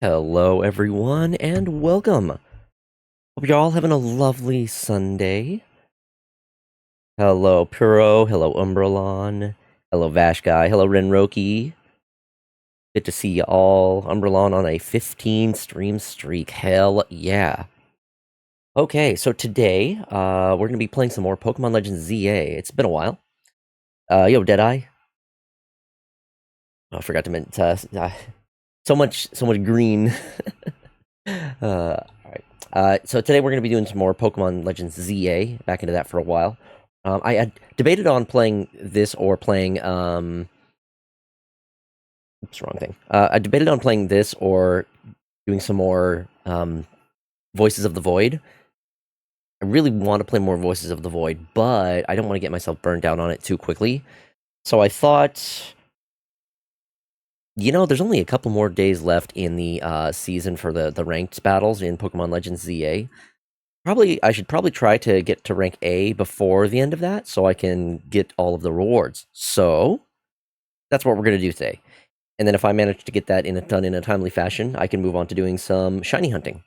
Hello, everyone, and welcome. Hope you're all having a lovely Sunday. Hello, Puro. Hello, Umbralon. Hello, Vashguy. Hello, Renroki. Good to see you all. Umbralon on a 15 stream streak. Hell yeah. Okay, so today, we're gonna be playing some more Pokemon Legends ZA. It's been a while. Yo, Deadeye. Oh, I forgot to mention, so much green. Alright. So today we're going to be doing some more Pokemon Legends ZA. Back into that for a while. I had debated on playing this or playing... oops, wrong thing. I debated on playing this or doing some more Voices of the Void. I really want to play more Voices of the Void, but I don't want to get myself burned down on it too quickly. So I thought... You know, there's only a couple more days left in the season for the ranked battles in Pokemon Legends ZA. I should probably try to get to rank A before the end of that, so I can get all of the rewards. So, that's what we're going to do today. And then if I manage to get that done in a timely fashion, I can move on to doing some shiny hunting.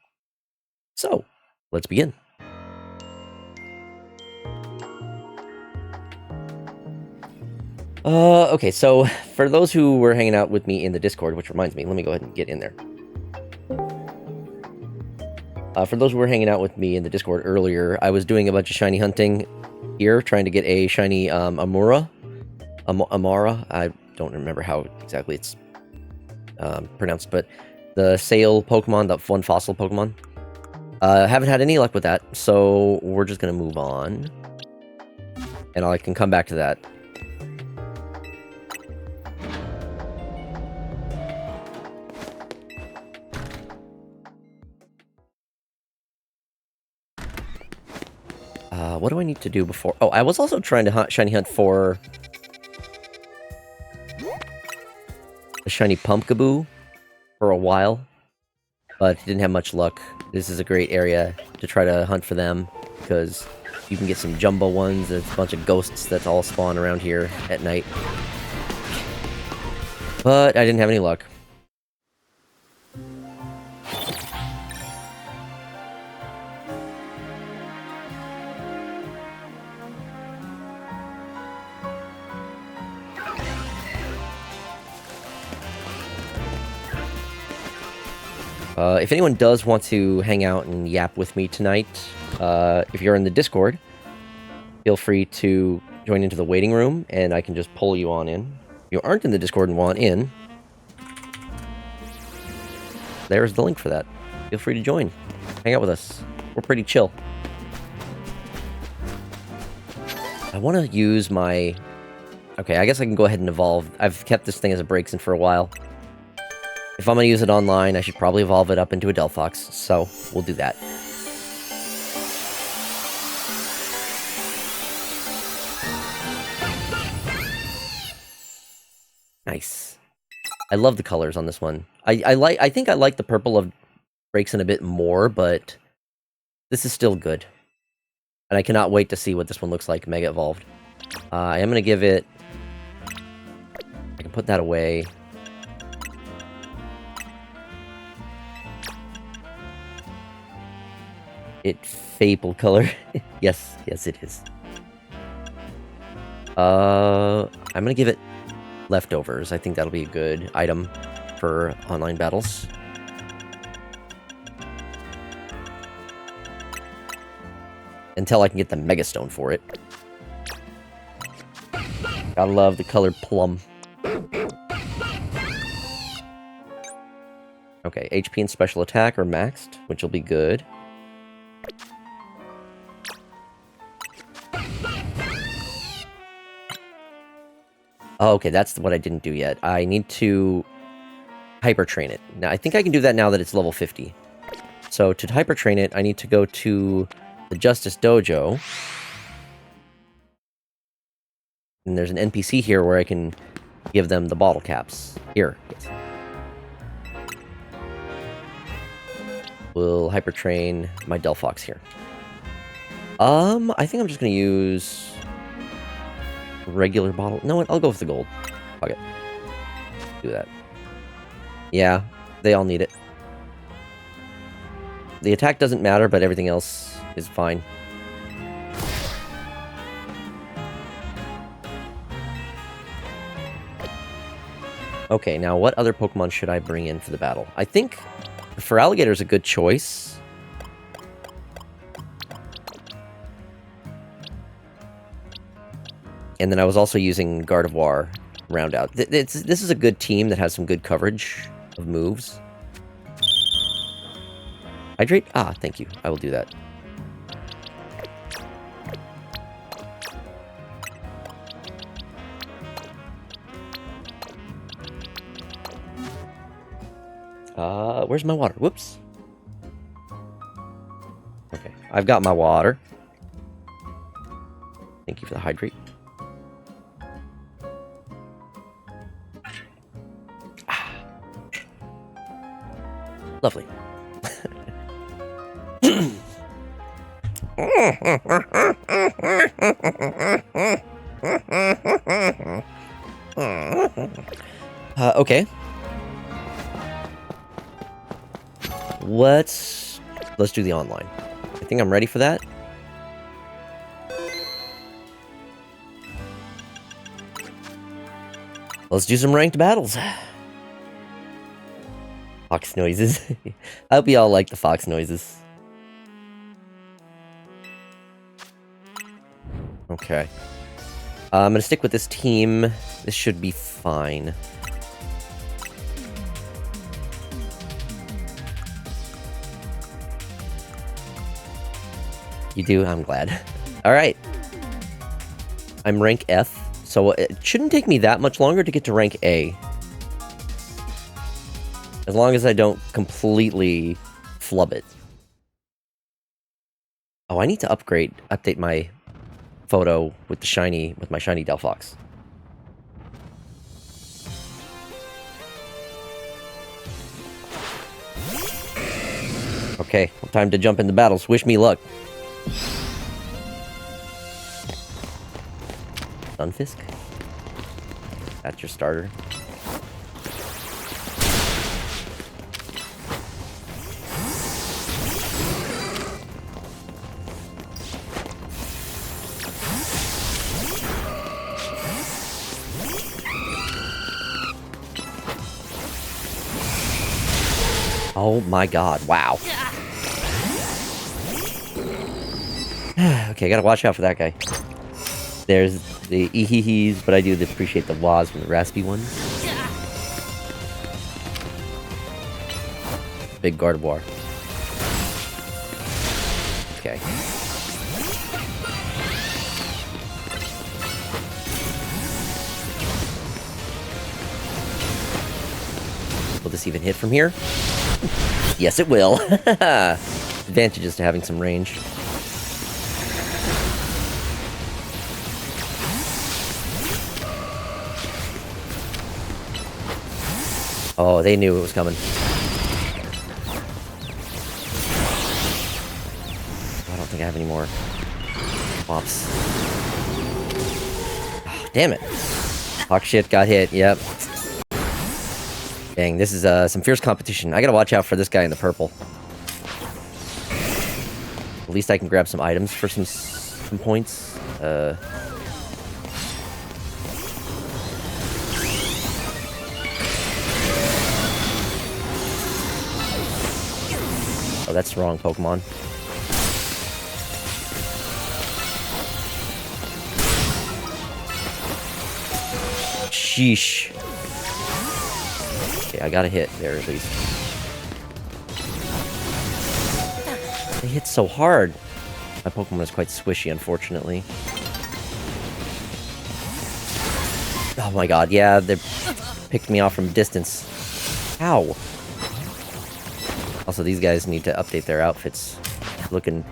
So, let's begin. Okay, so for those who were hanging out with me in the Discord, which reminds me, let me go ahead and get in there. For those who were hanging out with me in the Discord earlier, I was doing a bunch of shiny hunting here, trying to get a shiny Amara. I don't remember how exactly it's pronounced, but the sail Pokemon, the one fossil Pokemon. Haven't had any luck with that, so we're just going to move on. And I can come back to that. What do I need to do before? Oh, I was also trying to shiny hunt for a shiny Pumpkaboo for a while, but didn't have much luck. This is a great area to try to hunt for them, because you can get some jumbo ones. There's a bunch of ghosts that all spawn around here at night. But I didn't have any luck. If anyone does want to hang out and yap with me tonight, if you're in the Discord, feel free to join into the waiting room, and I can just pull you on in. If you aren't in the Discord and want in, there's the link for that. Feel free to join. Hang out with us. We're pretty chill. I want to use my... Okay, I guess I can go ahead and evolve. I've kept this thing as a Braixen for a while. If I'm going to use it online, I should probably evolve it up into a Delphox, so we'll do that. Nice. I love the colors on this one. I think I like the purple of Braixen a bit more, but this is still good. And I cannot wait to see what this one looks like Mega Evolved. I am going to give it... I can put that away. It Fable color. Yes, it is. I'm gonna give it leftovers. I think that'll be a good item for online battles. Until I can get the Mega Stone for it. Gotta love the color plum. Okay, HP and special attack are maxed, which will be good. Oh, okay, that's what I didn't do yet. I need to hyper train it. Now, I think I can do that now that it's level 50. So, to hyper train it, I need to go to the Justice Dojo. And there's an NPC here where I can give them the bottle caps. Here. We'll hyper train my Delphox here. I think I'm just gonna use... regular bottle. No, I'll go with the gold. Fuck it. Do that. Yeah, they all need it. The attack doesn't matter, but everything else is fine. Okay, now what other Pokemon should I bring in for the battle? I think Feraligatr is a good choice. And then I was also using Gardevoir Roundout. This is a good team that has some good coverage of moves. Hydrate? Ah, thank you. I will do that. Where's my water? Whoops. Okay, I've got my water. Thank you for the hydrate. Ah. Lovely. Okay. Let's do the online. I think I'm ready for that. Let's do some ranked battles. Fox noises. I hope you all like the fox noises. Okay. I'm gonna stick with this team. This should be fine. You do? I'm glad. Alright. I'm rank F, so it shouldn't take me that much longer to get to rank A. As long as I don't completely flub it. Oh, I need to update my photo with my shiny Delphox. Okay, time to jump into battles. Wish me luck. Stunfisk? That's your starter. Oh my god, wow. Okay, gotta watch out for that guy. There's the ee-hee-hees, but I do appreciate the wahs from the raspy ones. Big Gardevoir. Okay. Will this even hit from here? Yes, it will. Advantages to having some range. Oh, they knew it was coming. I don't think I have any more pops. Oh, damn it. Hawk shit got hit, yep. Dang, this is some fierce competition. I gotta watch out for this guy in the purple. At least I can grab some items for some points. Oh, that's the wrong Pokemon. Sheesh. Okay, I got a hit there at least. They hit so hard. My Pokemon is quite squishy, unfortunately. Oh my god, yeah, they picked me off from a distance. Ow. Also, these guys need to update their outfits. Looking...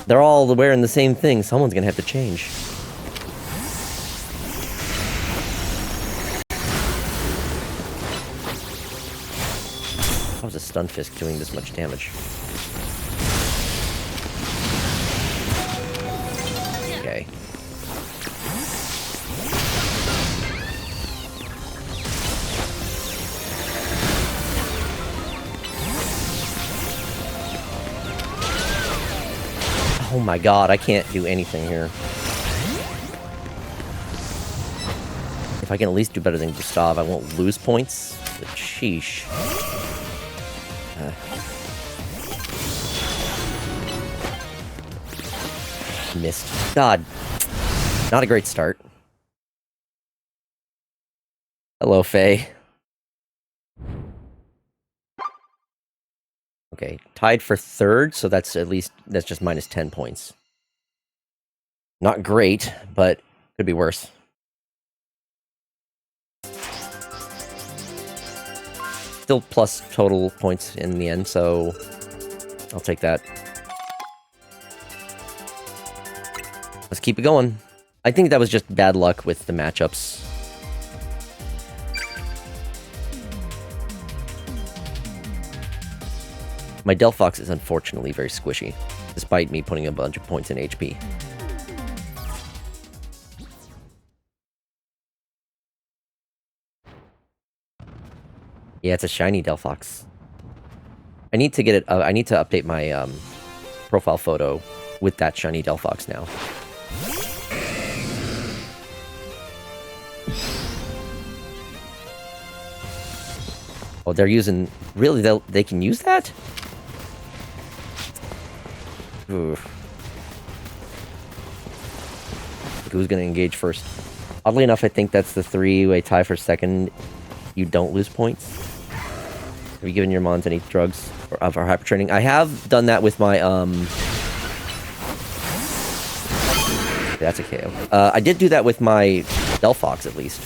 They're all wearing the same thing. Someone's gonna have to change. How is a Stunfisk doing this much damage? Okay. Oh my god, I can't do anything here. If I can at least do better than Gustav, I won't lose points. But sheesh. Missed. God. Not a great start. Hello, Faye. Okay, tied for third, so that's just minus 10 points. Not great, but could be worse. Still plus total points in the end, so I'll take that. Let's keep it going. I think that was just bad luck with the matchups. My Delphox is unfortunately very squishy, despite me putting a bunch of points in HP. Yeah, it's a shiny Delphox. I need to get it. I need to update my profile photo with that shiny Delphox now. Oh, they're using... Really? They can use that? Oof. Who's going to engage first? Oddly enough, I think that's the three-way tie for second. You don't lose points. Have you given your mons any drugs for hypertraining? I have done that with my... That's a KO. I did do that with my Delphox, at least.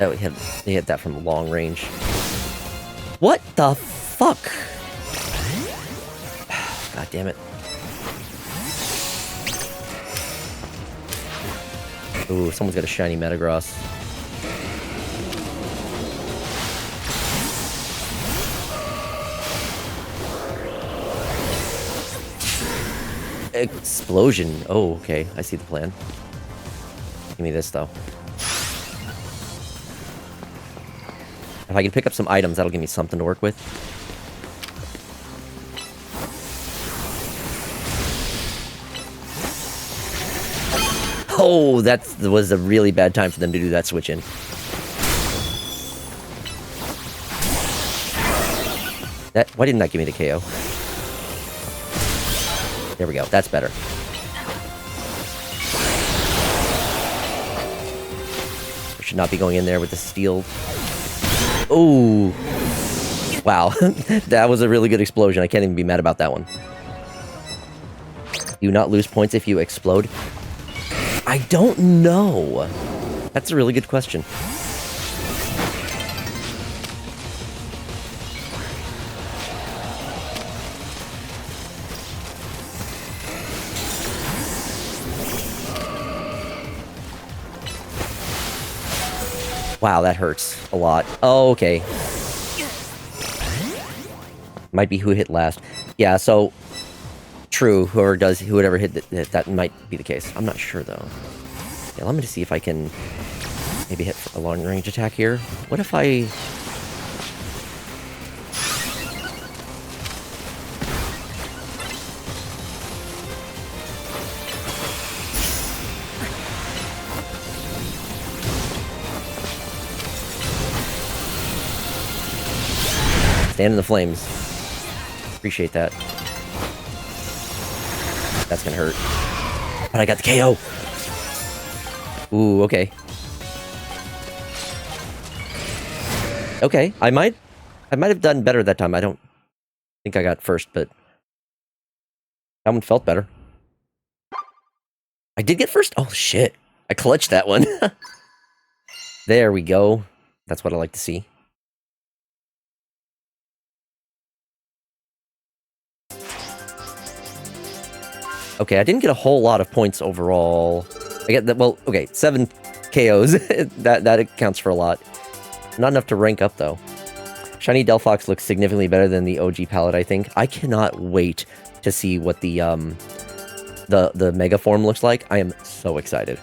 Oh, they hit that from long range. What the fuck? God damn it. Ooh, someone's got a shiny Metagross. Explosion. Oh, okay. I see the plan. Give me this, though. If I can pick up some items, that'll give me something to work with. Oh, that was a really bad time for them to do that switch in. Why didn't that give me the KO? There we go. That's better. I should not be going in there with the steel. Oh, wow. That was a really good explosion. I can't even be mad about that one. Do not lose points if you explode? I don't know. That's a really good question. Wow, that hurts a lot. Oh, okay. Might be who hit last. Yeah, so... True, whoever hit that might be the case. I'm not sure, though. Yeah, let me just see if I can maybe hit a long-range attack here. What if I... Stand in the flames. Appreciate that. That's gonna hurt. But I got the KO! Ooh, okay. Okay, I might have done better that time. I don't think I got first, but that one felt better. I did get first? Oh, shit. I clutched that one. There we go. That's what I like to see. Okay, I didn't get a whole lot of points overall. I get that, well, okay, 7 KOs. that accounts for a lot. Not enough to rank up, though. Shiny Delphox looks significantly better than the OG palette, I think. I cannot wait to see what the Mega form looks like. I am so excited.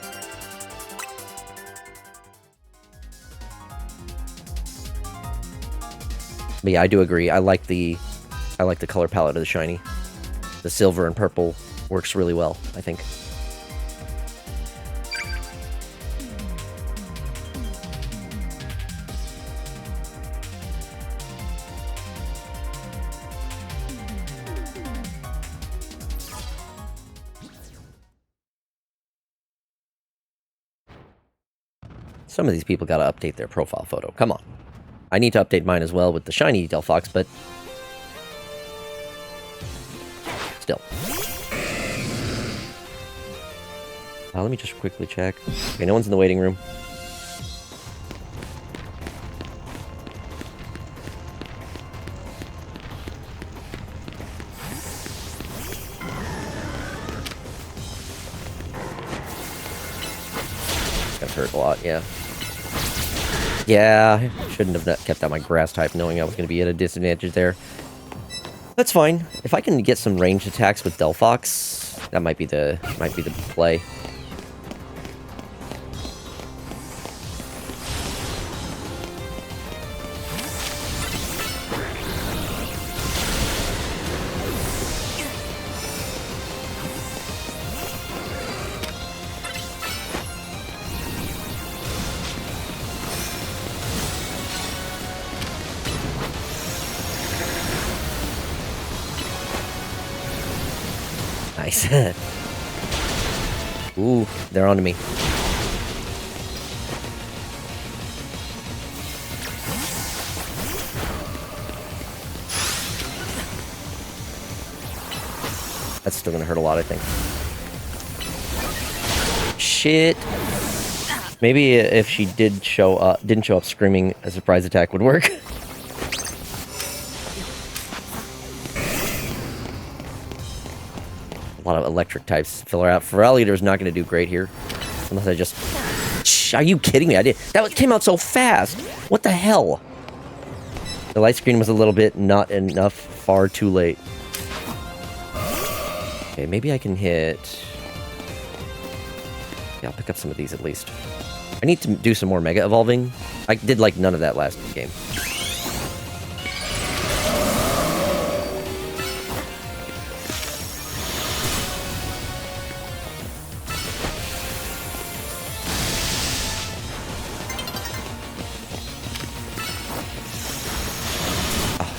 But yeah, I do agree. I like the color palette of the shiny. The silver and purple works really well, I think. Some of these people gotta update their profile photo. Come on. I need to update mine as well with the shiny Delphox, but... still. Let me just quickly check. Okay, no one's in the waiting room. Gonna hurt a lot, yeah. Yeah, I shouldn't have kept out my grass type knowing I was gonna be at a disadvantage there. That's fine. If I can get some ranged attacks with Delphox, that might be the play. Nice. Ooh, they're onto me. That's still gonna hurt a lot, I think. Shit. Maybe if she didn't show up screaming, a surprise attack would work. A lot of electric types fill her out. Feraliator's not going to do great here. Unless I just... Shh, are you kidding me? Came out so fast! What the hell? The light screen was a little bit not enough, far too late. Okay, maybe I can hit... Yeah, I'll pick up some of these at least. I need to do some more Mega Evolving. I did, like, none of that last game.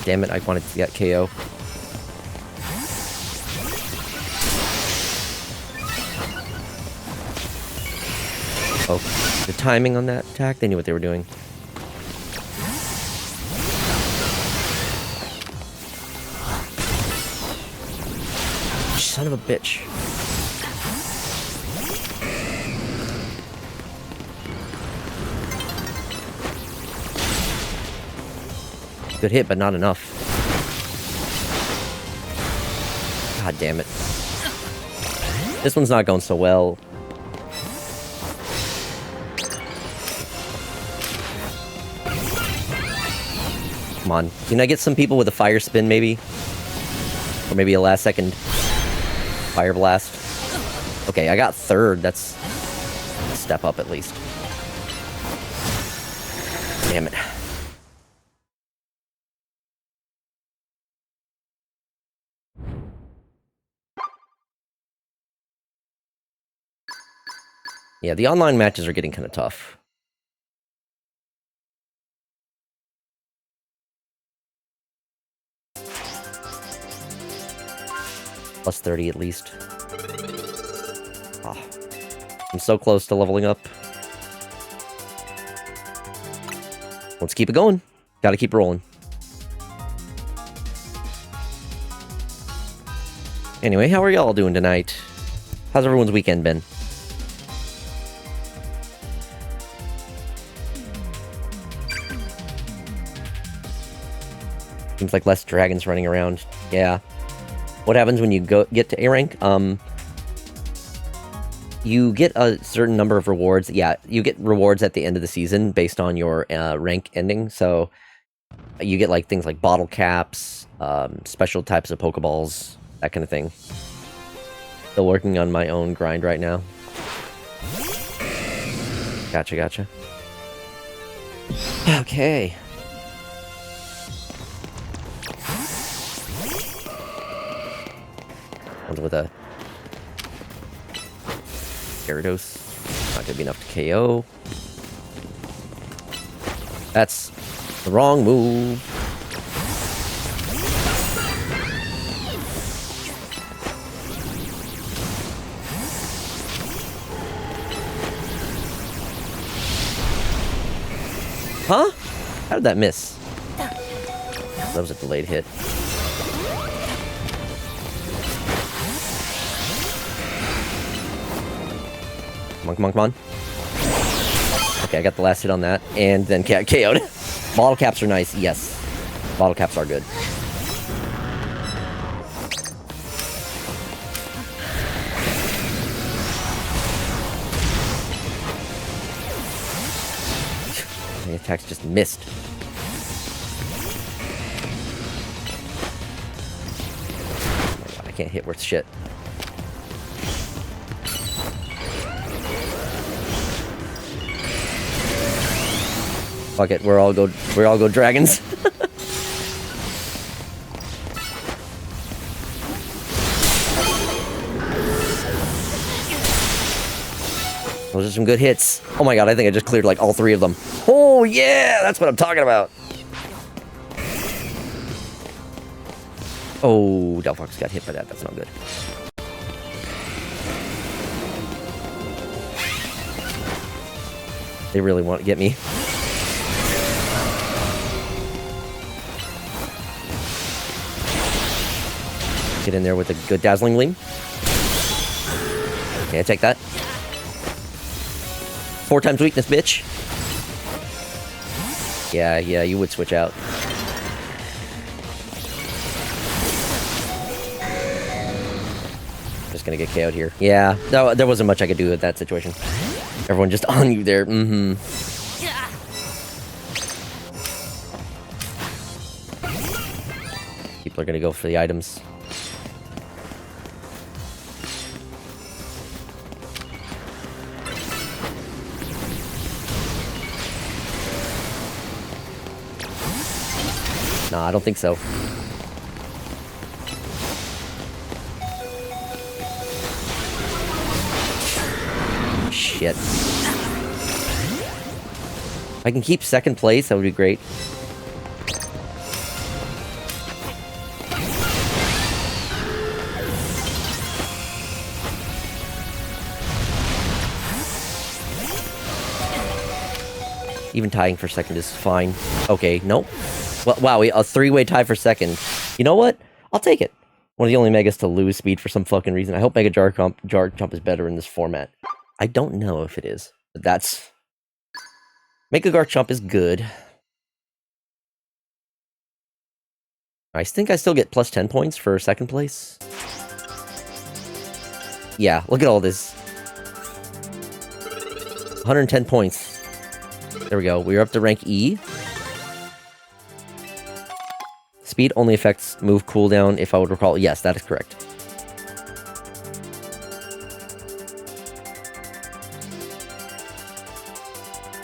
Damn it, I wanted to get KO. Oh, the timing on that attack, they knew what they were doing. Son of a bitch. Good hit, but not enough. God damn it. This one's not going so well. Come on. Can I get some people with a fire spin, maybe? Or maybe a last second fire blast? Okay, I got third. That's a step up at least. Damn it. Yeah, the online matches are getting kind of tough. Plus 30 at least. Ah, I'm so close to leveling up. Let's keep it going. Gotta keep rolling. Anyway, how are y'all doing tonight? How's everyone's weekend been? Seems like less dragons running around. Yeah. What happens when you get to A rank? You get a certain number of rewards. Yeah, you get rewards at the end of the season based on your rank ending. So you get like things like bottle caps, special types of Pokeballs, that kind of thing. Still working on my own grind right now. Gotcha, gotcha. Okay. One's with a Gyarados. Not gonna be enough to KO. That's the wrong move. Huh? How did that miss? That was a delayed hit. Come on, come on, come on. Okay, I got the last hit on that, and then KO'd. Bottle caps are nice, yes. Bottle caps are good. The attacks just missed. Oh my god, I can't hit worth shit. Fuck it, we're all go dragons. Those are some good hits. Oh my god, I think I just cleared like all 3 of them. Oh yeah, that's what I'm talking about. Oh, Delphox got hit by that. That's not good. They really want to get me. Get in there with a good Dazzling Gleam. Okay, I take that. 4 times weakness, bitch. Yeah, you would switch out. Just gonna get KO'd here. Yeah, no, there wasn't much I could do with that situation. Everyone just on you there. Mm-hmm. People are gonna go for the items. Nah, I don't think so. Shit. If I can keep 2nd place, that would be great. Even tying for 2nd is fine. Okay, nope. Well, wow, a 3-way tie for 2nd. You know what? I'll take it. One of the only Megas to lose speed for some fucking reason. I hope Mega Garchomp is better in this format. I don't know if it is, but that's... Mega Garchomp is good. I think I still get plus 10 points for 2nd place. Yeah, look at all this. 110 points. There we go. We're up to rank E. Speed only affects move cooldown, if I would recall. Yes, that is correct.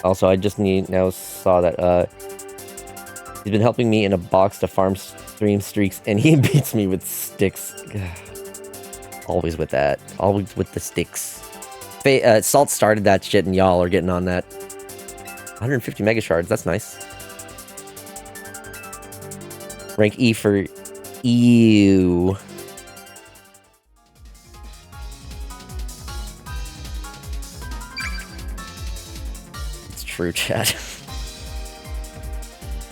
Also, I just saw that he's been helping me in a box to farm stream streaks, and he beats me with sticks. Always with that. Always with the sticks. Salt started that shit, and y'all are getting on that. 150 Mega Shards, that's nice. Rank E for EU. It's true, chat.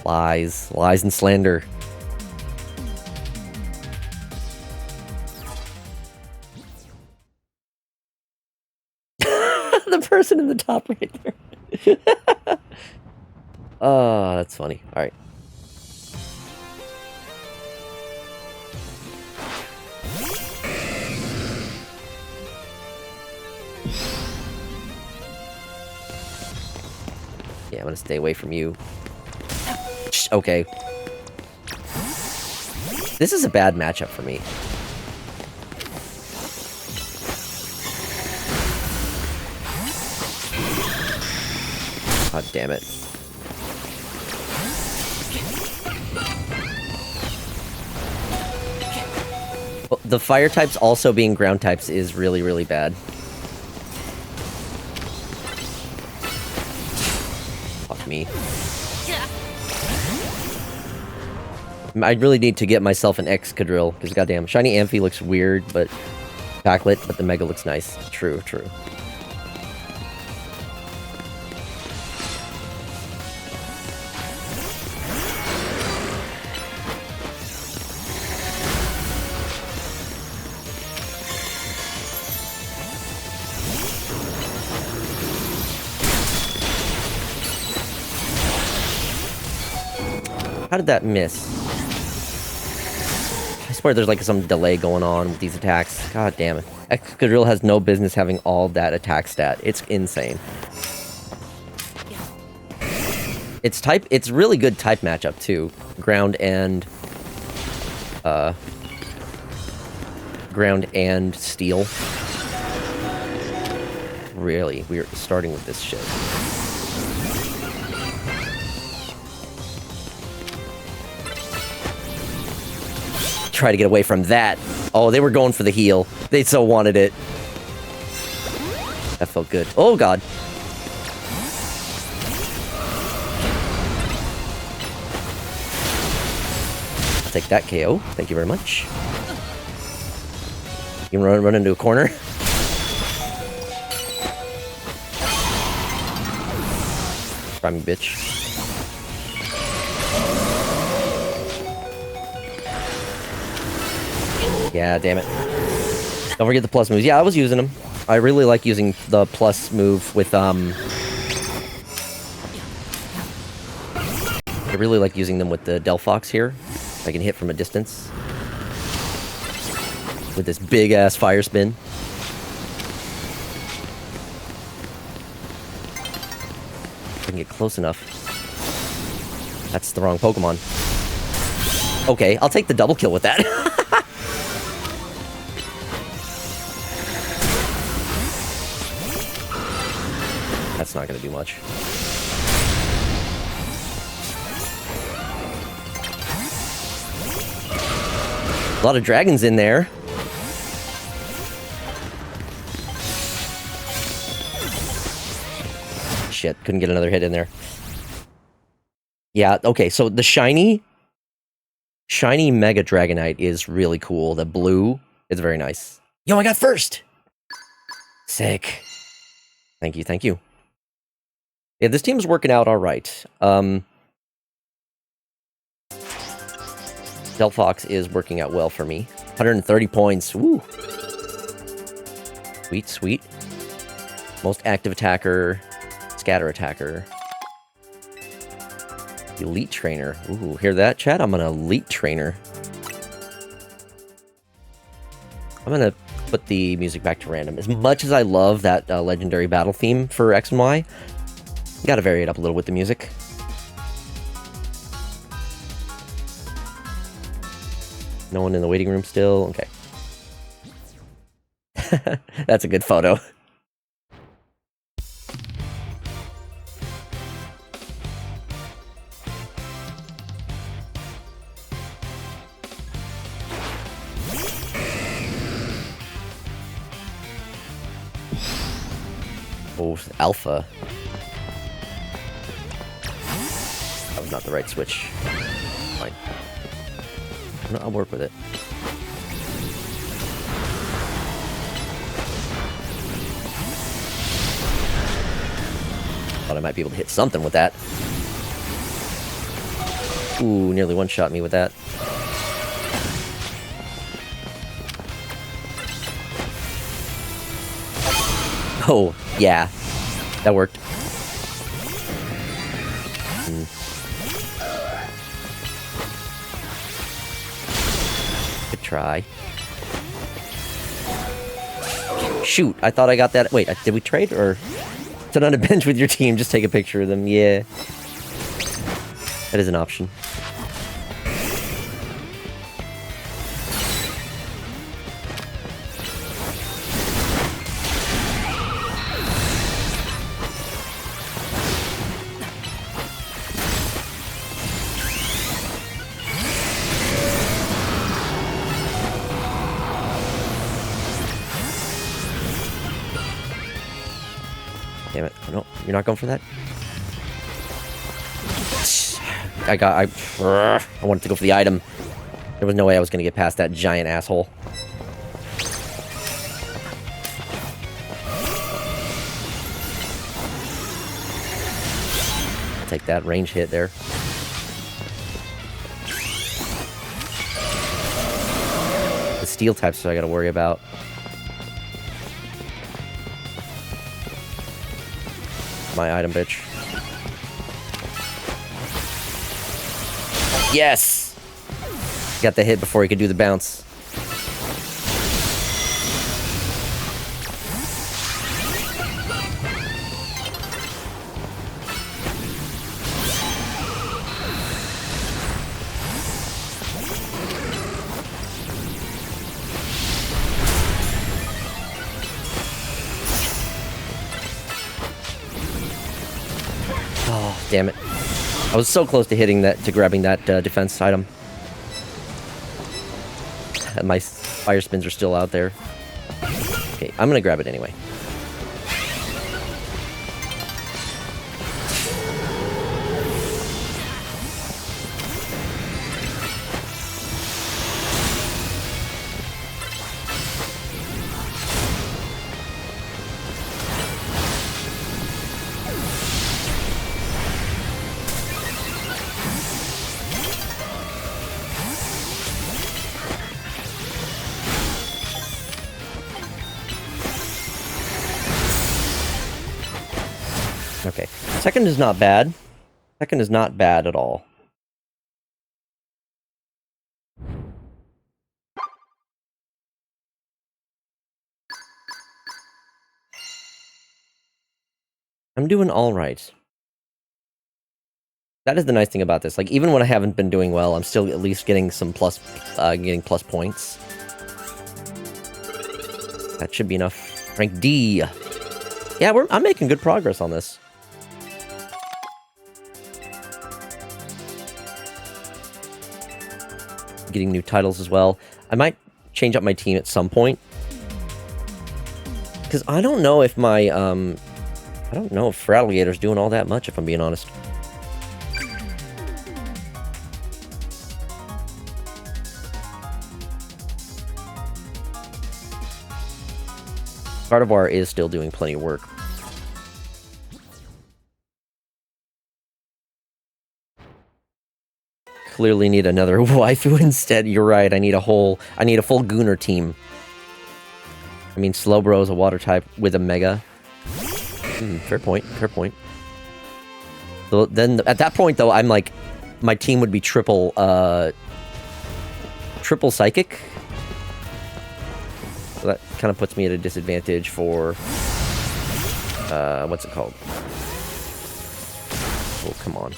Lies. Lies and slander. The person in the top right there. Oh, that's funny. Alright. Yeah, I'm gonna stay away from you. Okay. This is a bad matchup for me. God damn it. Well, the fire types also being ground types is really, really bad. Fuck me. I really need to get myself an Excadrill, because goddamn, Shiny Amphi looks weird, but backlit, but the Mega looks nice. True, true. How did that miss? I swear there's like some delay going on with these attacks. God damn it. Excadrill has no business having all that attack stat. It's insane. It's really good type matchup too. Ground and steel. Really, we're starting with this shit. Try to get away from that. Oh, they were going for the heal. They so wanted it. That felt good. Oh, God. I'll take that KO. Thank you very much. You can run into a corner. Try me, bitch. Yeah, damn it. Don't forget the plus moves. Yeah, I was using them. I really like using the plus move with, I really like using them with the Delphox here. I can hit from a distance. With this big-ass fire spin. If I can get close enough. That's the wrong Pokemon. Okay, I'll take the double kill with that. That's not gonna do much. A lot of dragons in there. Shit, couldn't get another hit in there. Yeah, okay, so the shiny Mega Dragonite is really cool. The blue is very nice. Yo, I got first! Sick. Thank you, thank you. Yeah, this team's working out alright. Delphox is working out well for me. 130 points. Woo! Sweet, sweet. Most active attacker. Scatter attacker. Elite trainer. Ooh, hear that, chat? I'm an elite trainer. I'm gonna put the music back to random. As much as I love that legendary battle theme for X and Y, you gotta vary it up a little with the music. No one in the waiting room still? Okay. That's a good photo. Oh, Alpha. That was not the right switch. Fine. I'll work with it. Thought I might be able to hit something with that. Ooh, nearly one-shot me with that. Oh, yeah. That worked. Good try. Shoot, I thought I got that. Wait, did we trade or sit on a bench with your team? Just take a picture of them. Yeah. That is an option. Damn it. Oh, no, you're not going for that? I wanted to go for the item. There was no way I was going to get past that giant asshole. I'll take that range hit there. The steel types I got to worry about. My item, bitch. Yes! Got the hit before he could do the bounce. Oh, damn it. I was so close to hitting that, to grabbing that defense item. And my fire spins are still out there. Okay, I'm gonna grab it anyway. Okay, second is not bad. Second is not bad at all. I'm doing all right. That is the nice thing about this. Like, even when I haven't been doing well, I'm still at least getting some plus points. That should be enough. Rank D. Yeah, I'm making good progress on this. Getting new titles as well. I might change up my team at some point. Because I don't know if my, I don't know if Fraligator's doing all that much, if I'm being honest. Gardevoir is still doing plenty of work. Clearly need another waifu instead. You're right. I need a full Gooner team. I mean, Slowbro is a water type with a Mega. Fair point. Fair point. So then, at that point, though, I'm like, my team would be triple Psychic. So that kind of puts me at a disadvantage for, what's it called? Oh, come on.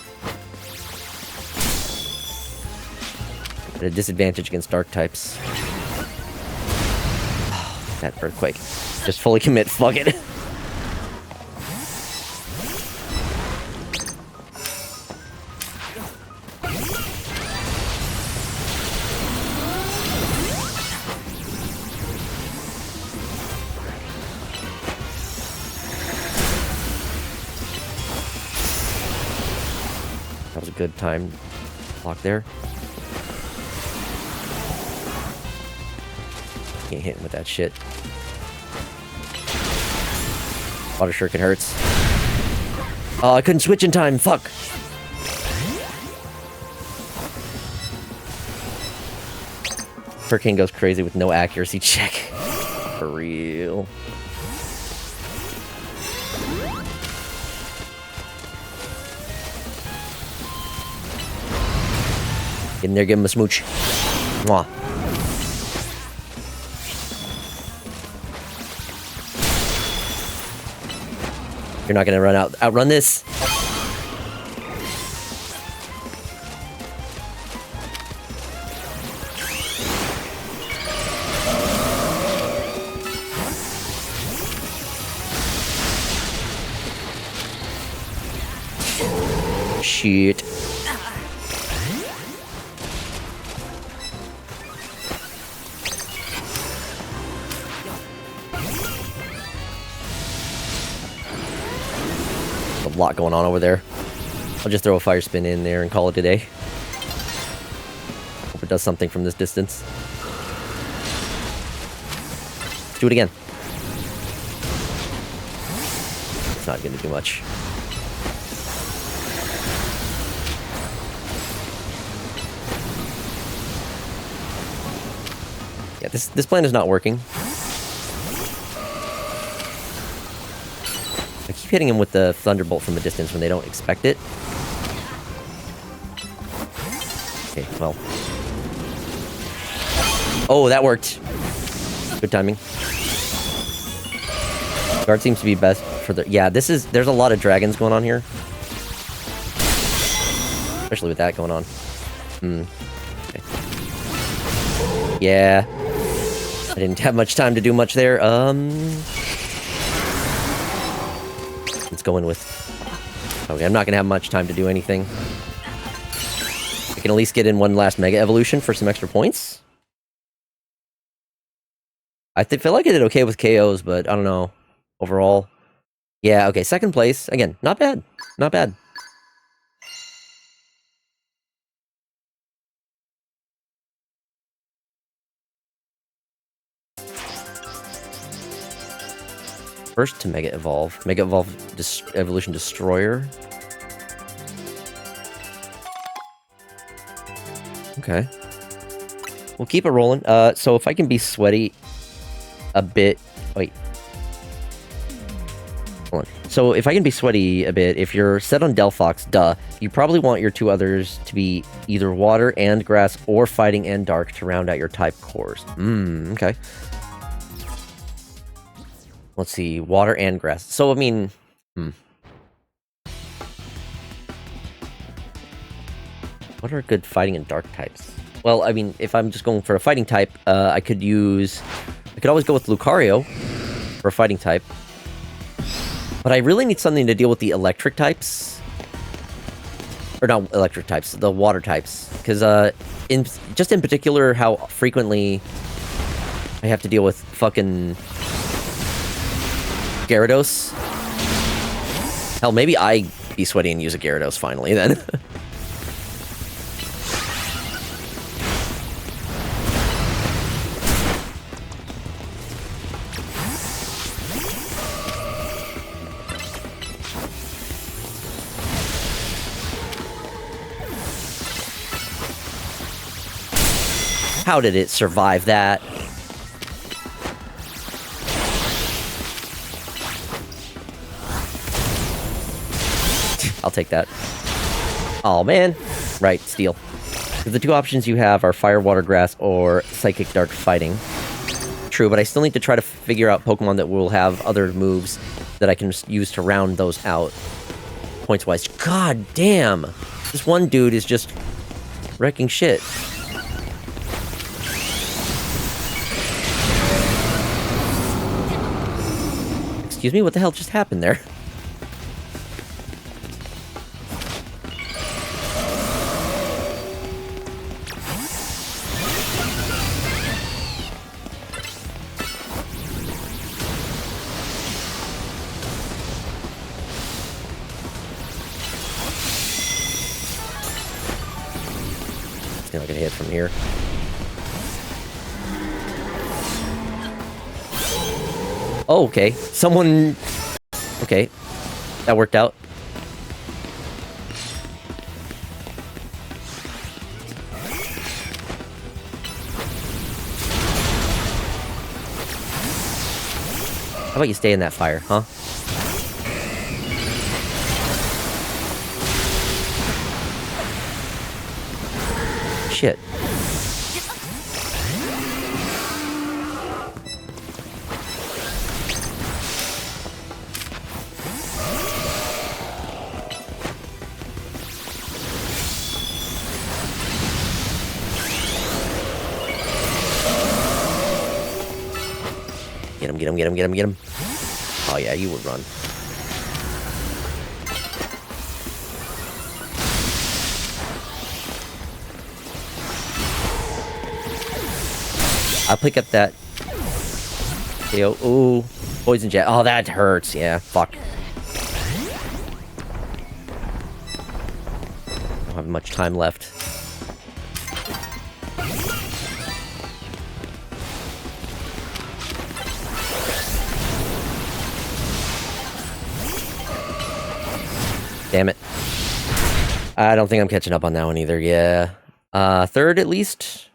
At a disadvantage against Dark types. Oh, that Earthquake. Just fully commit, fuck it. That was a good time block there. Can't hit him with that shit. Water Shuriken hurts. Oh, I couldn't switch in time. Fuck. Hurricane goes crazy with no accuracy check. For real. Get in there, give him a smooch. Mwah. You're not gonna outrun this. Shit. A lot going on over there. I'll just throw a fire spin in there and call it a day. Hope it does something from this distance. Let's do it again. It's not gonna do much. Yeah, this plan is not working. I keep hitting him with the Thunderbolt from a distance when they don't expect it. Okay, well. Oh, that worked. Good timing. Guard seems to be best for the... Yeah, there's a lot of dragons going on here. Especially with that going on. Okay. Yeah. I didn't have much time to do much there. Let's go in with... Okay, I'm not gonna have much time to do anything. I can at least get in one last Mega Evolution for some extra points. I feel like I did okay with KOs, but I don't know. Overall. Yeah, okay, second place. Again, not bad. Not bad. First to Mega Evolve. Mega Evolve Evolution Destroyer. Okay. We'll keep it rolling. So if I can be sweaty a bit... Wait. Hold on. So if I can be sweaty a bit, if you're set on Delphox, duh, you probably want your two others to be either water and grass or fighting and dark to round out your type cores. Okay. Let's see, water and grass. So, I mean... What are good fighting and dark types? Well, I mean, if I'm just going for a fighting type, I could always go with Lucario for a fighting type. But I really need something to deal with the electric types. Or not electric types, the water types. Because, in particular, how frequently I have to deal with fucking Gyarados. Hell, maybe I be sweaty and use a Gyarados finally, then. How did it survive that? I'll take that. Oh man. Right, steel. The two options you have are Fire, Water, Grass, or Psychic Dark Fighting. True, but I still need to try to figure out Pokemon that will have other moves that I can use to round those out. Points-wise. God damn! This one dude is just wrecking shit. Excuse me, what the hell just happened there? It's not gonna hit from here. Oh, okay. Someone... Okay. That worked out. How about you stay in that fire, huh? Shit. Get him. Oh yeah, you would run. I'll pick up that... Yo, ooh. Poison Jet. Oh, that hurts. Yeah, fuck. Don't have much time left. Damn it. I don't think I'm catching up on that one either, yeah. Third at least?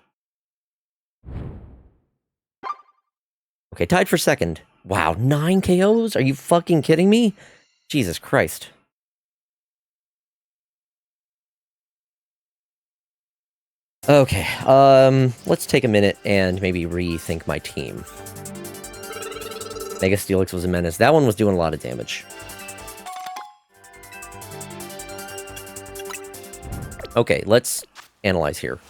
Okay, tied for second. Wow, 9 KOs? Are you fucking kidding me? Jesus Christ. Okay, let's take a minute and maybe rethink my team. Mega Steelix was a menace. That one was doing a lot of damage. Okay, let's analyze here.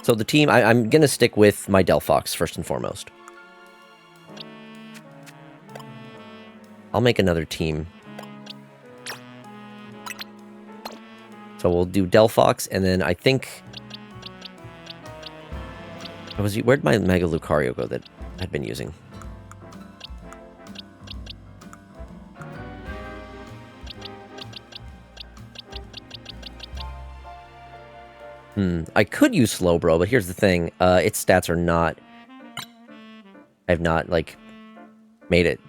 So the team, I'm going to stick with my Delphox first and foremost. I'll make another team. So we'll do Delphox, and then I think... Where'd my Mega Lucario go that I'd been using? I could use Slowbro, but here's the thing. Its stats are not... I've not, like, made it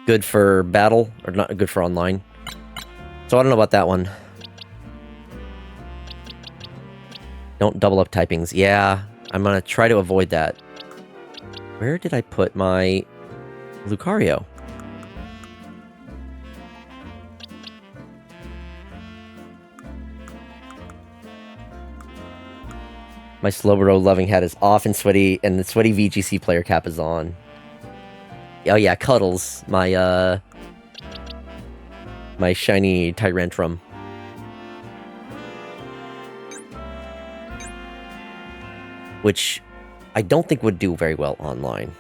good for battle, or not good for online. So I don't know about that one. Don't double up typings. Yeah, I'm gonna try to avoid that. Where did I put my Lucario? My Slowbro loving hat is off and sweaty, and the sweaty VGC player cap is on. Oh yeah, Cuddles, my my shiny Tyrantrum. Which I don't think would do very well online.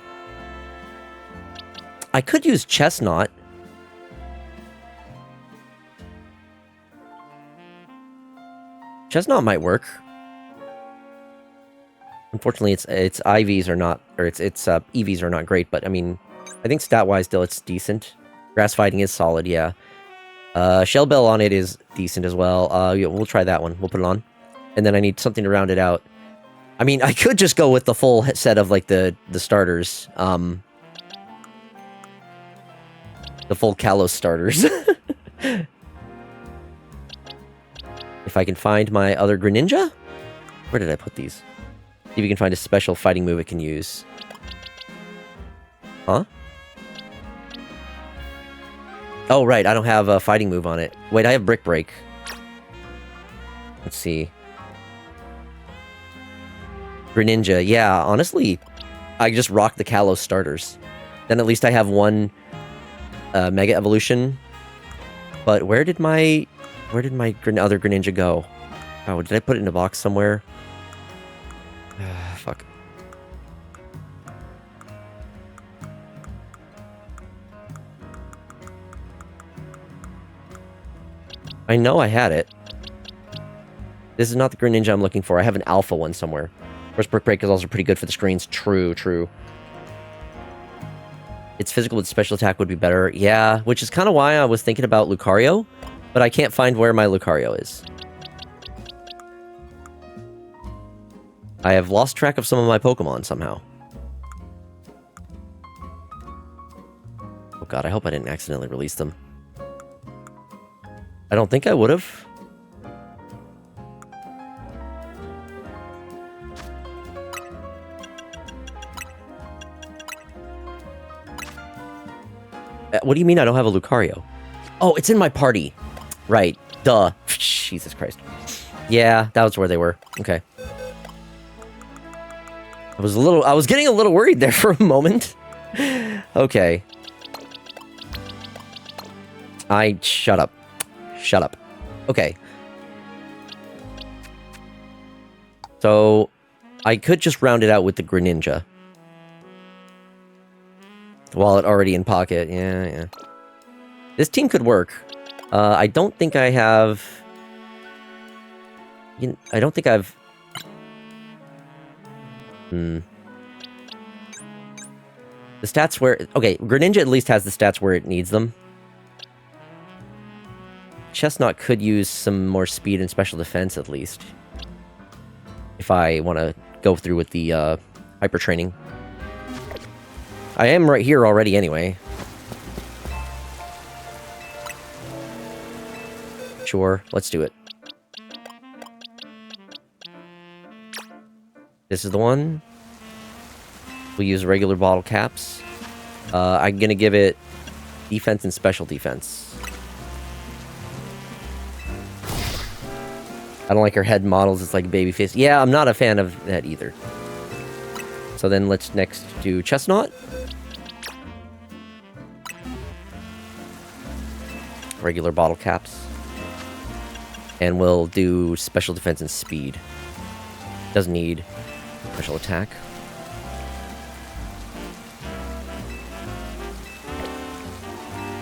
I could use Chestnut. Chestnut might work. Unfortunately, its IVs are not, or its EVs are not great, but I mean, I think stat-wise still it's decent. Grass fighting is solid, yeah. Shell Bell on it is decent as well. Yeah, we'll try that one. We'll put it on. And then I need something to round it out. I mean, I could just go with the full set of, like, the starters. The full Kalos starters. If I can find my other Greninja? Where did I put these? See if you can find a special fighting move it can use. Huh? Oh, right, I don't have a fighting move on it. Wait, I have Brick Break. Let's see. Greninja, yeah, honestly, I just rock the Kalos starters. Then at least I have one Mega Evolution. But where did my other Greninja go? Oh, did I put it in a box somewhere? Fuck. I know I had it. This is not the Greninja I'm looking for. I have an alpha one somewhere. Of course, Brick Break is also pretty good for the screens. True, true. Its physical but special attack would be better. Yeah, which is kind of why I was thinking about Lucario, but I can't find where my Lucario is. I have lost track of some of my Pokemon somehow. Oh god, I hope I didn't accidentally release them. I don't think I would have. What do you mean I don't have a Lucario? Oh, it's in my party. Right. Duh. Jesus Christ. Yeah, that was where they were. Okay. I was getting a little worried there for a moment. Okay. Shut up. Shut up. Okay. So, I could just round it out with the Greninja. Wallet already in pocket. Yeah, yeah. This team could work. I don't think I have... I don't think I've... The stats where... Okay, Greninja at least has the stats where it needs them. Chestnut could use some more speed and special defense, at least. If I want to go through with the hyper training. I am right here already anyway. Sure, let's do it. This is the one. We'll use regular bottle caps. I'm gonna give it defense and special defense. I don't like her head models. It's like a baby face. Yeah, I'm not a fan of that either. So then let's next do Chestnut. Regular bottle caps. And we'll do special defense and speed. Doesn't need special attack.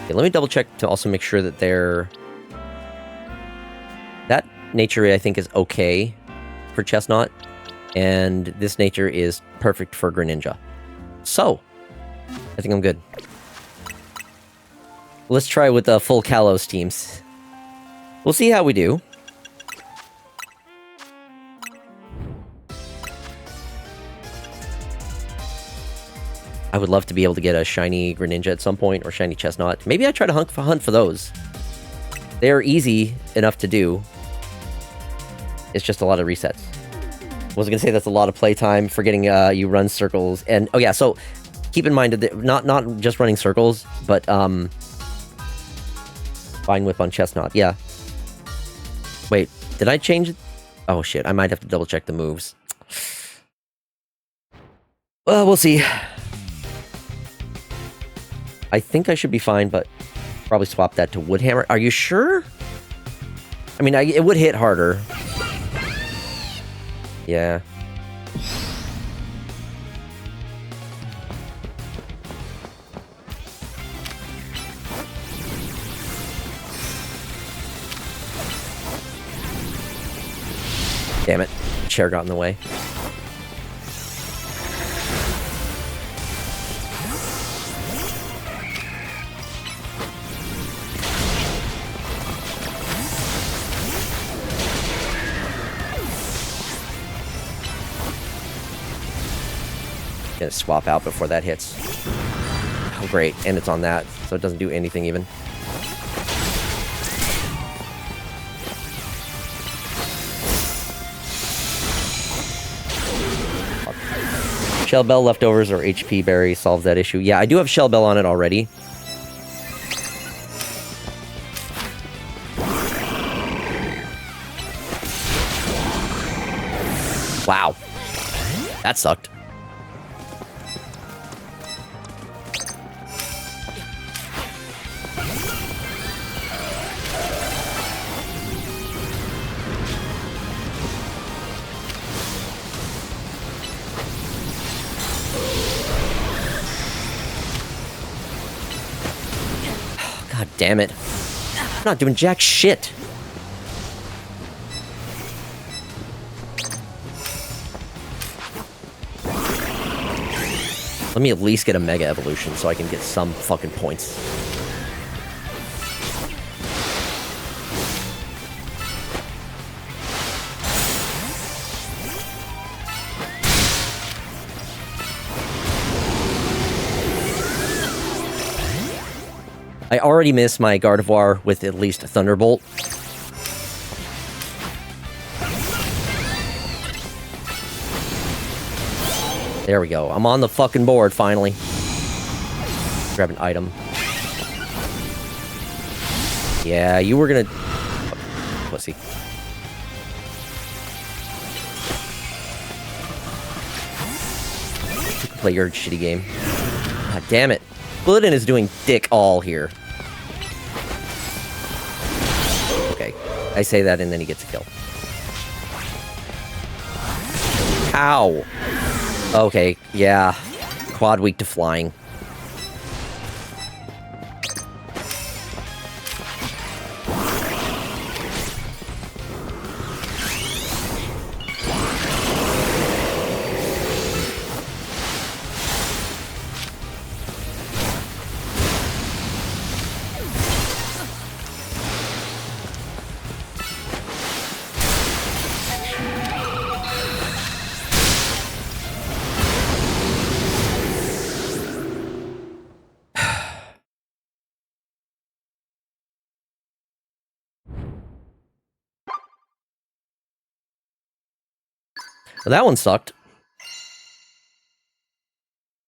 Okay, let me double check to also make sure that they're... That nature, I think, is okay for Chestnut. And this nature is perfect for Greninja. So, I think I'm good. Let's try with the full Kalos teams. We'll see how we do. I would love to be able to get a shiny Greninja at some point, or shiny Chestnut. Maybe I try to hunt for those. They are easy enough to do. It's just a lot of resets. I was gonna say that's a lot of playtime, forgetting you run circles. And, oh yeah, so keep in mind that not just running circles, but Fine Whip on Chestnut, yeah. Wait, did I change it? Oh shit, I might have to double check the moves. Well, we'll see. I think I should be fine, but probably swap that to Wood Hammer. Are you sure? I mean, it would hit harder. Yeah. Damn it. Chair got in the way. Gonna swap out before that hits. Oh, great. And it's on that, so it doesn't do anything even. Shell Bell leftovers or HP Berry solves that issue. Yeah, I do have Shell Bell on it already. Wow. That sucked. God damn it. I'm not doing jack shit. Let me at least get a Mega Evolution so I can get some fucking points. I already missed my Gardevoir with at least a Thunderbolt. There we go. I'm on the fucking board, finally. Grab an item. Yeah, you were gonna... Pussy. You can play your shitty game. God damn it. Glidden is doing dick all here. Okay. I say that and then he gets a kill. Ow! Okay, yeah. Quad weak to flying. Well, that one sucked.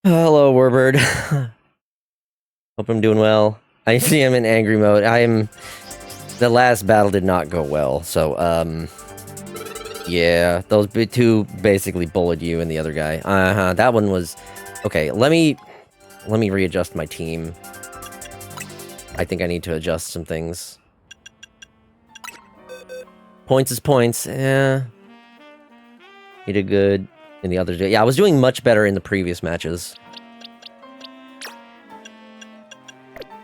Hello, Warbird. Hope I'm doing well. I see I'm in angry mode. The last battle did not go well, so, Yeah, those two basically bullied you and the other guy. That one was... Okay, let me readjust my team. I think I need to adjust some things. Points is points. You did good in the other day. Yeah, I was doing much better in the previous matches.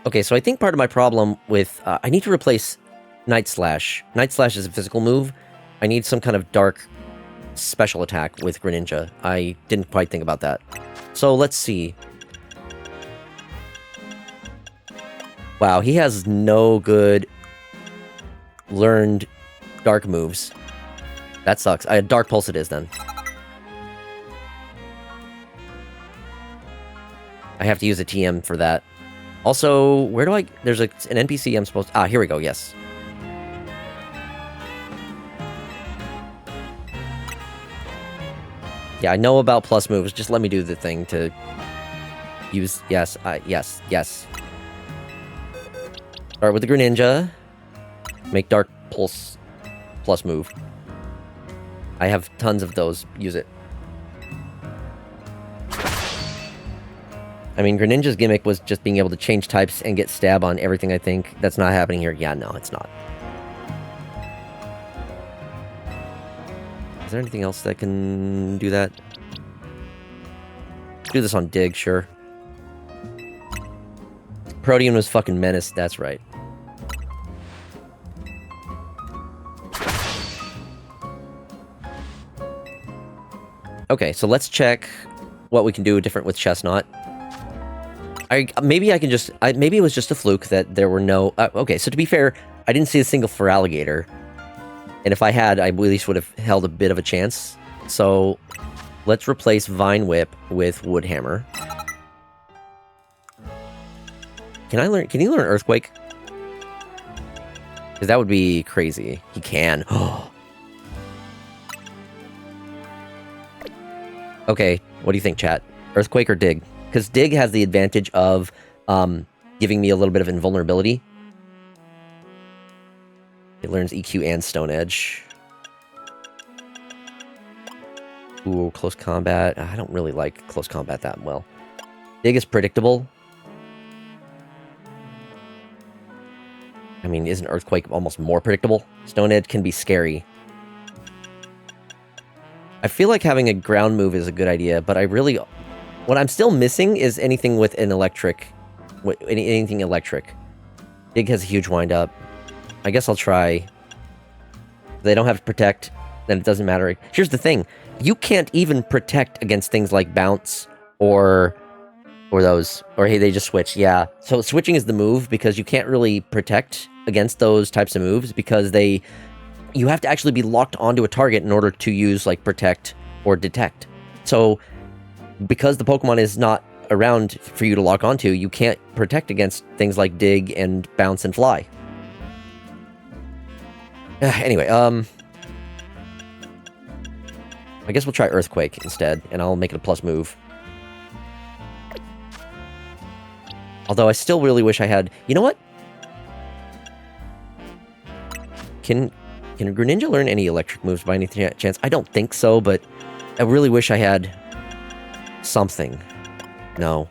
Okay, so I think part of my problem with... I need to replace Night Slash. Night Slash is a physical move. I need some kind of dark special attack with Greninja. I didn't quite think about that. So let's see. Wow, he has no good learned dark moves. That sucks. Dark Pulse it is then. I have to use a TM for that. Also, where do I... There's an NPC I'm supposed to... Ah, here we go, yes. Yeah, I know about plus moves. Just let me do the thing to use... Yes, yes. Start with the Greninja. Make Dark Pulse plus move. I have tons of those. Use it. I mean, Greninja's gimmick was just being able to change types and get stab on everything, I think. That's not happening here. Yeah, no, it's not. Is there anything else that can do that? Let's do this on Dig, sure. Protean was fucking menaced, that's right. Okay, so let's check what we can do different with Chestnut. Maybe I can just... maybe it was just a fluke that there were no... okay, so to be fair, I didn't see a single for Alligator. And if I had, I at least would have held a bit of a chance. So, let's replace Vine Whip with Wood Hammer. Can he learn Earthquake? Because that would be crazy. He can. Okay, what do you think, chat? Earthquake or Dig? Because Dig has the advantage of giving me a little bit of invulnerability. It learns EQ and Stone Edge. Ooh, close combat. I don't really like close combat that well. Dig is predictable. I mean, isn't Earthquake almost more predictable? Stone Edge can be scary. I feel like having a ground move is a good idea, but I really... What I'm still missing is anything with an electric. Anything electric. Dig has a huge wind-up. I guess I'll try. They don't have to protect, then it doesn't matter. Here's the thing. You can't even protect against things like Bounce or those. Or hey, they just switch. Yeah. So switching is the move because you can't really protect against those types of moves because you have to actually be locked onto a target in order to use like protect or detect. So because the Pokemon is not around for you to lock onto, you can't protect against things like Dig and Bounce and Fly. Anyway, I guess we'll try Earthquake instead, and I'll make it a plus move. Although I still really wish I had... You know what? Can Greninja learn any electric moves by any chance? I don't think so, but I really wish I had something. No.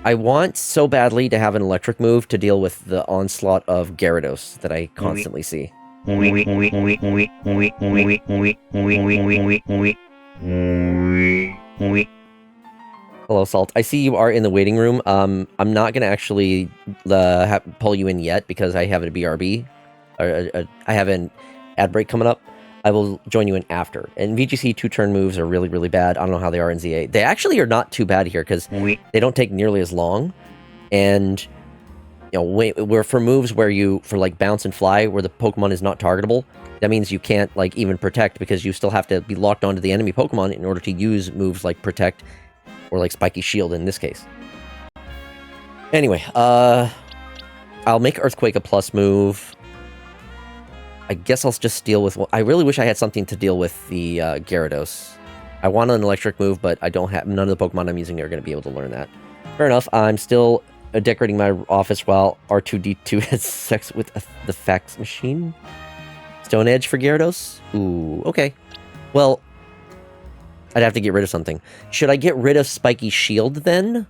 I want so badly to have an electric move to deal with the onslaught of Gyarados that I constantly see. Hello, Salt. I see you are in the waiting room. I'm not going to actually pull you in yet because I have a BRB. I have an ad break coming up. I will join you in after. And VGC 2-turn moves are really, really bad. I don't know how they are in ZA. They actually are not too bad here because they don't take nearly as long. And, you know, where for moves where for like Bounce and Fly, where the Pokemon is not targetable, that means you can't like even protect because you still have to be locked onto the enemy Pokemon in order to use moves like Protect or like Spiky Shield in this case. Anyway, I'll make Earthquake a plus move. I guess I'll just deal with... I really wish I had something to deal with the Gyarados. I want an electric move, but I don't have... None of the Pokemon I'm using are going to be able to learn that. Fair enough. I'm still decorating my office while R2-D2 has sex with the fax machine. Stone Edge for Gyarados? Ooh, okay. Well, I'd have to get rid of something. Should I get rid of Spiky Shield then?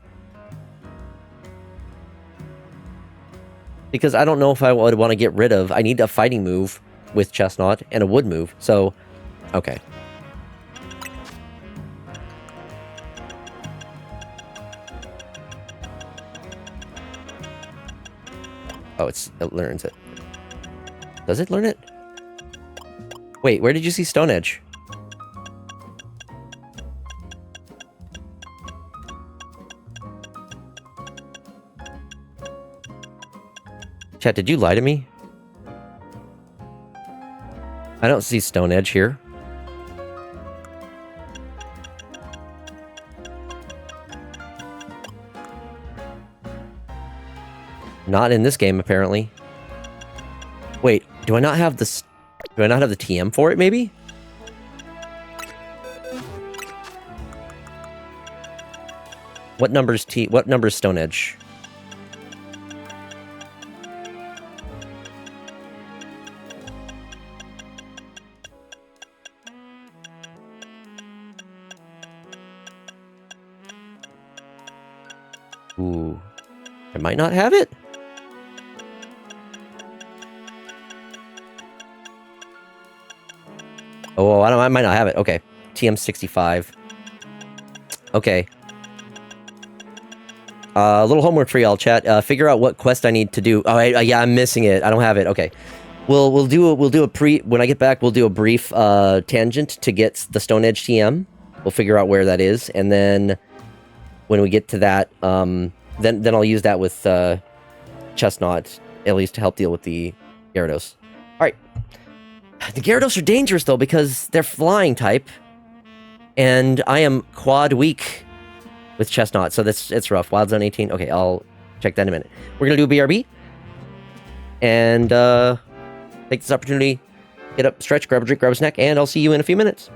Because I don't know if I would want to get rid of... I need a fighting move with Chestnut and a wood move, so... Okay. Oh, it learns it. Does it learn it? Wait, where did you see Stone Edge? Chat, did you lie to me? I don't see Stone Edge here. Not in this game, apparently. Wait, do I not have this? Do I not have the TM for it, maybe? What number's what number's Stone Edge? Ooh. I might not have it? Oh, I might not have it. Okay. TM65. Okay. A little homework for y'all, chat. Figure out what quest I need to do. Oh, yeah, I'm missing it. I don't have it. Okay. We'll do a when I get back, we'll do a brief tangent to get the Stone Edge TM. We'll figure out where that is, and then when we get to that, then I'll use that with Chestnut, at least to help deal with the Gyarados. All right. The Gyarados are dangerous, though, because they're flying type, and I am quad weak with Chestnut, so it's rough. Wild Zone 18. Okay, I'll check that in a minute. We're going to do a BRB, and take this opportunity, get up, stretch, grab a drink, grab a snack, and I'll see you in a few minutes.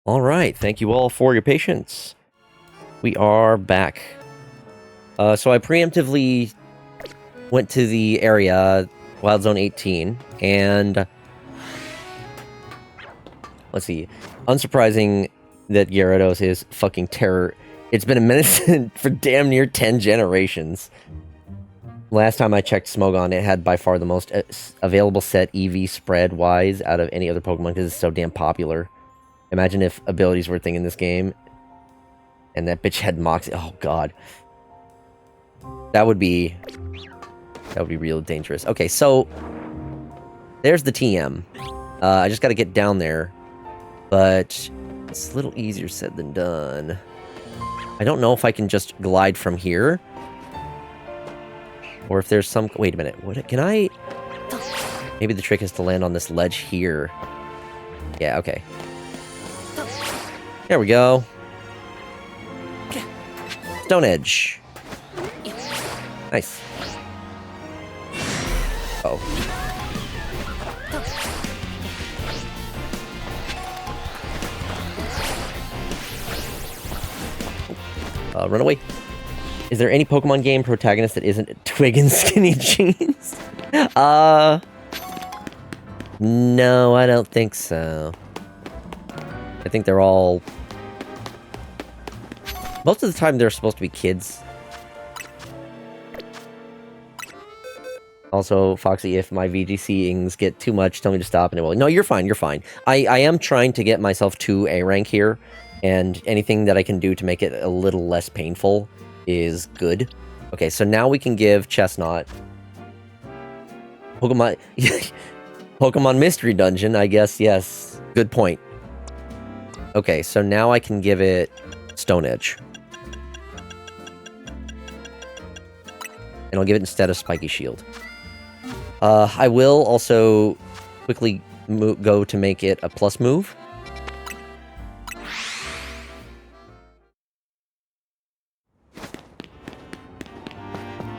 All right, thank you all for your patience. We are back. So I preemptively went to the area, Wild Zone 18, and let's see. Unsurprising that Gyarados is fucking terror. It's been a menace for damn near 10 generations. Last time I checked Smogon, it had by far the most available set EV spread-wise out of any other Pokemon because it's so damn popular. Imagine if abilities were a thing in this game, and that bitch had Moxie. Oh god, that would be real dangerous. Okay, so there's the TM. I just got to get down there, but it's a little easier said than done. I don't know if I can just glide from here, or if there's some... Wait a minute. What can I... Maybe the trick is to land on this ledge here. Yeah, okay. There we go. Stone Edge. Nice. Oh. Run away. Is there any Pokemon game protagonist that isn't Twig and Skinny Jeans? No, I don't think so. I think they're all... Most of the time, they're supposed to be kids. Also, Foxy, if my VGC-ings get too much, tell me to stop and it will... No, you're fine, you're fine. I am trying to get myself to A rank here, and anything that I can do to make it a little less painful is good. Okay, so now we can give Chestnut... Pokemon... Pokemon Mystery Dungeon, I guess, yes. Good point. Okay, so now I can give it Stone Edge. And I'll give it instead of Spiky Shield. I will also quickly go to make it a plus move.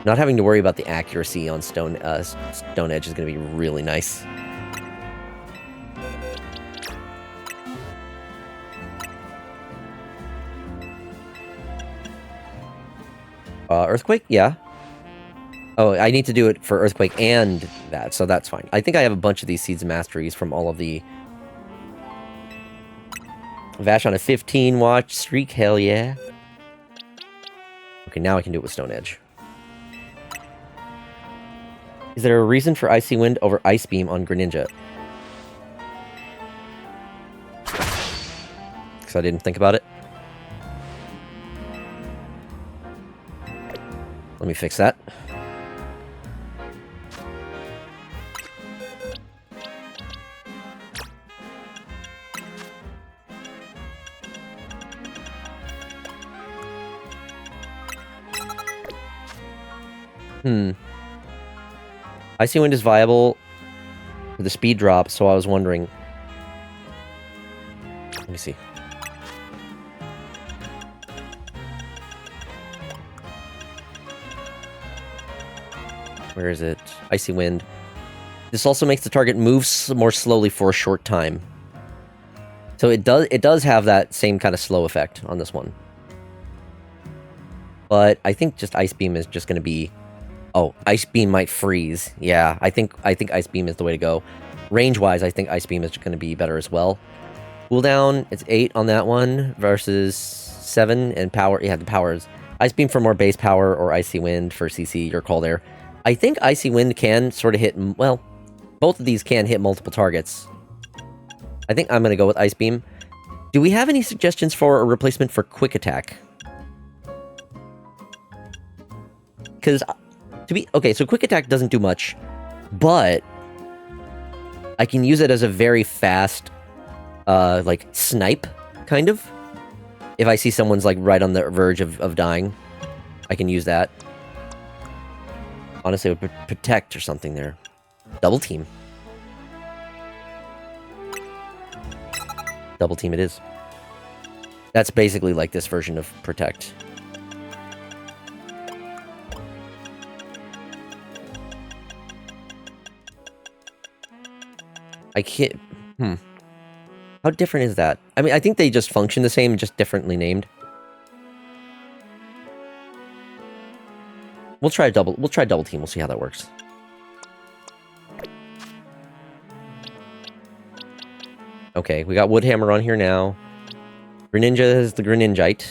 Not having to worry about the accuracy on Stone Edge is going to be really nice. Earthquake? Yeah. Oh, I need to do it for Earthquake and that, so that's fine. I think I have a bunch of these Seeds of Masteries from all of the... Vash on a 15-watch streak, hell yeah. Okay, now I can do it with Stone Edge. Is there a reason for Icy Wind over Ice Beam on Greninja? Because I didn't think about it. Let me fix that. Icy Wind is viable for the speed drop, so I was wondering. Let me see. Where is it? Icy Wind. This also makes the target move more slowly for a short time. So it does have that same kind of slow effect on this one. But I think just Ice Beam is just going to be... Oh, Ice Beam might freeze. Yeah, I think Ice Beam is the way to go. Range-wise, I think Ice Beam is going to be better as well. Cooldown, it's 8 on that one versus 7, and power... Yeah, the powers. Ice Beam for more base power, or Icy Wind for CC, your call there. I think Icy Wind can sort of hit... Well, both of these can hit multiple targets. I think I'm going to go with Ice Beam. Do we have any suggestions for a replacement for Quick Attack? Because... Okay, so Quick Attack doesn't do much, but I can use it as a very fast, like, snipe, kind of. If I see someone's, like, right on the verge of dying, I can use that. Honestly, it would protect or something there. Double team. Double team it is. That's basically like this version of protect. I can't... How different is that? I mean, I think they just function the same, just differently named. We'll try double team. We'll see how that works. Okay, we got Woodhammer on here now. Greninja is the Greninjite.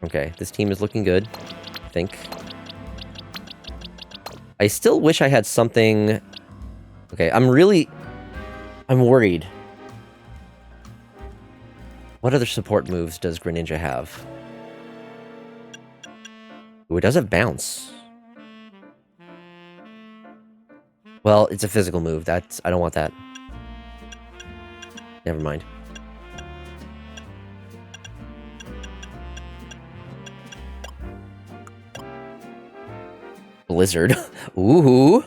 Okay, this team is looking good, I think. I still wish I had something... Okay, I'm worried. What other support moves does Greninja have? Ooh, it does have Bounce. Well, it's a physical move. I don't want that. Never mind. Blizzard. Ooh.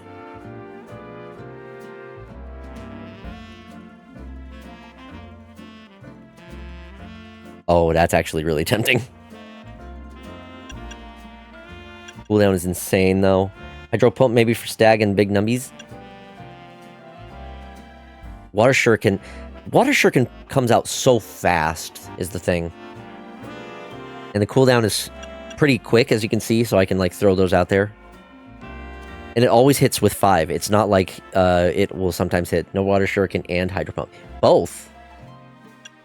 Oh, that's actually really tempting. Cooldown is insane, though. Hydro Pump maybe for Stag and Big Numbies. Water Shuriken. Water Shuriken comes out so fast, is the thing. And the cooldown is pretty quick, as you can see, so I can, like, throw those out there. And it always hits with 5. It's not like it will sometimes hit no Water Shuriken and Hydro Pump. Both.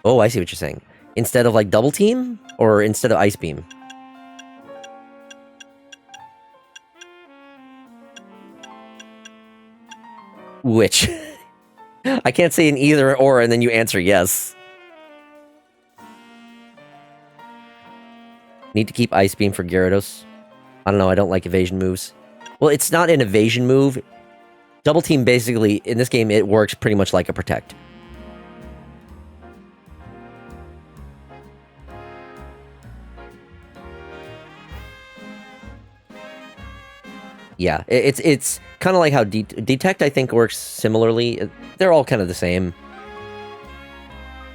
Oh, I see what you're saying. Instead of, like, Double Team? Or instead of Ice Beam? Which? I can't say an either or, and then you answer yes. Need to keep Ice Beam for Gyarados. I don't know, I don't like evasion moves. Well, it's not an evasion move. Double Team, basically, in this game, it works pretty much like a Protect. Yeah, it's kind of like how Detect, I think, works similarly. They're all kind of the same.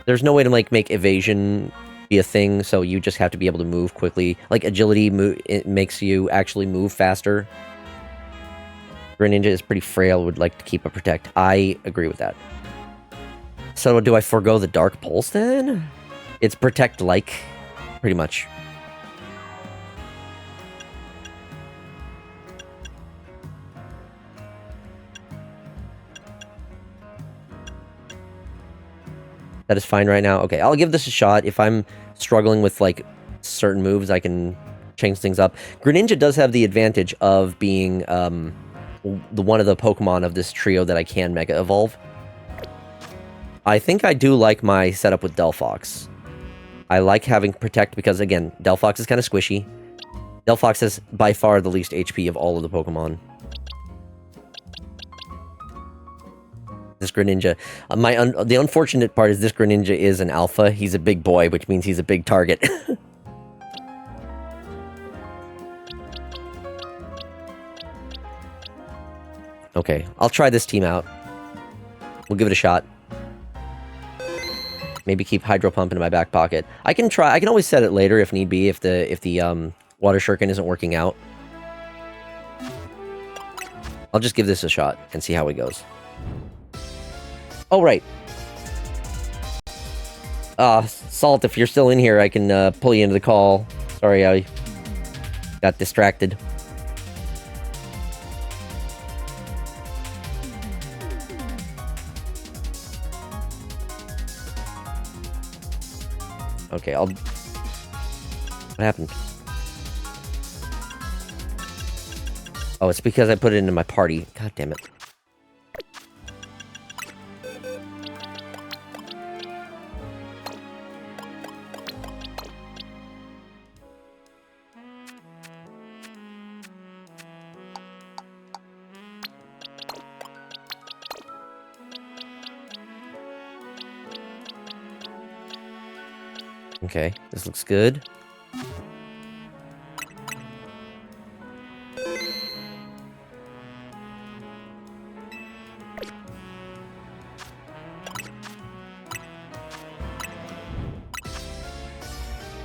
There's no way to make evasion be a thing, so you just have to be able to move quickly. Like agility, it makes you actually move faster. Greninja is pretty frail, would like to keep a Protect. I agree with that. So do I forego the Dark Pulse then? It's Protect-like, pretty much. That is fine right now. Okay, I'll give this a shot. If I'm struggling with, like, certain moves, I can change things up. Greninja does have the advantage of being one of the Pokemon of this trio that I can Mega Evolve. I think I do like my setup with Delphox. I like having Protect because, again, Delphox is kind of squishy. Delphox has by far the least HP of all of the Pokemon. This Greninja. The unfortunate part is this Greninja is an alpha. He's a big boy, which means he's a big target. Okay, I'll try this team out. We'll give it a shot. Maybe keep Hydro Pump in my back pocket. I can try. I can always set it later if need be. If the Water Shuriken isn't working out, I'll just give this a shot and see how it goes. Oh, right. Salt, if you're still in here, I can pull you into the call. Sorry, I got distracted. Okay, What happened? Oh, it's because I put it into my party. God damn it. Okay, this looks good.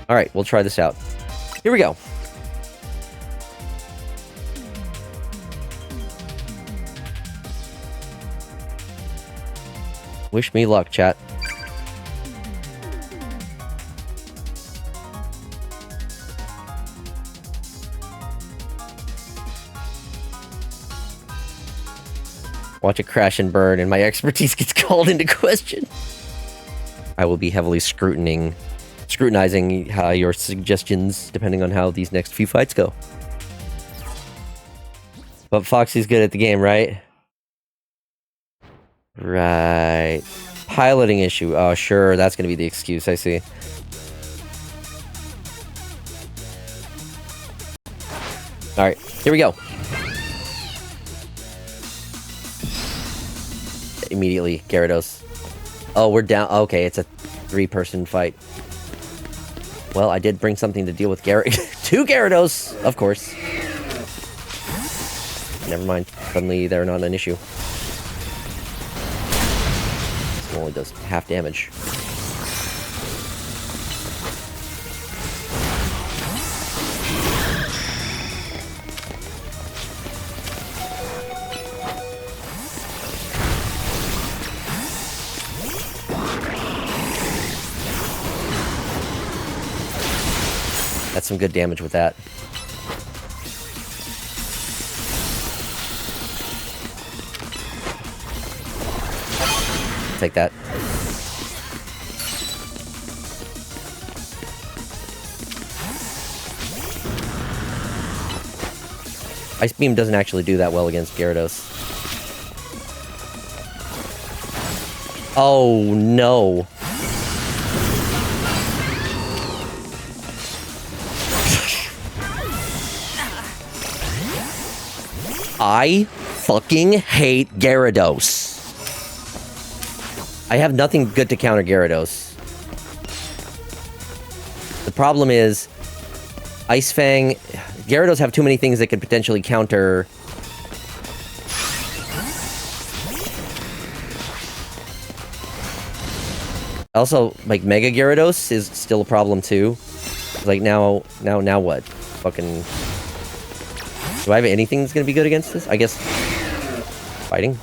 Alright, we'll try this out. Here we go. Wish me luck, chat. Watch it crash and burn, and my expertise gets called into question. I will be heavily scrutinizing your suggestions, depending on how these next few fights go. But Foxy's good at the game, right? Right. Piloting issue. Oh, sure, that's gonna be the excuse, I see. Alright, here we go. Immediately, Gyarados. Oh, we're down. Okay, it's a 3-person fight. Well, I did bring something to deal with 2 Gyarados, of course. Never mind. Suddenly, they're not an issue. This only does half damage. That's some good damage with that. Take that. Ice Beam doesn't actually do that well against Gyarados. Oh, no. I fucking hate Gyarados. I have nothing good to counter Gyarados. The problem is, Ice Fang... Gyarados have too many things that could potentially counter... Also, like, Mega Gyarados is still a problem, too. Like, now what? Fucking... Do I have anything that's gonna be good against this? I guess... Fighting?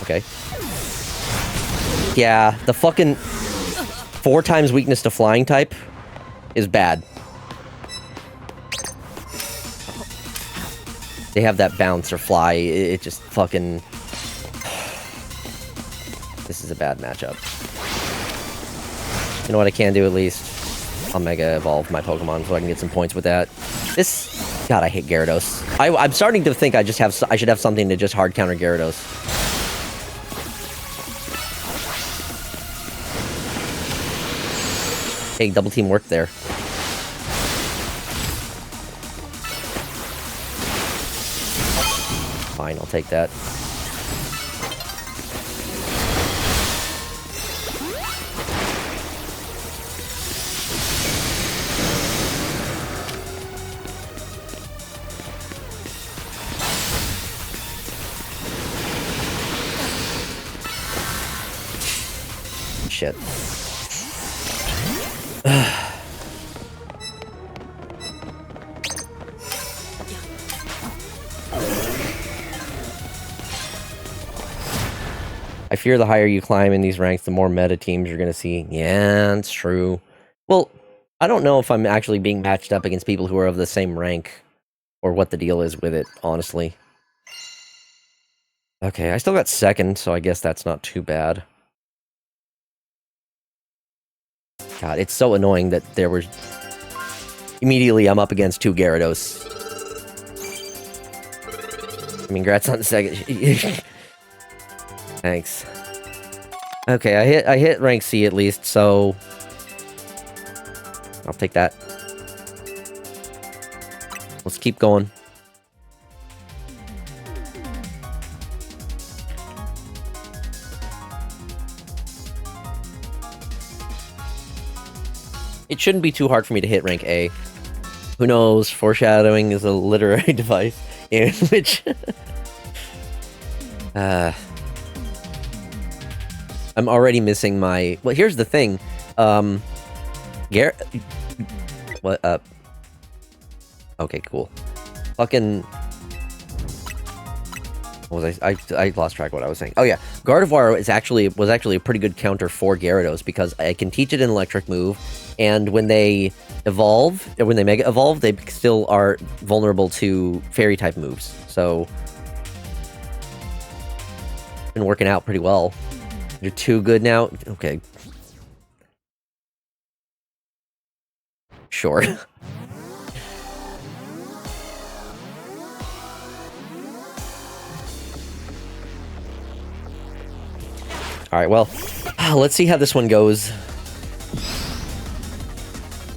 Okay. Yeah, the fucking 4 times weakness to flying type is bad. They have that bounce or fly, it just fucking... This is a bad matchup. You know what I can do at least? I'll Mega Evolve my Pokemon so I can get some points with that. This... God, I hate Gyarados. I'm starting to think I should have something to just hard counter Gyarados. Hey, double team worked there. Fine, I'll take that. Shit. I fear the higher you climb in these ranks, the more meta teams you're gonna see. Yeah, it's true. Well, I don't know if I'm actually being matched up against people who are of the same rank, or what the deal is with it, honestly. Okay, I still got second, so I guess that's not too bad. God, it's so annoying that there was... Immediately, I'm up against 2 Gyarados. I mean, congrats on the second... Thanks. Okay, I hit rank C at least, so... I'll take that. Let's keep going. It shouldn't be too hard for me to hit rank A. Who knows? Foreshadowing is a literary device in which... I'm already missing my... Well, here's the thing. What up? Okay, cool. Fucking... What was I lost track of what I was saying. Oh yeah, Gardevoir was actually a pretty good counter for Gyarados because I can teach it an electric move, and when they evolve, or when they Mega Evolve, they still are vulnerable to Fairy type moves. So, been working out pretty well. You're too good now? Okay. Sure. Alright, well, let's see how this one goes.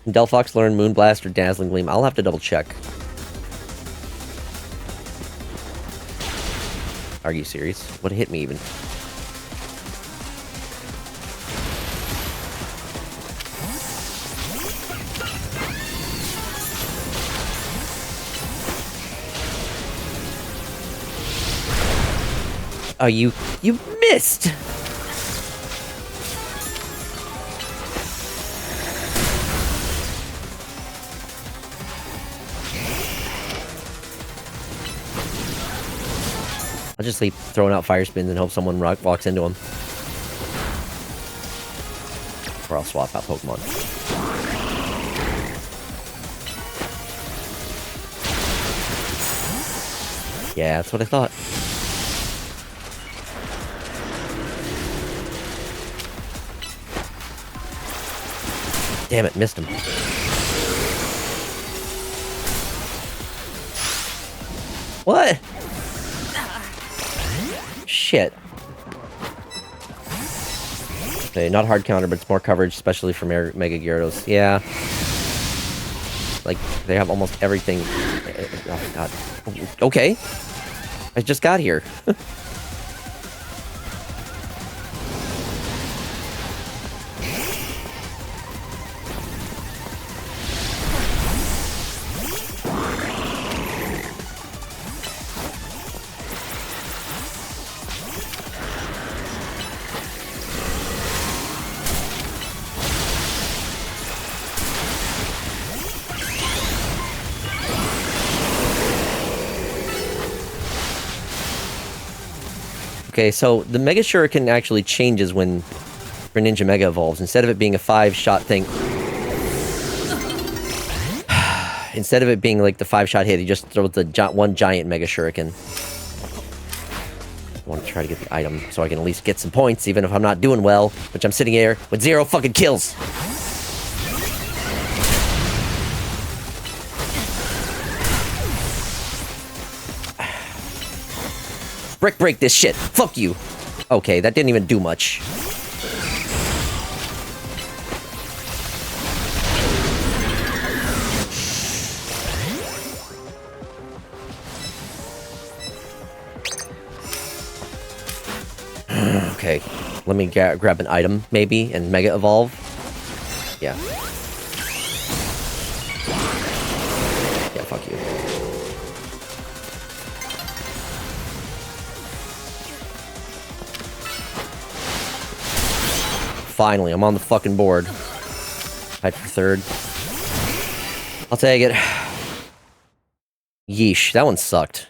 Delphox learn Moonblast or Dazzling Gleam. I'll have to double check. Are you serious? What hit me even? Oh, you missed! I'll just keep throwing out fire spins and hope someone walks into them. Or I'll swap out Pokemon. Yeah, that's what I thought. Damn it, missed him. What? Shit. Okay, not hard counter, but it's more coverage, especially for Mega Gyarados. Yeah. Like, they have almost everything. Oh, God. Okay. I just got here. Okay, so the Mega Shuriken actually changes when Greninja Mega evolves. Instead of it being a 5-shot thing... Instead of it being like the 5-shot hit, he just throws the one giant Mega Shuriken. I want to try to get the item so I can at least get some points, even if I'm not doing well, which I'm sitting here with 0 fucking kills. Break this shit. Fuck you. Okay, that didn't even do much. Okay, let me grab an item, maybe, and Mega Evolve. Yeah. Yeah, fuck you. Finally, I'm on the fucking board. Tied for third. I'll take it. Yeesh, that one sucked.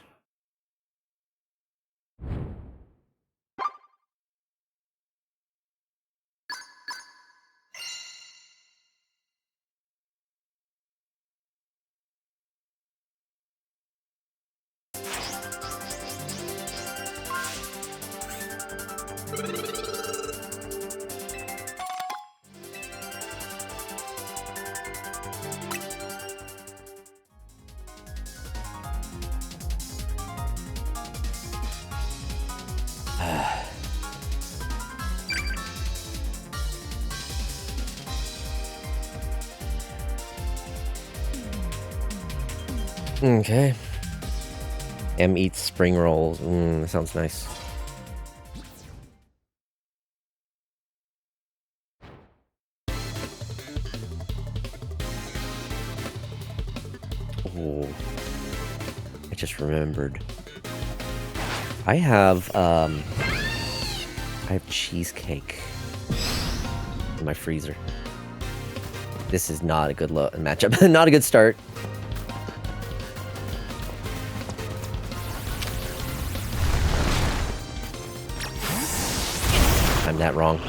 Okay. M eats spring rolls. That sounds nice. Oh, I just remembered. I have cheesecake in my freezer. This is not a good matchup. Not a good start. Timed that wrong.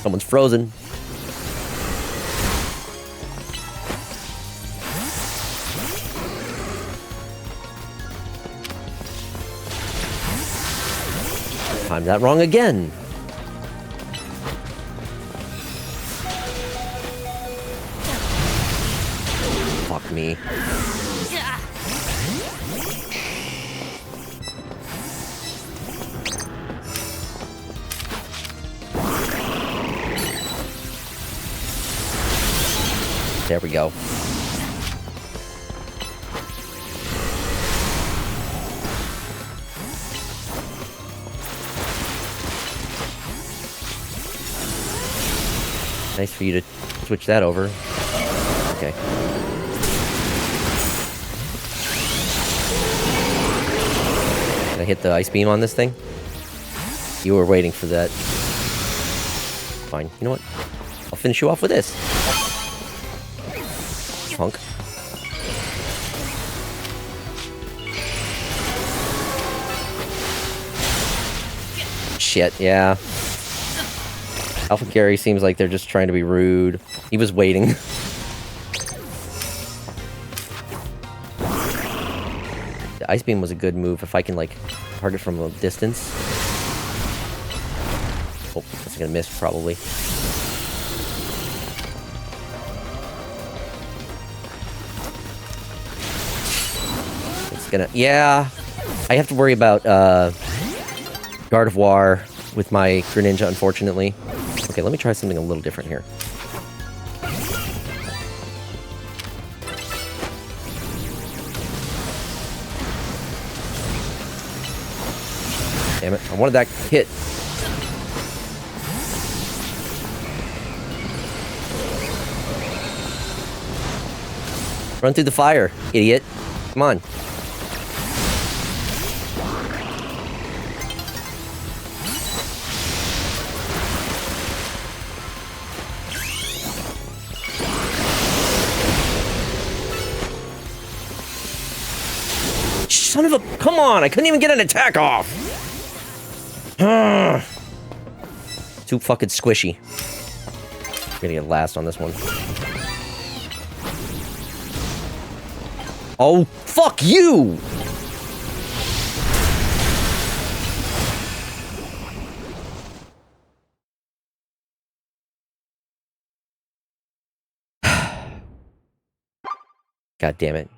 Someone's frozen. Timed that wrong again. Fuck me. There we go. Nice for you to switch that over. Okay. Can I hit the ice beam on this thing? You were waiting for that. Fine. You know what? I'll finish you off with this. Punk. Shit, yeah. Alpha Gary seems like they're just trying to be rude. He was waiting. The ice beam was a good move if I can, like, target from a distance. Oh, that's gonna miss, probably. It's gonna... Yeah! I have to worry about, Gardevoir with my Greninja, unfortunately. Okay, let me try something a little different here. Damn it, I wanted that hit. Run through the fire, idiot. Come on. Son of a... Come on! I couldn't even get an attack off! Too fucking squishy. I'm gonna get last on this one. Oh, fuck you! God damn it.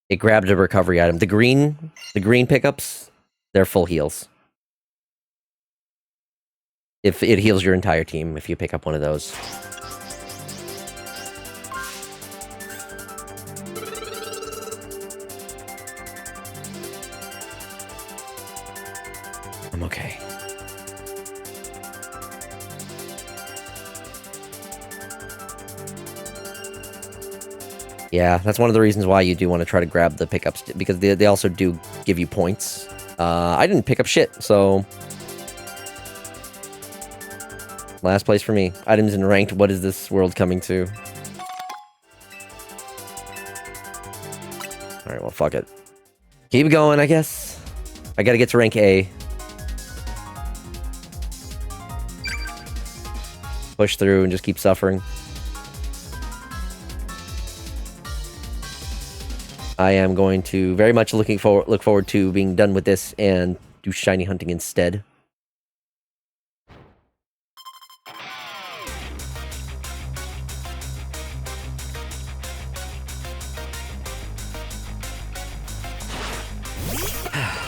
It grabbed a recovery item. The green pickups, they're full heals. If it heals your entire team, if you pick up one of those. I'm okay. Yeah, that's one of the reasons why you do want to try to grab the pickups, because they also do give you points. I didn't pick up shit, so... Last place for me. Items in ranked, what is this world coming to? Alright, well, fuck it. Keep going, I guess. I gotta get to rank A. Push through and just keep suffering. I am going to very much look forward to being done with this and do shiny hunting instead.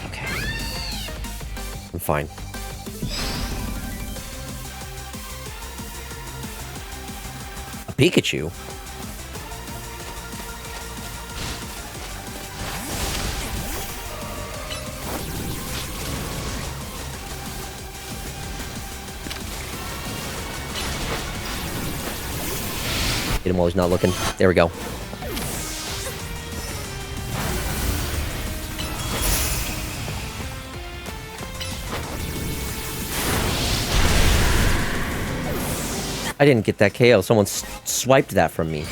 Okay. I'm fine. A Pikachu? Get him while he's not looking. There we go. I didn't get that KO. Someone swiped that from me.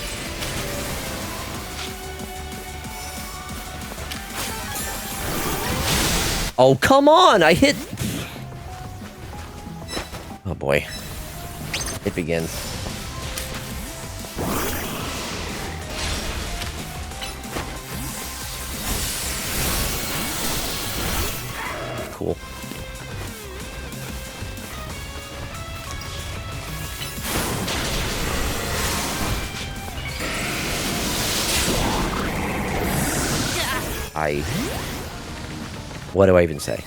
Oh, come on! I hit... Oh, boy. It begins. Cool. What do I even say?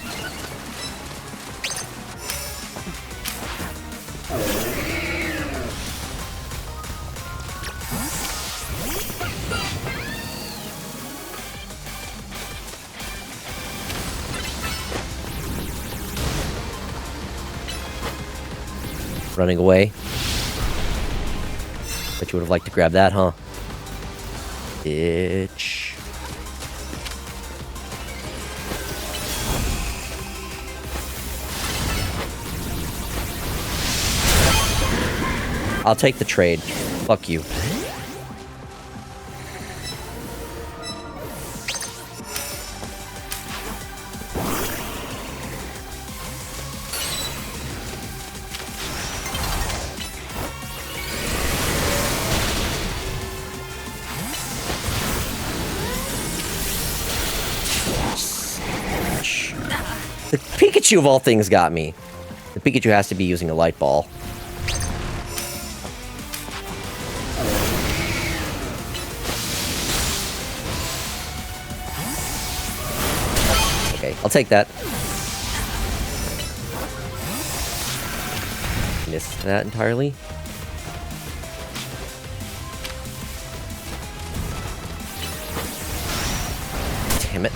Running away. Bet you would have liked to grab that, huh? Bitch. I'll take the trade. Fuck you. The Pikachu of all things got me. The Pikachu has to be using a light ball. Okay, I'll take that. Missed that entirely. Damn it.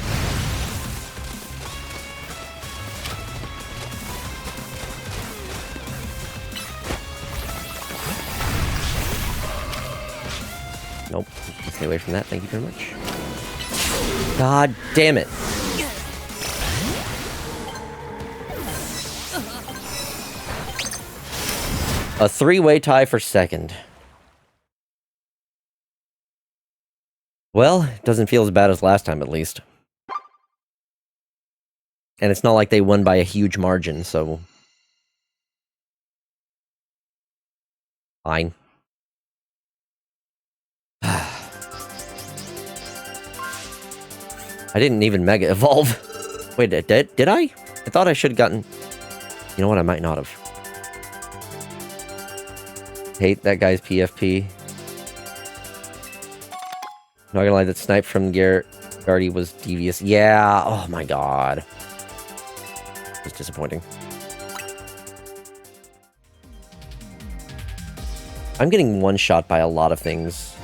Nope. Stay away from that. Thank you very much. God damn it. A three-way tie for second. Well, it doesn't feel as bad as last time, at least. And it's not like they won by a huge margin, so... Fine. I didn't even Mega Evolve. Wait, did I? I thought I should have gotten... You know what? I might not have. Hate that guy's PFP. Not gonna lie, that snipe from Gardy was devious. Yeah, oh my god. It was disappointing. I'm getting one-shot by a lot of things.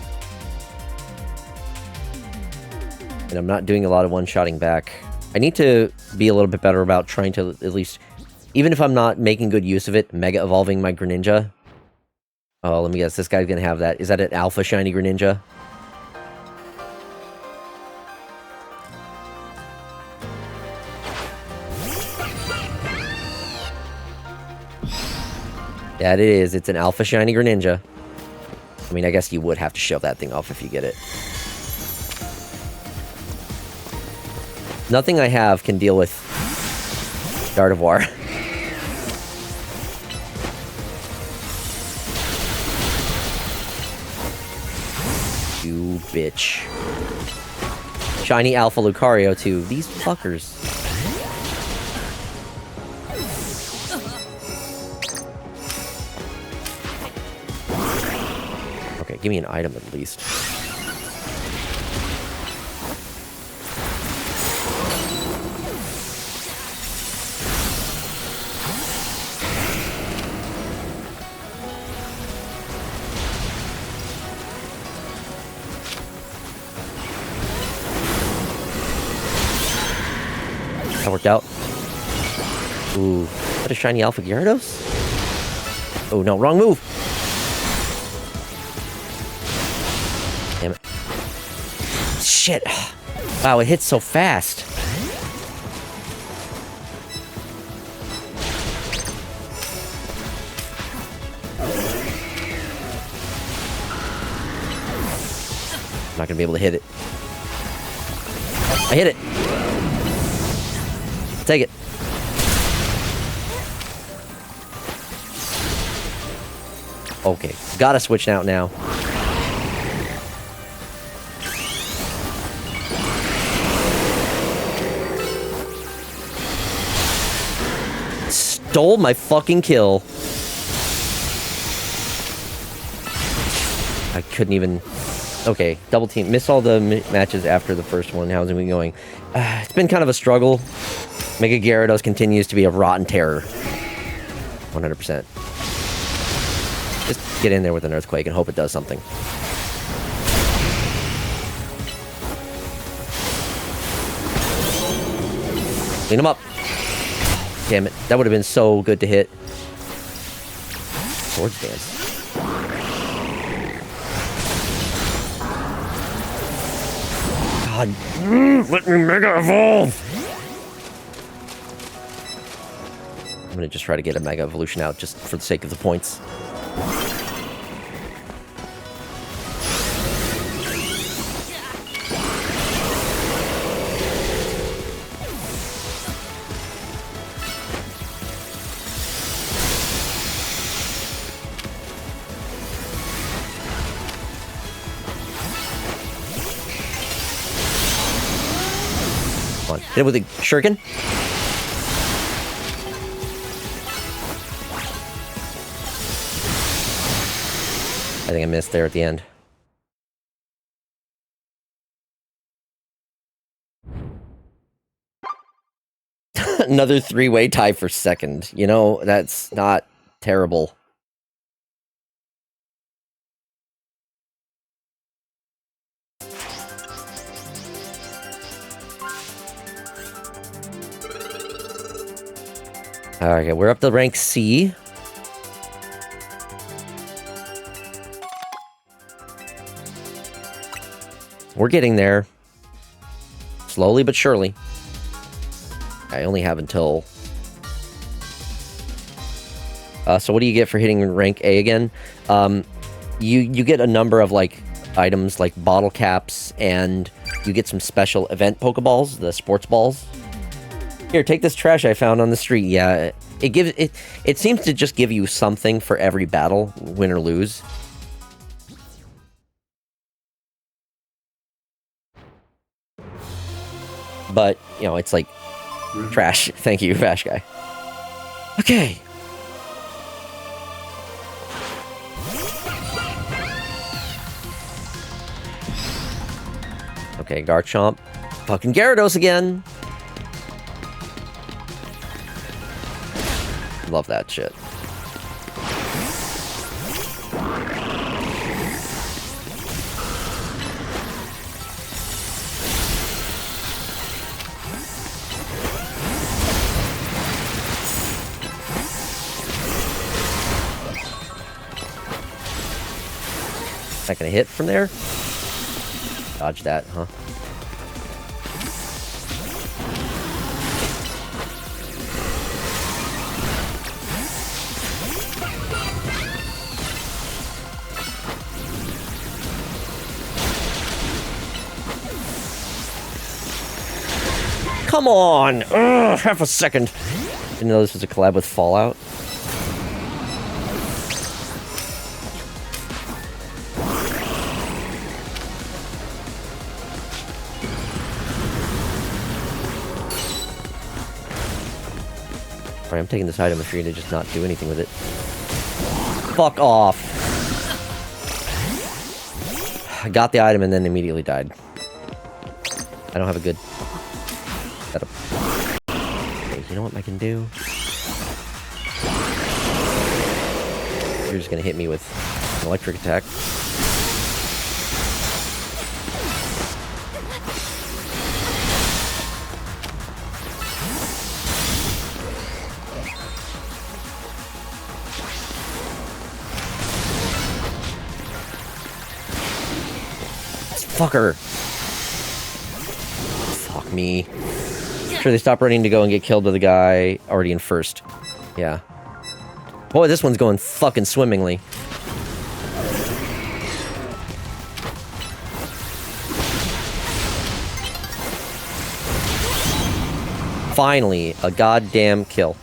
And I'm not doing a lot of one-shotting back. I need to be a little bit better about trying to at least... Even if I'm not making good use of it, Mega Evolving my Greninja. Oh, let me guess, this guy's gonna have that. Is that an Alpha Shiny Greninja? That it is. It's an Alpha Shiny Greninja. I mean, I guess you would have to shove that thing off if you get it. Nothing I have can deal with Gardevoir. You bitch. Shiny Alpha Lucario, too. These fuckers. Okay, give me an item at least. That worked out. Ooh. Is that a shiny Alpha Gyarados? Oh no, wrong move! Damn it. Shit! Wow, it hits so fast. I'm not gonna be able to hit it. I hit it! Take it. Okay, gotta switch out now. Stole my fucking kill. I couldn't even... Okay, double team. Missed all the matches after the first one. How's it been going? It's been kind of a struggle. Mega Gyarados continues to be a rotten terror. 100%. Just get in there with an Earthquake and hope it does something. Clean him up. Damn it. That would have been so good to hit. Swords Dance. God. Let me Mega Evolve! I'm gonna just try to get a Mega Evolution out just for the sake of the points. Come on, hit it with a Shuriken. I think I missed there at the end. Another three-way tie for second. You know, that's not terrible. Alright, we're up to rank C. We're getting there. Slowly but surely. I only have until... so what do you get for hitting rank A again? You get a number of, like, items, like bottle caps, and you get some special event Pokeballs, the sports balls. Here, take this trash I found on the street. Yeah, it seems to just give you something for every battle, win or lose. But, you know, it's like trash. Thank you, trash guy. Okay. Okay, Garchomp. Fucking Gyarados again. Love that shit. Not gonna hit from there? Dodge that, huh? Come on! Ugh, half a second. Didn't know this was a collab with Fallout. Alright, I'm taking this item for you to just not do anything with it. Fuck off! I got the item and then immediately died. I don't have a good setup. Okay, you know what I can do? You're just gonna hit me with an electric attack. Fucker. Fuck me. Sure, they stop running to go and get killed by the guy already in first. Yeah. Boy, this one's going fucking swimmingly. Finally, a goddamn kill.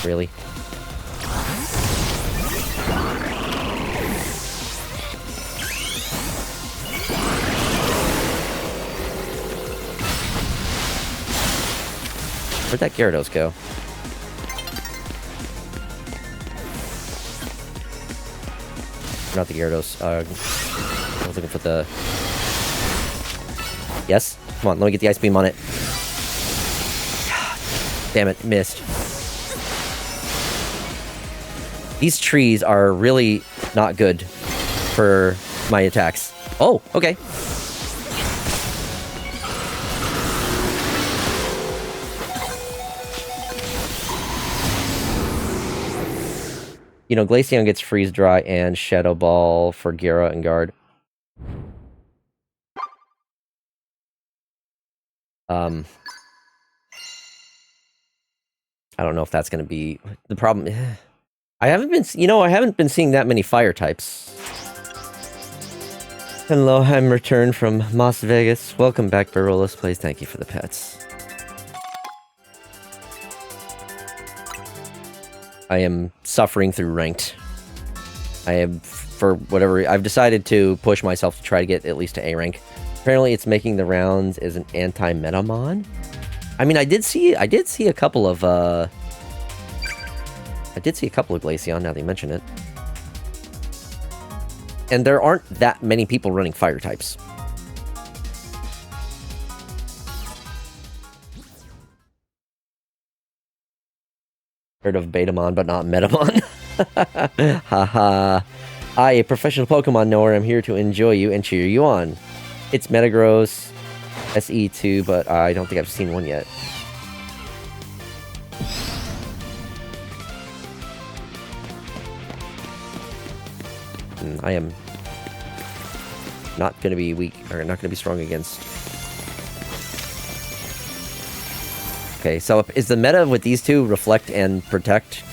Really? Where'd that Gyarados go? Not the Gyarados. I was looking for the... Yes? Come on, let me get the Ice Beam on it. Damn it, missed. These trees are really not good for my attacks. Oh, okay. You know, Glaceon gets Freeze Dry and Shadow Ball for Gyara and Guard. I don't know if that's going to be the problem. I haven't been, I haven't been seeing that many fire types. Hello, I'm returned from Las Vegas. Welcome back, Barolus Plays. Thank you for the pets. I am suffering through ranked. I have, for whatever, I've decided to push myself to try to get at least to A rank. Apparently it's making the rounds as an anti-Metamon. I mean, I did see a couple of, Glaceon, now that you mention it. And there aren't that many people running fire types. Heard of Betamon, but not Metamon. Haha. I, a professional Pokemon knower, am here to enjoy you and cheer you on. It's Metagross SE2, but I don't think I've seen one yet. I am not going to be weak, or not going to be strong against... Okay, so is the meta with these two Reflect and Protect?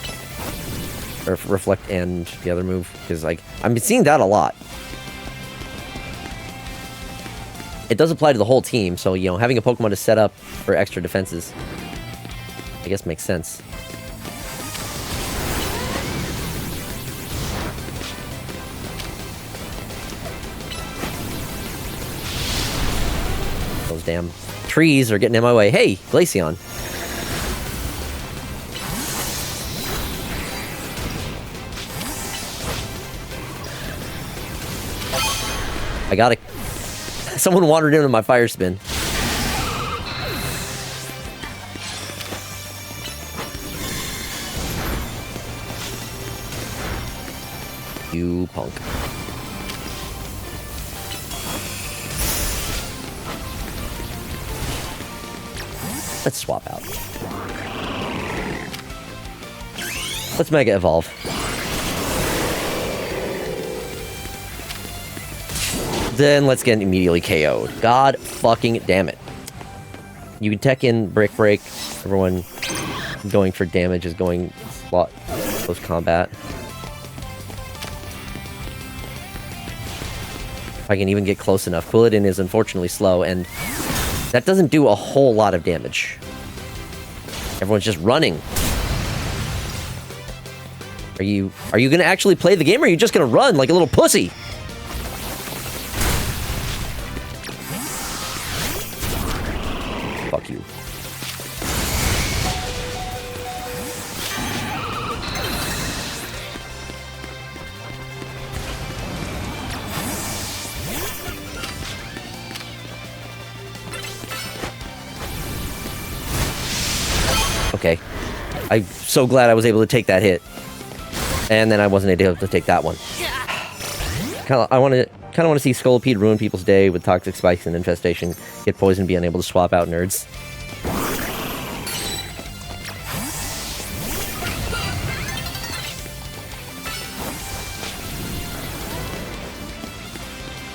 Or Reflect and the other move? Because, like, I'm seeing that a lot. It does apply to the whole team, so, you know, having a Pokemon to set up for extra defenses, I guess makes sense. Those damn trees are getting in my way. Hey, Glaceon. I got it. Someone wandered into my fire spin. You punk. Let's swap out. Let's Mega Evolve. Then let's get immediately KO'd. God fucking damn it. You can tech in Brick Break. Everyone going for damage is going slot close combat. If I can even get close enough. Quilladin is unfortunately slow, and that doesn't do a whole lot of damage. Everyone's just running. Are you gonna actually play the game, or are you just gonna run like a little pussy? Fuck you. Okay. I'm so glad I was able to take that hit. And then I wasn't able to take that one. I kind of want to see Scolipede ruin people's day with toxic spikes and infestation, get poisoned, be unable to swap out nerds.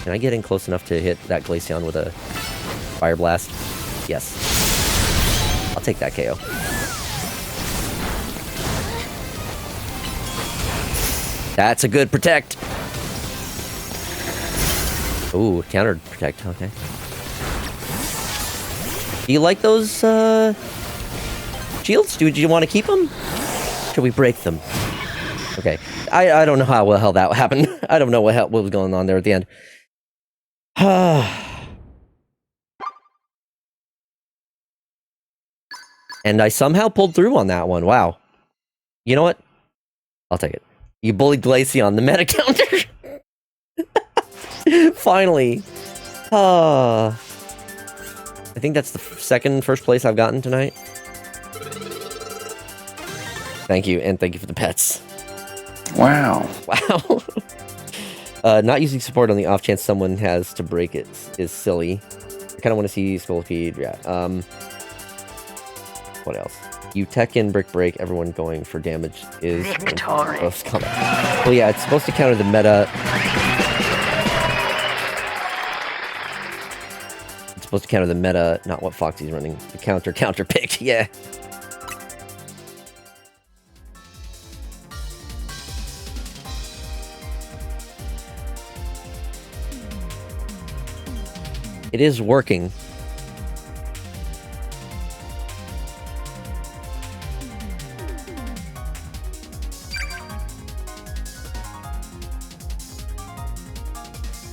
Can I get in close enough to hit that Glaceon with a Fire Blast? Yes. I'll take that KO. That's a good protect. Ooh, countered protect, okay. Do you like those, shields? Do you want to keep them? Should we break them? Okay. I don't know how the hell that happened. I don't know what was going on there at the end. And I somehow pulled through on that one. Wow. You know what? I'll take it. You bullied Glacy on the meta counter. Finally. I think that's the first place I've gotten tonight. Thank you, and thank you for the pets. Wow. Wow. Not using support on the off chance someone has to break it is silly. I kind of want to see Skull Feed. Yeah. What else? You tech in Brick Break, everyone going for damage is... Victory. Well, yeah, it's supposed to counter the meta... It's supposed to counter the meta, not what Foxy's running. The counter pick, yeah. It is working.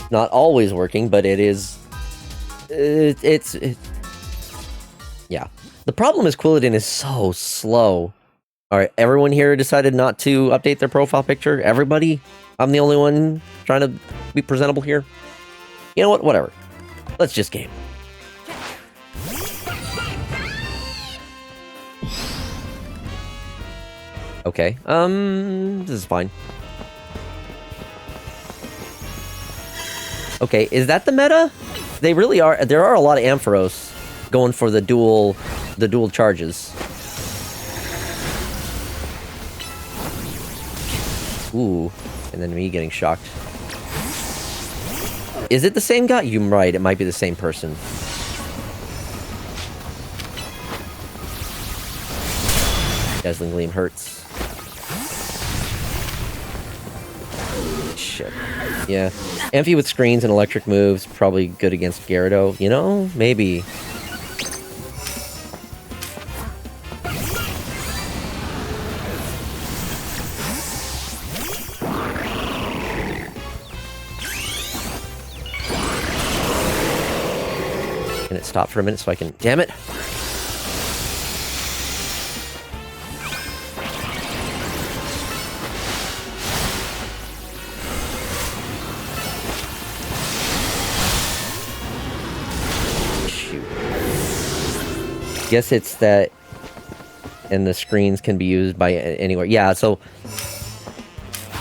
Not always working, but it is... Yeah. The problem is Quilladin is so slow. Alright, everyone here decided not to update their profile picture? Everybody? I'm the only one trying to be presentable here? You know what? Whatever. Let's just game. Okay, this is fine. Okay, is that the meta? They really are. There are a lot of Ampharos going for the dual charges. Ooh, and then me getting shocked. Is it the same guy? You're right, it might be the same person. Dazzling Gleam hurts. Shit. Yeah. Amphi with screens and electric moves, probably good against Gyarados. You know? Maybe. Can it stop for a minute so I can... Damn it! Guess it's that, and the screens can be used by anywhere. Yeah, so...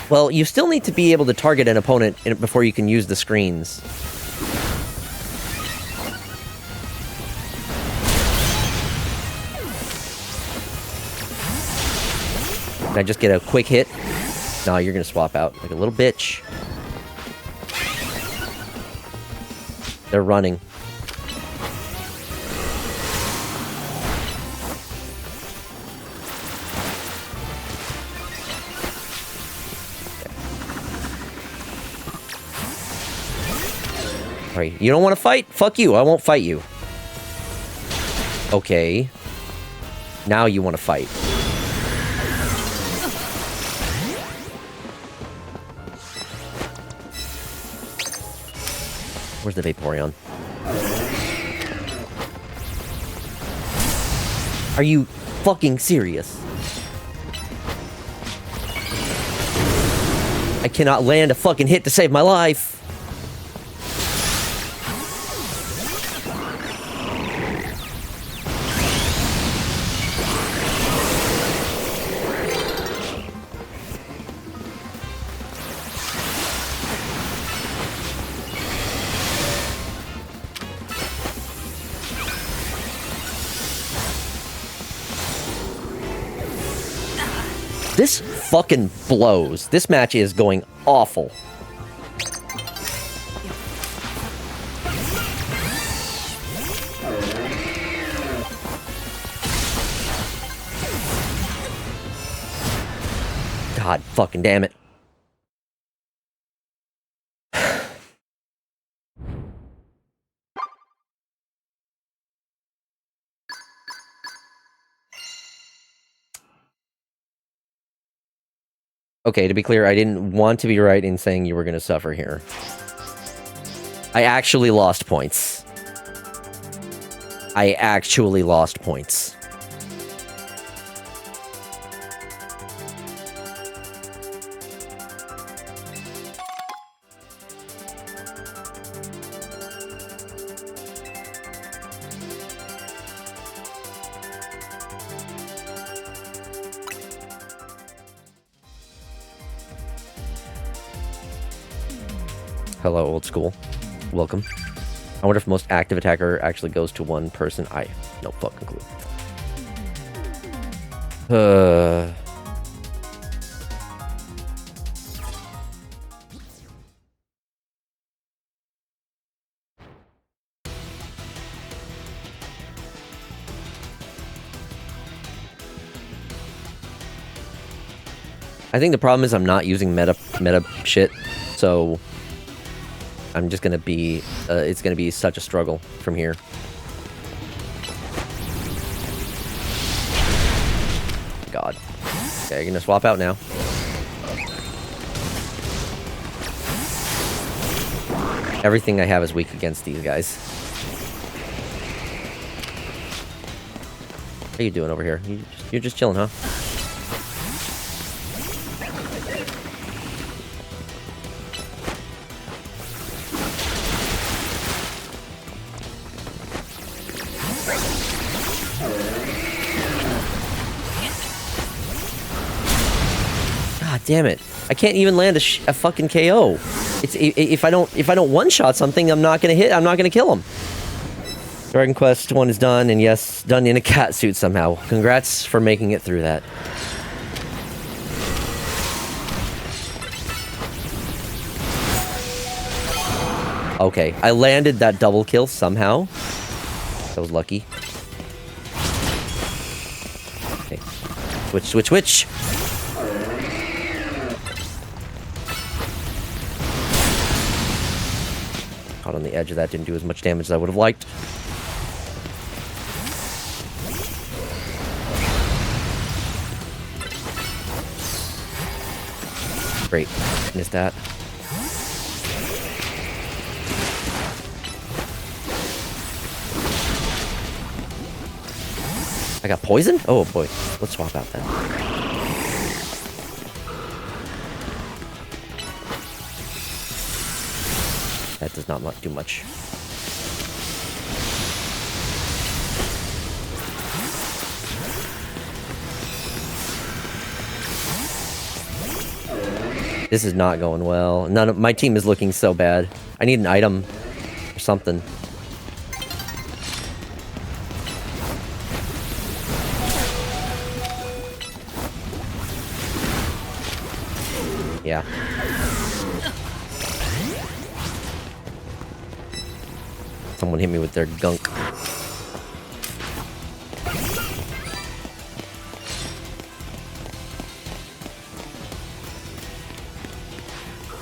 Well, you still need to be able to target an opponent before you can use the screens. Can I just get a quick hit? No, you're gonna swap out like a little bitch. They're running. Alright, you don't want to fight? Fuck you, I won't fight you. Okay. Now you want to fight. Where's the Vaporeon? Are you fucking serious? I cannot land a fucking hit to save my life. This fucking blows. This match is going awful. God fucking damn it. Okay, to be clear, I didn't want to be right in saying you were gonna suffer here. I actually lost points. I actually lost points. Hello, old school. Welcome. I wonder if most active attacker actually goes to one person. I no fucking clue. I think the problem is I'm not using meta shit, so I'm just gonna be, it's gonna be such a struggle from here. God. Okay, you're gonna swap out now. Everything I have is weak against these guys. What are you doing over here? You're just chilling, huh? Damn it! I can't even land a fucking KO. It's if I don't one shot something, I'm not gonna hit. I'm not gonna kill him. Dragon Quest 1 is done, and yes, done in a cat suit somehow. Congrats for making it through that. Okay, I landed that double kill somehow. That was lucky. Okay, switch. Caught on the edge of that, didn't do as much damage as I would have liked. Great, missed that. I got poisoned? Oh boy, let's swap out then. That does not do much. This is not going well. None of my team is looking so bad. I need an item or something. Yeah. Someone hit me with their gunk.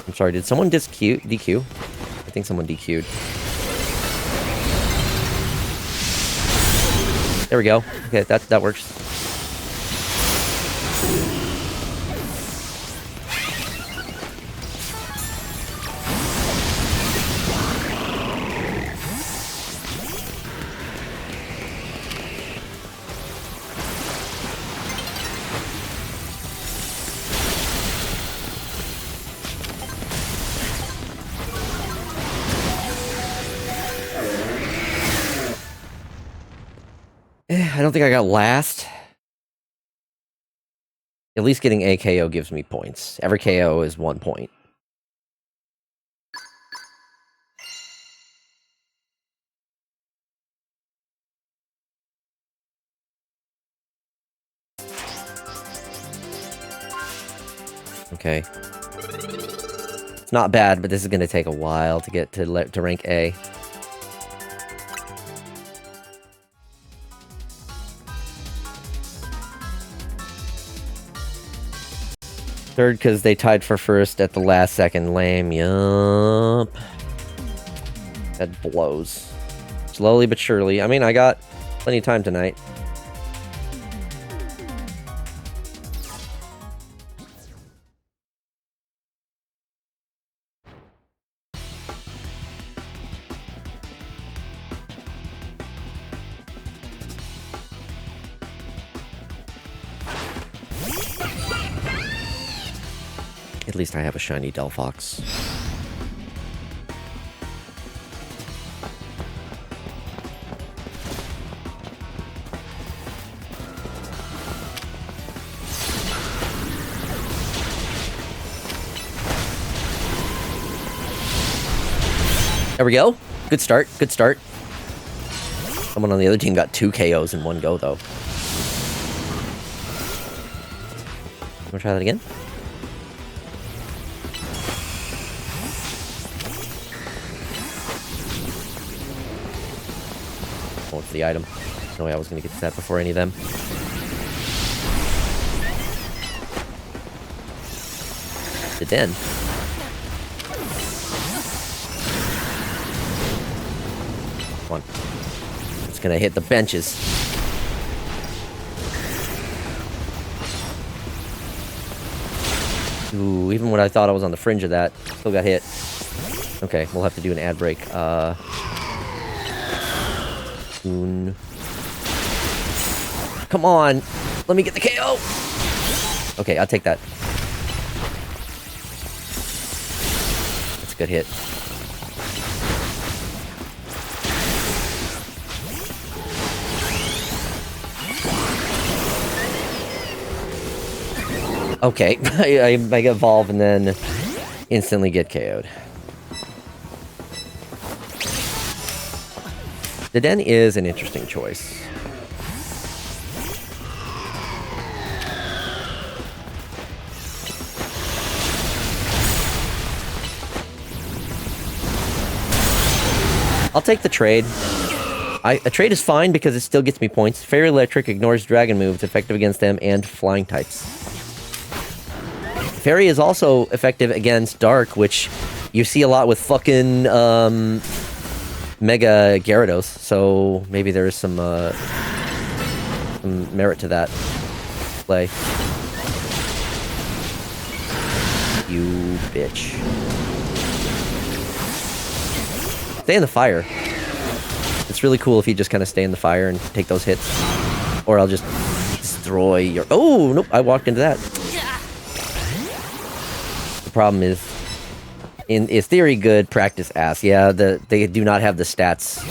I'm sorry, did someone DQ? I think someone DQ'd. There we go. Okay, that works. I don't think I got last. At least getting a KO gives me points. Every KO is 1 point. Okay. It's not bad, but this is going to take a while to get to rank A. Third, because they tied for first at the last second. Lame. Yup. That blows. Slowly but surely. I mean, I got plenty of time tonight. At least I have a shiny Delphox. There we go. Good start. Good start. Someone on the other team got 2 KOs in one go, though. Wanna try that again? Going for the item. No way I was gonna get to that before any of them. The den. Come on. It's gonna hit the benches. Ooh, even when I thought I was on the fringe of that, still got hit. Okay, we'll have to do an ad break. Come on! Let me get the KO! Okay, I'll take that. That's a good hit. Okay, I Mega Evolve and then instantly get KO'd. The Den is an interesting choice. I'll take the trade. A trade is fine because it still gets me points. Fairy Electric ignores Dragon moves, effective against them, and Flying types. Fairy is also effective against Dark, which you see a lot with fucking Mega Gyarados, so maybe there is some merit to that play. You bitch. Stay in the fire. It's really cool if you just kind of stay in the fire and take those hits. Or I'll just destroy your... Oh, nope, I walked into that. The problem is, in theory good, practice ass. Yeah, they do not have the stats.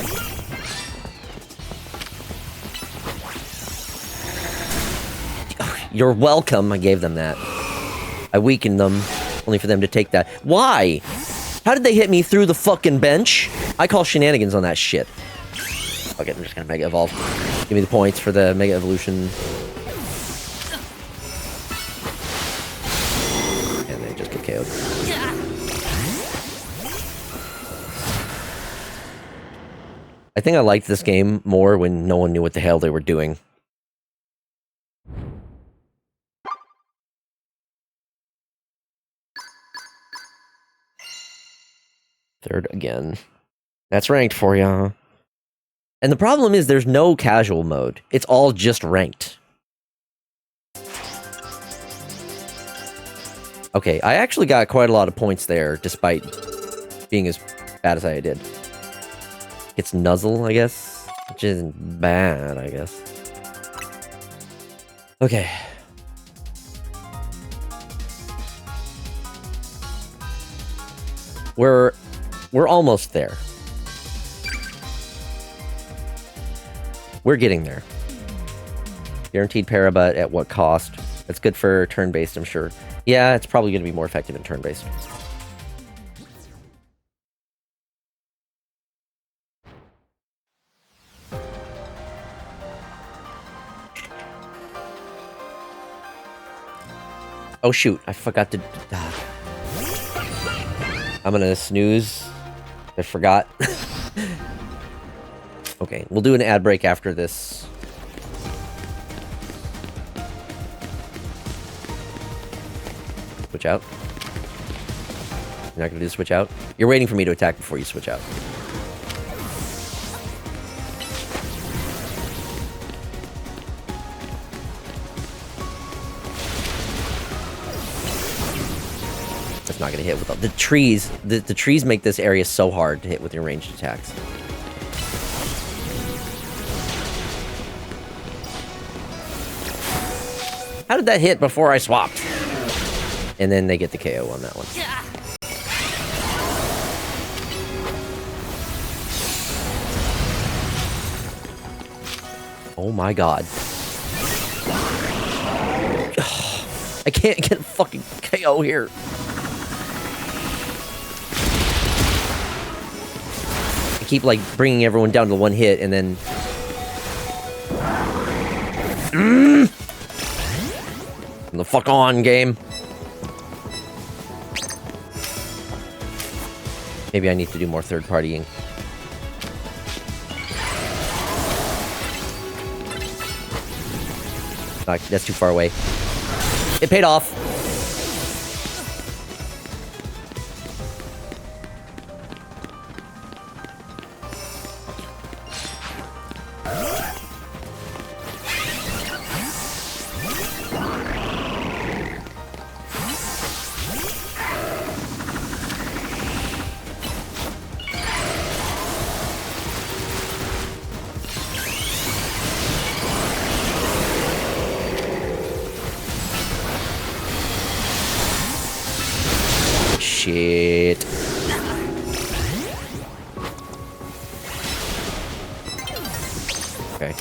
You're welcome, I gave them that. I weakened them, only for them to take that. Why? How did they hit me through the fucking bench? I call shenanigans on that shit. Okay, I'm just gonna Mega Evolve. Give me the points for the Mega Evolution. And they just get KO'd. I think I liked this game more when no one knew what the hell they were doing. Third again. That's ranked for ya. And the problem is there's no casual mode. It's all just ranked. Okay, I actually got quite a lot of points there, despite being as bad as I did. It's Nuzzle, I guess, which isn't bad, I guess. Okay. We're almost there. We're getting there. Guaranteed para, but at what cost? It's good for turn-based, I'm sure. Yeah, it's probably going to be more effective in turn-based. Oh shoot, I forgot to... I'm gonna snooze. I forgot. Okay, we'll do an ad break after this. Switch out. You're not gonna do the switch out? You're waiting for me to attack before you switch out. That's not gonna hit with the trees. The trees make this area so hard to hit with your ranged attacks. How did that hit before I swapped? And then they get the KO on that one. Oh my god. I can't get a fucking KO here. I keep, like, bringing everyone down to one hit, and then... Come the fuck on, game. Maybe I need to do more third-partying. That's too far away. It paid off. Shit. Okay.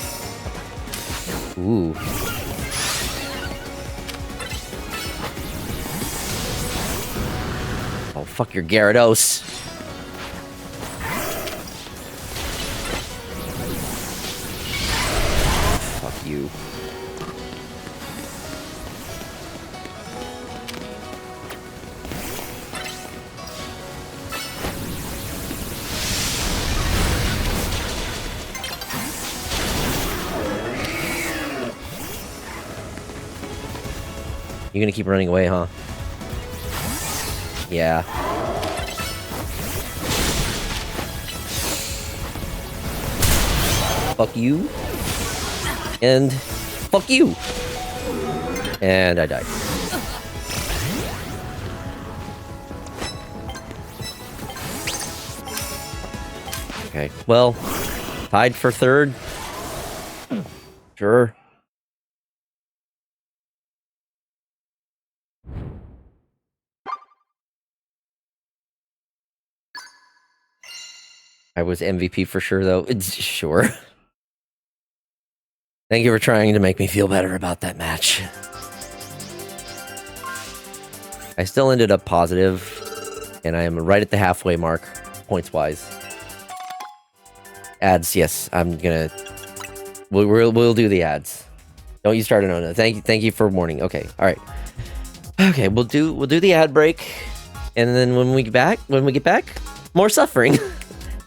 Ooh. Oh, fuck your Gyarados. Fuck you. You're gonna keep running away, huh? Yeah. Fuck you. And fuck you. And I died. Okay, well, tied for third. Sure. I was MVP for sure, though. It's sure. Thank you for trying to make me feel better about that match. I still ended up positive, and I am right at the halfway mark, points-wise. Ads, yes, I'm gonna... We'll do the ads. Don't you start it on it. Thank you for warning. Okay, all right. Okay, we'll do the ad break, and then when we get back, more suffering.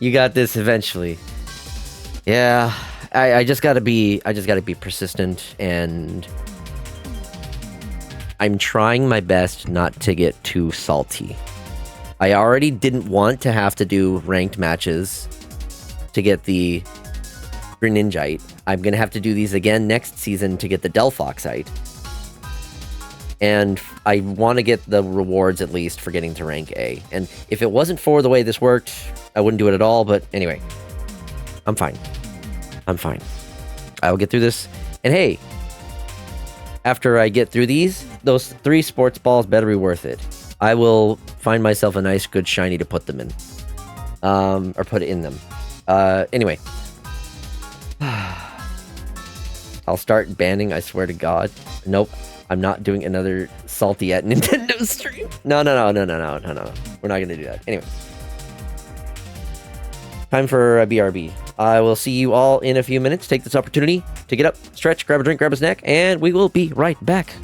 You got this eventually. Yeah, I just gotta be persistent, and I'm trying my best not to get too salty. I already didn't want to have to do ranked matches to get the Greninjite. I'm gonna have to do these again next season to get the Delphoxite. And I want to get the rewards at least for getting to rank A. And if it wasn't for the way this worked, I wouldn't do it at all. But anyway, I'm fine. I'm fine. I will get through this. And hey, after I get through those 3 sports balls better be worth it. I will find myself a nice, good shiny to put them in. Or put it in them. Anyway. I'll start banning, I swear to God. Nope. I'm not doing another salty at Nintendo stream. No. We're not gonna do that. Anyway. Time for a BRB. I will see you all in a few minutes. Take this opportunity to get up, stretch, grab a drink, grab a snack, and we will be right back.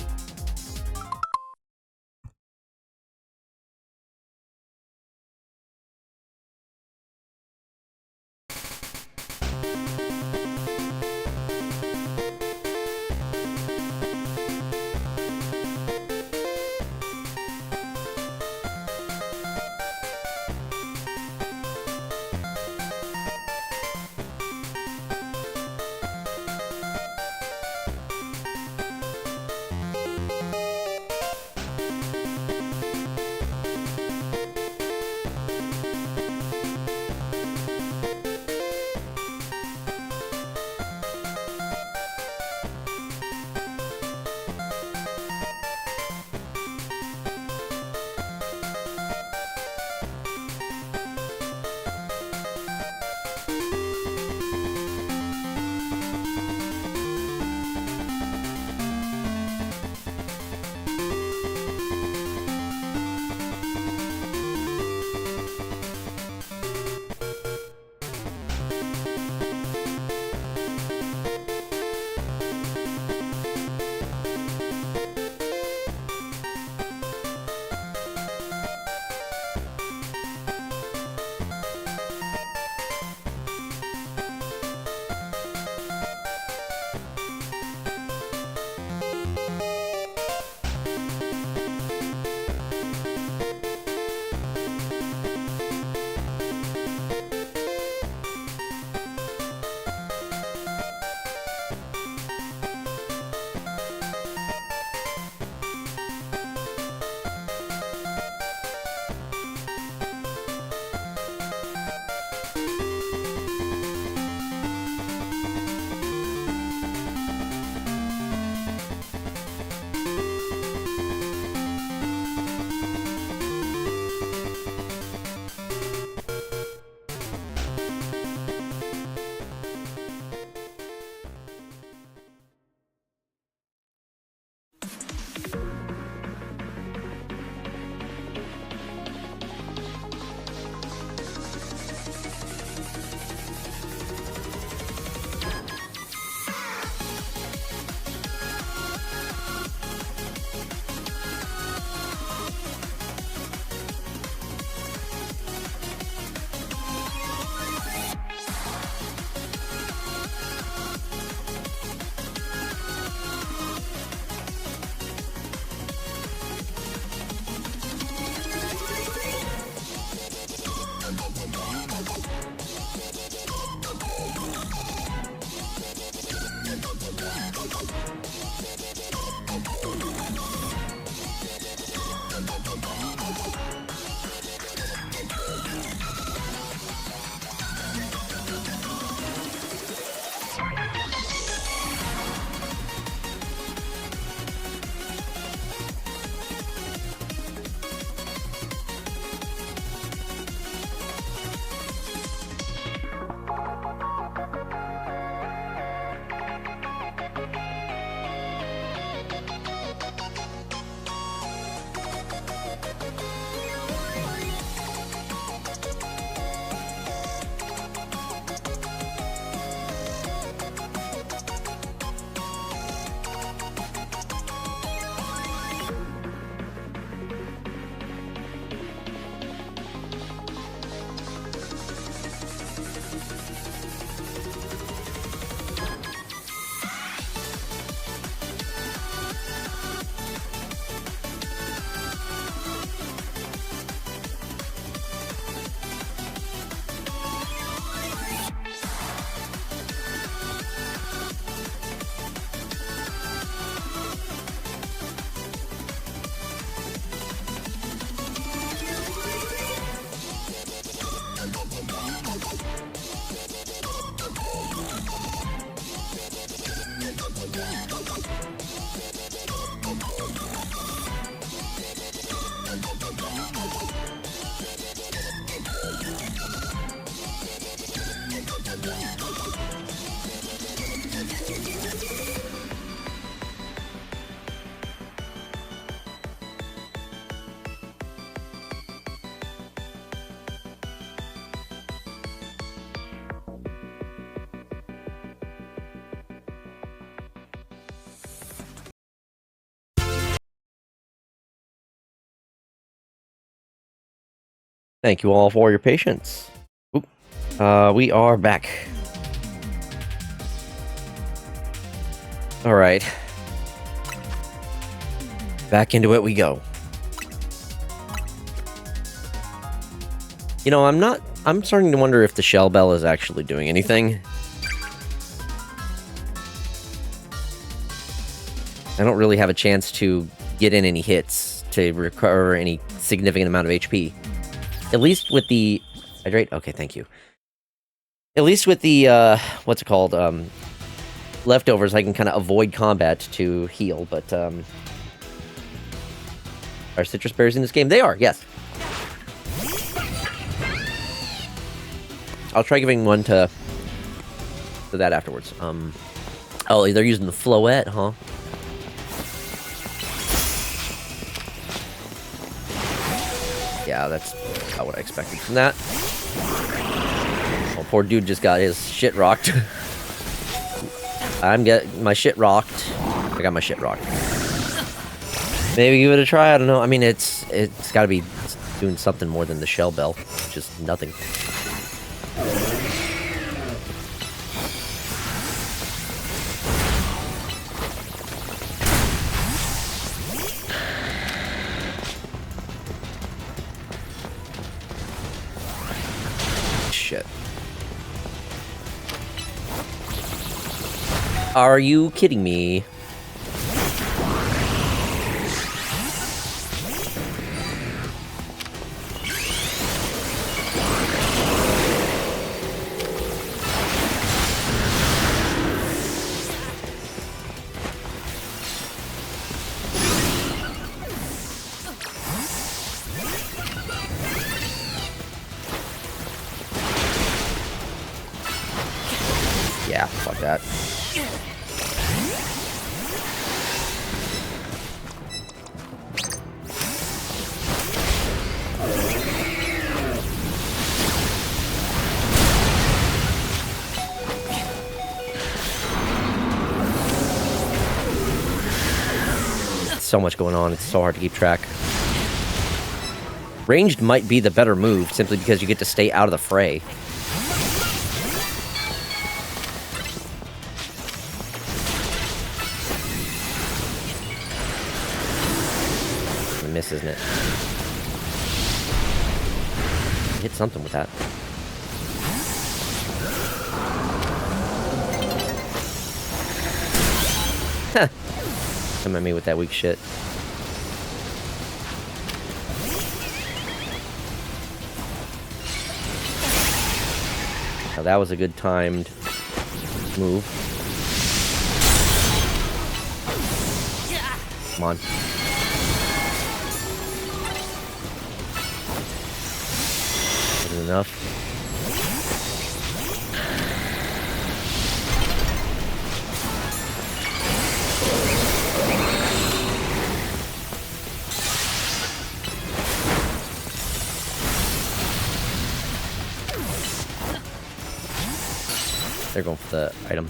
Thank you all for your patience. Oop. We are back. All right. Back into it we go. You know, I'm starting to wonder if the Shell Bell is actually doing anything. I don't really have a chance to get in any hits to recover any significant amount of HP. At least with the... Hydrate? Okay, thank you. At least with the, what's it called? Leftovers, I can kind of avoid combat to heal, but, are citrus berries in this game? They are, yes. I'll try giving one to that afterwards. Oh, they're using the Floette, huh? Yeah, that's not what I expected from that. Oh, poor dude just got his shit rocked. I'm getting my shit rocked. I got my shit rocked. Maybe give it a try, I don't know. I mean, it's gotta be doing something more than the Shell Bell. Just nothing. Shit. Are you kidding me? Yeah, fuck that. So much going on, it's so hard to keep track. Ranged might be the better move, simply because you get to stay out of the fray. Miss, isn't it? Hit something with that. Huh. Come at me with that weak shit. Now that was a good timed move. Come on. Wasn't enough. They're going for the item.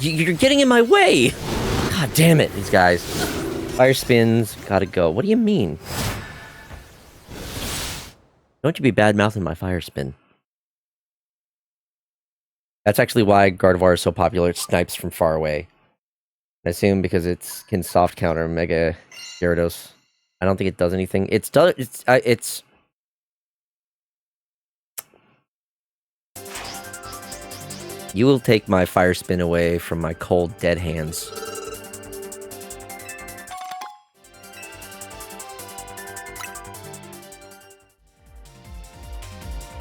You're getting in my way! God damn it, these guys. Fire spins, gotta go. What do you mean? Don't you be bad-mouthing my fire spin. That's actually why Gardevoir is so popular. It snipes from far away. I assume because it can soft counter Mega Gyarados. I don't think it does anything. It's You will take my fire spin away from my cold, dead hands.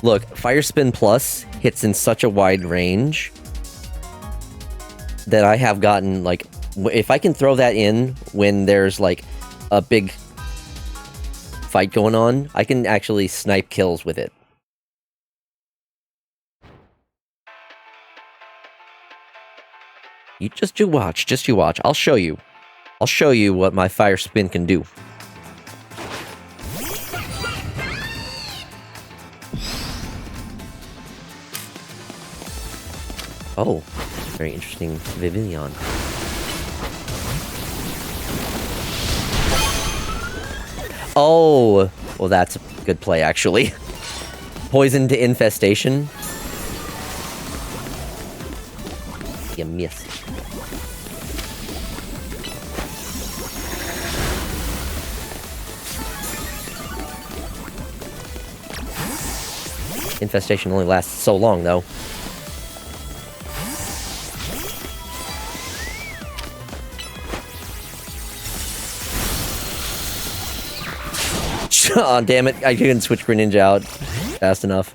Look, Fire Spin Plus hits in such a wide range that I have gotten, like, if I can throw that in when there's, like, a big fight going on, I can actually snipe kills with it. You watch. I'll show you. I'll show you what my fire spin can do. Oh, very interesting Vivillon. Oh, well, that's a good play, actually. Poison to infestation. You missed. Infestation only lasts so long, though. Oh, damn it. I couldn't switch Greninja out fast enough.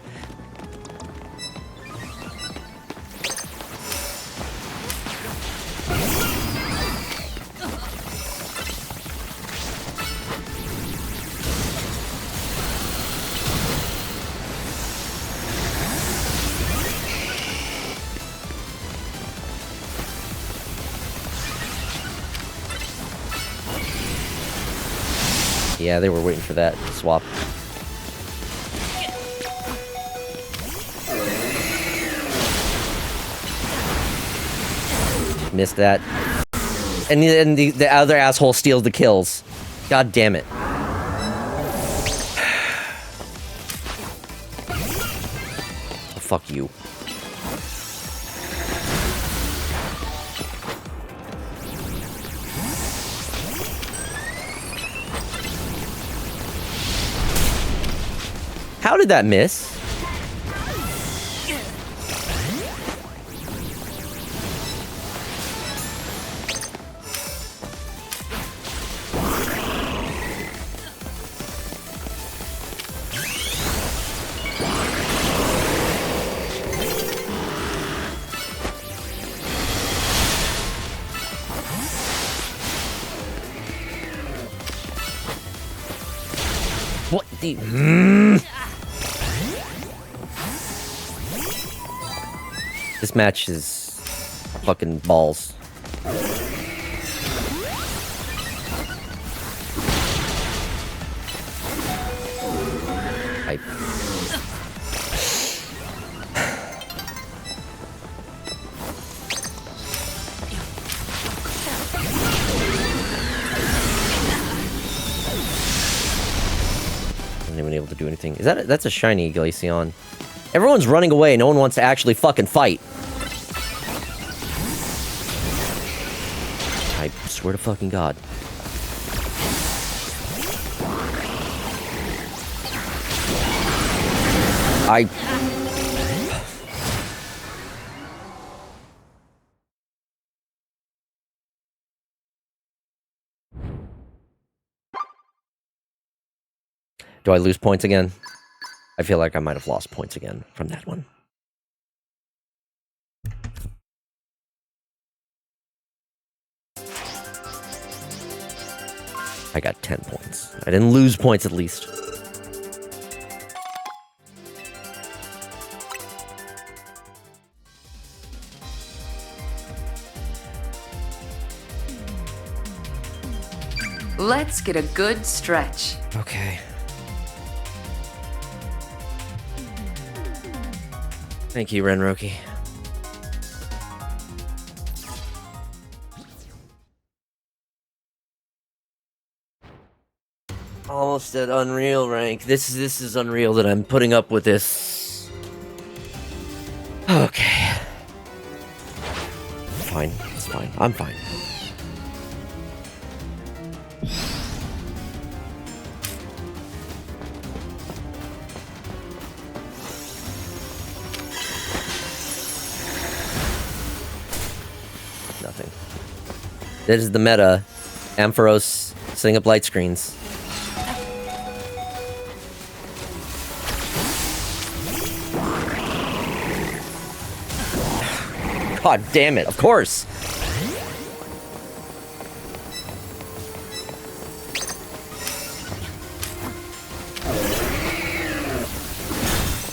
Yeah, they were waiting for that swap. Missed that. And the other asshole steals the kills. God damn it. Oh, fuck you. How did that miss? What the... This match is fucking balls. I... haven't even able to do anything. Is that that's a shiny Glaceon? Everyone's running away. No one wants to actually fucking fight. I swear to fucking God. Do I lose points again? I feel like I might have lost points again from that one. I got 10 points. I didn't lose points at least. Let's get a good stretch. Okay. Thank you, Renroki. Almost at Unreal rank. This is unreal that I'm putting up with this. Okay. Fine. It's fine. I'm fine. Nothing. This is the meta. Ampharos setting up light screens. God damn it, of course!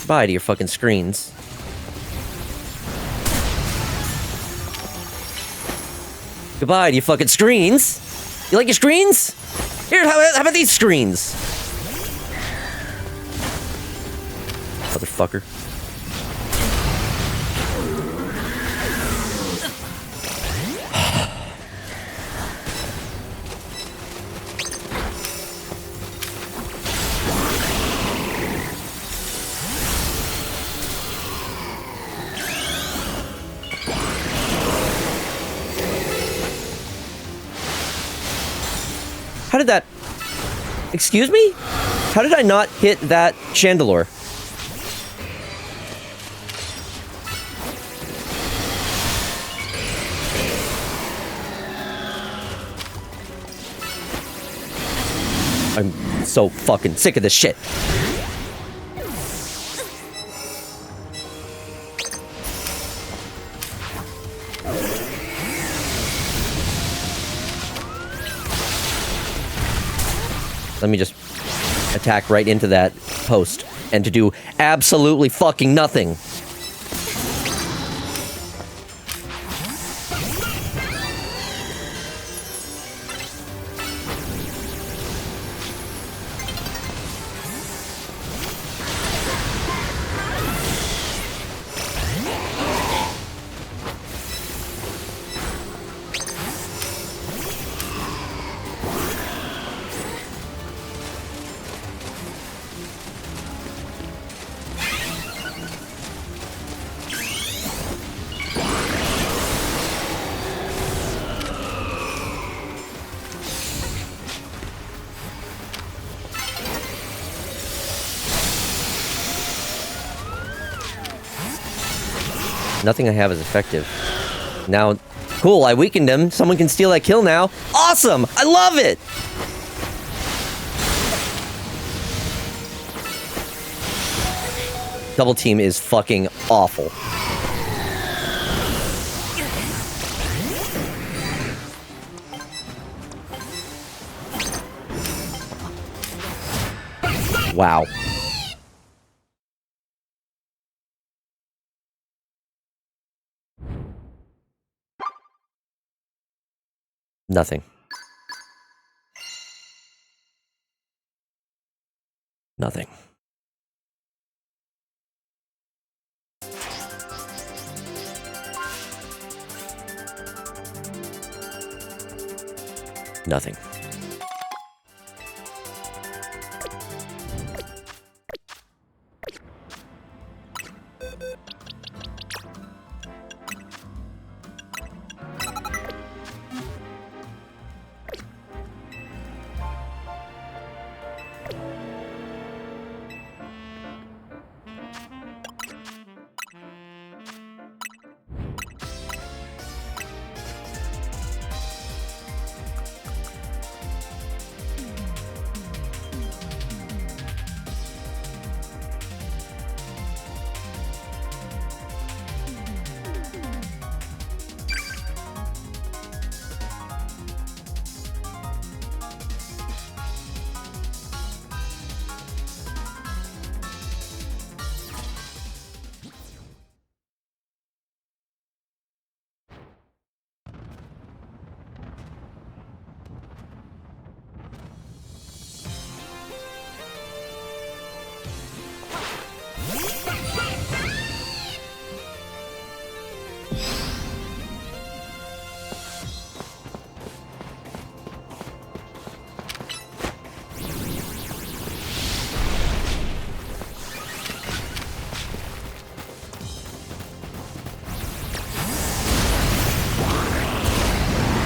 Bye to your fucking screens. Goodbye to your fucking screens. You like your screens? Here, how about these screens? Motherfucker. How did that... Excuse me? How did I not hit that chandelier? I'm so fucking sick of this shit. Let me just attack right into that post and to do absolutely fucking nothing. Nothing I have is effective. Now, cool, I weakened him. Someone can steal that kill now. Awesome! I love it! Double team is fucking awful. Wow. Nothing. Nothing. Nothing.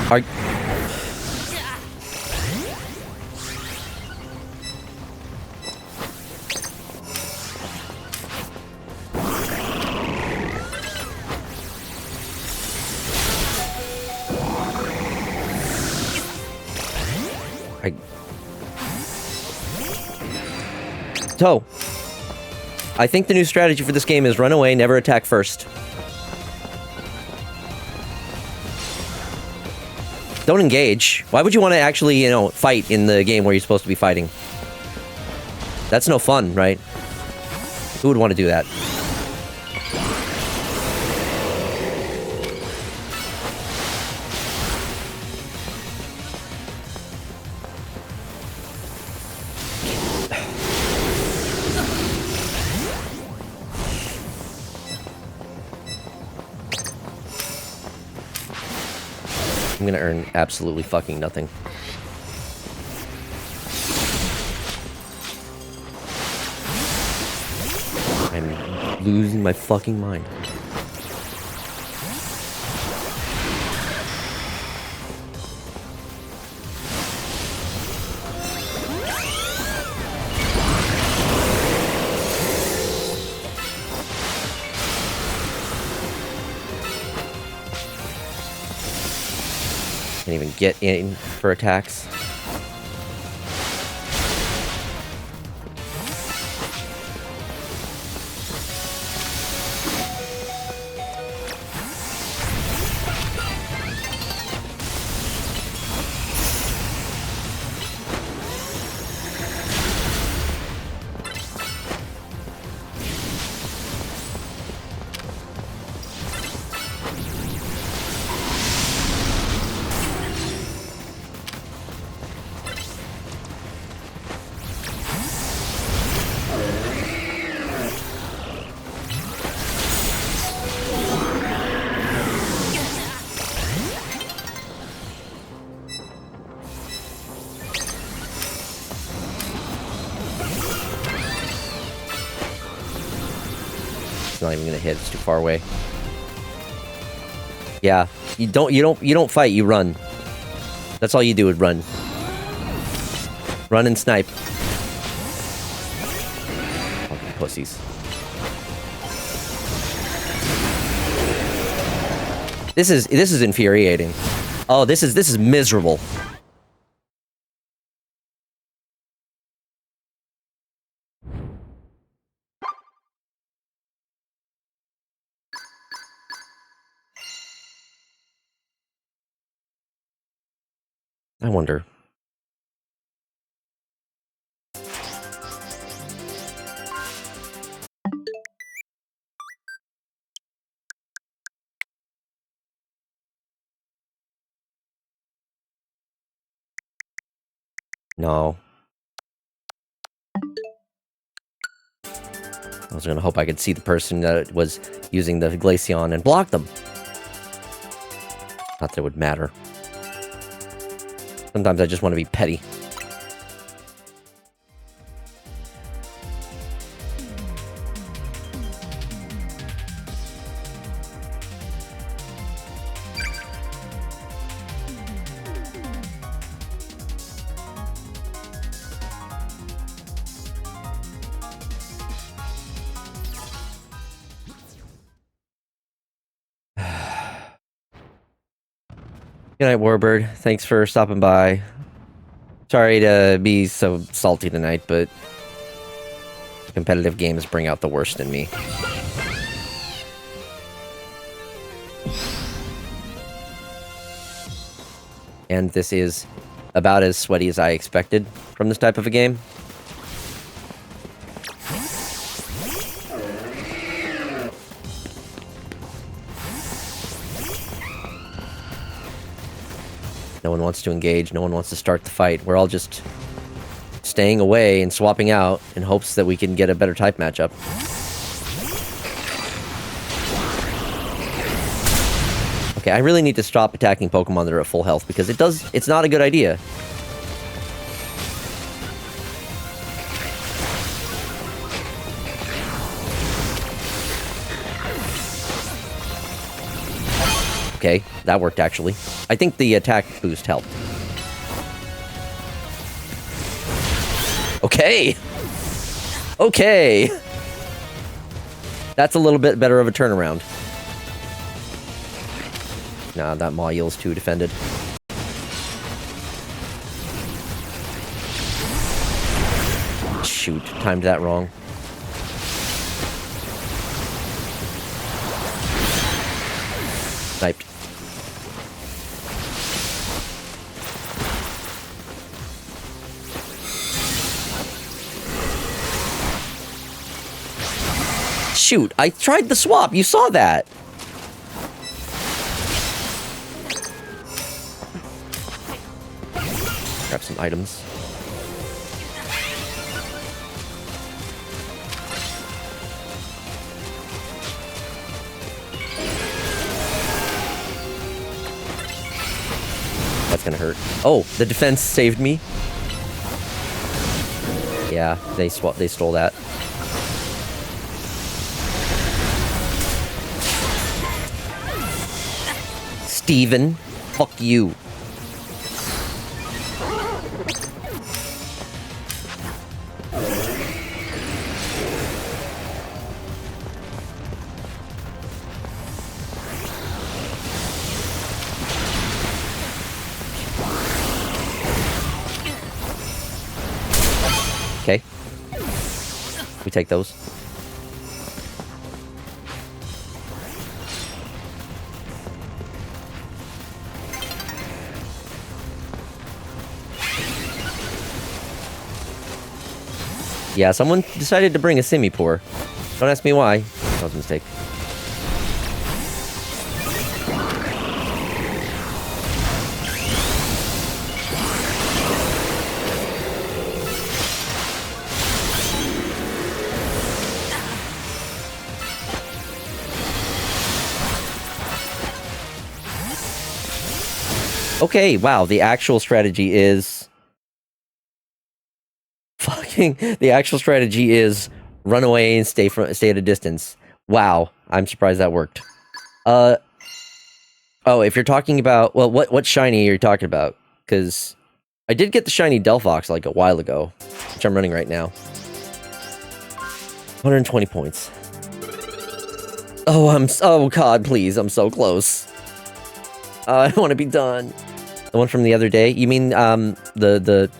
Are... So, I think the new strategy for this game is run away, never attack first. Don't engage. Why would you want to actually, you know, fight in the game where you're supposed to be fighting? That's no fun, right? Who would want to do that? I'm gonna earn absolutely fucking nothing. I'm losing my fucking mind. Can't even get in for attacks. It's not even gonna hit, it's too far away. Yeah, you don't fight, you run. That's all you do is run. Run and snipe. Fucking pussies. This is infuriating. Oh, this is miserable. I wonder. No. I was gonna hope I could see the person that was using the Glaceon and block them. Not that it would matter. Sometimes I just want to be petty. Good night, Warbird. Thanks for stopping by. Sorry to be so salty tonight, but competitive games bring out the worst in me. And this is about as sweaty as I expected from this type of a game. No one wants to engage, no one wants to start the fight. We're all just staying away and swapping out in hopes that we can get a better type matchup. Okay, I really need to stop attacking Pokemon that are at full health because it's not a good idea. Okay, that worked actually. I think the attack boost helped. Okay! Okay! That's a little bit better of a turnaround. Nah, that Maw-Eel's too defended. Shoot, timed that wrong. Sniped. shoot, I tried the swap. You saw that. Grab some items. That's gonna hurt. Oh, the defense saved me. Yeah, they stole that. Steven, fuck you. Okay. We take those. Yeah, someone decided to bring a semi-pour. Don't ask me why. That was a mistake. Okay, wow, the actual strategy is... The actual strategy is run away and stay at a distance. Wow, I'm surprised that worked. Oh, if you're talking about... Well, what shiny are you talking about? Because I did get the shiny Delphox like a while ago, which I'm running right now. 120 points. Oh god, please, I'm so close. I want to be done. The one from the other day? You mean, the...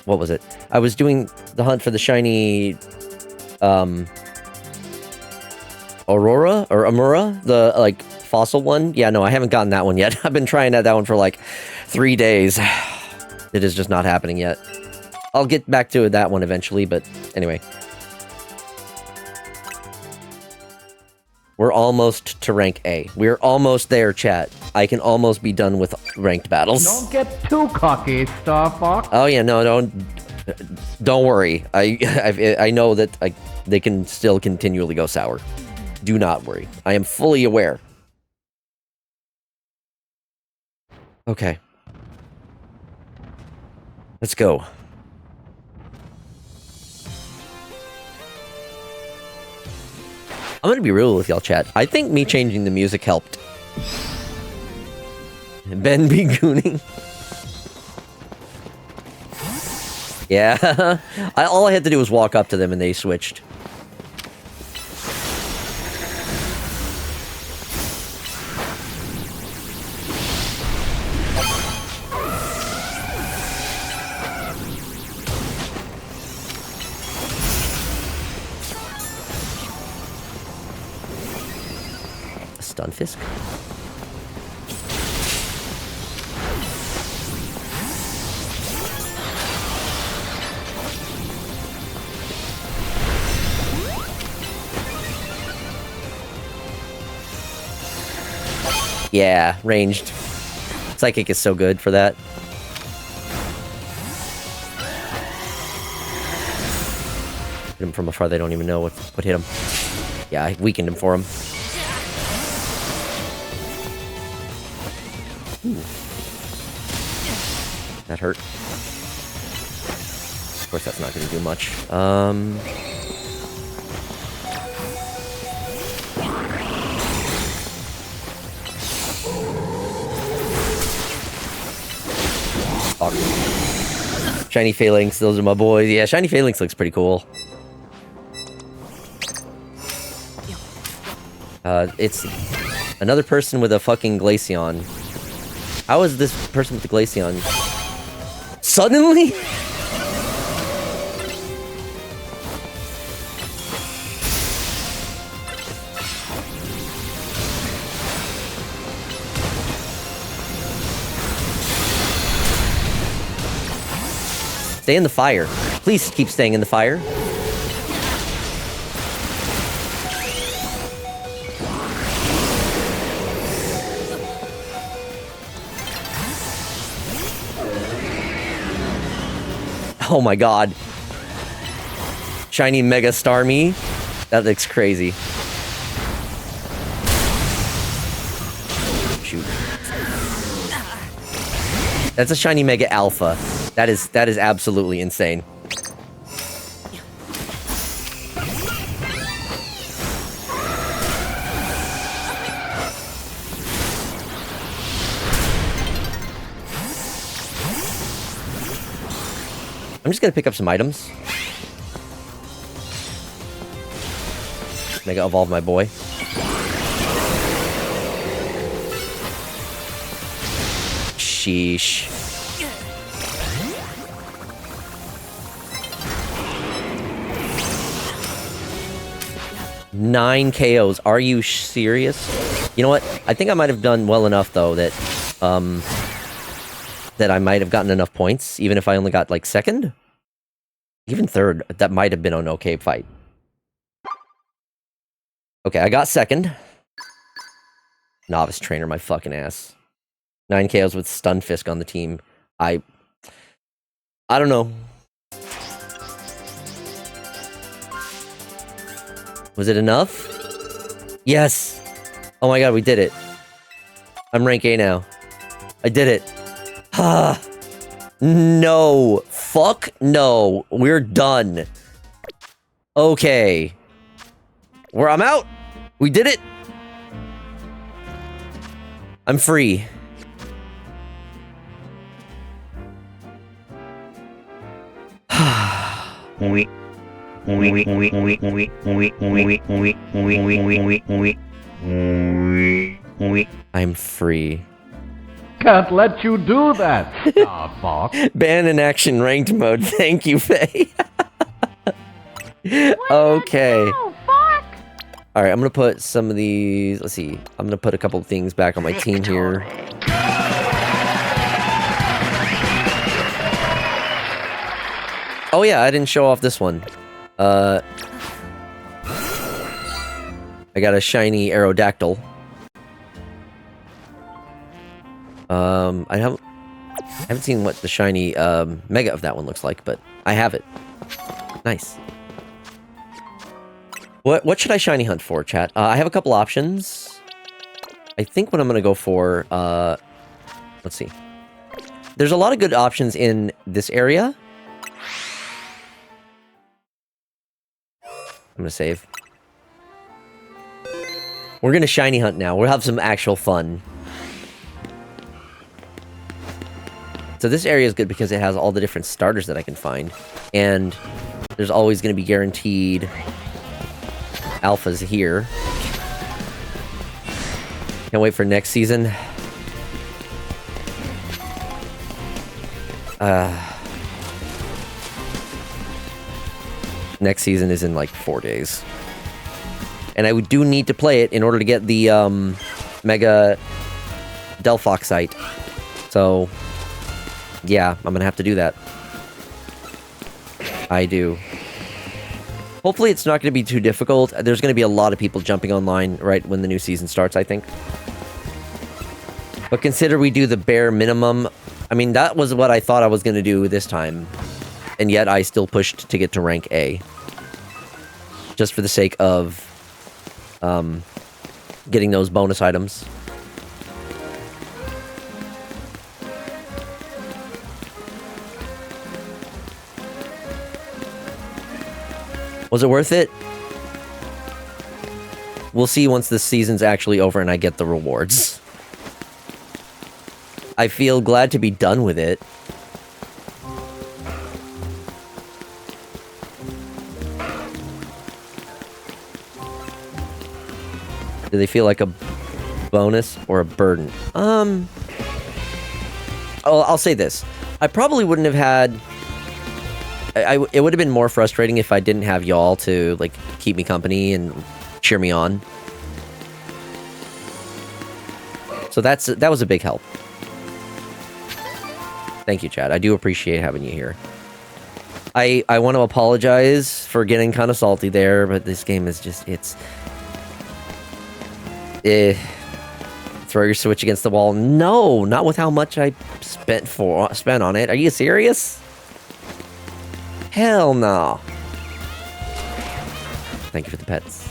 What was it? I was doing the hunt for the shiny, Aurora? Or Amura? The, like, fossil one? Yeah, no, I haven't gotten that one yet. I've been trying that one for, like, 3 days. It is just not happening yet. I'll get back to that one eventually, but anyway. We're almost to rank A. We're almost there, chat. I can almost be done with ranked battles. Don't get too cocky, Star Fox. Oh yeah, no, don't worry. I know that they can still continually go sour. Do not worry. I am fully aware. Okay. Let's go. I'm gonna be real with y'all, chat. I think me changing the music helped. Ben be gooning. Yeah. All I had to do was walk up to them and they switched. Stunfisk? Yeah, ranged. Psychic is so good for that. Hit him from afar, they don't even know what hit him. Yeah, I weakened him for him. Ooh. That hurt. Of course, that's not going to do much. Shiny Phalanx, those are my boys. Yeah, Shiny Phalanx looks pretty cool. It's another person with a fucking Glaceon. How is this person with the Glaceon? Suddenly? Stay in the fire. Please keep staying in the fire. Oh my god. Shiny Mega Starmie. That looks crazy. Shoot. That's a shiny Mega Alpha. That is absolutely insane. I'm just gonna pick up some items. Mega Evolve my boy. Sheesh. Nine KOs. Are you serious? You know what? I think I might have done well enough though that that I might have gotten enough points, even if I only got like second, even third. That might have been an okay fight. Okay, I got second. Novice trainer, my fucking ass. 9 KOs with Stunfisk on the team. I don't know. Was it enough? Yes! Oh my god, we did it. I'm rank A now. I did it. Ah! No. Fuck no. We're done. Okay. I'm out! We did it! I'm free. I'm free. Can't let you do that, Star Fox. Ban in action ranked mode. Thank you, Faye. Okay. Alright, I'm gonna put some of these... Let's see. I'm gonna put a couple of things back on my team here. Oh yeah, I didn't show off this one. I got a shiny Aerodactyl. I haven't seen what the shiny Mega of that one looks like, but I have it. Nice. What should I shiny hunt for, chat? I have a couple options. I think what I'm gonna go for, let's see. There's a lot of good options in this area. I'm gonna save. We're gonna shiny hunt now. We'll have some actual fun. So this area is good because it has all the different starters that I can find. And there's always gonna be guaranteed alphas here. Can't wait for next season. Next season is in like 4 days. And I do need to play it in order to get the Mega Delphoxite. So, yeah, I'm gonna have to do that. I do. Hopefully it's not going to be too difficult. There's going to be a lot of people jumping online right when the new season starts, I think. But consider we do the bare minimum. I mean, that was what I thought I was going to do this time. And yet I still pushed to get to rank A. Just for the sake of getting those bonus items. Was it worth it? We'll see once this season's actually over and I get the rewards. I feel glad to be done with it. Do they feel like a bonus or a burden? I'll say this. I probably wouldn't have had... it would have been more frustrating if I didn't have y'all to, like, keep me company and cheer me on. So that was a big help. Thank you, Chad. I do appreciate having you here. I want to apologize for getting kind of salty there, but this game is just, throw your Switch against the wall. No, not with how much I spent on it. Are you serious? Hell no. Thank you for the pets.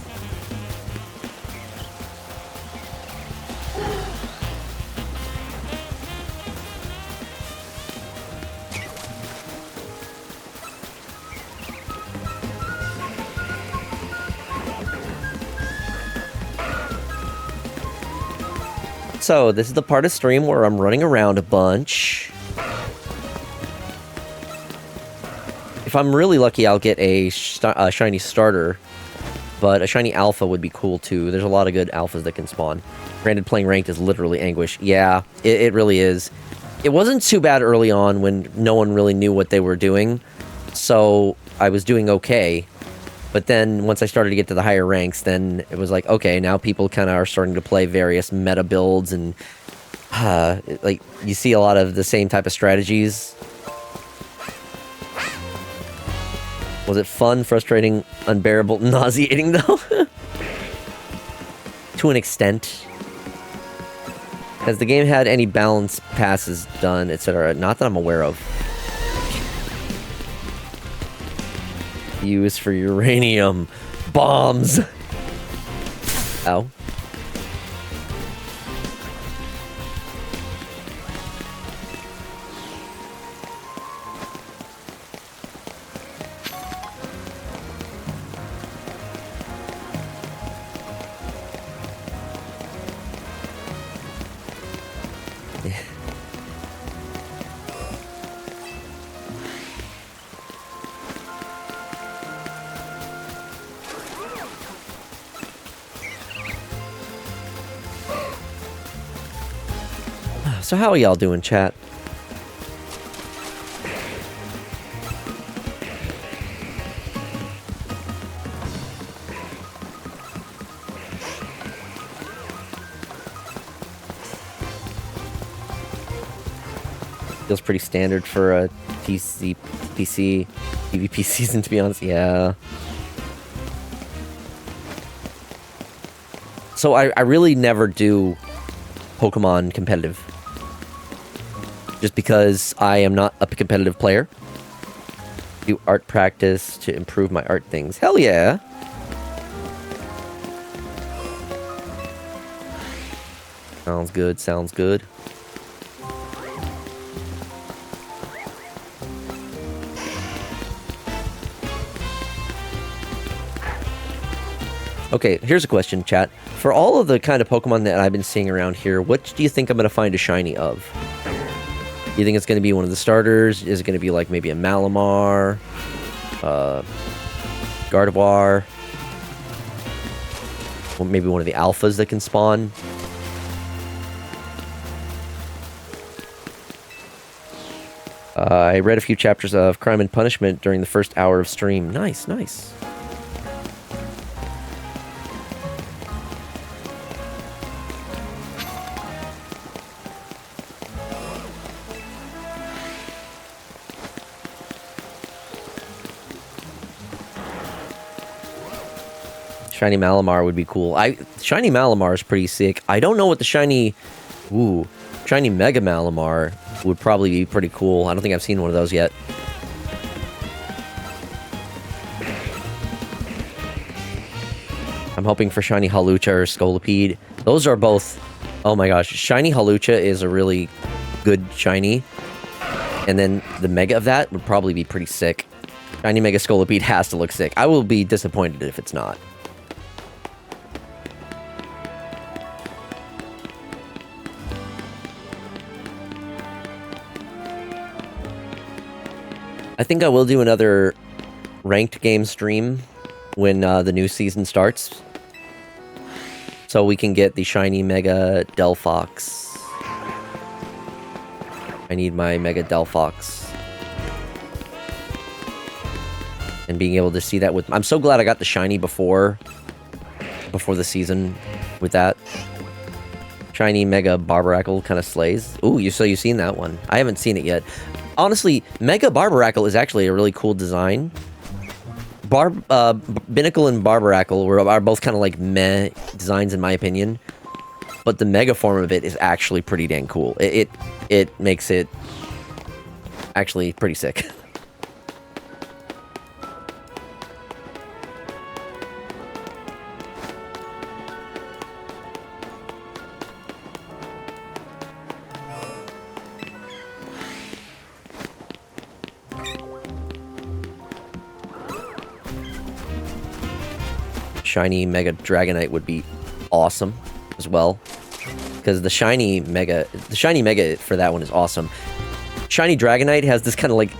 So, this is the part of stream where I'm running around a bunch. If I'm really lucky, I'll get a shiny starter. But a shiny alpha would be cool, too. There's a lot of good alphas that can spawn. Granted, playing ranked is literally anguish. Yeah, it really is. It wasn't too bad early on when no one really knew what they were doing. So, I was doing okay. But then, once I started to get to the higher ranks, then it was like, okay, now people kind of are starting to play various meta builds, and, like, you see a lot of the same type of strategies. Was it fun, frustrating, unbearable, nauseating, though? To an extent. Has the game had any balance passes done, etc.? Not that I'm aware of. Used for uranium bombs. Ow. So how are y'all doing, chat? Feels pretty standard for a PC, PvP season, to be honest. Yeah. So I really never do Pokemon competitive. Just because I am not a competitive player. Do art practice to improve my art things. Hell yeah! Sounds good, sounds good. Okay, here's a question, chat. For all of the kind of Pokemon that I've been seeing around here, what do you think I'm going to find a shiny of? Do you think it's going to be one of the starters? Is it going to be like maybe a Malamar? Gardevoir? Or maybe one of the alphas that can spawn? I read a few chapters of Crime and Punishment during the first hour of stream. Nice, nice. Shiny Malamar would be cool. Shiny Malamar is pretty sick. I don't know what the shiny... Ooh. Shiny Mega Malamar would probably be pretty cool. I don't think I've seen one of those yet. I'm hoping for Shiny Halucha or Scolipede. Those are both... Oh my gosh. Shiny Halucha is a really good shiny. And then the Mega of that would probably be pretty sick. Shiny Mega Scolipede has to look sick. I will be disappointed if it's not. I think I will do another ranked game stream when the new season starts. So we can get the shiny Mega Delphox. I need my Mega Delphox. And being able to see that with... I'm so glad I got the shiny before the season with that. Shiny Mega Barbaracle kind of slays. Ooh, so you've seen that one. I haven't seen it yet. Honestly, Mega Barbaracle is actually a really cool design. Binnacle and Barbaracle are both kind of like meh designs in my opinion. But the Mega form of it is actually pretty dang cool. It makes it actually pretty sick. shiny Mega Dragonite would be awesome as well. Because the shiny Mega for that one is awesome. Shiny Dragonite has this kind of like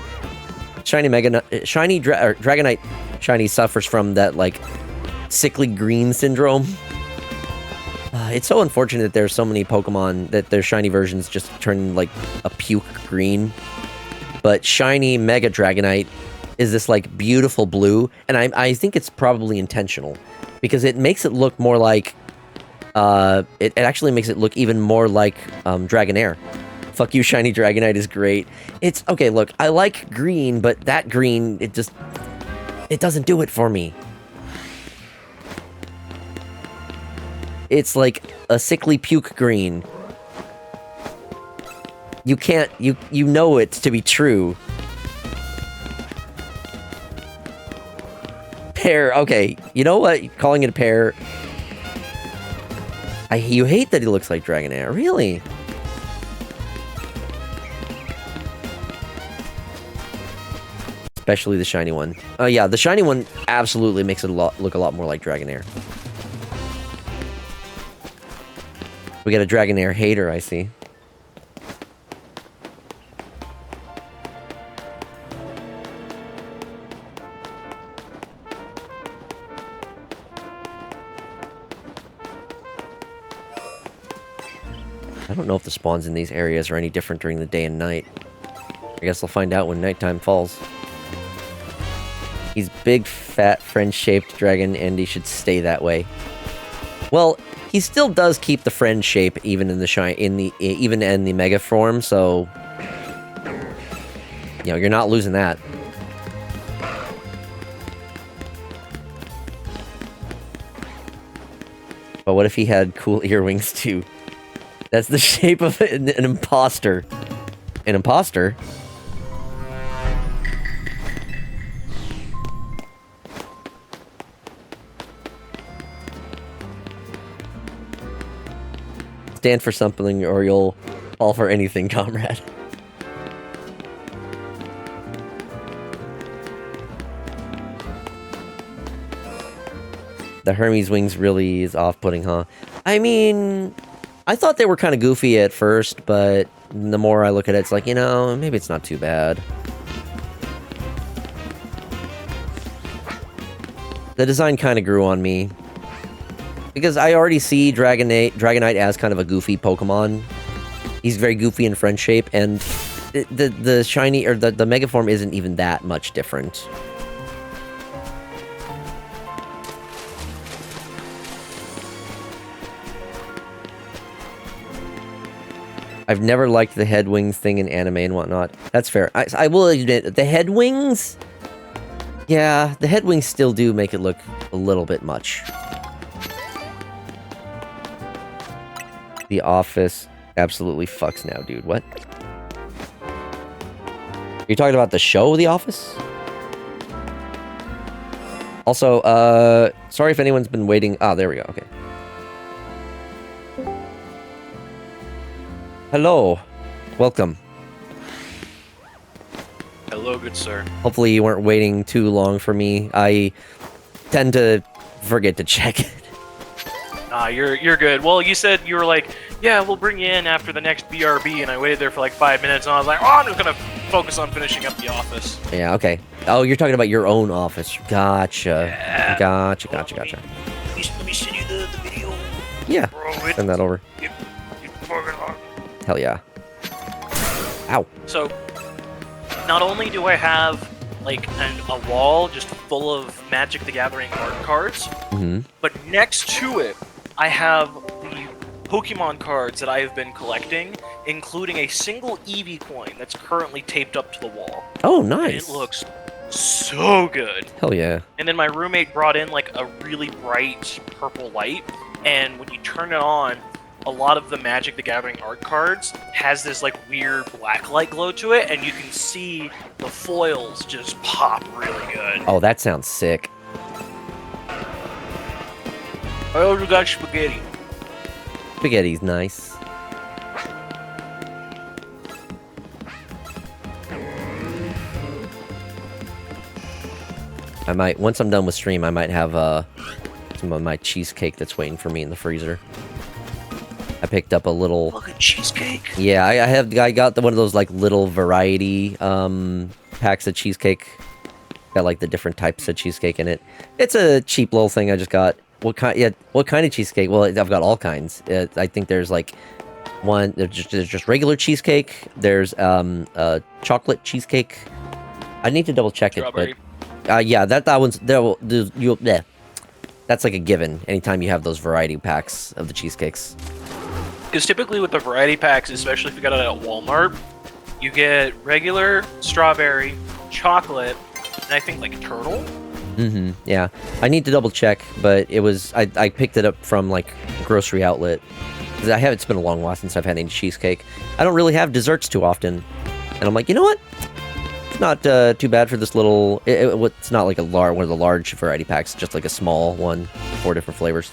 Dragonite shiny suffers from that like sickly green syndrome. It's so unfortunate that there's so many Pokemon that their shiny versions just turn like a puke green. But shiny Mega Dragonite is this like beautiful blue, and I think it's probably intentional because it makes it look more like it actually makes it look even more like Dragonair. Fuck you, shiny Dragonite is great. It's okay. Look, I like green, but that green it doesn't do it for me. It's like a sickly puke green. You can't, you know it to be true. Pear, okay. You know what? Calling it a pear. You hate that he looks like Dragonair, really? Especially the shiny one. Oh yeah, the shiny one absolutely makes it look a lot more like Dragonair. We got a Dragonair hater, I see. I don't know if the spawns in these areas are any different during the day and night. I guess I'll find out when nighttime falls. He's big, fat, friend-shaped dragon, and he should stay that way. Well, he still does keep the friend shape even in the even in the mega form, so you know, you're not losing that. But what if he had cool earwings too? That's the shape of an imposter. An imposter? Stand for something or you'll fall for anything, comrade. The Hermes wings really is off-putting, huh? I mean, I thought they were kind of goofy at first, but the more I look at it, it's like, you know, maybe it's not too bad. The design kind of grew on me. Because I already see Dragonite as kind of a goofy Pokemon. He's very goofy in friend shape, and the shiny, or the Mega form isn't even that much different. I've never liked the head wings thing in anime and whatnot. That's fair. I will admit, the head wings... Yeah, the head wings still do make it look a little bit much. The Office absolutely fucks now, dude. What? Are you talking about the show, The Office? Also, sorry if anyone's been waiting. Ah, there we go. Okay. Hello. Welcome. Hello, good sir. Hopefully you weren't waiting too long for me. I tend to forget to check it. Ah, you're good. Well, you said you were like, yeah, we'll bring you in after the next BRB, and I waited there for like 5 minutes, and I was like, oh, I'm just gonna focus on finishing up the office. Yeah, okay. Oh, you're talking about your own office. Gotcha. Yeah. Gotcha. Let me send you the video. Yeah. Bro, Send that over. It's fucking hard. Hell yeah. Ow. So, not only do I have like a wall just full of Magic the Gathering art cards, but next to it, I have the Pokemon cards that I have been collecting, including a single Eevee coin that's currently taped up to the wall. Oh, nice. And it looks so good. Hell yeah. And then my roommate brought in like a really bright purple light, and when you turn it on, a lot of the Magic the Gathering art cards has this like weird black light glow to it, and you can see the foils just pop really good. Oh, that sounds sick. I also got spaghetti. Spaghetti's nice. I might, once I'm done with stream, I might have some of my cheesecake that's waiting for me in the freezer. I picked up a little... Look at cheesecake! Yeah, I got one of those, like, little variety, packs of cheesecake. Got, like, the different types of cheesecake in it. It's a cheap little thing I just got. What kind? Yeah, what kind of cheesecake? Well, I've got all kinds. I think there's, like, there's just regular cheesecake. There's, chocolate cheesecake. I need to double check it, but... yeah, that one's... Yeah. That's like a given anytime you have those variety packs of the cheesecakes. Because typically with the variety packs, especially if you got it at Walmart, you get regular, strawberry, chocolate, and I think like turtle. Mm-hmm, yeah. I need to double check, but it was... I picked it up from, like, a grocery outlet. It's been a long while since I've had any cheesecake. I don't really have desserts too often. And I'm like, you know what? It's not too bad for this little... It's not like one of the large variety packs, just like a small one, 4 different flavors.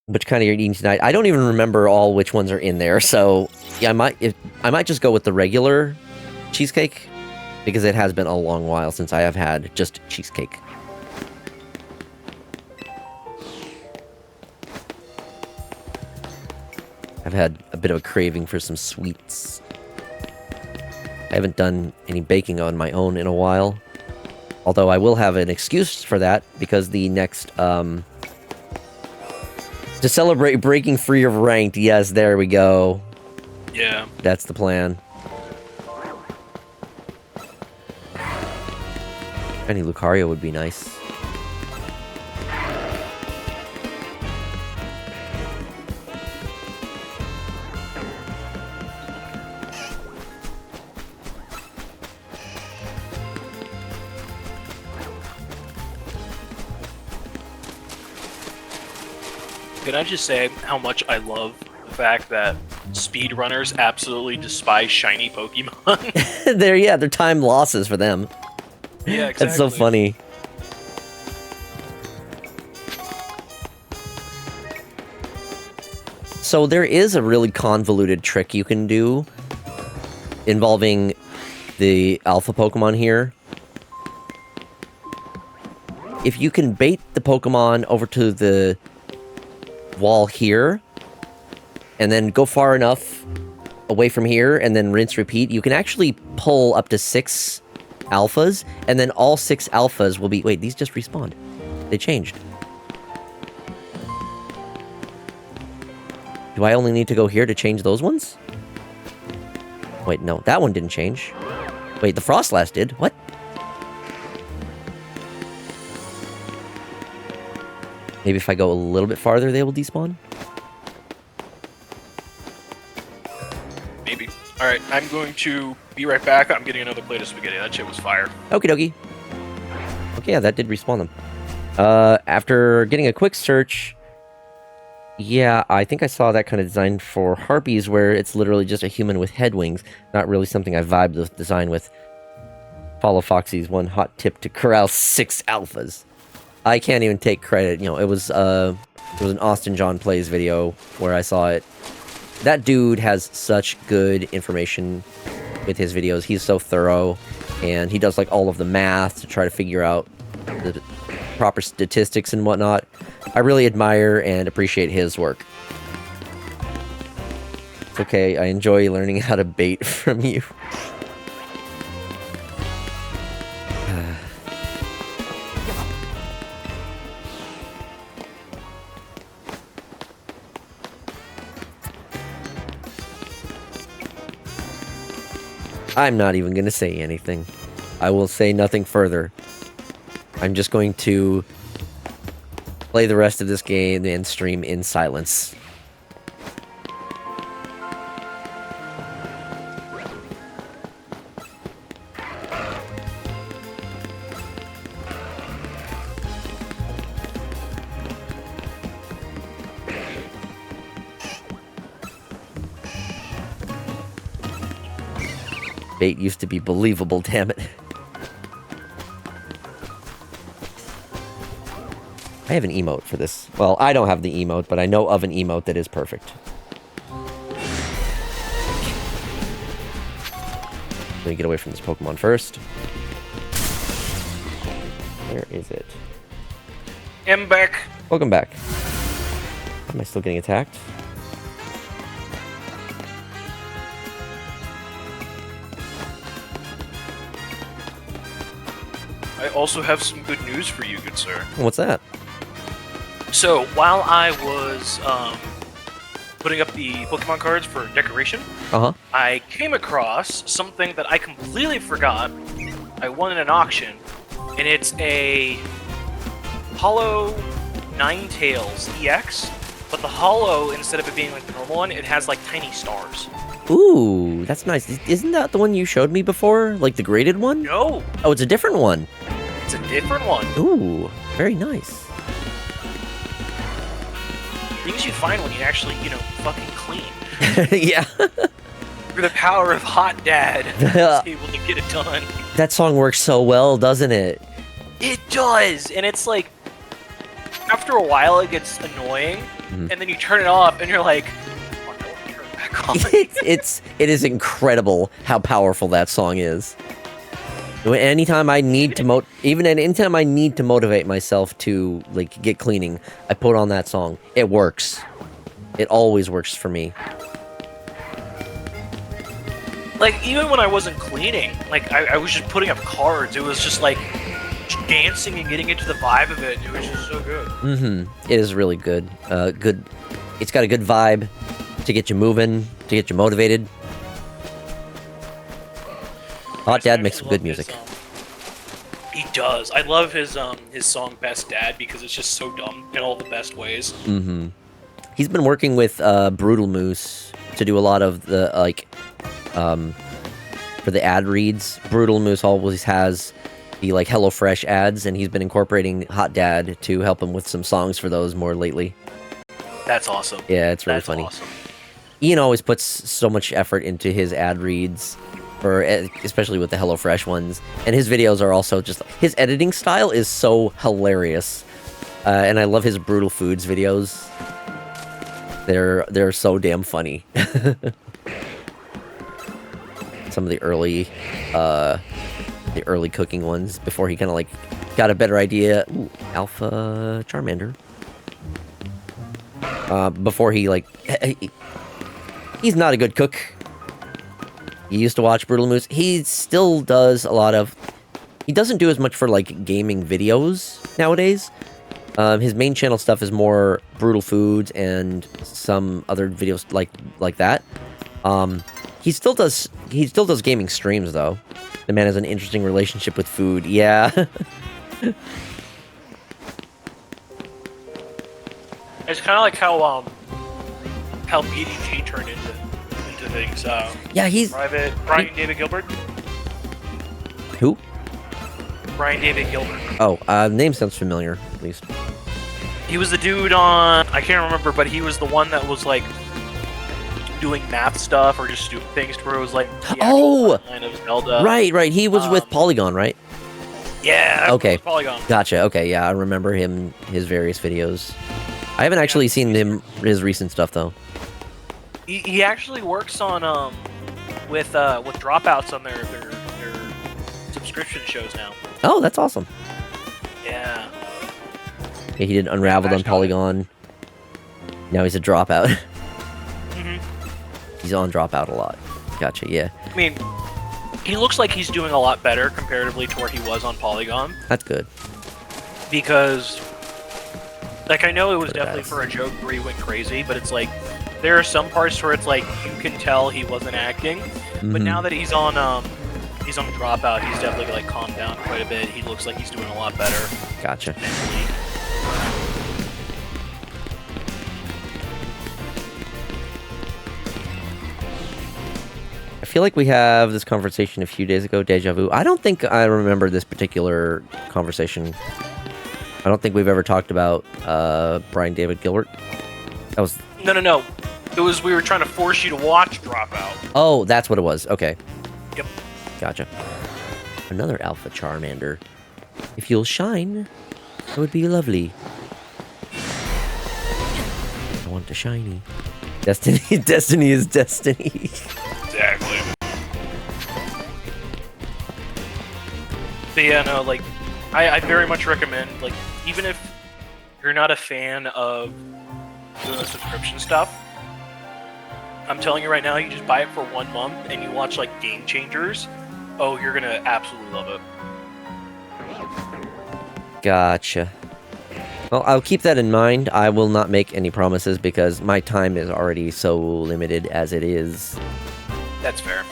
Which kind of you're eating tonight. I don't even remember all which ones are in there, so yeah, I might just go with the regular cheesecake, because it has been a long while since I have had just cheesecake. I've had a bit of a craving for some sweets. I haven't done any baking on my own in a while. Although I will have an excuse for that, because the next, to celebrate breaking free of ranked, yes, there we go. Yeah. That's the plan. Any Lucario would be nice. Can I just say how much I love the fact that speedrunners absolutely despise shiny Pokemon? They're time losses for them. Yeah, exactly. That's so funny. So there is a really convoluted trick you can do involving the alpha Pokemon here. If you can bait the Pokemon over to the wall here, and then go far enough away from here, and then rinse repeat, you can actually pull up to 6 alphas, and then all 6 alphas will be... Wait, these just respawned. They changed. Do I only need to go here to change those ones? Wait, no, that one didn't change. Wait, the Frostlass did? What? Maybe if I go a little bit farther, they will despawn? Maybe. Alright, I'm going to be right back. I'm getting another plate of spaghetti. That shit was fire. Okie dokie. Okay, yeah, that did respawn them. After getting a quick search... Yeah, I think I saw that kind of design for Harpies, where it's literally just a human with head wings. Not really something I vibed with design with. Follow Foxy's one hot tip to corral 6 alphas. I can't even take credit, you know, it was an Austin John Plays video where I saw it. That dude has such good information with his videos. He's so thorough, and he does, like, all of the math to try to figure out the proper statistics and whatnot. I really admire and appreciate his work. It's okay, I enjoy learning how to bait from you. I'm not even going to say anything. I will say nothing further. I'm just going to play the rest of this game and stream in silence. Bait used to be believable, damn it. I have an emote for this. Well, I don't have the emote, but I know of an emote that is perfect. Let me get away from this Pokemon first. Where is it? am back. Welcome back. Am I still getting attacked? I also have some good news for you, good sir. What's that? So, while I was putting up the Pokemon cards for decoration, I came across something that I completely forgot. I won in an auction, and it's a Hollow Ninetales EX, but the Hollow, instead of it being like the normal one, it has like tiny stars. Ooh, that's nice. Isn't that the one you showed me before? Like the graded one? No! Oh, it's a different one. It's a different one. Ooh, very nice. Things you find when you actually, fucking clean. Yeah. Through the power of Hot Dad, I was able to get it done. That song works so well, doesn't it? It does! And it's like, after a while it gets annoying, and then you turn it off, and you're like, oh, I want to turn it back on. It is incredible how powerful that song is. Anytime I need to anytime I need to motivate myself to like get cleaning, I put on that song. It works. It always works for me. Like, even when I wasn't cleaning, like, I was just putting up cards. It was just like dancing and getting into the vibe of it. It was just so good. It is really good. It's got a good vibe to get you moving, to get you motivated. Hot Dad makes some good music. He does. I love his song Best Dad because it's just so dumb in all the best ways. He's been working with Brutal Moose to do a lot of the for the ad reads. Brutal Moose always has the like HelloFresh ads, and he's been incorporating Hot Dad to help him with some songs for those more lately. That's awesome. Yeah, it's really funny. Awesome. Ian always puts so much effort into his ad reads, especially with the HelloFresh ones, and his videos are also just his editing style is so hilarious, and I love his Brutal Foods videos. They're so damn funny. Some of the early cooking ones before he kind of like got a better idea. Ooh, Alpha Charmander. Before he like he's not a good cook. You used to watch Brutal Moose. He still does a lot of... He doesn't do as much for, like, gaming videos nowadays. His main channel stuff is more Brutal Foods and some other videos like that. He still does gaming streams, though. The man has an interesting relationship with food. Yeah. It's kind of like how BDG turned into things. Yeah, he's... Brian David Gilbert? Who? Brian David Gilbert. Oh, name sounds familiar, at least. He was the dude on... I can't remember, but he was the one that was, like, doing math stuff or just doing things where it was, like, the actual line of Zelda. Right. He was with Polygon, right? Yeah, okay. Polygon. Gotcha. Okay, yeah, I remember his various videos. I haven't actually seen his recent stuff, though. He actually works on with dropouts on their subscription shows now. Oh, that's awesome. Yeah. Yeah, he did Unraveled on Polygon. Now he's a Dropout. He's on Dropout a lot. Gotcha, yeah. I mean, he looks like he's doing a lot better comparatively to where he was on Polygon. That's good. Because, like, I know it was definitely for a joke where he went crazy, but it's like, there are some parts where it's like, you can tell he wasn't acting. But now that he's on Dropout, he's definitely, like, calmed down quite a bit. He looks like he's doing a lot better. Gotcha. Mentally. I feel like we have this conversation a few days ago, Deja Vu. I don't think I remember this particular conversation. I don't think we've ever talked about Brian David Gilbert. That was... No. It was, we were trying to force you to watch Dropout. Oh, that's what it was. Okay. Yep. Gotcha. Another Alpha Charmander. If you'll shine, that would be lovely. I want a shiny. Destiny is destiny. Exactly. But yeah, no, like, I very much recommend, like, even if you're not a fan of the subscription stuff, I'm telling you right now, you just buy it for 1 month and you watch like Game Changers. Oh, you're gonna absolutely love it. Gotcha. Well, I'll keep that in mind. I will not make any promises because my time is already so limited as it is. That's fair.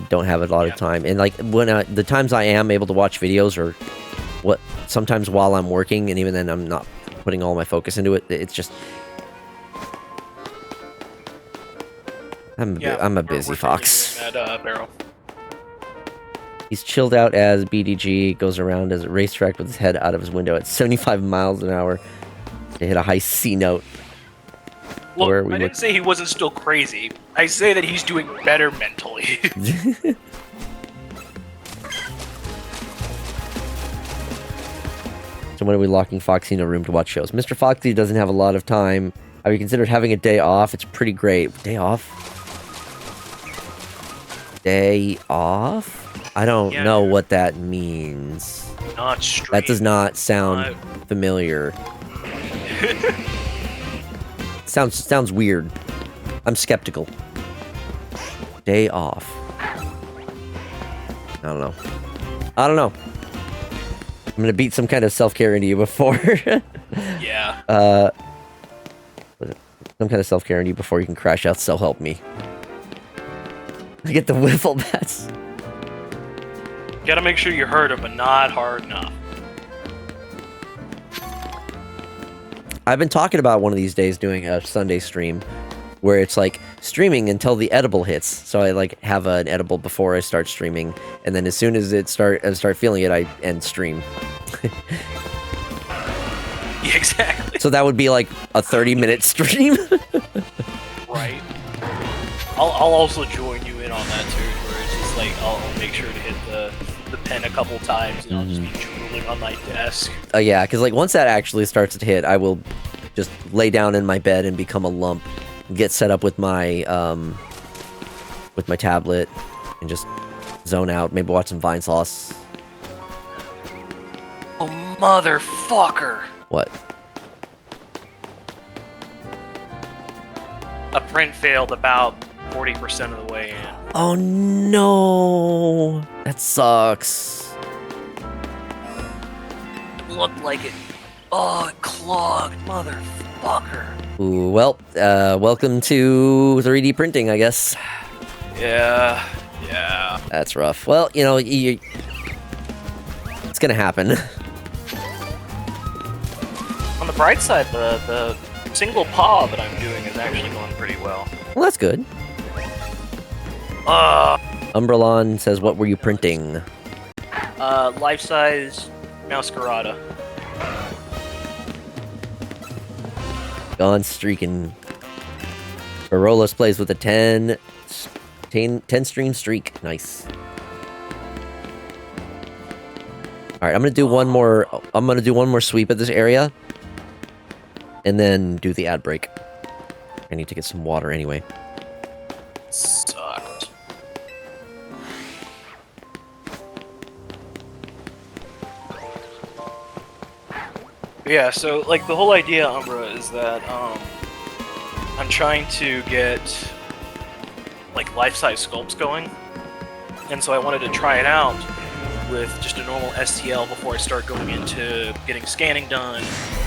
Don't have a lot of time, and like when the times I am able to watch videos are what sometimes while I'm working, and even then I'm not putting all my focus into it. It's just I'm a busy fox. That, barrel. He's chilled out as BDG goes around as a racetrack with his head out of his window at 75 miles an hour to hit a high C note. Look, I didn't say he wasn't still crazy. I say that he's doing better mentally. So when are we locking Foxy in a room to watch shows? Mr. Foxy doesn't have a lot of time. Have you considered having a day off? It's pretty great. Day off? Day off? I don't know what that means. Not straight. That does not sound familiar. Sounds weird. I'm skeptical. Day off. I don't know. I'm gonna beat some kind of self-care into you before. Yeah. Some kind of self-care into you before you can crash out. So help me. I get the wiffle bats. You gotta make sure you hurt him, but not hard enough. I've been talking about one of these days doing a Sunday stream where it's like streaming until the edible hits. So I like have an edible before I start streaming, and then as soon as I start feeling it, I end stream. Yeah, exactly. So that would be like a 30-minute stream. Right. I'll also join you in on that too, where it's just like I'll make sure to hit the pen a couple times, and I'll just be drooling on my desk. Yeah, because like once that actually starts to hit, I will just lay down in my bed and become a lump, get set up with my tablet, and just zone out. Maybe watch some Vine Sauce. Oh, motherfucker! What? A print failed about 40% of the way in. Oh no! That sucks. It looked like it. Oh, it clogged, motherfucker. Ooh, well, welcome to 3D printing, I guess. Yeah. That's rough. Well, you know, it's gonna happen. On the bright side, the single paw that I'm doing is actually going pretty well. Well, that's good. Umbrelon says, what were you printing? Life-size Masquerada. Gone streaking. Barolos plays with a 10 stream streak. Nice. Alright, I'm gonna do one more sweep of this area. And then do the ad break. I need to get some water anyway. Sucked. Yeah, so like the whole idea, Umbra, is that I'm trying to get like life-size sculpts going, and so I wanted to try it out with just a normal STL before I start going into getting scanning done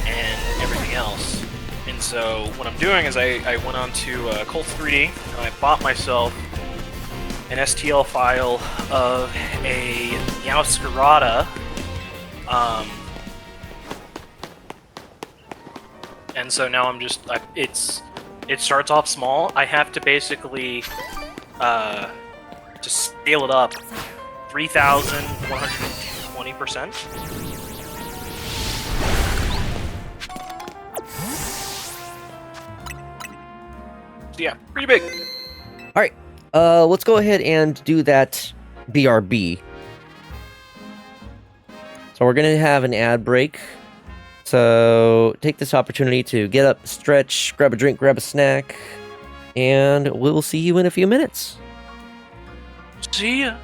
and everything else. And so what I'm doing is I went on to Colt 3D and I bought myself an STL file of a Meowscarada, and so now I'm just it starts off small. I have to basically to scale it up 3,120%. So yeah, pretty big. All right, let's go ahead and do that BRB. So we're gonna have an ad break. So take this opportunity to get up, stretch, grab a drink, grab a snack, and we'll see you in a few minutes. See ya.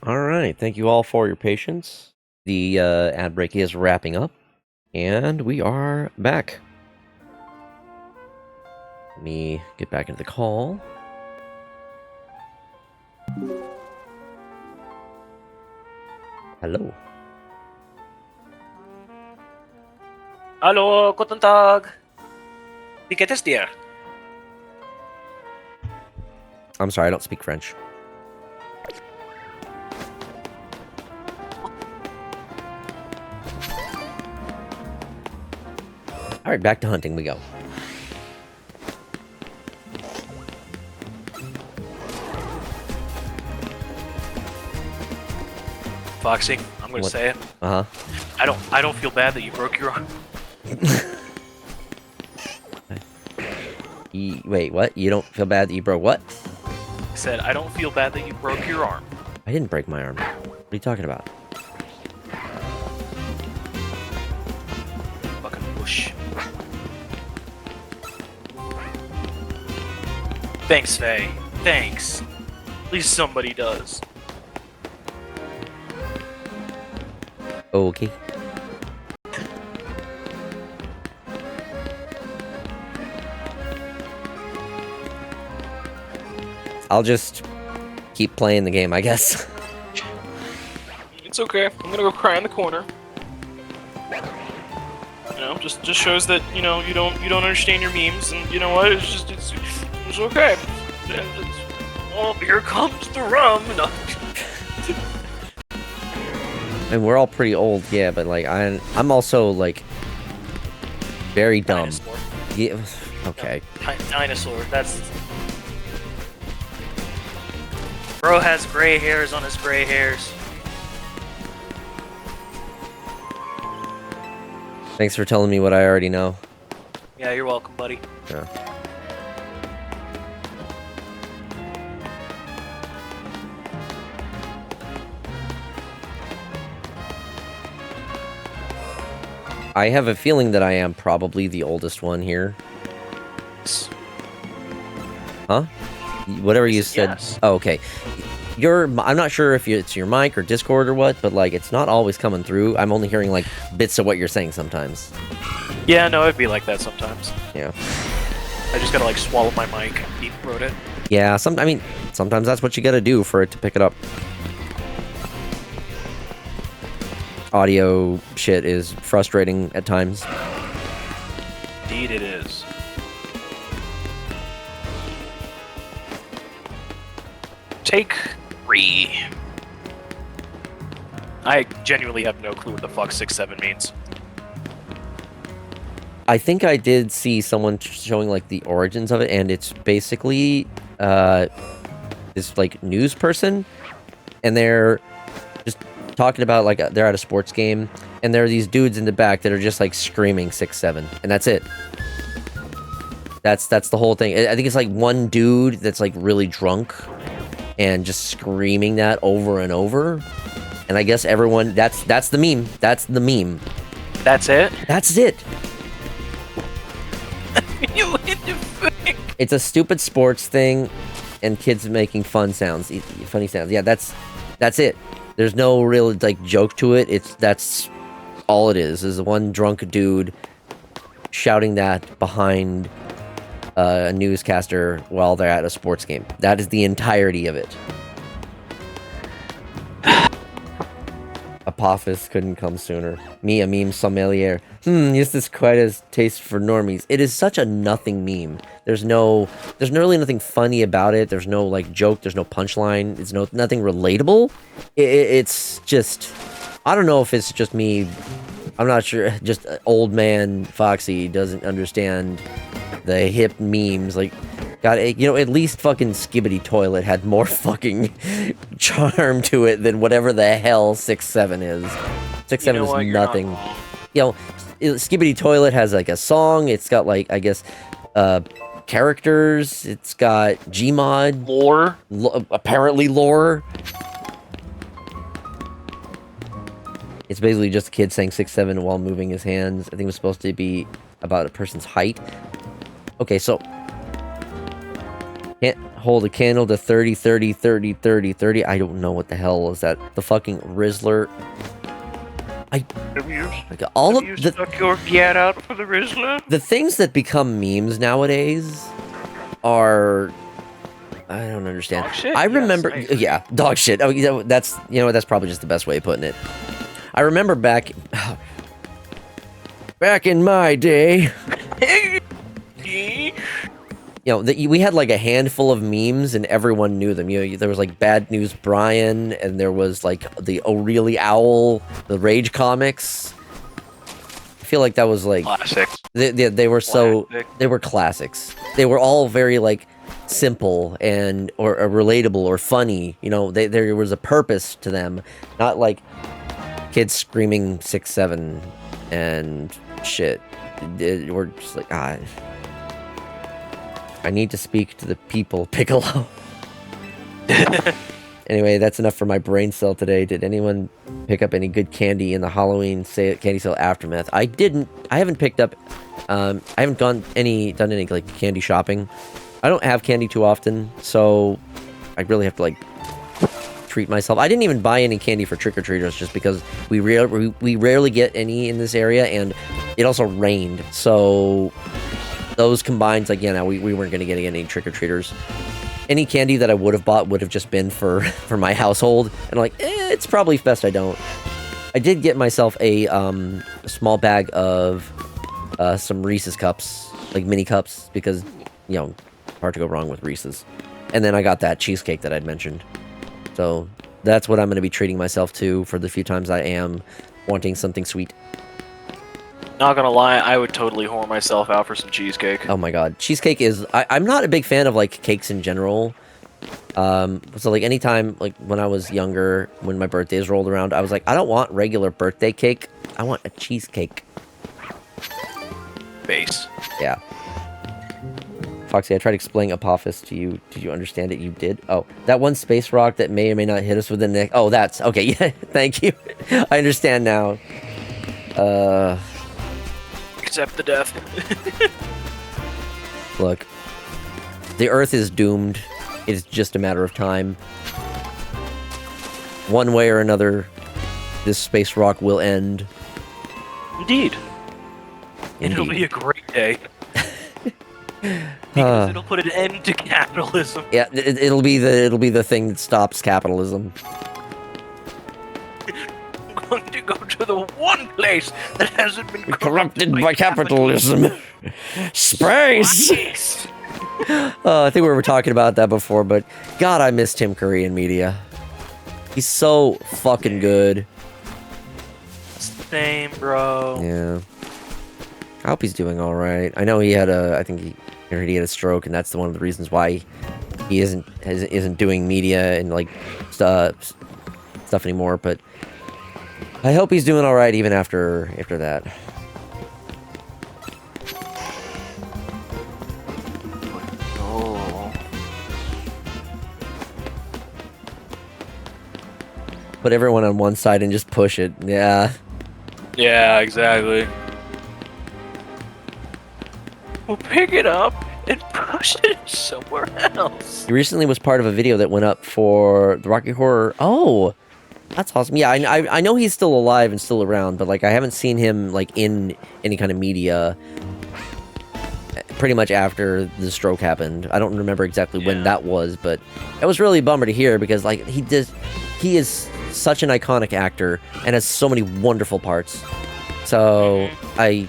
Alright, thank you all for your patience. The ad break is wrapping up, and we are back. Let me get back into the call. Hello. Hallo, guten Tag. Wie geht es dir? I'm sorry, I don't speak French. Alright, back to hunting we go. Foxy, I'm gonna What? say it. Uh-huh. I don't feel bad that you broke your arm. Wait, what? You don't feel bad that you broke what? I said I don't feel bad that you broke your arm. I didn't break my arm. What are you talking about? Fucking bush. Thanks, Faye. Thanks. At least somebody does. Okay. I'll just keep playing the game, I guess. It's okay. I'm gonna go cry in the corner. You know, just shows that you know you don't understand your memes, and you know what? It's okay. Oh, here comes the rum. No. And we're all pretty old, yeah, but like I'm also like very dumb. Dinosaur. Yeah, okay. Dinosaur. That's. Bro has gray hairs on his gray hairs. Thanks for telling me what I already know. Yeah, you're welcome, buddy. Yeah. I have a feeling that I am probably the oldest one here. Huh? Whatever you said. Yes. Oh, okay. I'm not sure if it's your mic or Discord or what, but like it's not always coming through. I'm only hearing like bits of what you're saying sometimes. Yeah, no, it'd be like that sometimes. Yeah. I just gotta like swallow my mic and deep throat it. Yeah, sometimes that's what you gotta do for it to pick it up. Audio shit is frustrating at times. Indeed it is. Take 3. I genuinely have no clue what the fuck 6-7 means. I think I did see someone showing like the origins of it, and it's basically this like news person, and they're just talking about like they're at a sports game, and there are these dudes in the back that are just like screaming 6-7, and that's it. That's the whole thing. I think it's like one dude that's like really drunk and just screaming that over and over, and I guess everyone that's the meme. That's the meme. That's it? That's it. You hit the thing! It's a stupid sports thing, and kids making funny sounds. Yeah, that's it. There's no real like joke to it. That's all it is one drunk dude shouting that behind a newscaster while they're at a sports game. That is the entirety of it. Apophis couldn't come sooner. Me, a meme sommelier. This is quite a taste for normies. It is such a nothing meme. There's really nothing funny about it. There's no like joke. There's no punchline. It's nothing relatable. It's just, I don't know if it's just me. I'm not sure. Just old man Foxy doesn't understand the hip memes. Like, God, at least fucking Skibbity Toilet had more fucking charm to it than whatever the hell 6-7 is. 6-7 is nothing. Skibbity Toilet has like a song. It's got like, I guess, characters. It's got Gmod. Lore. Apparently lore. It's basically just a kid saying 6-7 while moving his hands. I think it was supposed to be about a person's height. Okay, so Can't hold a candle to 30, 30, 30, 30, 30. I don't know what the hell is that. The fucking Rizzler. Have you, all have of you the stuck your get out for the Rizzler? the things that become memes nowadays are, I don't understand. Dog shit? I Yes, remember, I agree. yeah, dog shit. Oh, that's that's probably just the best way of putting it. I remember back in my day, we had like a handful of memes and everyone knew them. There was like Bad News Brian, and there was like the O'Reilly Owl, the Rage comics. I feel like that was like Classics. they were so Classic. they were classics. They were all very like simple and or relatable or funny. There was a purpose to them, not like kids screaming 6'7" and shit. We're just like, I need to speak to the people, Piccolo. Anyway, that's enough for my brain cell today. Did anyone pick up any good candy in the Halloween candy sale aftermath? I didn't. I haven't picked up. I haven't done any like candy shopping. I don't have candy too often, so I really have to like treat myself. I didn't even buy any candy for trick-or-treaters just because we rarely get any in this area, and it also rained, so those combined, like, yeah, no, we weren't gonna get any trick-or-treaters. Any candy that I would have bought would have just been for my household, and I'm like, it's probably best I don't. I did get myself a small bag of some Reese's cups, like mini cups, because hard to go wrong with Reese's. And then I got that cheesecake that I'd mentioned. So that's what I'm going to be treating myself to for the few times I am wanting something sweet. Not gonna lie, I would totally whore myself out for some cheesecake. Oh my god, cheesecake is... I'm not a big fan of like cakes in general. So like anytime, like when I was younger, when my birthdays rolled around, I was like, I don't want regular birthday cake. I want a cheesecake. Base. Yeah. Foxy, I tried explaining Apophis to you. Did you understand it? You did? Oh, that one space rock that may or may not hit us within the... Oh, that's... Okay, yeah, thank you. I understand now. Accept the death. Look. The Earth is doomed. It is just a matter of time. One way or another, this space rock will end. Indeed. It'll be a great day. Because it'll put an end to capitalism. Yeah, it'll be the thing that stops capitalism. I'm going to go to the one place that hasn't been Corrupted by capitalism. Space! I think we were talking about that before, but God, I miss Tim Curry in media. He's so fucking good. Same, bro. Yeah. I hope he's doing all right. I know he had I think he had a stroke, and that's one of the reasons why he isn't doing media and like stuff anymore. But I hope he's doing all right even after that. Oh. Put everyone on one side and just push it. Yeah. Yeah, exactly. We'll pick it up and push it somewhere else. He recently was part of a video that went up for the Rocky Horror. Oh, that's awesome. Yeah, I know he's still alive and still around, but like I haven't seen him like in any kind of media pretty much after the stroke happened. I don't remember exactly when that was, but it was really a bummer to hear because like he is such an iconic actor and has so many wonderful parts. So I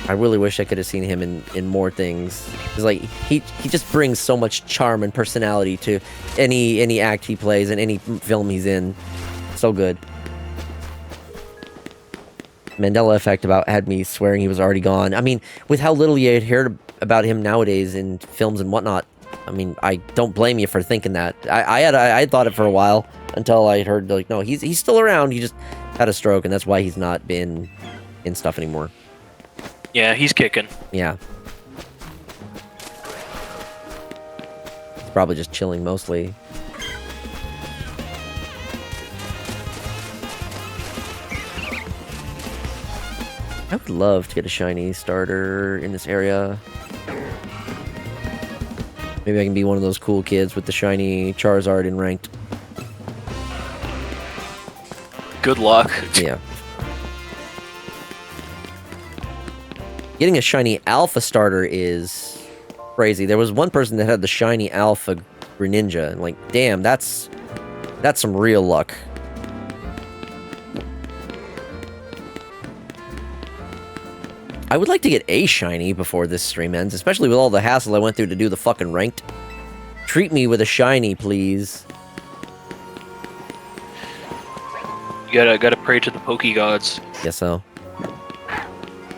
really wish I could have seen him in more things. Cause like he just brings so much charm and personality to any act he plays and any film he's in. So good. Mandela Effect had me swearing he was already gone. I mean, with how little you had heard about him nowadays in films and whatnot, I mean, I don't blame you for thinking that. I had thought it for a while until I heard like, no, he's still around. He just had a stroke, and that's why he's not been in stuff anymore. Yeah, he's kicking. Yeah. He's probably just chilling mostly. I would love to get a shiny starter in this area. Maybe I can be one of those cool kids with the shiny Charizard in ranked. Good luck. Yeah. Getting a shiny Alpha starter is crazy. There was one person that had the shiny Alpha Greninja, and like, damn, that's some real luck. I would like to get a shiny before this stream ends, especially with all the hassle I went through to do the fucking ranked. Treat me with a shiny, please. You gotta pray to the Poke Gods. Guess so.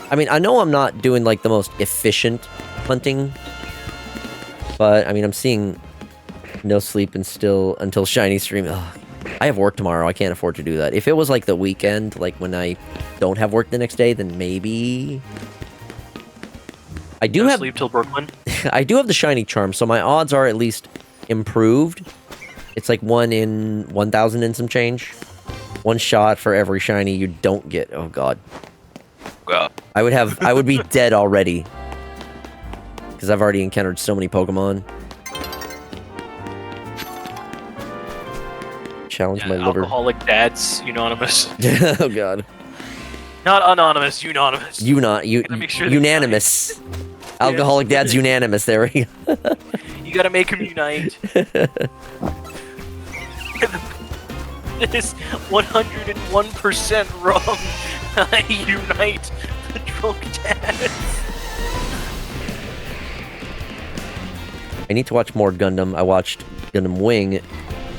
I mean, I know I'm not doing, like, the most efficient hunting, but, I mean, I'm seeing no sleep and still until shiny stream. Ugh. I have work tomorrow. I can't afford to do that. If it was, like, the weekend, like, when I don't have work the next day, then maybe... I do have... sleep till Brooklyn? I do have the shiny charm, so my odds are at least improved. It's like 1 in 1,000 and some change. One shot for every shiny you don't get. Oh, God. God. I would be dead already. Because I've already encountered so many Pokemon. Challenge my liver. Alcoholic dads, unanimous. Oh, God. Not anonymous, unanimous. Unanimous. Alcoholic dad's unanimous. There we go. You gotta make him unite. This 101% wrong. Unite the drunk dads. I need to watch more Gundam. I watched Gundam Wing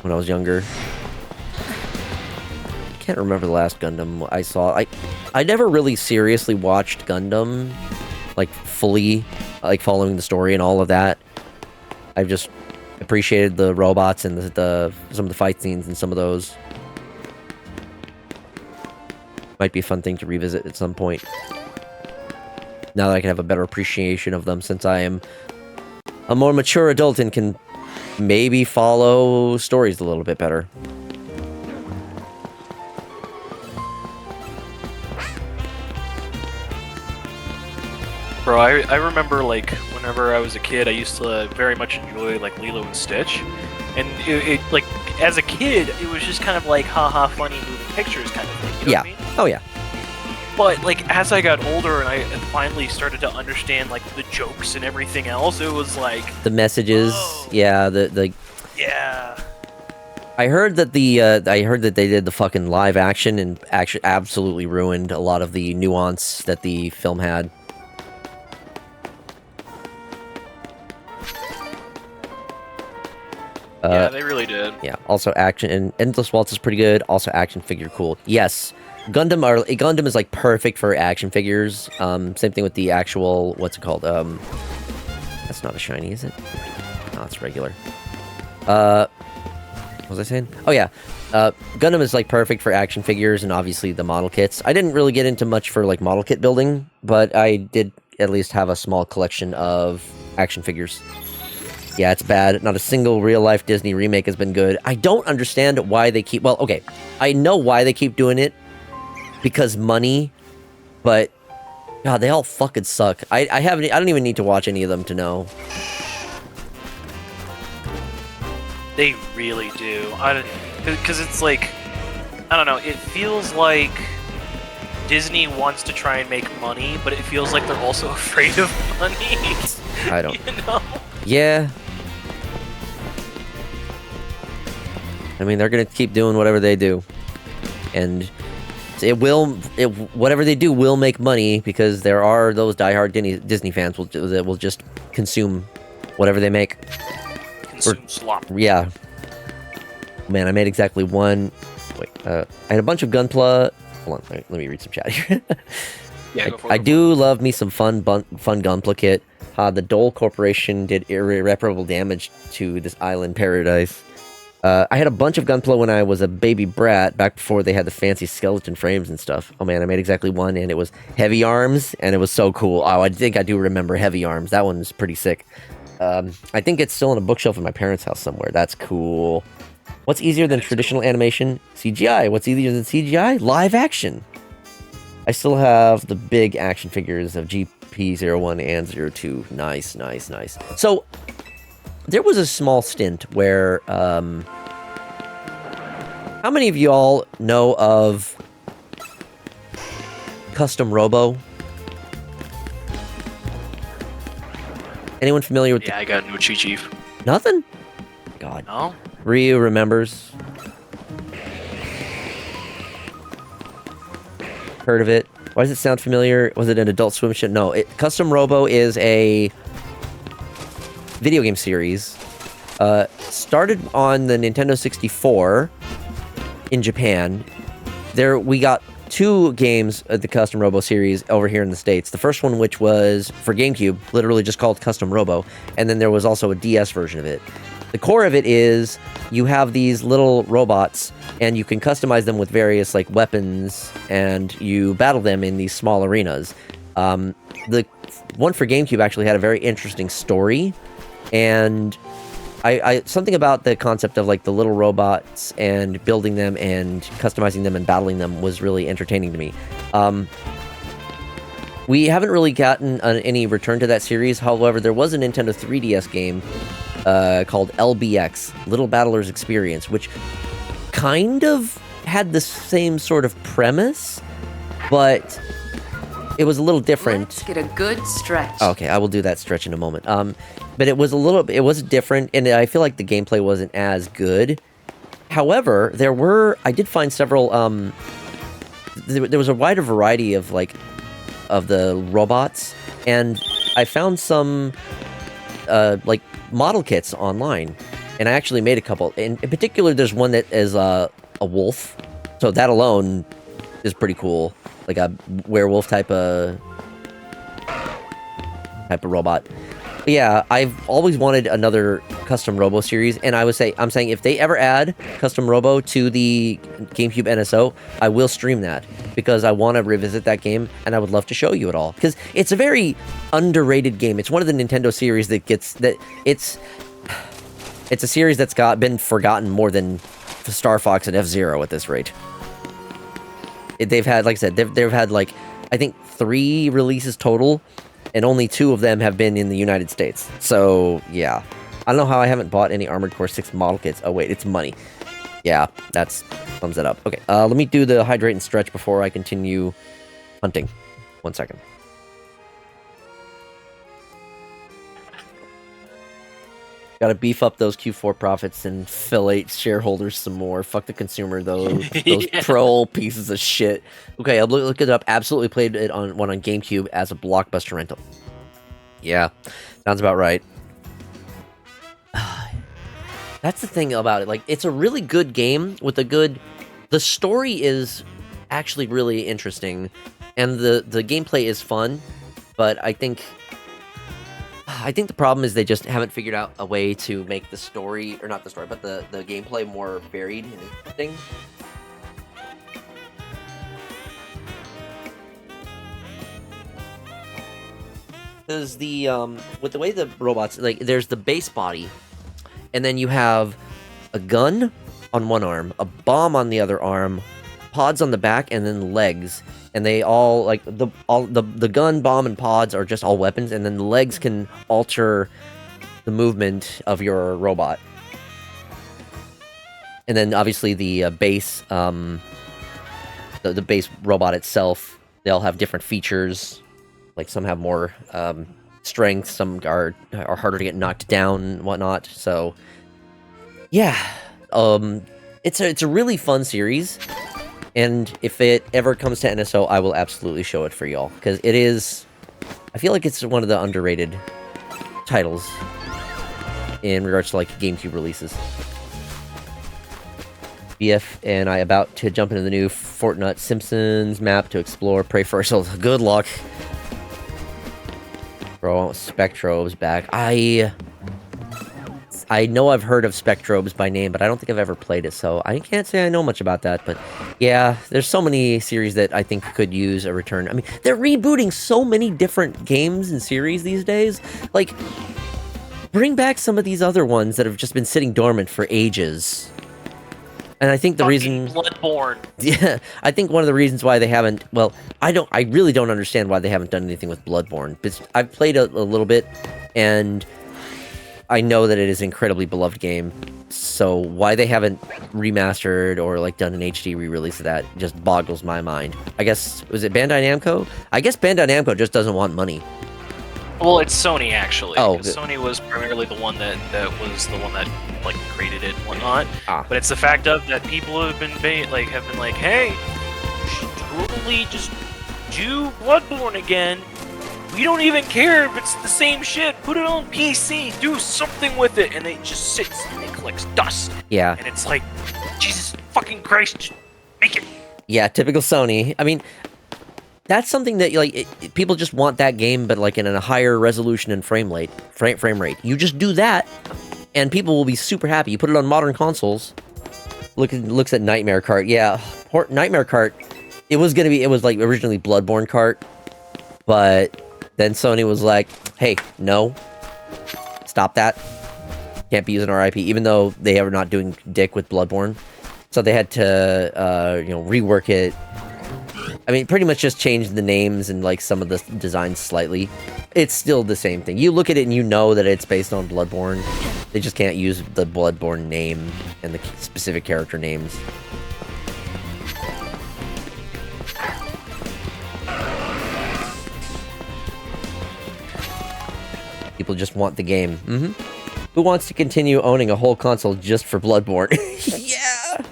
when I was younger. Can't remember the last Gundam I saw. I never really seriously watched Gundam, like, fully, like, following the story and all of that. I've just appreciated the robots and some of the fight scenes and some of those. Might be a fun thing to revisit at some point. Now that I can have a better appreciation of them, since I am a more mature adult and can maybe follow stories a little bit better. Bro, I remember, like, whenever I was a kid, I used to very much enjoy, like, Lilo and Stitch. And it like, as a kid, it was just kind of like, haha, funny moving pictures kind of thing. You know what I mean? Oh, yeah. But, like, as I got older and I finally started to understand, like, the jokes and everything else, it was like... The messages, whoa. Yeah, Yeah. I heard that they did the fucking live action and actually absolutely ruined a lot of the nuance that the film had. Yeah, they really did. Yeah, also action, and Endless Waltz is pretty good. Also action figure cool. Yes, Gundam is like perfect for action figures. Same thing with the actual, what's it called? That's not a shiny, is it? No, it's regular. What was I saying? Oh yeah, Gundam is like perfect for action figures and obviously the model kits. I didn't really get into much for like model kit building, but I did at least have a small collection of action figures. Yeah, it's bad. Not a single real-life Disney remake has been good. I don't understand why they keep... Well, okay. I know why they keep doing it. Because money. But... God, they all fucking suck. I don't even need to watch any of them to know. They really do. Because it's like... I don't know. It feels like Disney wants to try and make money, but it feels like they're also afraid of money. I don't... You know? Yeah. I mean, they're gonna keep doing whatever they do, and whatever they do will make money because there are those diehard Disney fans that will just consume whatever they make. Consume slop. Yeah. Man, I made exactly one. Wait, I had a bunch of Gunpla. Hold on, let me read some chat here. Yeah, I do love me some fun Gunpla kit. The Dole Corporation did irreparable damage to this island paradise. I had a bunch of Gunpla when I was a baby brat, back before they had the fancy skeleton frames and stuff. Oh man, I made exactly one, and it was Heavy Arms, and it was so cool. Oh, I think I do remember Heavy Arms. That one's pretty sick. I think it's still on a bookshelf in my parents' house somewhere. That's cool. What's easier than traditional animation? CGI. What's easier than CGI? Live action. I still have the big action figures of GP01 and 02. Nice, nice, nice. So, there was a small stint where, how many of y'all know of Custom Robo? Anyone familiar with Yeah, I got no cheat chief. Nothing? God. No? Ryu remembers. Heard of it. Why does it sound familiar? Was it an Adult Swim show? No, Custom Robo is a video game series. Started on the Nintendo 64 in Japan. We got 2 games of the Custom Robo series over here in the States. The first one, which was for GameCube, literally just called Custom Robo, and then there was also a DS version of it. The core of it is you have these little robots, and you can customize them with various like weapons, and you battle them in these small arenas. The one for GameCube actually had a very interesting story, and I something about the concept of like the little robots and building them and customizing them and battling them was really entertaining to me. We haven't really gotten any return to that series. However, there was a Nintendo 3DS game called LBX, Little Battlers Experience, which kind of had the same sort of premise, but it was a little different. Let's get a good stretch. Okay, I will do that stretch in a moment. But it was different, and I feel like the gameplay wasn't as good. However, I did find several, there was a wider variety of the robots, and I found some, like, model kits online, and I actually made a couple. In particular, there's one that is a wolf, so that alone is pretty cool, like a werewolf type of robot. But yeah, I've always wanted another Custom Robo series, and I'm saying if they ever add Custom Robo to the GameCube NSO, I will stream that, because I want to revisit that game, and I would love to show you it all, because it's a very underrated game. It's one of the Nintendo series it's a series that's been forgotten more than Star Fox and F-Zero at this rate. They've had, like I said, they've had like, I think 3 releases total, and only 2 of them have been in the United States. So, yeah. I don't know how I haven't bought any Armored Core 6 model kits. Oh, wait, it's money. Yeah, that's thumbs it up. Okay, let me do the hydrate and stretch before I continue hunting. 1 second. Gotta beef up those Q4 profits and fillet shareholders some more. Fuck the consumer, those Yeah. troll pieces of shit. Okay, I'll look it up. Absolutely played it on GameCube as a Blockbuster rental. Yeah, sounds about right. That's the thing about it. Like, it's a really good game with the story is actually really interesting, and the gameplay is fun, but I think the problem is they just haven't figured out a way to make the story, or not the story, but the gameplay more varied and interesting. Because with the way the robots, like, there's the base body, and then you have a gun on one arm, a bomb on the other arm, pods on the back, and then legs. And they all, like, the gun, bomb, and pods are just all weapons, and then the legs can alter the movement of your robot. And then, obviously, the base, the base robot itself, they all have different features. Like, some have more strength, some are harder to get knocked down and whatnot. So, yeah, it's a really fun series. And if it ever comes to NSO, I will absolutely show it for y'all, because it is, I feel like it's one of the underrated titles in regards to, like, GameCube releases. BF and I about to jump into the new Fortnite Simpsons map to explore. Pray for ourselves. Good luck. Bro, Spectrobe's back. I know I've heard of Spectrobes by name, but I don't think I've ever played it, so I can't say I know much about that. But yeah, there's so many series that I think could use a return. I mean, they're rebooting so many different games and series these days. Like, bring back some of these other ones that have just been sitting dormant for ages. And I think the reason... Bloodborne. Yeah, I think one of the reasons why they haven't... Well, I really don't understand why they haven't done anything with Bloodborne. But I've played a little bit, and... I know that it is an incredibly beloved game, so why they haven't remastered or like done an HD re-release of that just boggles my mind. I guess, was it Bandai Namco? I guess Bandai Namco just doesn't want money. Well, it's Sony actually. Oh, Sony was primarily the one that like created it and whatnot. Ah. But it's the fact of that people have been like, hey, you should totally just do Bloodborne again. We don't even care if it's the same shit. Put it on PC. Do something with it. And it just sits and it collects dust. Yeah. And it's like, Jesus fucking Christ, just make it. Yeah, typical Sony. I mean, that's something that like people just want that game, but like in a higher resolution and frame rate. You just do that, and people will be super happy. You put it on modern consoles. Looks at Nightmare Cart. Yeah, Nightmare Cart. It was like originally Bloodborne Cart, but then Sony was like, "Hey, no, stop that. Can't be using our IP," even though they are not doing dick with Bloodborne. So they had to, rework it. I mean, pretty much just change the names and like some of the designs slightly. It's still the same thing. You look at it and you know that it's based on Bloodborne. They just can't use the Bloodborne name and the specific character names. People just want the game. Who wants to continue owning a whole console just for Bloodborne? Yeah!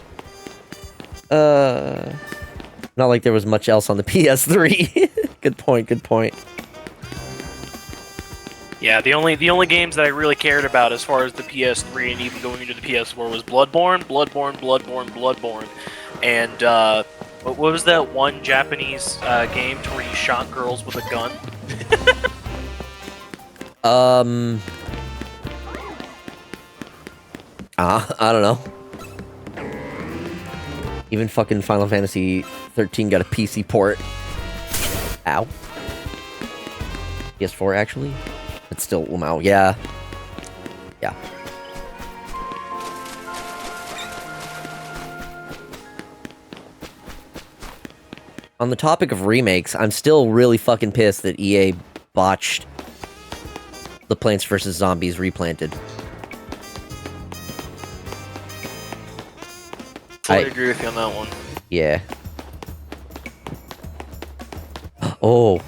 Not like there was much else on the PS3. Good point. Yeah, the only games that I really cared about as far as the PS3 and even going into the PS4 was Bloodborne, and what was that one Japanese game to where you shot girls with a gun? I don't know. Even fucking Final Fantasy 13 got a PC port. Ow. PS4 actually? But still, wow, yeah. Yeah. On the topic of remakes, I'm still really fucking pissed that EA botched the Plants vs. Zombies Replanted. Fully agree with you on that one. Yeah. Oh.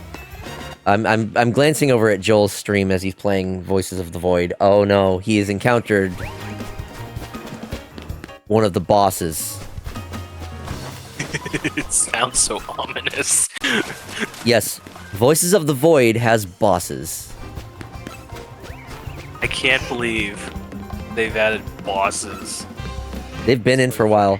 I'm glancing over at Joel's stream as he's playing Voices of the Void. Oh no, he has encountered one of the bosses. It sounds so ominous. Yes, Voices of the Void has bosses. I can't believe they've added bosses. They've been in for a while.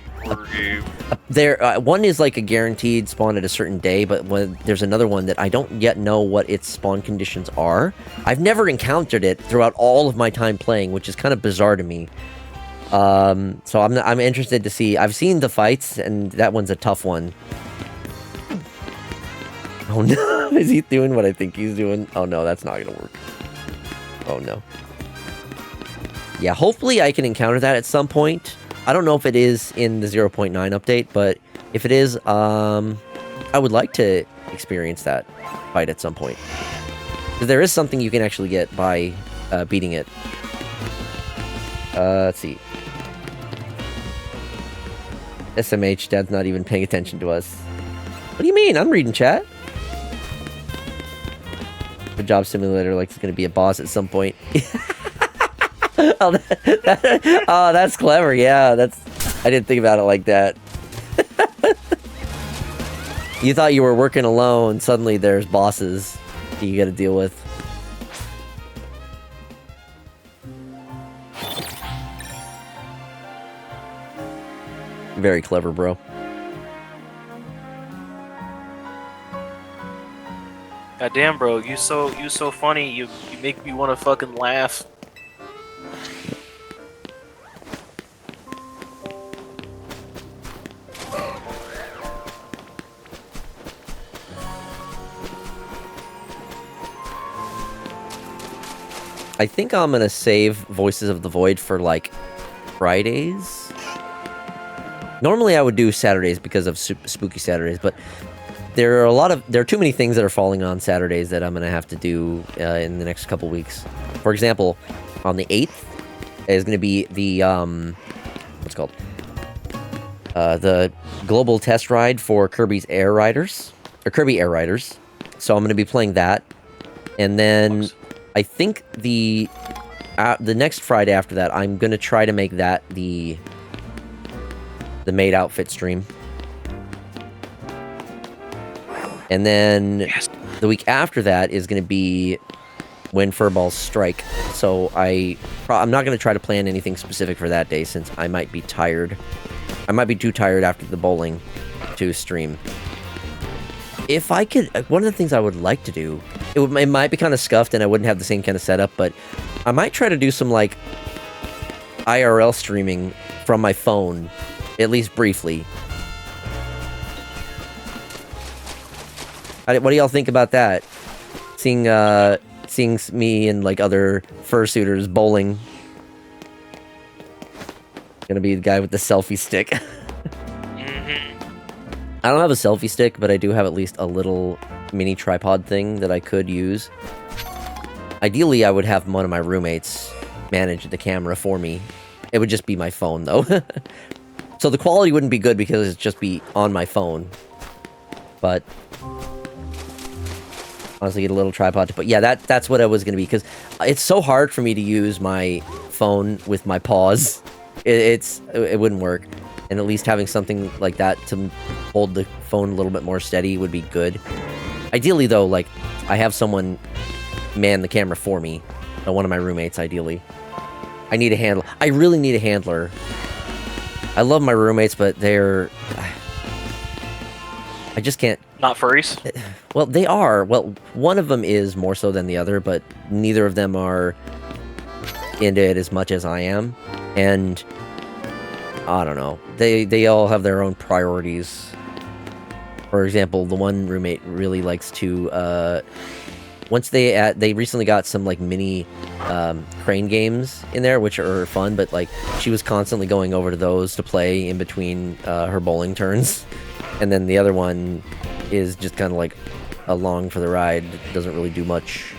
There, one is like a guaranteed spawn at a certain day, but there's another one that I don't yet know what its spawn conditions are. I've never encountered it throughout all of my time playing, which is kind of bizarre to me. So I'm interested to see. I've seen the fights, and that one's a tough one. Oh no, is he doing what I think he's doing? Oh no, that's not gonna work. Oh no. Yeah, hopefully I can encounter that at some point. I don't know if it is in the 0.9 update, but if it is, I would like to experience that fight at some point. Because there is something you can actually get by beating it. Let's see. SMH, Dad's not even paying attention to us. What do you mean? I'm reading chat. The Job Simulator, like, it's going to be a boss at some point. Oh, that's clever. Yeah, I didn't think about it like that. You thought you were working alone. Suddenly, there's bosses you got to deal with. Very clever, bro. God damn, bro, you so funny. You make me want to fucking laugh. I think I'm gonna save Voices of the Void for, like, Fridays. Normally I would do Saturdays because of Spooky Saturdays, but there are too many things that are falling on Saturdays that I'm gonna have to do in the next couple weeks. For example, on the 8th is going to be the, what's it called? The global test ride for Kirby's Air Riders, or Kirby Air Riders. So I'm going to be playing that. And then I think the next Friday after that, I'm going to try to make that the maid outfit stream. And then the week after that is going to be when Furballs strike. So I'm not going to try to plan anything specific for that day since I might be tired. I might be too tired after the bowling to stream. If I could, one of the things I would like to do, it might be kind of scuffed and I wouldn't have the same kind of setup, but I might try to do some, like, IRL streaming from my phone, at least briefly. What do y'all think about that? Seeing me and, like, other fursuiters bowling. Gonna be the guy with the selfie stick. I don't have a selfie stick, but I do have at least a little mini tripod thing that I could use. Ideally, I would have one of my roommates manage the camera for me. It would just be my phone, though. So the quality wouldn't be good because it'd just be on my phone. But honestly, get a little tripod to put. Yeah, that's what it was gonna be, because it's so hard for me to use my phone with my paws. It wouldn't work. And at least having something like that to hold the phone a little bit more steady would be good. Ideally, though, like, I have someone man the camera for me. One of my roommates, ideally. I need a handler. I really need a handler. I love my roommates, but they're... I just can't... Not furries? Well, they are. Well, one of them is more so than the other, but neither of them are into it as much as I am. And... I don't know. They all have their own priorities. For example, the one roommate really likes to, once they recently got some, like, mini, crane games in there, which are fun, but, like, she was constantly going over to those to play in between, her bowling turns. And then the other one is just kind of, like, along for the ride. Doesn't really do much.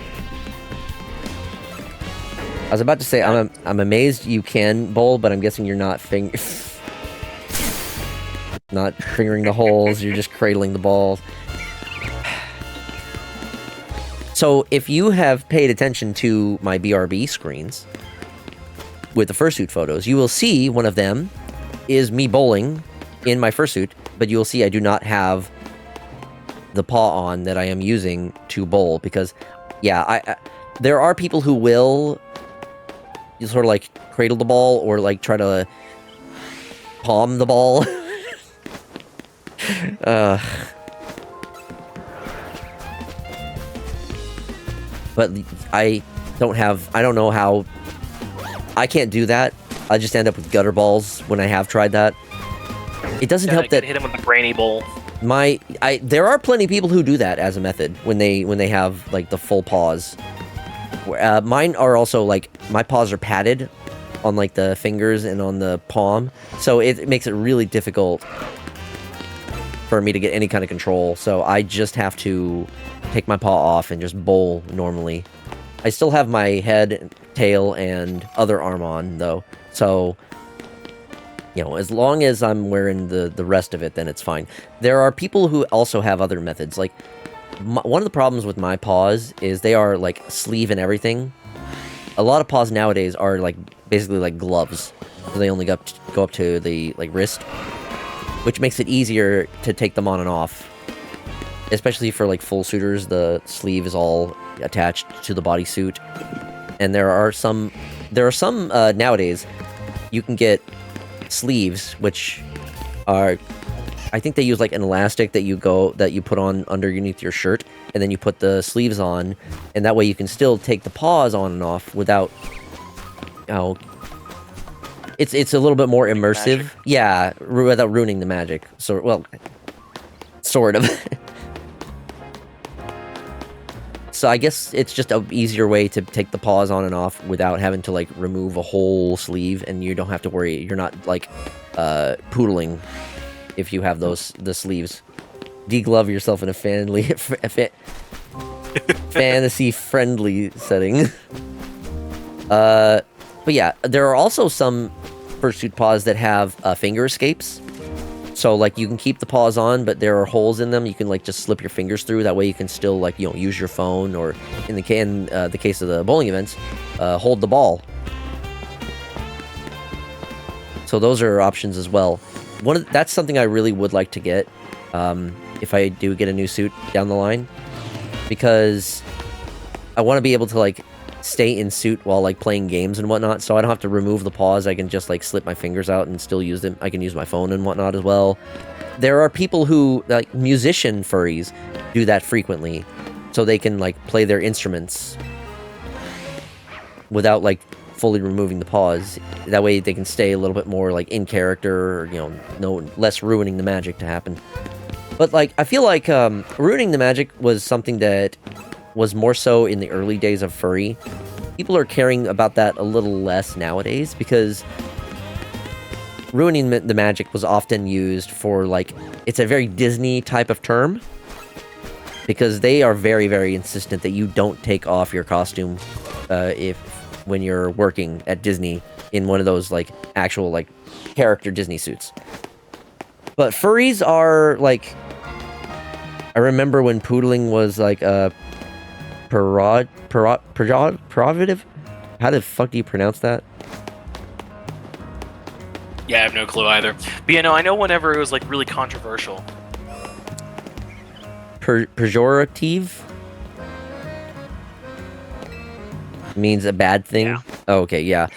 I was about to say, I'm amazed you can bowl, but I'm guessing you're not not fingering the holes, you're just cradling the balls. So, if you have paid attention to my BRB screens with the fursuit photos, you will see one of them is me bowling in my fursuit, but you will see I do not have the paw on that I am using to bowl, because, yeah, there are people who will... You sort of, like, cradle the ball, or, like, try to palm the ball. But I don't know how... I can't do that. I just end up with gutter balls when I have tried that. It doesn't help that... hit him with the brainy bowl. There are plenty of people who do that as a method, when they have, like, the full paws. Mine are also, like, my paws are padded on, like, the fingers and on the palm, so it makes it really difficult for me to get any kind of control, so I just have to take my paw off and just bowl normally. I still have my head, tail, and other arm on, though, so, you know, as long as I'm wearing the rest of it, then it's fine. There are people who also have other methods, like... one of the problems with my paws is they are, like, sleeve and everything. A lot of paws nowadays are, like, basically like gloves. So they only go up to the, like, wrist. Which makes it easier to take them on and off. Especially for, like, full suiters, the sleeve is all attached to the bodysuit. And there are some nowadays, you can get sleeves, which are... I think they use, like, an elastic that you put on underneath your shirt, and then you put the sleeves on, and that way you can still take the paws on and off without, you know, it's a little bit more immersive. Magic. Yeah, without ruining the magic. So, well, sort of. So I guess it's just an easier way to take the paws on and off without having to, like, remove a whole sleeve, and you don't have to worry. You're not, like, poodling if you have the sleeves. Deglove yourself in a fantasy-friendly setting. But yeah, there are also some fursuit paws that have finger escapes. So, like, you can keep the paws on, but there are holes in them. You can, like, just slip your fingers through. That way you can still, like, you know, use your phone, or in the case of the bowling events, hold the ball. So those are options as well. That's something I really would like to get, if I do get a new suit down the line. Because I want to be able to, like, stay in suit while, like, playing games and whatnot, so I don't have to remove the paws. I can just, like, slip my fingers out and still use them. I can use my phone and whatnot as well. There are people who, like, musician furries do that frequently, so they can, like, play their instruments without, like, fully removing the paws. That way they can stay a little bit more, like, in character, or, you know, no less ruining the magic to happen. But, like, I feel like ruining the magic was something that was more so in the early days of furry. People are caring about that a little less nowadays, because ruining the magic was often used for, like, it's a very Disney type of term, because they are very, very insistent that you don't take off your costume when you're working at Disney in one of those, like, actual, like, character Disney suits. But furries are, like, I remember when poodling was, like, a prerogative? How the fuck do you pronounce that? Yeah, I have no clue either. But yeah, no, I know whenever it was, like, really controversial. Pejorative? Means a bad thing? Yeah. Oh, okay, yeah.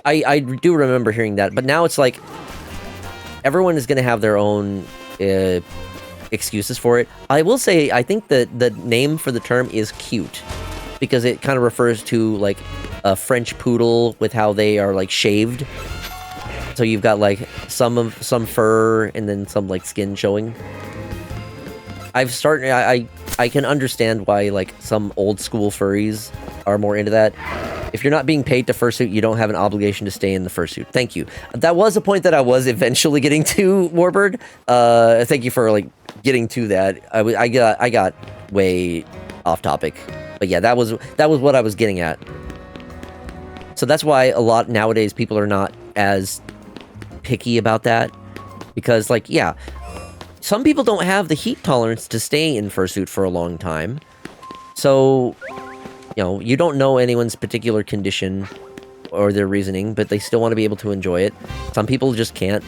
I do remember hearing that, but now it's like everyone is going to have their own excuses for it. I will say, I think that the name for the term is cute, because it kind of refers to, like, a French poodle with how they are, like, shaved. So you've got, like, some fur and then some, like, skin showing. I can understand why, like, some old school furries are more into that. If you're not being paid to fursuit, you don't have an obligation to stay in the fursuit. Thank you. That was a point that I was eventually getting to, Warbird. Thank you for, like, getting to that. I got way off topic, but yeah, that was what I was getting at. So that's why a lot nowadays people are not as picky about that, because, like, yeah, some people don't have the heat tolerance to stay in fursuit for a long time. So, you know, you don't know anyone's particular condition or their reasoning, but they still want to be able to enjoy it. Some people just can't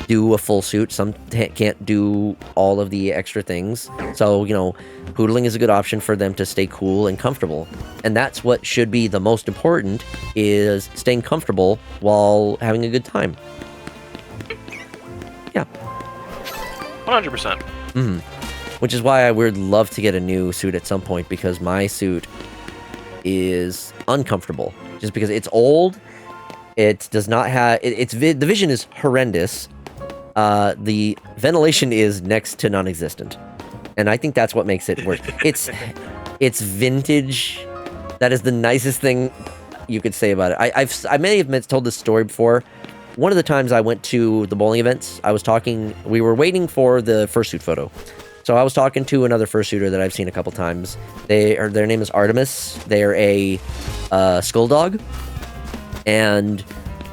do a full suit. Some can't do all of the extra things. So, you know, poodling is a good option for them to stay cool and comfortable. And that's what should be the most important, is staying comfortable while having a good time. Yeah. 100%. Mm-hmm. Which is why I would love to get a new suit at some point, because my suit is uncomfortable. Just because it's old, it does not have... the vision is horrendous. The ventilation is next to non-existent. And I think that's what makes it worse. It's vintage. That is the nicest thing you could say about it. I may have told this story before. One of the times I went to the bowling events, we were waiting for the fursuit photo. So I was talking to another fursuiter that I've seen a couple times. Their name is Artemis. They're a skull dog. And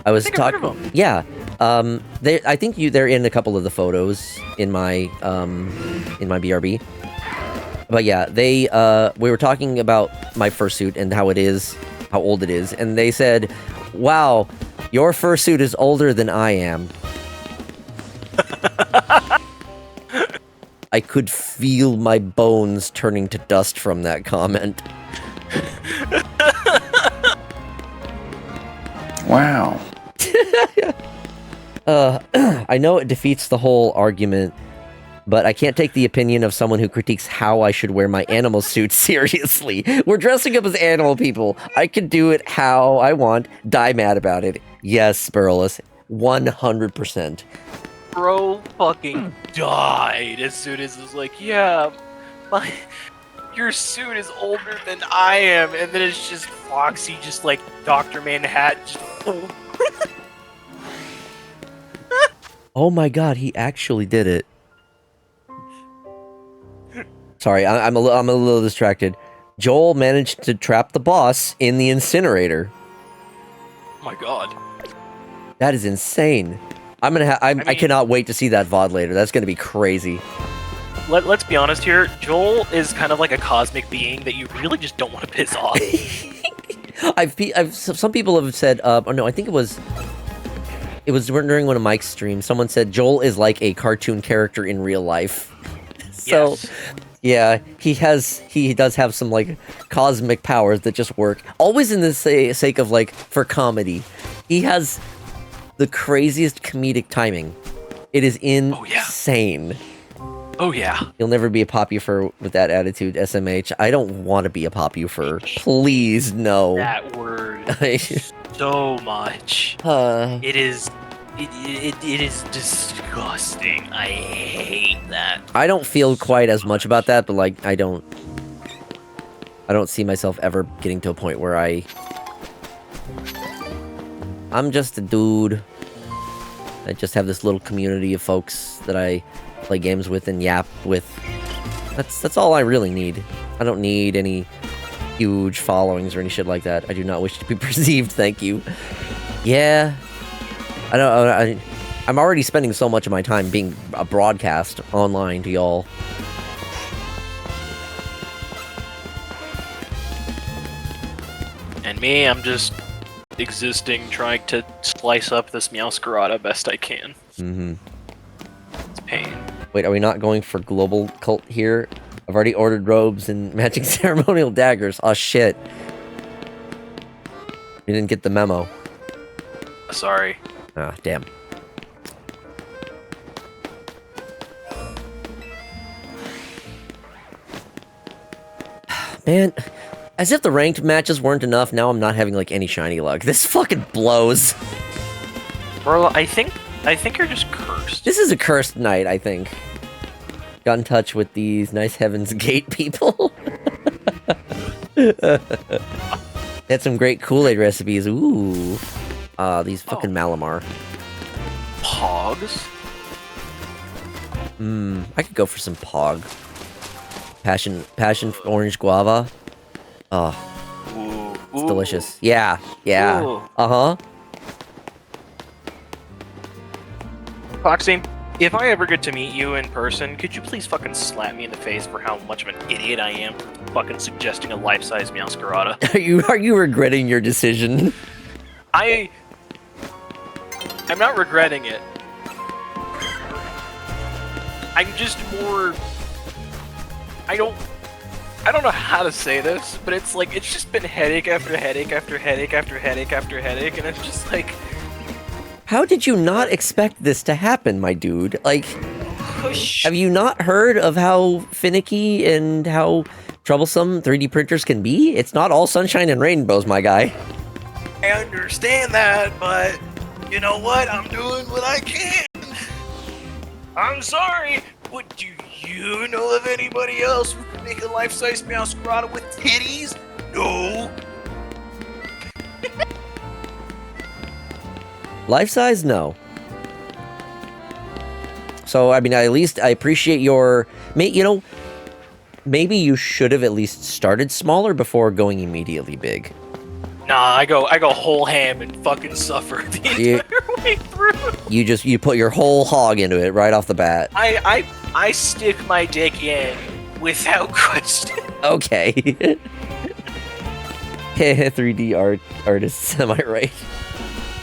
I was talking... Yeah. I think they're in a couple of the photos in my BRB. But yeah, we were talking about my fursuit and how old it is, and they said, "Wow, your fursuit is older than I am." I could feel my bones turning to dust from that comment. Wow. I know it defeats the whole argument, but I can't take the opinion of someone who critiques how I should wear my animal suit seriously. We're dressing up as animal people. I can do it how I want. Die mad about it. Yes, Burles. 100%. Bro fucking died as soon as it was like, yeah, your suit is older than I am, and then it's just Foxy, just like Dr. Manhattan. Oh my god, he actually did it. Sorry, I'm a little distracted. Joel managed to trap the boss in the incinerator. Oh my god. That is insane. I cannot wait to see that VOD later. That's gonna be crazy. Let's be honest here. Joel is kind of like a cosmic being that you really just don't want to piss off. Some people have said, oh no, I think it was during one of Mike's streams. Someone said Joel is like a cartoon character in real life. So, Yes. yeah, he does have some like cosmic powers that just work. Always in the sake of like for comedy. He has the craziest comedic timing. It is insane. Oh yeah. You'll never be a popufer with that attitude, SMH. I don't want to be a popufer. Please, no. That word so much. It is disgusting. I hate that. I don't feel quite as much about that, but like I don't see myself ever getting to a point where I'm just a dude. I just have this little community of folks that I play games with and yap with. That's all I really need. I don't need any huge followings or any shit like that. I do not wish to be perceived, thank you. Yeah. I'm already spending so much of my time being a broadcast online to y'all. And me, I'm just existing, trying to slice up this Meowscarada best I can. Mm-hmm. It's pain. Wait, are we not going for global cult here? I've already ordered robes and matching ceremonial daggers. Oh shit. You didn't get the memo. Sorry. Ah, damn. Man, as if the ranked matches weren't enough, now I'm not having like any shiny luck. This fucking blows. Bro, I think you're just cursed. This is a cursed night, I think. Got in touch with these nice Heaven's Gate people. Had some great Kool-Aid recipes. Ooh. These fucking Malamar. Pogs? I could go for some Pog. Passion orange guava. Oh, Ooh. it's delicious. Yeah, yeah. Ooh. Uh-huh. Foxy, if I ever get to meet you in person, could you please fucking slap me in the face for how much of an idiot I am for fucking suggesting a life-size Meowscarada? Are you regretting your decision? I'm not regretting it. I'm just more... I don't know how to say this, but it's like, it's just been headache after headache after headache after headache after headache, and it's just like... How did you not expect this to happen, my dude? Like, have you not heard of how finicky and how troublesome 3D printers can be? It's not all sunshine and rainbows, my guy. I understand that, but you know what? I'm doing what I can. I'm sorry, but do you know of anybody else who can make a life-size Meowscarada with titties? No. Life size? No. So, I mean, at least I appreciate your... You know, maybe you should have at least started smaller before going immediately big. Nah, I go whole ham and fucking suffer the entire way through. You put your whole hog into it right off the bat. I stick my dick in without question. Okay. 3D artists, am I right?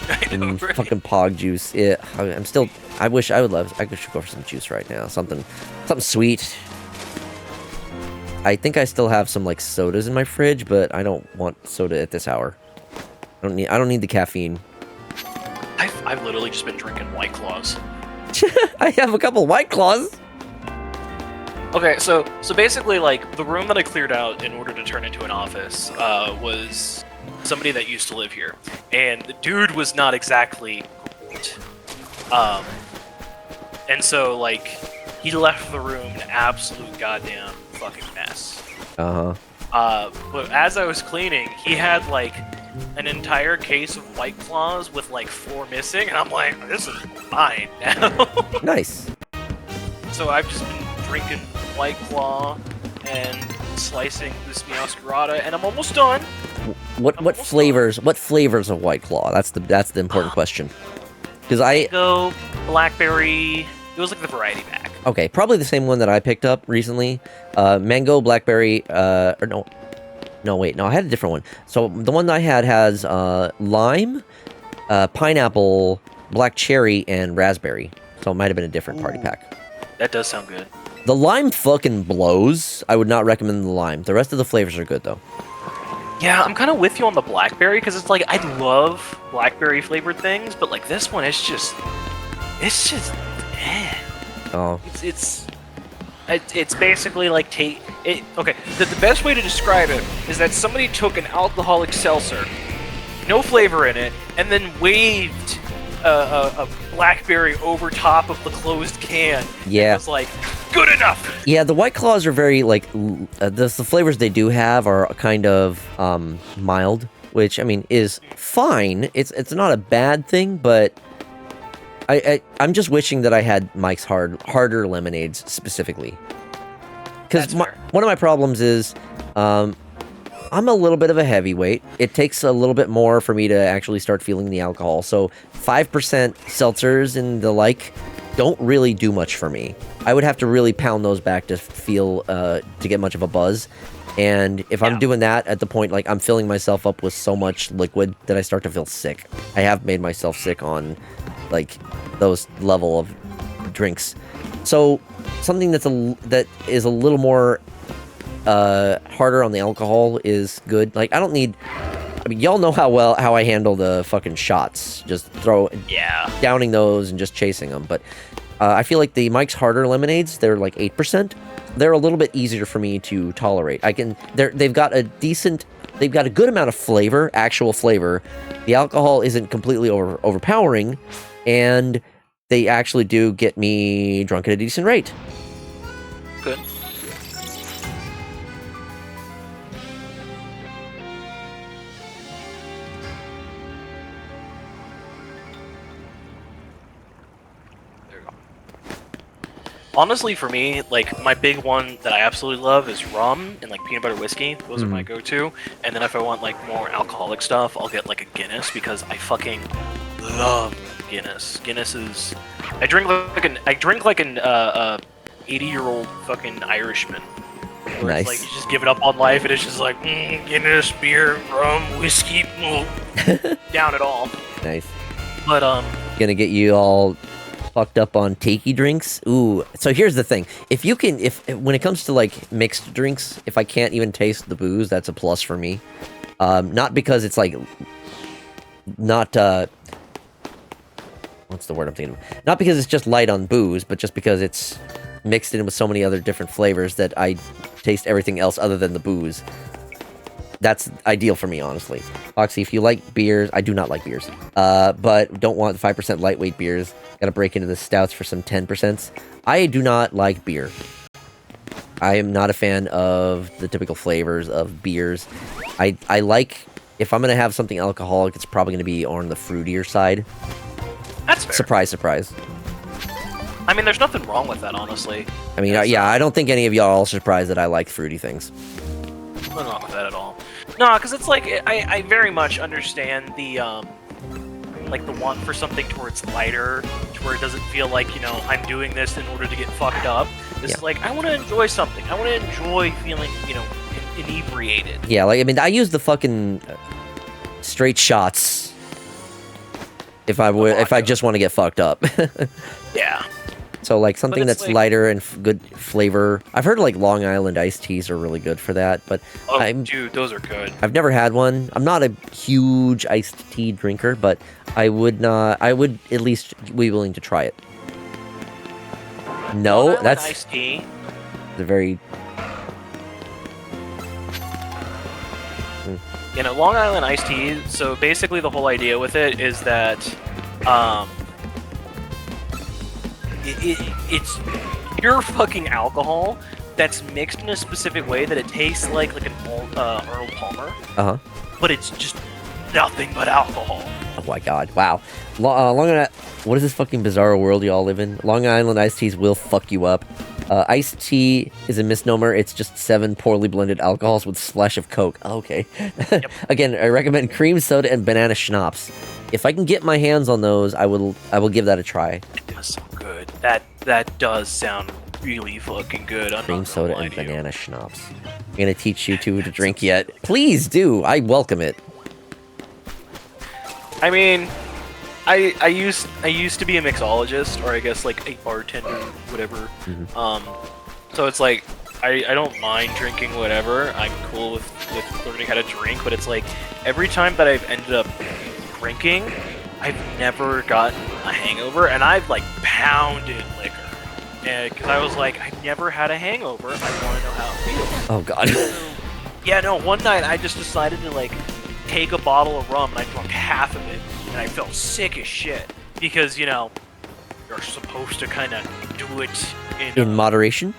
I know, right? Fucking pog juice. Yeah, I'm still... I wish I should go for some juice right now. Something sweet. I think I still have some like sodas in my fridge, but I don't want soda at this hour. I don't need the caffeine. I've literally just been drinking White Claws. I have a couple White Claws. Okay, so basically, like, the room that I cleared out in order to turn into an office was somebody that used to live here, and the dude was not exactly great. And so, like, he left the room an absolute goddamn fucking mess. But as I was cleaning, he had, like, an entire case of White Claws with, like, 4 missing, and I'm like, this is mine now. Nice. So I've just been drinking White Claw and slicing this Meowscarada, and I'm almost done. What flavors? What flavors of White Claw? That's the important question. Because Mango, blackberry. It was like the variety pack. Okay, probably the same one that I picked up recently. Mango, blackberry, or no, wait, no, I had a different one. So the one that I had has lime, pineapple, black cherry, and raspberry. So it might have been a different party pack. That does sound good. The lime fucking blows. I would not recommend the lime. The rest of the flavors are good though. Yeah, I'm kind of with you on the blackberry because it's like I love blackberry flavored things, but like this one, it's just, eh. Oh. It's basically like okay. The best way to describe it is that somebody took an alcoholic seltzer, no flavor in it, and then waved a blackberry over top of the closed can. Yeah. It was like, good enough. Yeah, the White Claws are very, like, the flavors they do have are kind of mild, which, I mean, is fine. It's not a bad thing, but I'm just wishing that I had Mike's harder lemonades specifically. Because one of my problems is I'm a little bit of a heavyweight. It takes a little bit more for me to actually start feeling the alcohol. So 5% seltzers and the like don't really do much for me. I would have to really pound those back to feel, to get much of a buzz. And if I'm doing that at the point, like, I'm filling myself up with so much liquid that I start to feel sick. I have made myself sick on, like, those level of drinks. So something that is a little more harder on the alcohol is good. Like, I mean, y'all know how I handle the fucking shots. Just downing those and just chasing them. But I feel like the Mike's Harder lemonades, they're like 8%. They're a little bit easier for me to tolerate. They've got a good amount of flavor, actual flavor. The alcohol isn't completely overpowering, and they actually do get me drunk at a decent rate. Good. Honestly, for me, like, my big one that I absolutely love is rum and, like, peanut butter whiskey. Those are my go-to. And then if I want, like, more alcoholic stuff, I'll get, like, a Guinness because I fucking love Guinness. Guinness is... I drink like an 80-year-old fucking Irishman. Where Nice. It's like, you just give it up on life and it's just like, Guinness, beer, rum, whiskey, down it all. Nice. But, Gonna get you all fucked up on takey drinks. Ooh, so here's the thing. If when it comes to, like, mixed drinks, if I can't even taste the booze, that's a plus for me. Not because it's, like, not, what's the word I'm thinking of? Not because it's just light on booze, but just because it's mixed in with so many other different flavors that I taste everything else other than the booze. That's ideal for me, honestly. Foxy, if you like beers, I do not like beers, but don't want 5% lightweight beers. Gotta break into the stouts for some 10%. I do not like beer. I am not a fan of the typical flavors of beers. I like, if I'm gonna have something alcoholic, it's probably gonna be on the fruitier side. that's fair. Surprise, surprise. I mean, there's nothing wrong with that, honestly. I mean, yeah, I don't think any of y'all are surprised that I like fruity things. Nothing wrong with that at all. No, because it's like, I very much understand the, like, the want for something towards lighter, to where it doesn't feel like, I'm doing this in order to get fucked up. This is like, I want to enjoy something. I want to enjoy feeling, inebriated. Yeah, like, I mean, I use the fucking straight shots if I just want to get fucked up. Yeah. So, like, something that's like, lighter and good flavor. I've heard, like, Long Island iced teas are really good for that, but dude, those are good. I've never had one. I'm not a huge iced tea drinker, but I would at least be willing to try it. No, Long Island that's iced tea. the very... Long Island iced tea, so basically the whole idea with it is that, it's pure fucking alcohol that's mixed in a specific way that it tastes like an old Earl Palmer. Uh-huh. But it's just nothing but alcohol. Oh my god, wow. Long Island... What is this fucking bizarre world y'all live in? Long Island iced teas will fuck you up. Iced tea is a misnomer. It's just 7 poorly blended alcohols with a splash of Coke. Okay. Yep. Again, I recommend cream soda and banana schnapps. If I can get my hands on those, I will give that a try. It does sound good. That does sound really fucking good. Cream soda and banana schnapps. I'm gonna teach you two to drink yet. Please do. I welcome it. I mean, I used to be a mixologist, or I guess like a bartender, whatever. So it's like I don't mind drinking whatever. I'm cool with learning how to drink, but it's like every time that I've ended up drinking, I've never gotten a hangover, and I've like pounded liquor. Because I was like, I've never had a hangover. I want to know how it feels. Oh god. Yeah, no. One night I just decided to like take a bottle of rum, and I drank half of it, and I felt sick as shit because you're supposed to kind of do it In moderation?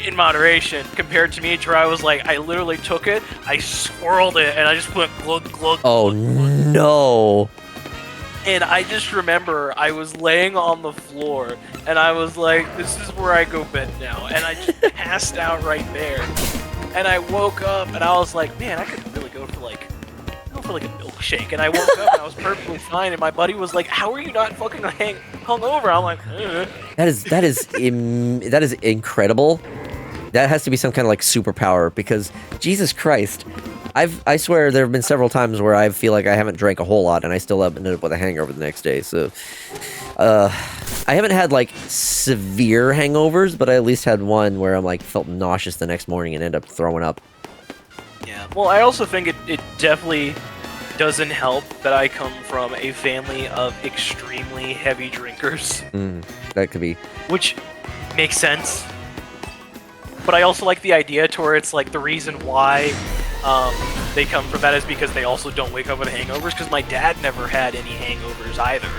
in moderation. Compared to me, where I was like, I literally took it, I swirled it, and I just went glug glug. Oh no. And I just remember I was laying on the floor, and I was like, this is where I go bed now. And I just passed out right there. And I woke up, and I was like, man, I could really go for like a milkshake. And I woke up, and I was perfectly fine. And my buddy was like, how are you not fucking hungover? I'm like, That is incredible. That has to be some kind of like superpower, because Jesus Christ, I swear there have been several times where I feel like I haven't drank a whole lot and I still have ended up with a hangover the next day. So, I haven't had like severe hangovers, but I at least had one where I'm like felt nauseous the next morning and ended up throwing up. yeah. Well, I also think it definitely doesn't help that I come from a family of extremely heavy drinkers. That could be. Which makes sense. But I also like the idea to where it's like the reason why they come from that is because they also don't wake up with hangovers, because my dad never had any hangovers either.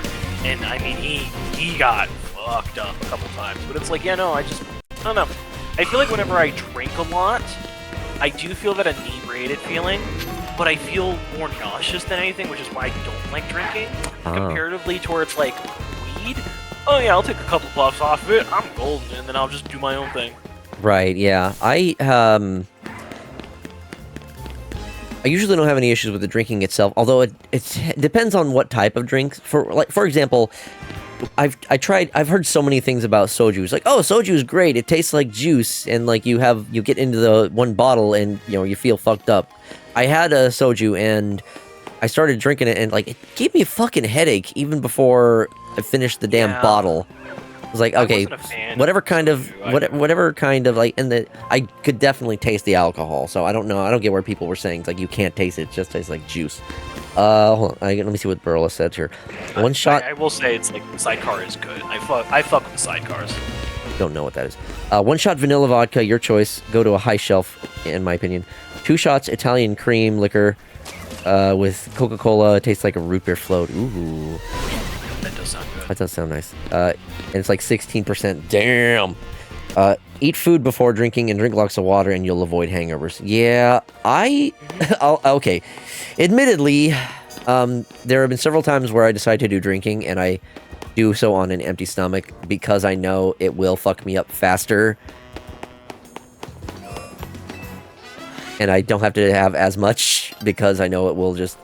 And I mean, he got fucked up a couple times. But it's like, yeah, no, I don't know. I feel like whenever I drink a lot, I do feel that inebriated feeling, but I feel more nauseous than anything, which is why I don't like drinking. Comparatively towards like weed, oh yeah, I'll take a couple puffs off of it, I'm golden, and then I'll just do my own thing. Right, yeah. I usually don't have any issues with the drinking itself, although it depends on what type of drink. For example, I've heard so many things about soju. It's like, oh, soju is great. It tastes like juice, and like you get into the one bottle and you feel fucked up. I had a soju and I started drinking it, and like it gave me a fucking headache even before I finished the damn bottle. I was like, okay, whatever kind of like, and I could definitely taste the alcohol. So I don't know. I don't get where people were saying it's like you can't taste it. It just tastes like juice. Hold on. Let me see what Burla said here. One shot. I will say it's like sidecar is good. I fuck with sidecars. Don't know what that is. One shot vanilla vodka, your choice. Go to a high shelf, in my opinion. 2 shots Italian cream liquor with Coca-Cola. It tastes like a root beer float. Ooh. That does sound good. That does sound nice. And it's like 16%. Damn. Eat food before drinking and drink lots of water and you'll avoid hangovers. Yeah, okay. Admittedly, there have been several times where I decide to do drinking and I do so on an empty stomach because I know it will fuck me up faster. And I don't have to have as much because I know it will just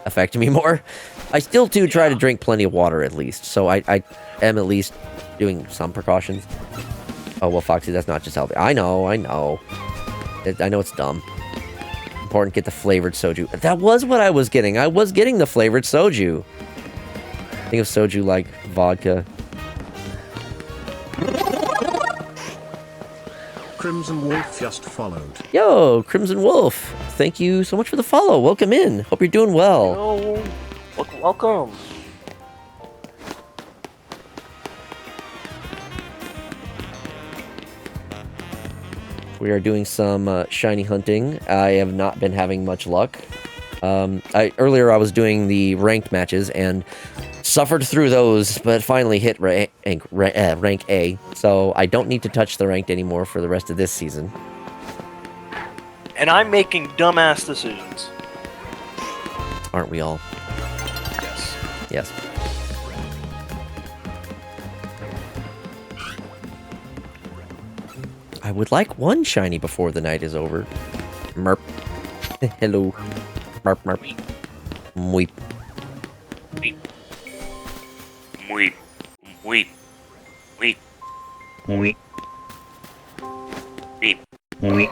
affect me more. I still do try to drink plenty of water at least, so I am at least doing some precautions. Oh, well, Foxy, that's not just healthy. I know. I know it's dumb. Important, get the flavored soju. That was what I was getting. I was getting the flavored soju. Think of soju like vodka. Crimson Wolf just followed. Yo, Crimson Wolf. Thank you so much for the follow. Welcome in. Hope you're doing well. Hello. Welcome. We are doing some shiny hunting. I have not been having much luck. Earlier I was doing the ranked matches and suffered through those, but finally hit rank A. So I don't need to touch the ranked anymore for the rest of this season. And I'm making dumbass decisions. Aren't we all? Yes. Yes. I would like one shiny before the night is over. Merp. Hello. Merp, merp. Mweep. Weep. Weep. Weep. Weep. Weep. Weep. Weep.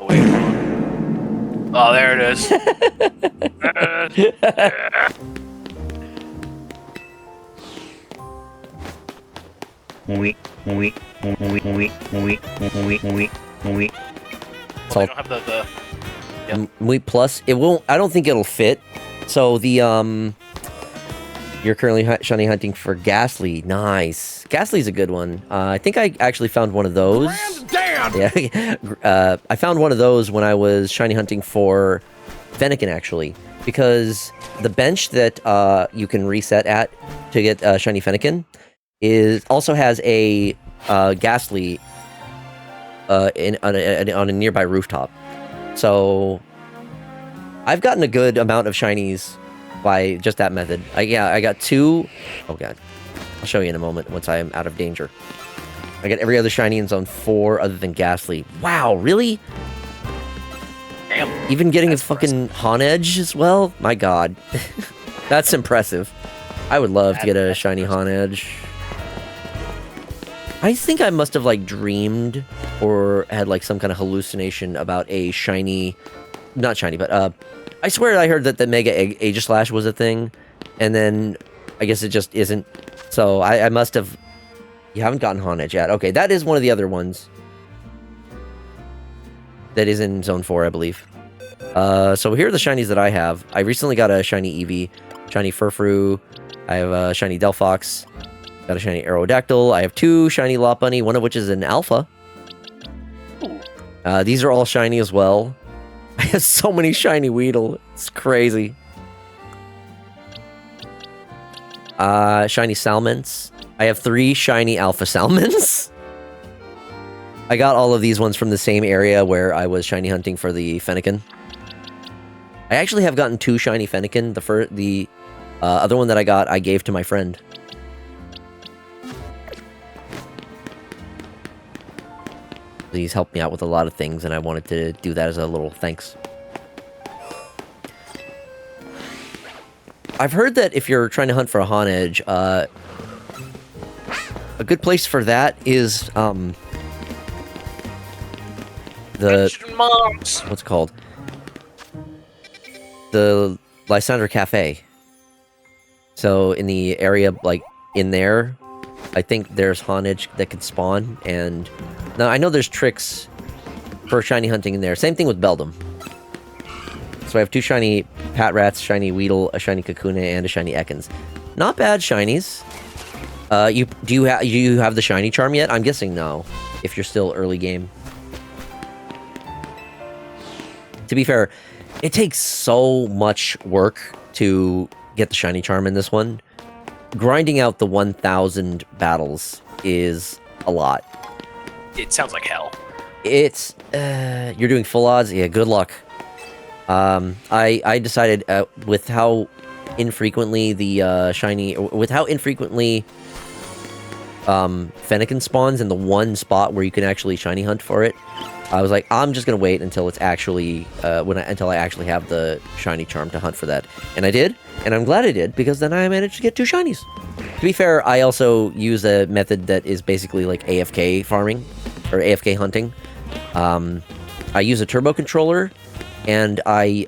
Oh, wait. Oh, there it is. There it is. We It's I all don't have the Mweep Plus. It won't. I don't think it'll fit. So the you're currently shiny hunting for Ghastly. Nice. Ghastly's a good one. I think I actually found one of those. Yeah. I found one of those when I was shiny hunting for Fennekin, actually, because the bench that you can reset at to get shiny Fennekin also has a Ghastly on a nearby rooftop. So I've gotten a good amount of shinies by just that method. I got 2. Oh god, I'll show you in a moment once I am out of danger. I got every other shiny in zone 4 other than Ghastly. Wow, really? damn. Even getting a fucking Honedge as well? My god. That's impressive. I would love to get a shiny Honedge. I think I must have, like, dreamed or had, like, some kind of hallucination about a shiny... Not shiny, but, I swear I heard that the Mega Aegislash was a thing, and then I guess it just isn't. So I must have... You haven't gotten Honedge yet. Okay, that is one of the other ones. That is in Zone 4, I believe. So here are the shinies that I have. I recently got a shiny Eevee, shiny Furfrou, I have a shiny Delphox, got a shiny Aerodactyl, I have 2 shiny Lopunny, one of which is an Alpha. These are all shiny as well. I have so many shiny Weedle, it's crazy. Shiny Salmons. I have 3 shiny Alpha Salmons. I got all of these ones from the same area where I was shiny hunting for the Fennekin. I actually have gotten 2 shiny Fennekin. The other one that I got, I gave to my friend. He's helped me out with a lot of things, and I wanted to do that as a little thanks. I've heard that if you're trying to hunt for a Honedge, a good place for that is, what's it called? The Lysandra Cafe. So, in the area, like, in there, I think there's Honedge that could spawn, and... Now, I know there's tricks for shiny hunting in there. Same thing with Beldum. So I have 2 shiny Patrats, shiny Weedle, a shiny Kakuna, and a shiny Ekans. Not bad shinies. Do you have the shiny charm yet? I'm guessing no, if you're still early game. To be fair, it takes so much work to get the shiny charm in this one. Grinding out the 1,000 battles is a lot. It sounds like hell. It's, you're doing full odds? Yeah, good luck. I decided, with how infrequently the, shiny, with how infrequently, Fennekin spawns in the one spot where you can actually shiny hunt for it, I was like, I'm just gonna wait until it's actually, until I actually have the shiny charm to hunt for that. And I did, and I'm glad I did, because then I managed to get 2 shinies. To be fair, I also use a method that is basically like AFK farming, or AFK hunting. I use a turbo controller, and I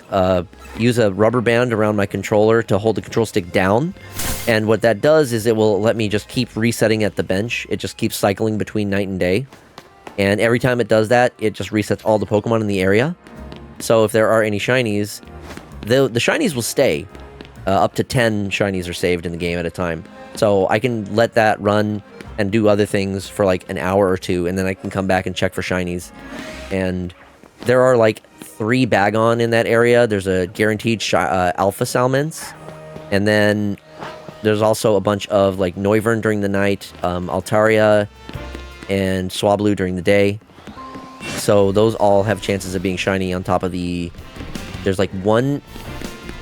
use a rubber band around my controller to hold the control stick down. And what that does is it will let me just keep resetting at the bench. It just keeps cycling between night and day. And every time it does that, it just resets all the Pokemon in the area. So if there are any shinies, the shinies will stay. Up to 10 shinies are saved in the game at a time. So I can let that run and do other things for like an hour or 2, and then I can come back and check for shinies. And there are like 3 Bagon in that area. There's a guaranteed Alpha Salmons. And then there's also a bunch of like Noivern during the night, Altaria, and Swablu during the day. So those all have chances of being shiny on top of the... There's like 1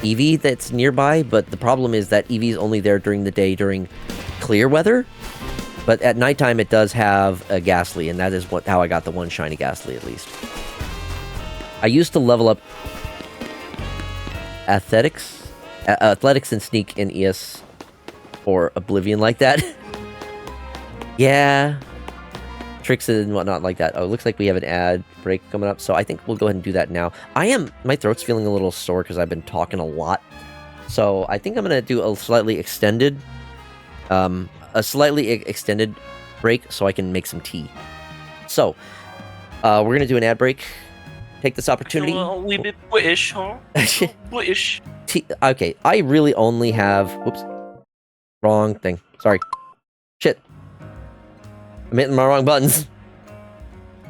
Eevee that's nearby, but the problem is that Eevee's only there during the day during clear weather. But at nighttime, it does have a Ghastly, and that is how I got the one shiny Ghastly, at least. I used to level up Athletics and Sneak in ES or Oblivion like that. Yeah. Tricks and whatnot like that. Oh, it looks like we have an ad break coming up, so I think we'll go ahead and do that now. My throat's feeling a little sore because I've been talking a lot. So I think I'm going to do a slightly extended break so I can make some tea. So, we're going to do an ad break. Take this opportunity. A little bit British, huh? British. Okay, I really only have... Whoops. Wrong thing. Sorry. Shit. I'm hitting my wrong buttons.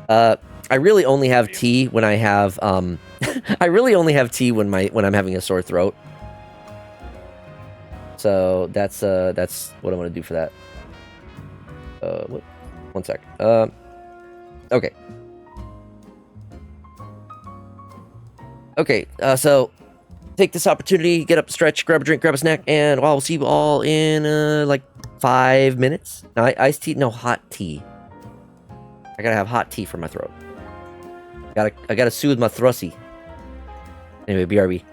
I really only have tea when I have... I really only have tea when I'm having a sore throat. So that's what I'm gonna do for that. One sec. Okay. Okay, so take this opportunity, get up, stretch, grab a drink, grab a snack, and I'll see you all in like 5 minutes. No, iced tea, no, hot tea. I gotta have hot tea for my throat. I gotta soothe my thrusty. Anyway, BRB.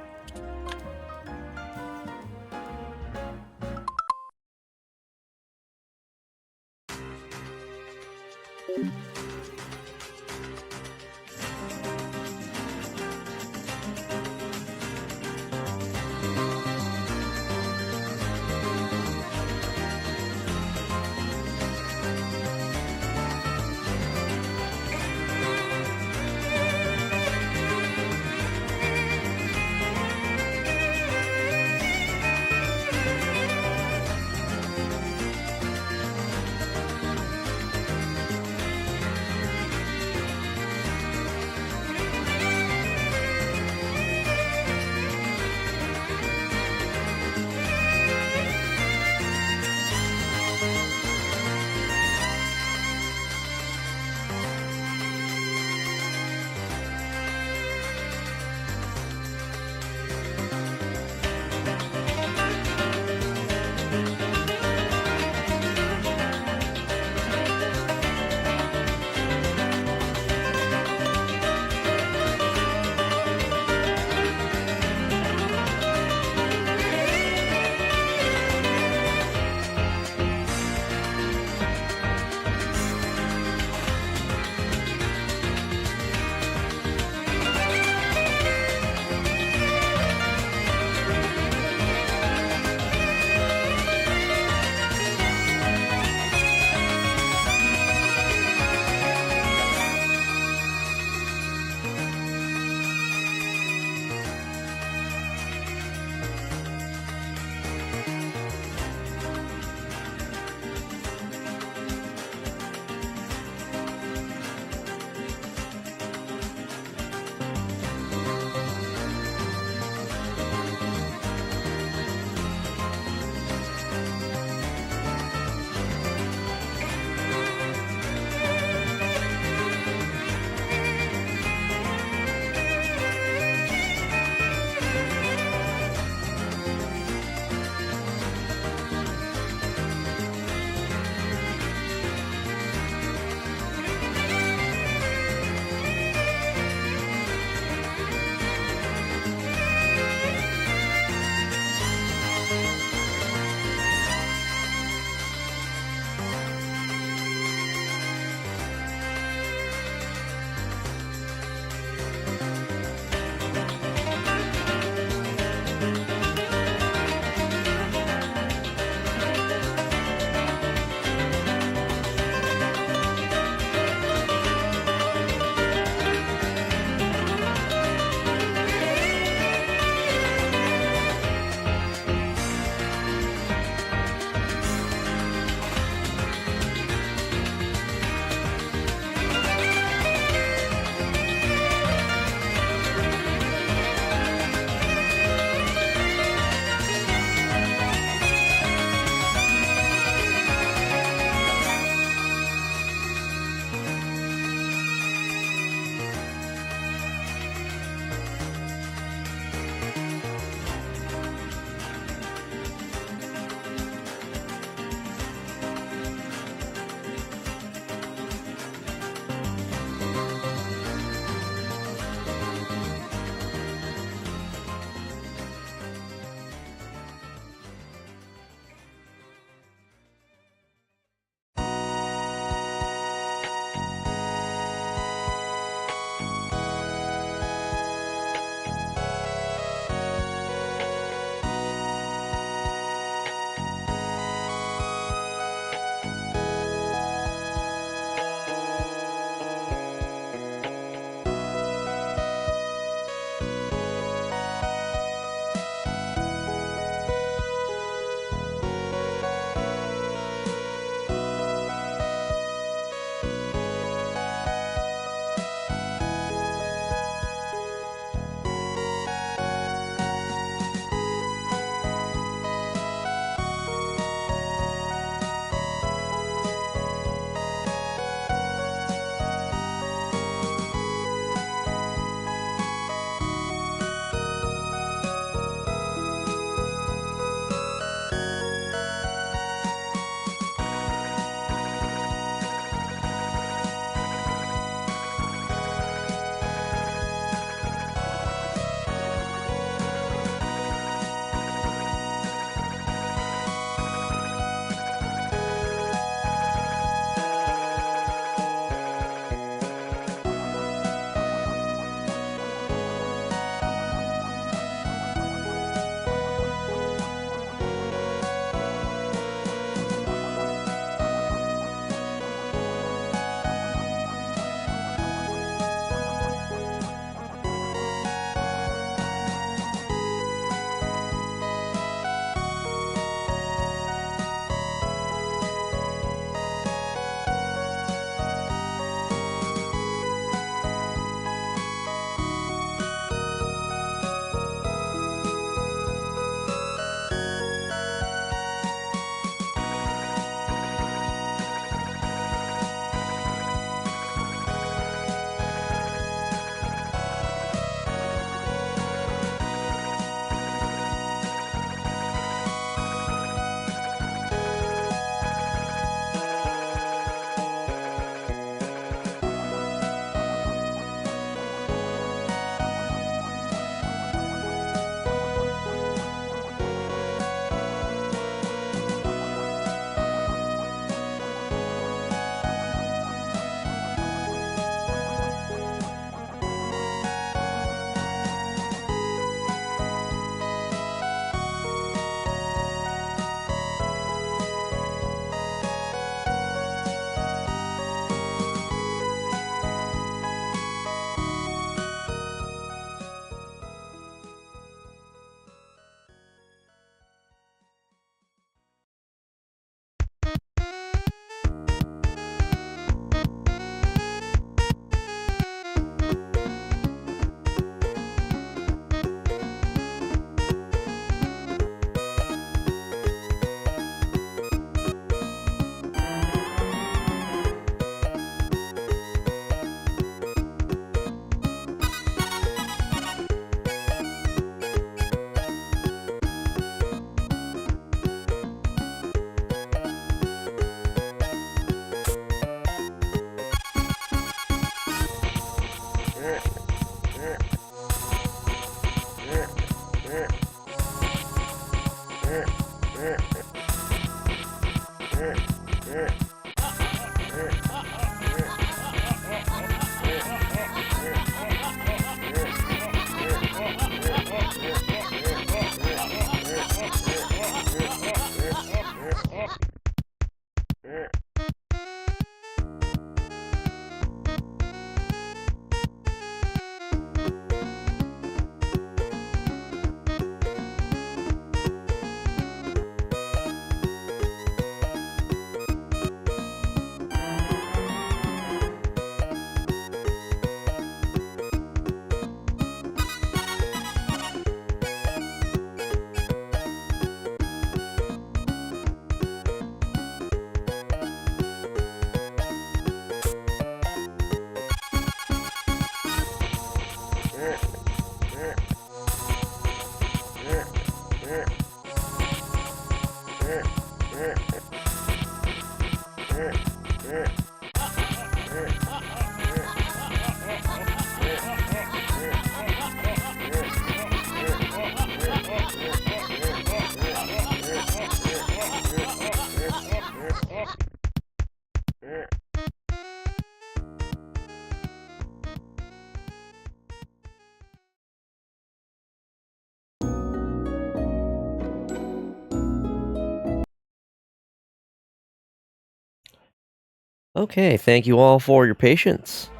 Okay, thank you all for your patience.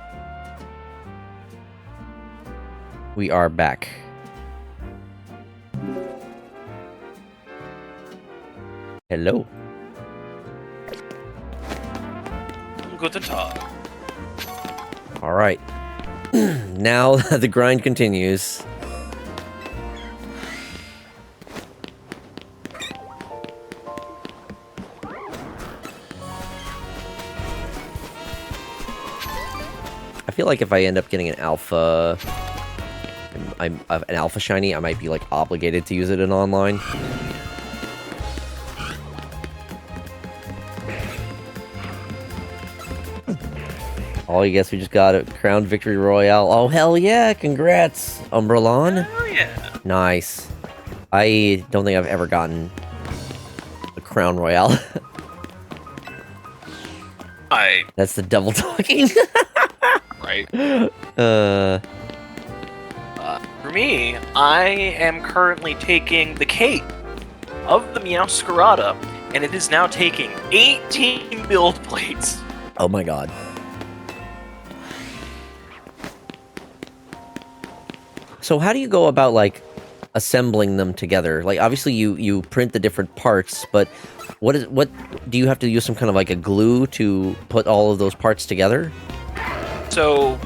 We are back. Hello. Guten Tag. All right. Now the grind continues. I feel like if I end up getting an alpha, an alpha shiny, I might be like obligated to use it in online. Oh, I guess we just got a crown victory royale. Oh hell yeah! Congrats, Umbralon. Oh yeah. Nice. I don't think I've ever gotten a crown royale. That's the devil talking. Right. Uh. For me, I am currently taking the cape of the Meowscarada, and it is now taking 18 build plates. Oh my god. So how do you go about, like, assembling them together? Like, obviously you print the different parts, but what do you have to use some kind of, like, a glue to put all of those parts together? So,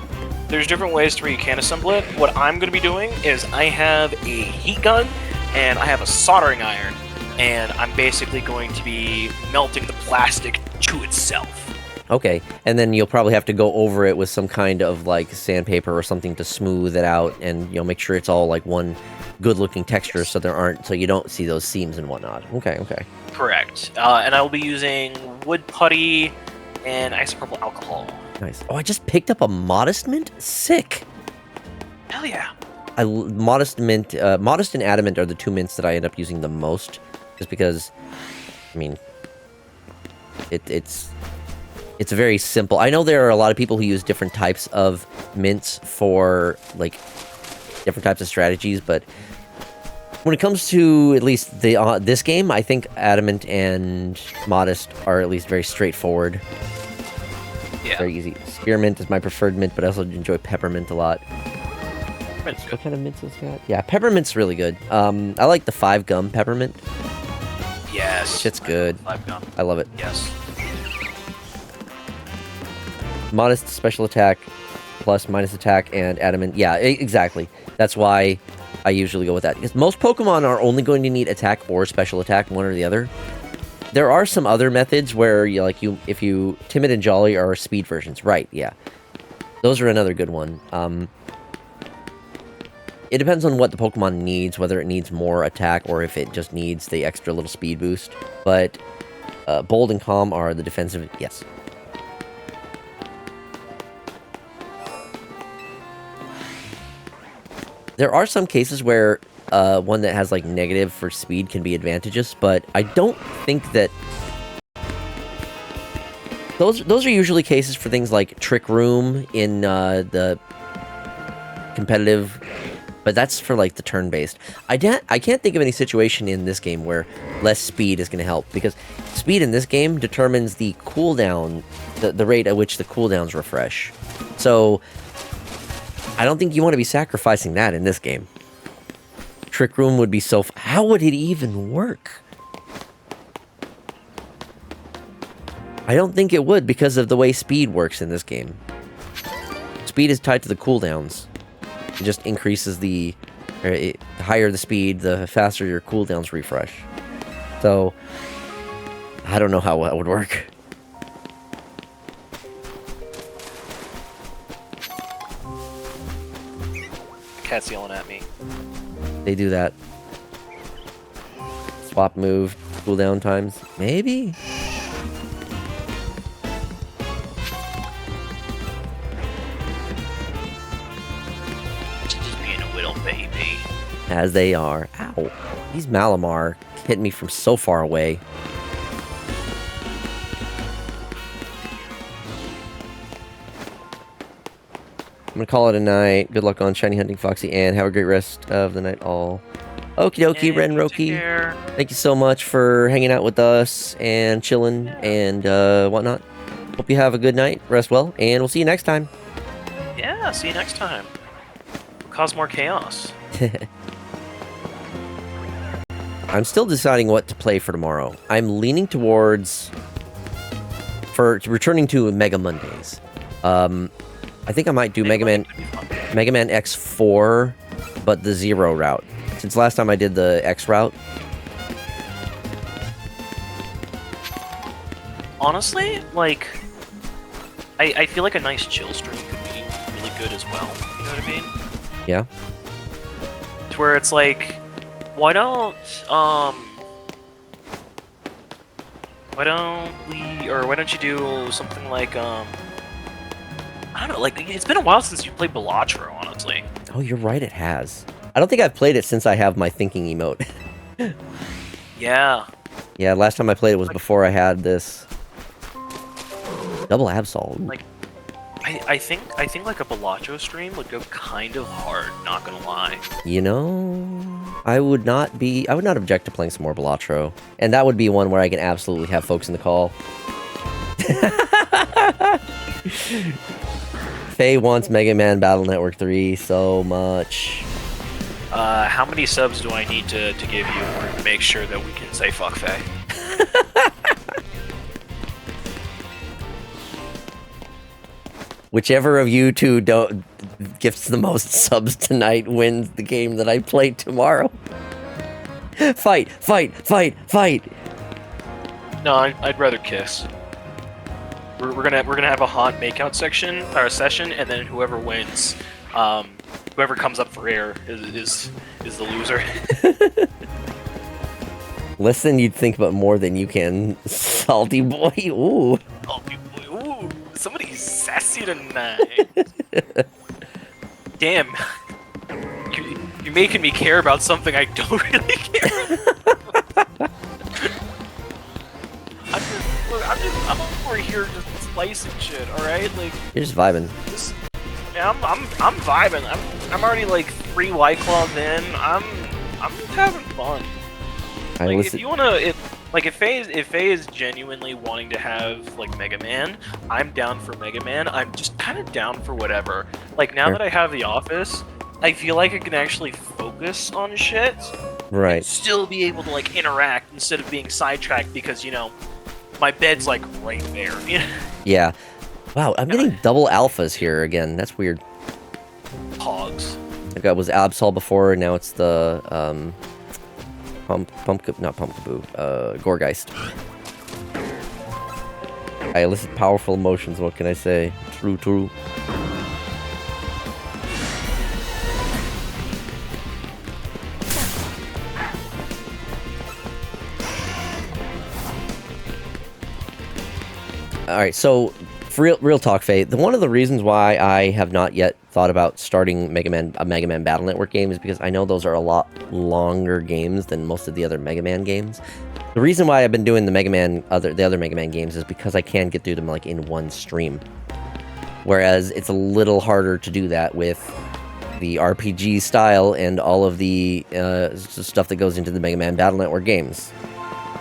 there's different ways to where you can assemble it. What I'm going to be doing is I have a heat gun, and I have a soldering iron, and I'm basically going to be melting the plastic to itself. Okay, and then you'll probably have to go over it with some kind of, like, sandpaper or something to smooth it out, and you'll make sure it's all, like, one good-looking texture so you don't see those seams and whatnot. Okay. Correct. And I will be using wood putty and isopropyl alcohol. Nice. Oh, I just picked up a Modest Mint? Sick! Hell yeah. Modest Mint, Modest and Adamant are the two mints that I end up using the most, just because, I mean, it's very simple. I know there are a lot of people who use different types of mints for, like, different types of strategies, but when it comes to at least this game, I think Adamant and Modest are at least very straightforward. Yeah. Very easy. Spearmint is my preferred mint, but I also enjoy peppermint a lot. Mint's good. What kind of mint is that? Yeah, peppermint's really good. I like the 5 gum peppermint. Yes. Shit's good. I love it. Yes. Modest special attack plus minus attack and adamant. Yeah, exactly. That's why I usually go with that. Because most Pokemon are only going to need attack or special attack, one or the other. There are some other methods where if you Timid and Jolly are speed versions. Right, yeah. Those are another good one. It depends on what the Pokemon needs, whether it needs more attack or if it just needs the extra little speed boost. But Bold and Calm are the defensive. Yes. There are some cases where one that has, like, negative for speed can be advantageous, but I don't think that... Those are usually cases for things like Trick Room in the competitive, but that's for, like, the turn-based. I can't think of any situation in this game where less speed is going to help, because speed in this game determines the cooldown, the rate at which the cooldowns refresh. So I don't think you want to be sacrificing that in this game. Trick Room would be so... How would it even work? I don't think it would because of the way speed works in this game. Speed is tied to the cooldowns. It just increases the higher the speed, the faster your cooldowns refresh. So, I don't know how that would work. Cat's yelling at me. They do that. Swap move, cooldown times. Maybe? Just being a little baby. As they are. Ow. These Malamar hit me from so far away. I'm gonna call it a night. Good luck on shiny hunting, Foxy, and have a great rest of the night all. Okie dokie, Ren Roki. Thank you so much for hanging out with us and chilling and whatnot. Hope you have a good night, rest well, and we'll see you next time. Yeah, see you next time. Cause more chaos. I'm still deciding what to play for tomorrow. I'm leaning towards returning to Mega Mondays. I think I might do Mega Man X4, but the Zero route. Since last time I did the X route. Honestly, like, I feel like a nice chill stream could be really good as well. You know what I mean? Yeah. To where it's like, why don't you do something like, I don't know, like, it's been a while since you played Balatro, honestly. Oh, you're right, it has. I don't think I've played it since I have my thinking emote. Yeah. Yeah, last time I played it was before I had this double Absol. Like, I think like a Balatro stream would go kind of hard, not gonna lie. You know, I would not object to playing some more Balatro. And that would be one where I can absolutely have folks in the call. Faye wants Mega Man Battle Network 3 so much. How many subs do I need to give you to make sure that we can say fuck Faye? Whichever of you two gifts the most subs tonight wins the game that I play tomorrow. Fight, fight, fight, fight! No, I'd rather kiss. We're gonna have a hot makeout session, and then whoever wins, whoever comes up for air is the loser. Less than you'd think, but more than you can, salty boy. Ooh. Salty boy. Ooh, somebody's sassy tonight. Damn. You're making me care about something I don't really care about. I'm over here just slicing shit, alright? Like, you're just vibing. Yeah, I'm vibing. I'm already like 3 White Claws in. I'm just having fun. Like, if you wanna, if Faye is genuinely wanting to have like Mega Man, I'm down for Mega Man. I'm just kind of down for whatever. Like, now that I have the office, I feel like I can actually focus on shit. Right. And still be able to like interact instead of being sidetracked because, you know, my bed's like right there. Yeah. Wow, I'm getting double alphas here again. That's weird. Hogs. I got was Absol before, and now it's the Gorgeist. I elicit powerful emotions. What can I say? True. All right, so for real talk, Faye, one of the reasons why I have not yet thought about starting a Mega Man Battle Network game is because I know those are a lot longer games than most of the other Mega Man games. The reason why I've been doing the other Mega Man games is because I can get through them like in one stream. Whereas it's a little harder to do that with the RPG style and all of the stuff that goes into the Mega Man Battle Network games.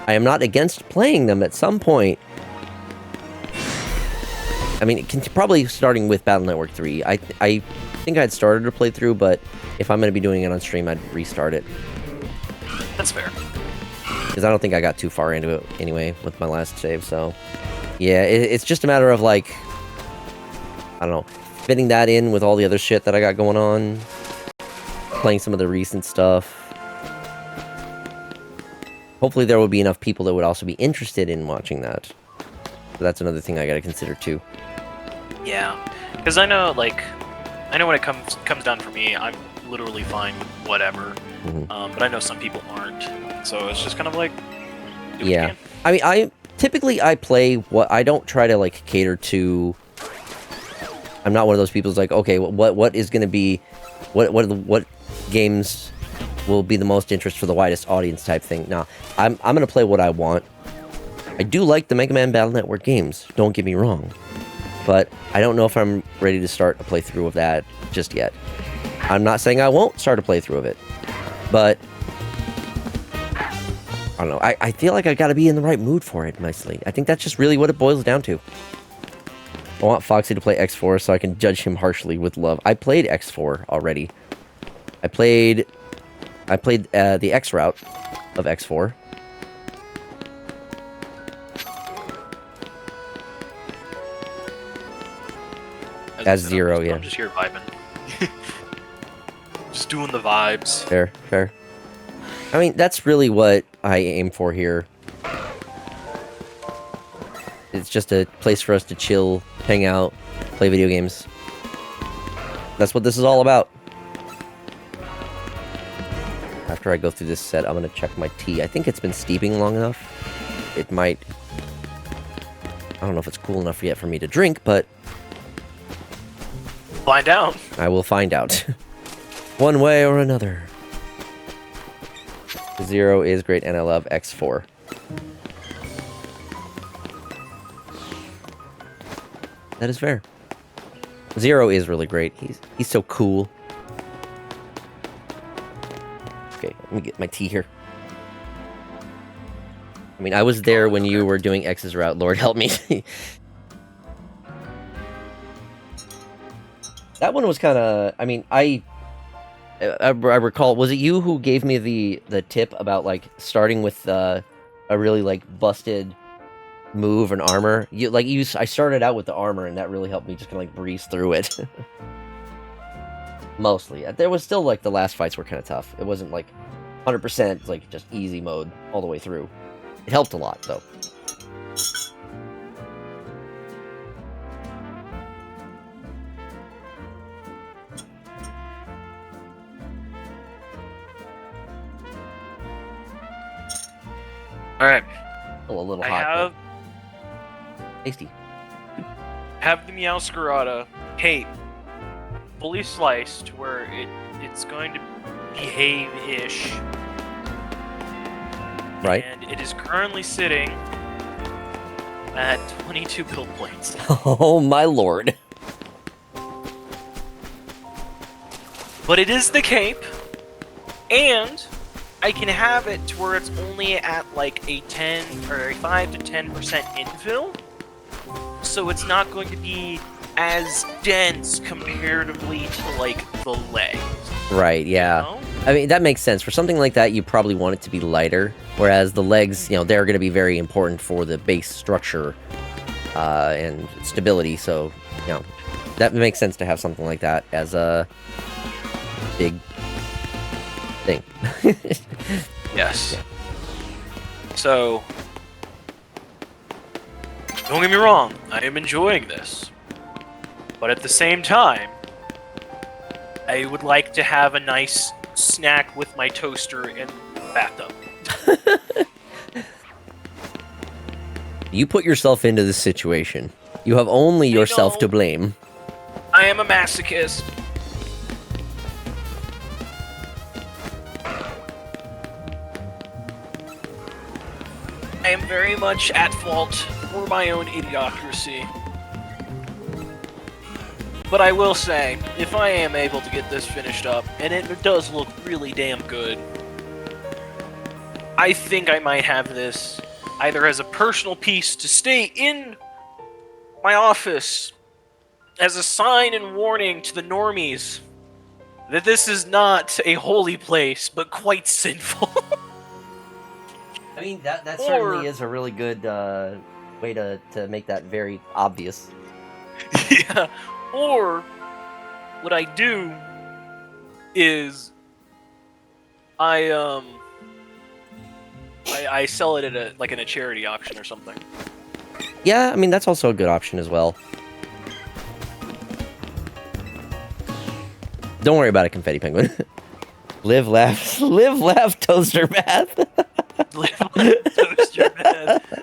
I am not against playing them at some point. I mean, probably starting with Battle Network 3. I think I'd started a playthrough, but if I'm going to be doing it on stream, I'd restart it. That's fair. Because I don't think I got too far into it anyway with my last save, so... Yeah, it's just a matter of, like... I don't know, fitting that in with all the other shit that I got going on. Playing some of the recent stuff. Hopefully there will be enough people that would also be interested in watching that. So that's another thing I gotta consider, too. Yeah, because I know when it comes down for me, I'm literally fine with whatever. Mm-hmm. But I know some people aren't, so it's just kind of like, do what yeah. you can. I mean, I play what I don't try to like cater to. I'm not one of those people who's like, okay, what is going to be, what games will be the most interest for the widest audience type thing. Nah, I'm going to play what I want. I do like the Mega Man Battle Network games. Don't get me wrong. But I don't know if I'm ready to start a playthrough of that just yet. I'm not saying I won't start a playthrough of it. But I don't know. I feel like I got to be in the right mood for it, nicely. I think that's just really what it boils down to. I want Foxy to play X4 so I can judge him harshly with love. I played X4 already. I played the X route of X4. As Zero, yeah. I'm just here vibing. Just doing the vibes. Fair, fair. I mean, that's really what I aim for here. It's just a place for us to chill, hang out, play video games. That's what this is all about. After I go through this set, I'm going to check my tea. I think it's been steeping long enough. It might... I don't know if it's cool enough yet for me to drink, but... Find out. I will find out. One way or another. Zero is great, and I love X4. That is fair. Zero is really great. He's so cool. Okay, let me get my tea here. I mean, I was there when you were doing X's route. Lord help me. That one was kind of... I mean, I recall... Was it you who gave me the tip about, like, starting with a really, like, busted move and armor? I started out with the armor, and that really helped me just kind of, like, breeze through it. Mostly. There was still, like, the last fights were kind of tough. It wasn't, like, 100%, like, just easy mode all the way through. It helped a lot, though. Alright. Oh, a little I hot. Tasty. have the Meowscarada cape fully sliced where it's going to behave-ish. Right. And it is currently sitting at 22 build points. Oh, my lord. But it is the cape, and I can have it to where it's only at like a 10 or a 5 to 10% infill, so it's not going to be as dense comparatively to like the legs. Right, yeah. You know? I mean, that makes sense. For something like that, you probably want it to be lighter, whereas the legs, you know, they're going to be very important for the base structure and stability, so, you know, that makes sense to have something like that as a big thing. Yes. So, don't get me wrong, I am enjoying this. But at the same time, I would like to have a nice snack with my toaster in the bathtub. You put yourself into this situation. You have only yourself to blame. I am a masochist. I am very much at fault for my own idiocracy. But I will say, if I am able to get this finished up, and it does look really damn good, I think I might have this either as a personal piece to stay in my office as a sign and warning to the normies that this is not a holy place, but quite sinful. I mean, that certainly is a really good way to make that very obvious. Yeah. Or what I do is I sell it at in a charity auction or something. Yeah, I mean, that's also a good option as well. Don't worry about it, Confetti Penguin. Live, laugh, toaster bath. Live, toaster bath.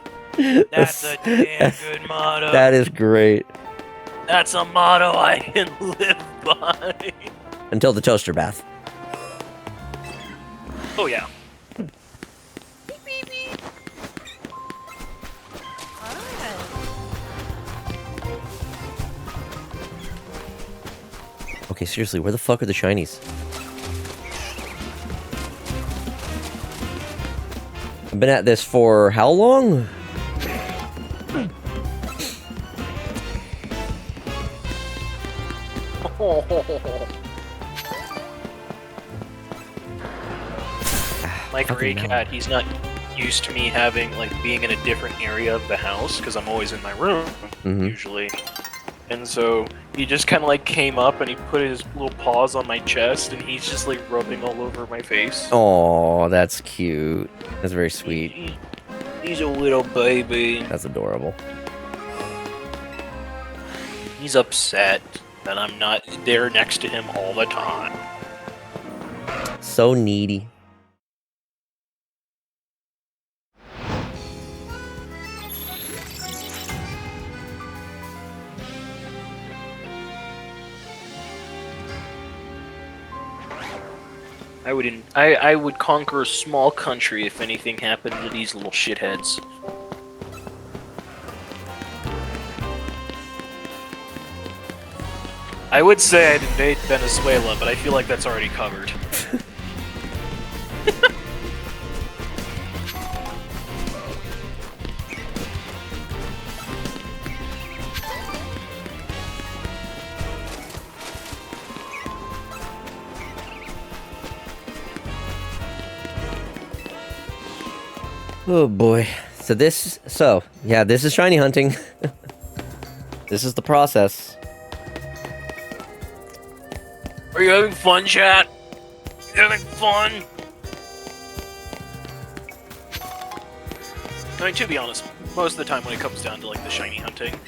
That's a damn good motto. That is great. That's a motto I can live by. Until the toaster bath. Oh yeah. Okay, seriously, where the fuck are the shinies? I've been at this for how long? My gray fucking cat, he's not used to me having, like, being in a different area of the house, because I'm always in my room, usually. And so, he just kind of, like, came up and he put his little paws on my chest, and he's just, like, rubbing all over my face. Oh, that's cute. That's very sweet. He's a little baby. That's adorable. He's upset that I'm not there next to him all the time. So needy. I would conquer a small country if anything happened to these little shitheads. I would say I'd invade Venezuela, but I feel like that's already covered. Oh boy. So yeah, this is shiny hunting. This is the process. Are you having fun, chat? You having fun? I mean, to be honest, most of the time when it comes down to like the shiny hunting,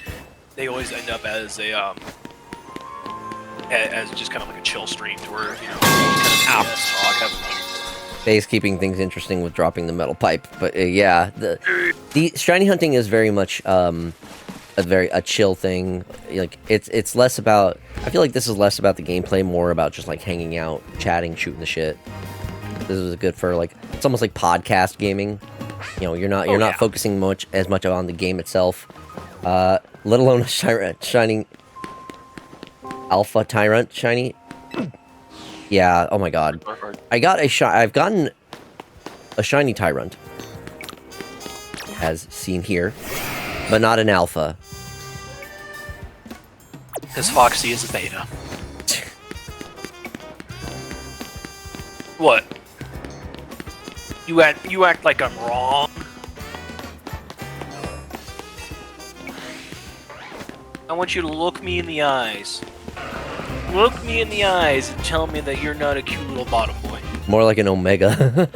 they always end up as a as just kind of like a chill stream to where you know kind of talk, have fun. Base keeping things interesting with dropping the metal pipe, but yeah, the shiny hunting is very much a chill thing. Like it's less about. I feel like this is less about the gameplay, more about just like hanging out, chatting, shooting the shit. This is good for like it's almost like podcast gaming. You know, you're not focusing as much on the game itself, let alone a shining alpha tyrant shiny. Yeah. Oh my god. I've gotten a shiny tyrant, as seen here, but not an alpha. Because Foxy is a beta. What? You act like I'm wrong. I want you to look me in the eyes. Look me in the eyes and tell me that you're not a cute little bottom boy. More like an omega.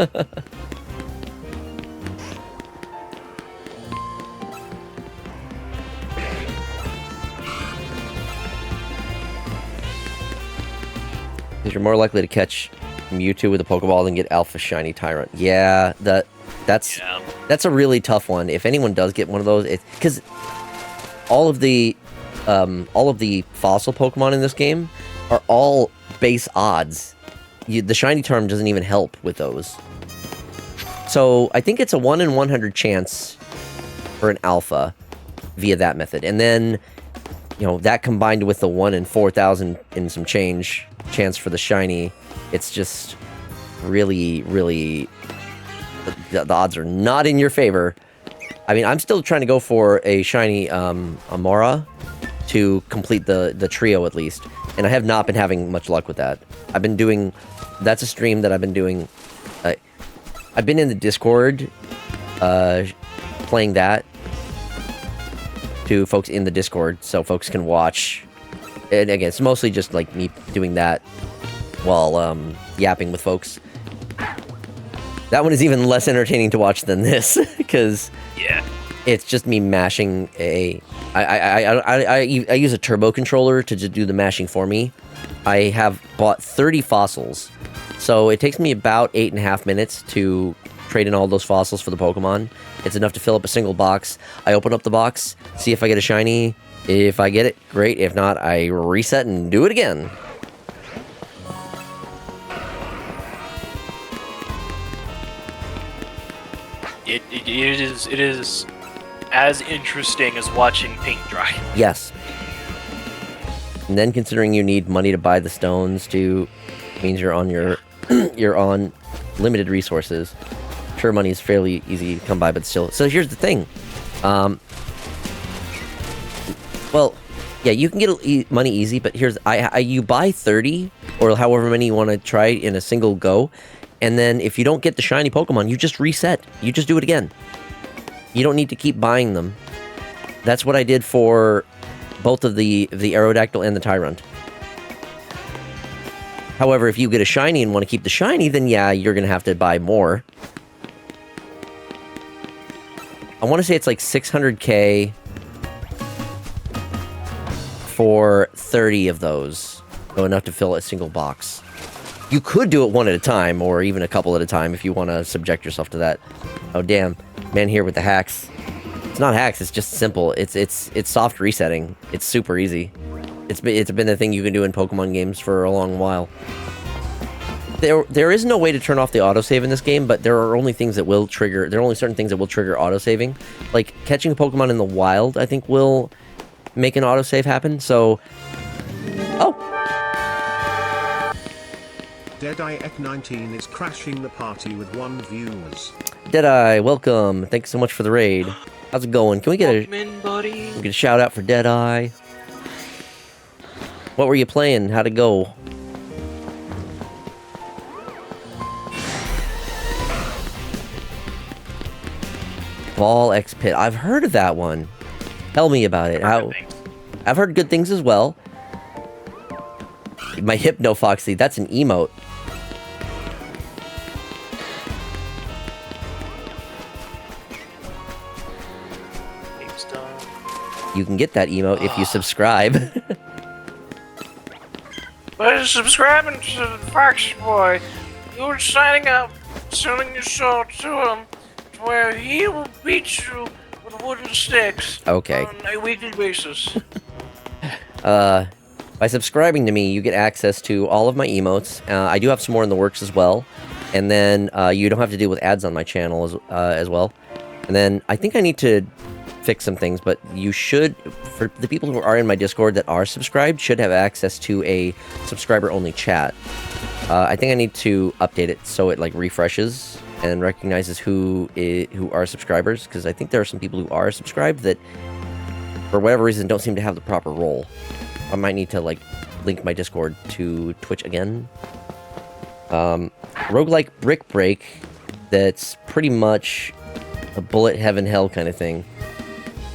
Because you're more likely to catch Mewtwo with a Pokeball than get Alpha Shiny Tyrant. Yeah, that's a really tough one. If anyone does get one of those, it's because all of the fossil Pokemon in this game are all base odds. The shiny term doesn't even help with those. So I think it's a 1 in 100 chance for an alpha via that method. And then, you know, that combined with the 1 in 4,000 and some change chance for the shiny, it's just really, really, the odds are not in your favor. I mean, I'm still trying to go for a shiny Amora to complete the trio at least. And I have not been having much luck with that. That's a stream that I've been doing. I've been in the Discord playing that to folks in the Discord so folks can watch. And again, it's mostly just like me doing that while yapping with folks. That one is even less entertaining to watch than this because it's just me mashing I use a turbo controller to just do the mashing for me. I have bought 30 fossils, so it takes me about 8.5 minutes to trade in all those fossils for the Pokemon. It's enough to fill up a single box. I open up the box, see if I get a shiny. If I get it, great. If not, I reset and do it again. It is as interesting as watching paint dry. Yes. And then considering you need money to buy the stones means you're on you're on limited resources. Sure, money is fairly easy to come by, but still. So here's the thing. Well, Yeah, you can get money easy, but here's you buy 30 or however many you want to try in a single go, and then if you don't get the shiny Pokemon, you just reset. You just do it again. You don't need to keep buying them. That's what I did for both of the Aerodactyl and the Tyrant. However, if you get a shiny and want to keep the shiny, then yeah, you're gonna have to buy more. I want to say it's like 600k for 30 of those, so enough to fill a single box. You could do it one at a time, or even a couple at a time if you want to subject yourself to that. Oh damn, man here with the hacks. It's not hacks, it's just simple. It's soft resetting. It's super easy. It's been a thing you can do in Pokemon games for a long while. There is no way to turn off the autosave in this game, but there are only things that will trigger. There are only certain things that will trigger autosaving. Like catching a Pokemon in the wild, I think will make an autosave happen. So, oh. Deadeye Ek19 is crashing the party with 1 viewers. Deadeye, welcome. Thanks so much for the raid. How's it going? Can we get a shout out for Deadeye? What were you playing? How'd it go? Ball X Pit. I've heard of that one. Tell me about it. I've heard good things as well. My Hypno Foxy. That's an emote. You can get that emote if you subscribe. By subscribing to the Foxy Boy, you're signing up, selling your soul to him, to where he will beat you with wooden sticks. Okay. On a weekly basis. By subscribing to me, you get access to all of my emotes. I do have some more in the works as well. And then you don't have to deal with ads on my channel as well. And then I think I need to fix some things, but you should, for the people who are in my Discord that are subscribed, should have access to a subscriber-only chat. I think I need to update it so it like refreshes and recognizes who are subscribers, because I think there are some people who are subscribed that, for whatever reason, don't seem to have the proper role. I might need to like link my Discord to Twitch again. Roguelike Brick Break, that's pretty much a bullet heaven hell kind of thing.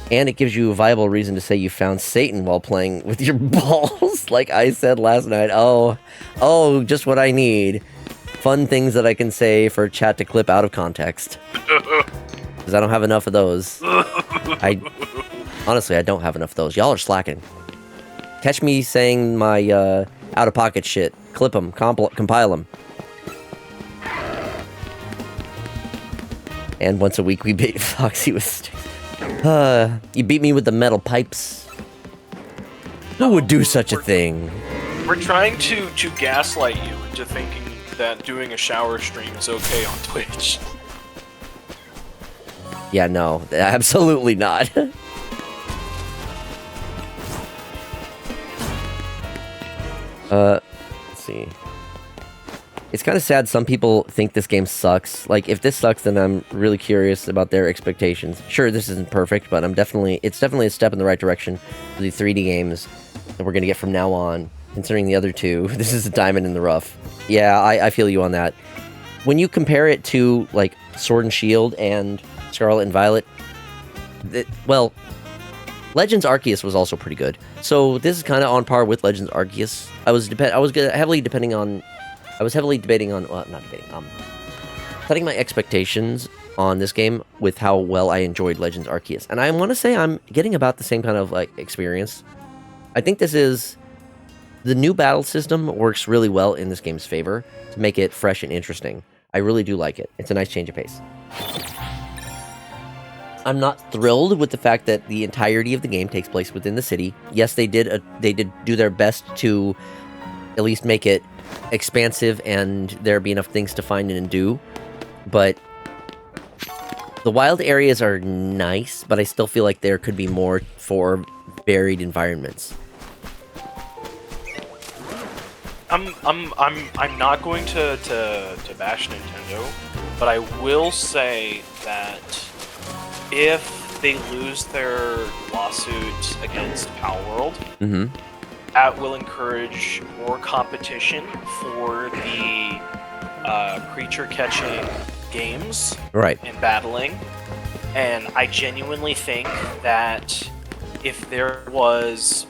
And it gives you a viable reason to say you found Satan while playing with your balls, like I said last night. Oh, just what I need. Fun things that I can say for chat to clip out of context. Because I don't have enough of those. Honestly, I don't have enough of those. Y'all are slacking. Catch me saying my out-of-pocket shit. Clip them, compile them. And once a week we beat Foxy with sticks. You beat me with the metal pipes. Who would do such a thing? We're trying to gaslight you into thinking that doing a shower stream is okay on Twitch. Yeah, no, absolutely not. Let's see. It's kind of sad some people think this game sucks. Like, if this sucks, then I'm really curious about their expectations. Sure, this isn't perfect, but it's definitely a step in the right direction for the 3D games that we're going to get from now on. Considering the other two, this is a diamond in the rough. Yeah, I feel you on that. When you compare it to, like, Sword and Shield and Scarlet and Violet, well, Legends Arceus was also pretty good. So this is kind of on par with Legends Arceus. I was heavily debating on, well, not debating, setting my expectations on this game with how well I enjoyed Legends Arceus. And I want to say I'm getting about the same kind of, like, experience. I think the new battle system works really well in this game's favor to make it fresh and interesting. I really do like it. It's a nice change of pace. I'm not thrilled with the fact that the entirety of the game takes place within the city. Yes, they did do their best to at least make it expansive and there be enough things to find and do. But the wild areas are nice, but I still feel like there could be more for varied environments. I'm not going to bash Nintendo, but I will say that if they lose their lawsuit against Palworld, Mm-hmm. that will encourage more competition for the creature catching games Right. and battling. And I genuinely think that if there was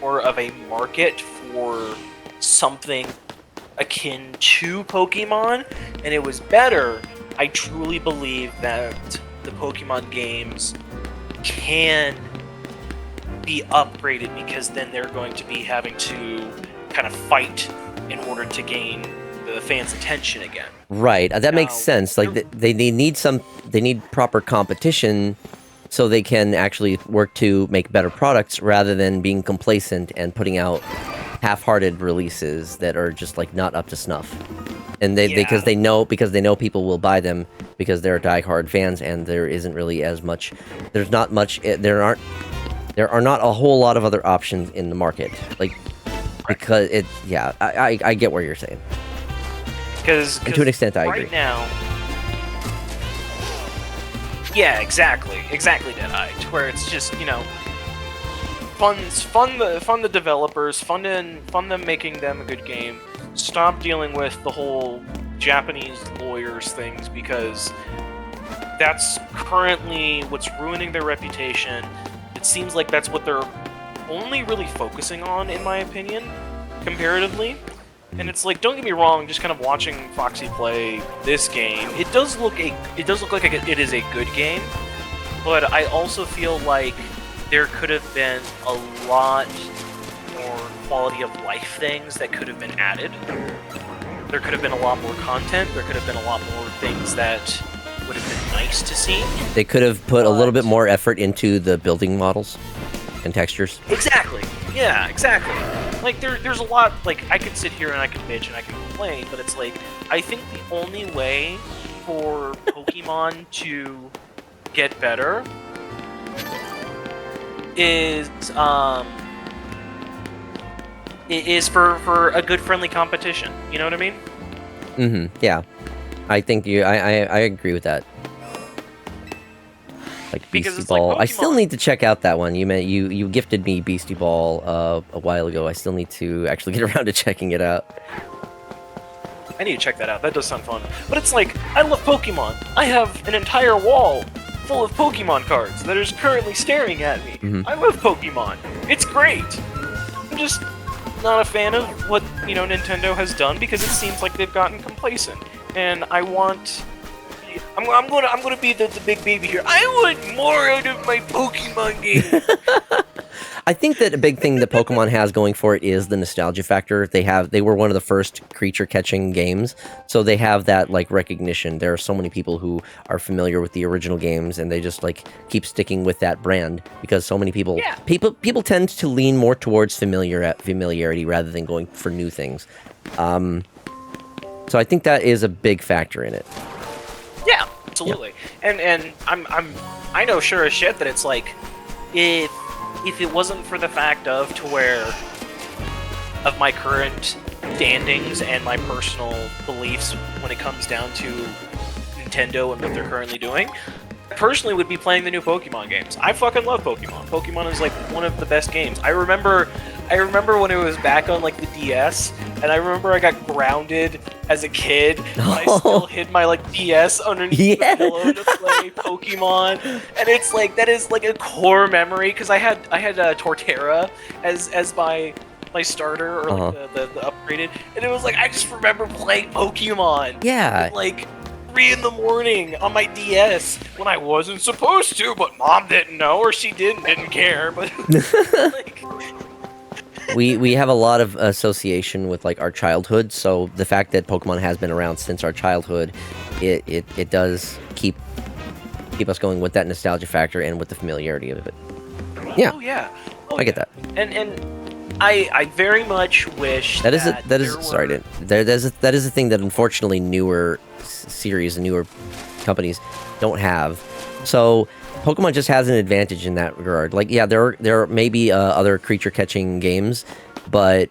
more of a market for something akin to Pokemon, and it was better, I truly believe that the Pokemon games can be upgraded, because then they're going to be having to kind of fight in order to gain the fans' attention again. Right. That makes Now, sense. Like they need proper competition so they can actually work to make better products rather than being complacent and putting out half-hearted releases that are just like not up to snuff. And because they know people will buy them because they're diehard fans, and there isn't really as much. There are not a whole lot of other options in the market. Like because it. Yeah, I get what you're saying. Because to an extent, I right agree. now, yeah, exactly, Deadeye. To where it's just, you know, fun the developers, fun them making them a good game. Stop dealing with the whole Japanese lawyers things, because that's currently what's ruining their reputation. It seems like that's what they're only really focusing on, in my opinion, comparatively. And it's like, don't get me wrong, just kind of watching Foxy play this game, it does look like it is a good game, but I also feel like there could have been a lot more quality of life things that could have been added. There could have been a lot more content. There could have been a lot more things that would have been nice to see. They could have put a little bit more effort into the building models and textures. Exactly. Yeah, exactly. Like, there's a lot, like, I could sit here and I could bitch and I could complain, but it's like, I think the only way for Pokemon to get better is for a good friendly competition. You know what I mean? Mm-hmm. Yeah. I think I agree with that. Like Because Beastie it's like Ball. I still Pokemon. need to check out that one. You gifted me Beastie Ball a while ago. I still need to actually get around to checking it out. I need to check that out. That does sound fun. But it's like, I love Pokemon. I have an entire wall full of Pokemon cards that is currently staring at me. Mhm. I love Pokemon. It's great. I'm just not a fan of what, you know, Nintendo has done, because it seems like they've gotten complacent. And I want... I'm gonna be the big baby here. I want more out of my Pokemon game. I think that a big thing that Pokemon has going for it is the nostalgia factor. They were one of the first creature catching games, so they have that like recognition. There are so many people who are familiar with the original games, and they just like keep sticking with that brand because so many people people tend to lean more towards familiarity rather than going for new things. So I think that is a big factor in it. Yeah, absolutely. And I know sure as shit that it's like, if it wasn't for the fact of my current standings and my personal beliefs when it comes down to Nintendo and what they're currently doing, I personally would be playing the new Pokemon games. I fucking love Pokemon. Pokemon is like one of the best games. I remember when it was back on like the DS, and I remember I got grounded as a kid, but I still hid my like DS underneath the pillow to play Pokemon, and it's like that is like a core memory, because I had Torterra as my starter, or like the upgraded, and it was like I just remember playing Pokemon. Yeah. At, like 3 in the morning on my DS when I wasn't supposed to, but Mom didn't know, or she didn't care, but like. We have a lot of association with like our childhood, so the fact that Pokemon has been around since our childhood, it does keep us going with that nostalgia factor and with the familiarity of it. Yeah. Oh yeah. I get that. And I very much wish that is a thing that unfortunately newer series and newer companies don't have. So Pokemon just has an advantage in that regard. Like, yeah, there may be other creature catching games, but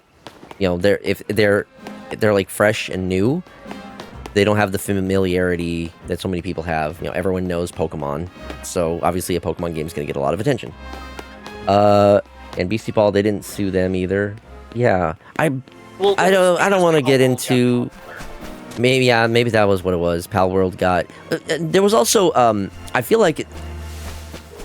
you know, if they're like fresh and new, they don't have the familiarity that so many people have. You know, everyone knows Pokemon, so obviously a Pokemon game is going to get a lot of attention. And BC Ball, they didn't sue them either. Yeah, I don't want to get into. Maybe that was what it was. Pal World got. There was also I feel like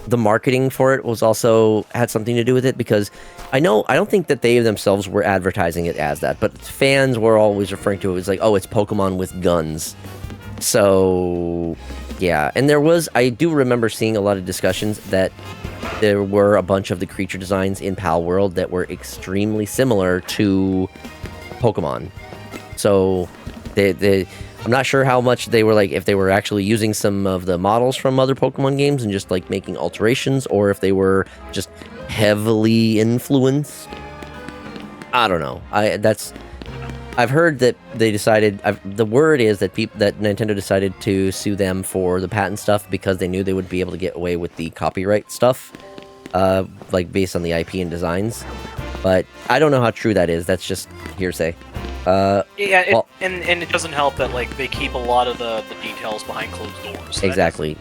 the marketing for it was also had something to do with it, because I don't think that they themselves were advertising it as that, but fans were always referring to it as like, oh, it's Pokemon with guns. So yeah, and I do remember seeing a lot of discussions that there were a bunch of the creature designs in Pal World that were extremely similar to Pokemon. So I'm not sure how much they were, like, if they were actually using some of the models from other Pokemon games and just like making alterations, or if they were just heavily influenced. I don't know. I've heard that they decided. The word is that that Nintendo decided to sue them for the patent stuff because they knew they would be able to get away with the copyright stuff, like based on the IP and designs. But I don't know how true that is. That's just hearsay. And it doesn't help that like they keep a lot of the details behind closed doors. So Exactly.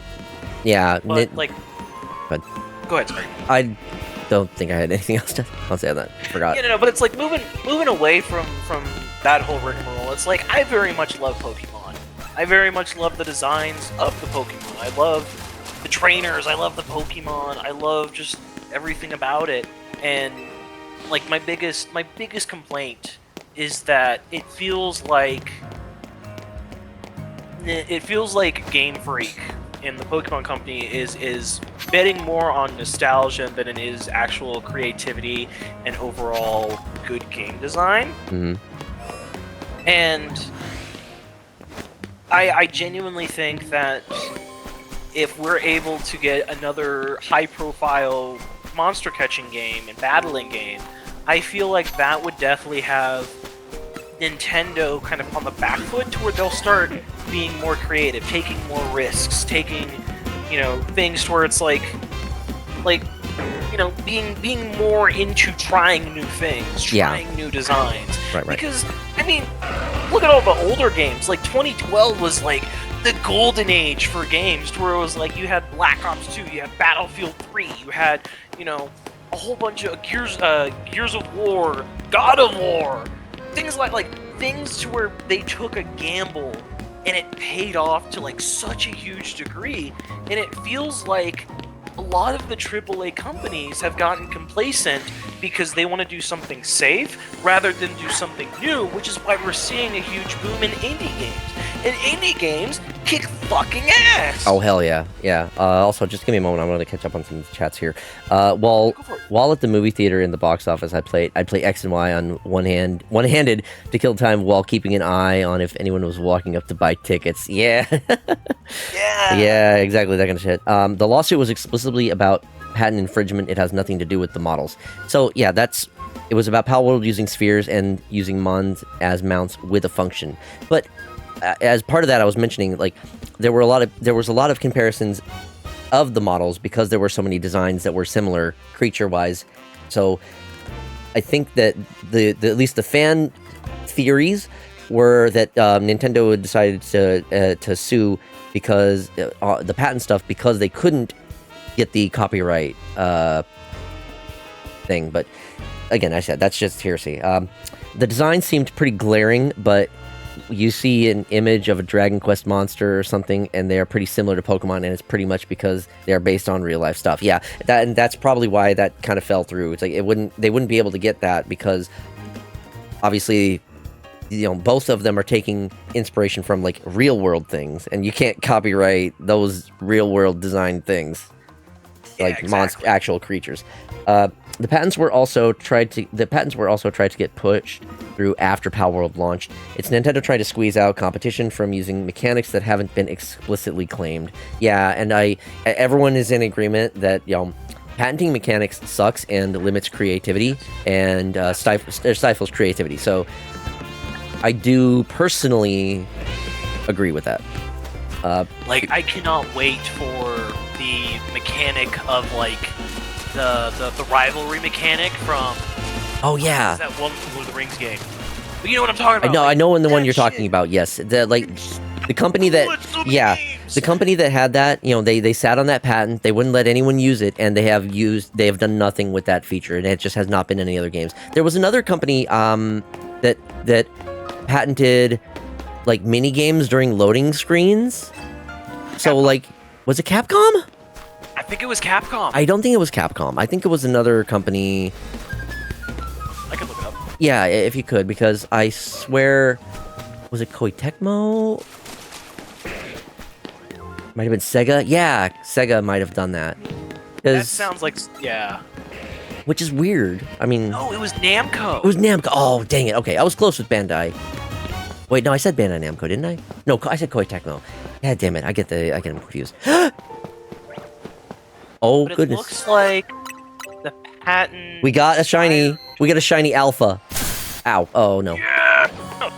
Yeah. But But go ahead, sorry. I don't think I had anything else to say on that. Forgot. Yeah, no, but it's like moving away from that whole rigmarole. It's like I very much love Pokemon. I very much love the designs of the Pokemon. I love the trainers. I love the Pokemon. I love just everything about it. And like my biggest complaint is that it feels like Game Freak and the Pokemon Company is betting more on nostalgia than it is actual creativity and overall good game design. Mm-hmm. And I genuinely think that if we're able to get another high-profile monster-catching game and battling game, I feel like that would definitely have Nintendo kind of on the back foot to where they'll start being more creative, taking more risks, taking, things to where it's like, being more into trying new things, trying new designs. Right. Because, I mean, look at all the older games. Like, 2012 was, like, the golden age for games, to where it was, like, you had Black Ops 2, you had Battlefield 3, you had, a whole bunch of Gears of War, God of War, things things to where they took a gamble and it paid off to, like, such a huge degree, and it feels like a lot of the AAA companies have gotten complacent because they want to do something safe rather than do something new, which is why we're seeing a huge boom in indie games. And indie games kick fucking ass! Oh, hell yeah. Yeah. Also, just give me a moment. I'm going to catch up on some chats here. While at the movie theater in the box office, I'd play X and Y on one-handed to kill time while keeping an eye on if anyone was walking up to buy tickets. Yeah. Yeah, exactly. That kind of shit. The lawsuit was explicitly about patent infringement. It has nothing to do with the models. So, yeah, it was about Pal World using spheres and using Mons as mounts with a function. But as part of that, I was mentioning, like, there was a lot of comparisons of the models because there were so many designs that were similar creature-wise. So I think that at least the fan theories were that Nintendo had decided to sue because the patent stuff, because they couldn't get the copyright thing. But again, I said that's just hearsay. The design seemed pretty glaring, but you see an image of a Dragon Quest monster or something, and they are pretty similar to Pokemon, and it's pretty much because they are based on real life stuff. Yeah, that's probably why that kind of fell through. It's like they wouldn't be able to get that because obviously, both of them are taking inspiration from like real world things, and you can't copyright those real world design things, like exactly. Actual creatures. The patents were also tried to get pushed through after Pal World launched. It's Nintendo trying to squeeze out competition from using mechanics that haven't been explicitly claimed. Yeah, and everyone is in agreement that patenting mechanics sucks and limits creativity and stifles creativity. So I do personally agree with that. I cannot wait for the mechanic of like the rivalry mechanic from oh yeah that one Lord of the Rings game. But you know what I'm talking about? I know in the one that you're talking shit. about. Yes, the company that Games. the company that had that, they sat on that patent. They wouldn't let anyone use it, and they have done nothing with that feature, and it just has not been in any other games. There was another company that patented like mini games during loading screens. So like, was it Capcom? I think it was Capcom. I don't think it was Capcom. I think it was another company. I can look it up. Yeah, if you could, because I swear, was it Koei Tecmo? Might have been Sega. Yeah, Sega might have done that. That sounds like, yeah. Which is weird. I mean, No, it was Namco. it was Namco. Oh, dang it. Okay, I was close with Bandai. Wait, no, I said Bandai Namco, didn't I? No, I said Koei Tecmo. God damn it, I get them confused. Oh, But it goodness. looks like the patent. We got a shiny. We got a shiny alpha. Ow. Oh, no. Yeah!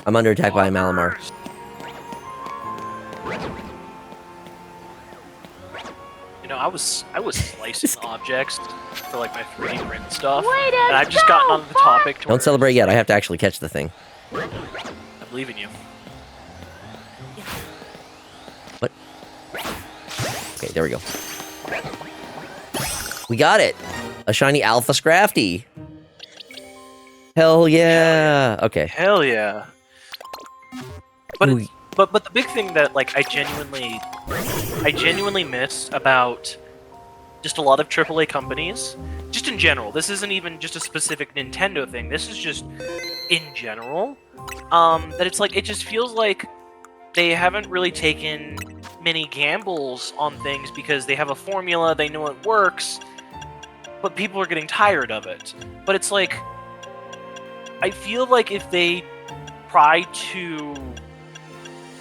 I'm under attack by a Malamar. You know, I was slicing objects for like my 3D print stuff, and I've just gotten on the topic. To where Don't celebrate yet. I have to actually catch the thing. I believe in you. What? Okay, there we go. We got it. A shiny Alpha Scrafty. Hell yeah. Okay. Hell yeah! But Ooh. but the big thing that like I genuinely miss about just a lot of AAA companies, just in general. This isn't even just a specific Nintendo thing. This is just in general. That it's like it just feels like they haven't really taken many gambles on things because they have a formula, they know it works, but people are getting tired of it. But it's like I feel like if they try to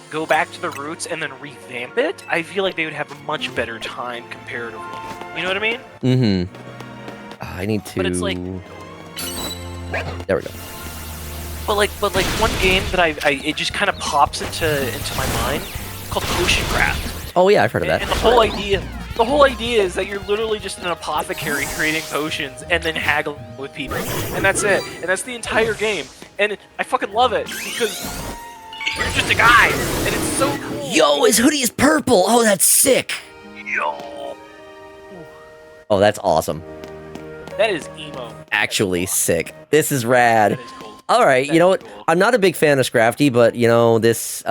go back to the roots and then revamp it, I feel like they would have a much better time comparatively. You know what I mean? Mm-hmm. I need to... But it's like... There we go. But like one game that it just kind of pops into my mind called Potion Craft. Oh yeah, I've heard of that. And the whole idea is that you're literally just an apothecary creating potions and then haggling with people, and that's it. And that's the entire game. And I fucking love it because you're just a guy, and it's so cool. Yo, his hoodie is purple. Oh, that's sick. Yo, Oh, that's awesome. that is emo. Actually sick. This is rad. That is cool. All right, That you know is what? cool. I'm not a big fan of Scrafty, but this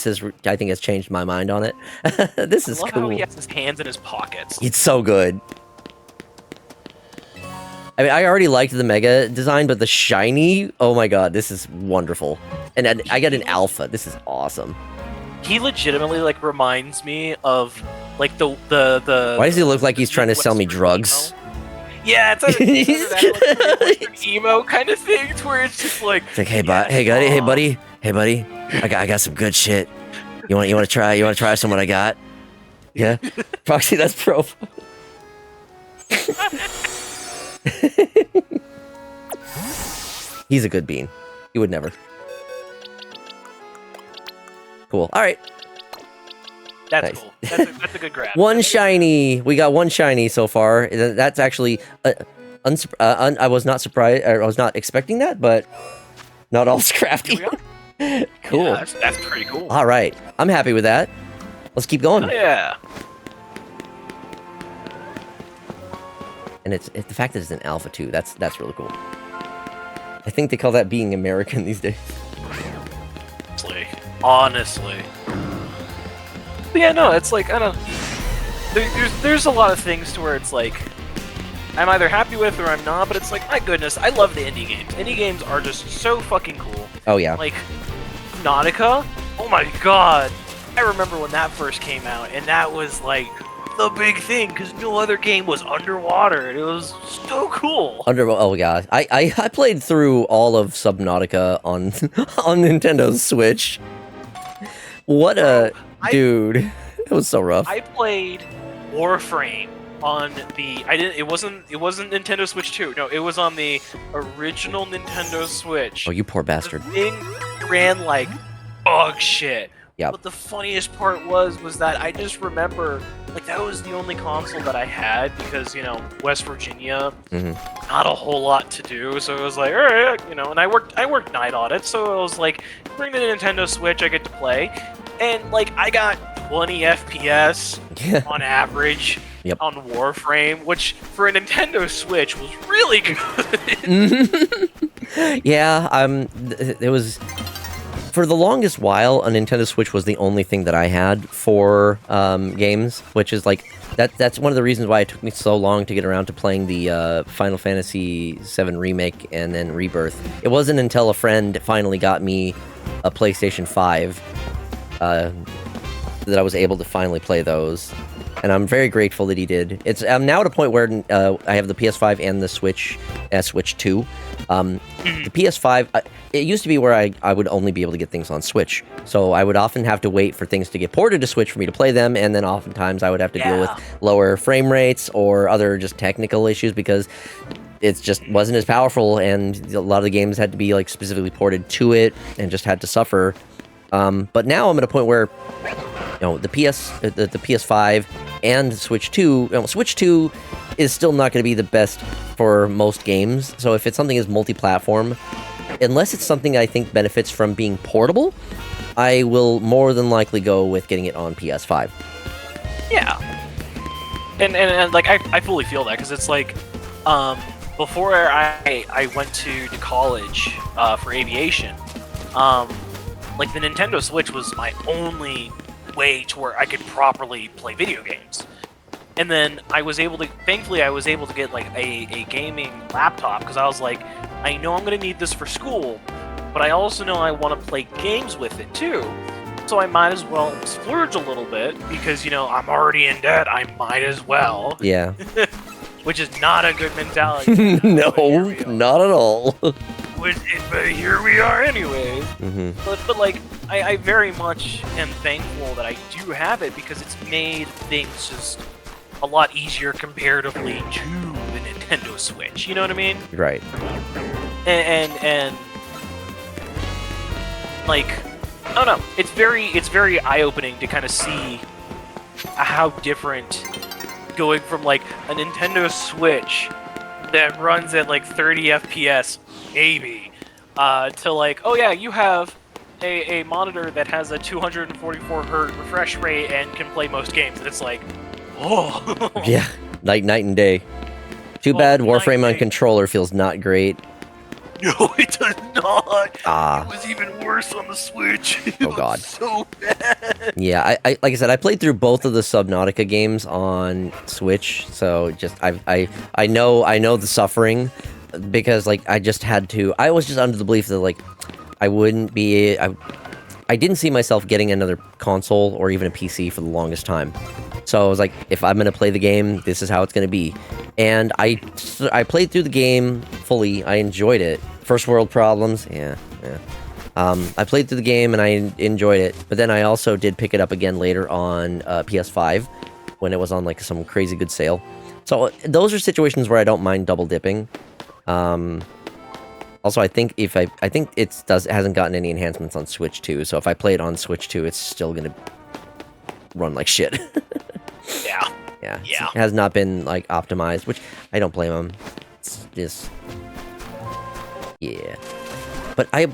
is I think has changed my mind on it. This is I love how cool. he has his hands in his pockets. It's so good. I mean, I already liked the Mega design, but the shiny, oh my god, this is wonderful. And I got an alpha. This is awesome. He legitimately like reminds me of like the Why does he look like he's trying to sell me Western drugs? emo. Yeah, it's that like, Western emo kind of thing, to where it's just like, It's like, hey, yes, hey, buddy, I got some good shit. You want to try some what I got? Yeah, Foxy, that's pro. He's a good bean. He would never. Cool. All right. That's Nice. cool. That's a good grab. One shiny. We got one shiny so far. That's actually I was not surprised. I was not expecting that, but not all Scrafty. Here we Cool. Yeah, that's pretty cool. All right. I'm happy with that. Let's keep going. Oh, yeah. And it's the fact that it's an alpha too. That's really cool. I think they call that being American these days. Honestly. But yeah, no, it's like, I don't... There's a lot of things to where it's like, I'm either happy with or I'm not, but it's like, my goodness, I love the indie games. Indie games are just so fucking cool. Oh yeah. Like, Nautica? Oh my god! I remember when that first came out, and that was like the big thing, because no other game was underwater, and it was so cool! Oh yeah. I played through all of Subnautica on on Nintendo's Switch. What a dude. It was so rough. I played Warframe on the... It wasn't Nintendo Switch 2, no, it was on the original Nintendo Switch. Oh, you poor bastard. The thing ran like dog shit. Yep. But the funniest part was that I just remember like that was the only console that I had because West Virginia, Mhm. not a whole lot to do, so it was like, all right, and I worked night audit, so it was like, bring the Nintendo Switch, I get to play, and like I got 20 FPS Yeah. on average. Yep. On Warframe, which for a Nintendo Switch was really good. Yeah, it was for the longest while. A Nintendo Switch was the only thing that I had for games, which is like that's one of the reasons why it took me so long to get around to playing the Final Fantasy VII Remake and then Rebirth. It wasn't until a friend finally got me a PlayStation 5 that I was able to finally play those. And I'm very grateful that he did. I'm now at a point where I have the PS5 and the Switch 2. The PS5, it used to be where I would only be able to get things on Switch. So I would often have to wait for things to get ported to Switch for me to play them, and then oftentimes I would have to deal with lower frame rates or other just technical issues because it just wasn't as powerful, and a lot of the games had to be like specifically ported to it and just had to suffer. But now I'm at a point where the PS5 and Switch 2, Switch 2 is still not going to be the best for most games. So if it's something as multi-platform, unless it's something I think benefits from being portable, I will more than likely go with getting it on PS5. Yeah. And like I fully feel that because it's like before I went to college for aviation, like the Nintendo Switch was my only way to where I could properly play video games. And then thankfully I was able to get like a gaming laptop because I was like, I know I'm going to need this for school, but I also know I want to play games with it too. So I might as well splurge a little bit because, I'm already in debt, I might as well. Yeah. Which is not a good mentality. No, not at all. But here we are anyways. Mm-hmm. But like, I very much am thankful that I do have it because it's made things just a lot easier comparatively to the Nintendo Switch. You know what I mean? Right. And like, I don't know. It's very eye-opening to kind of see how different going from like a Nintendo Switch that runs at like 30 FPS, maybe, to like, oh yeah, you have a monitor that has a 244 hertz refresh rate and can play most games, and it's like, oh. Yeah, night and day. Too bad Warframe on controller feels not great. No, it does not. Ah. It was even worse on the Switch. Oh God. So bad. Yeah, I like I said, I played through both of the Subnautica games on Switch, so just I know the suffering because like I was just under the belief that like I didn't see myself getting another console or even a PC for the longest time. So I was like, if I'm gonna play the game, this is how it's gonna be. And I played through the game fully. I enjoyed it. First world problems, yeah. I played through the game and I enjoyed it. But then I also did pick it up again later on PS5 when it was on like some crazy good sale. So those are situations where I don't mind double dipping. Also, I think it hasn't gotten any enhancements on Switch 2. So if I play it on Switch 2, it's still gonna run like shit. Yeah. It has not been like optimized, which I don't blame them. It's just, yeah. But did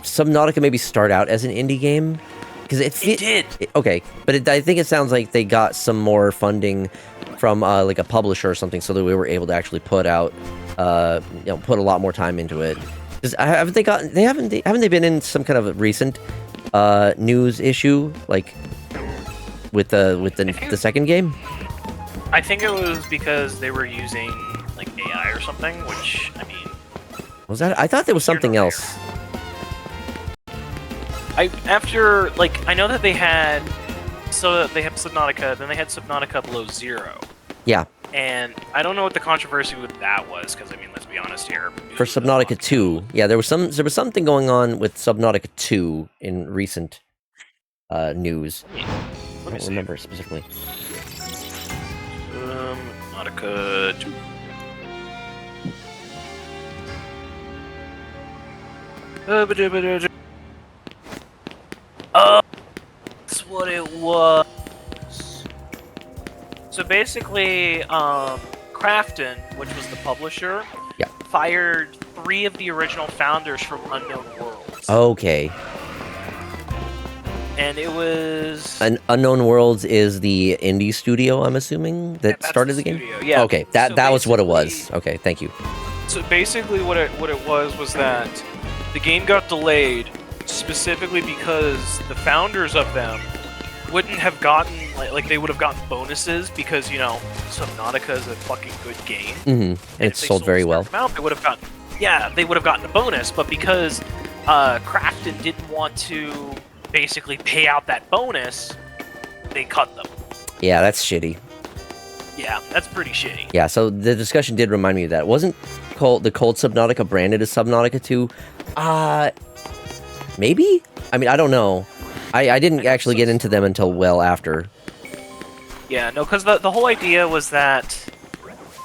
Subnautica maybe start out as an indie game? Because it did. Okay, but I think it sounds like they got some more funding from like a publisher or something, so that we were able to actually put out, put a lot more time into it. Haven't they been in some kind of a recent news issue like with the second game? I think it was because they were using like AI or something, which I mean, was that? I thought there was something else. I know that they had Subnautica, then they had Subnautica Below Zero. Yeah. And I don't know what the controversy with that was, because I mean, let's be honest here. For Subnautica 2, yeah, there was something going on with Subnautica 2 in recent news. I don't remember specifically. Subnautica 2. That's what it was. So basically, Crafton, which was the publisher, Yeah. fired 3 of the original founders from Unknown Worlds. Okay. And it was... Unknown Worlds is the indie studio, I'm assuming, that that's started the the game? studio, yeah. Okay, So that was what it was. basically- Okay, thank you. So basically, what it was that the game got delayed specifically because the founders of them wouldn't have gotten like they would have gotten bonuses because Subnautica is a fucking good game. Mm-hmm. And And if it's they sold very a well. certain amount, they would have gotten they would have gotten a bonus, but because Crafton didn't want to basically pay out that bonus, they cut them. Yeah, that's shitty. Yeah, that's pretty shitty. Yeah, so the discussion did remind me of that. Wasn't the Cold Subnautica branded as Subnautica 2? Maybe? I mean, I don't know. I didn't actually get into them until well after. Yeah, no, because the whole idea was that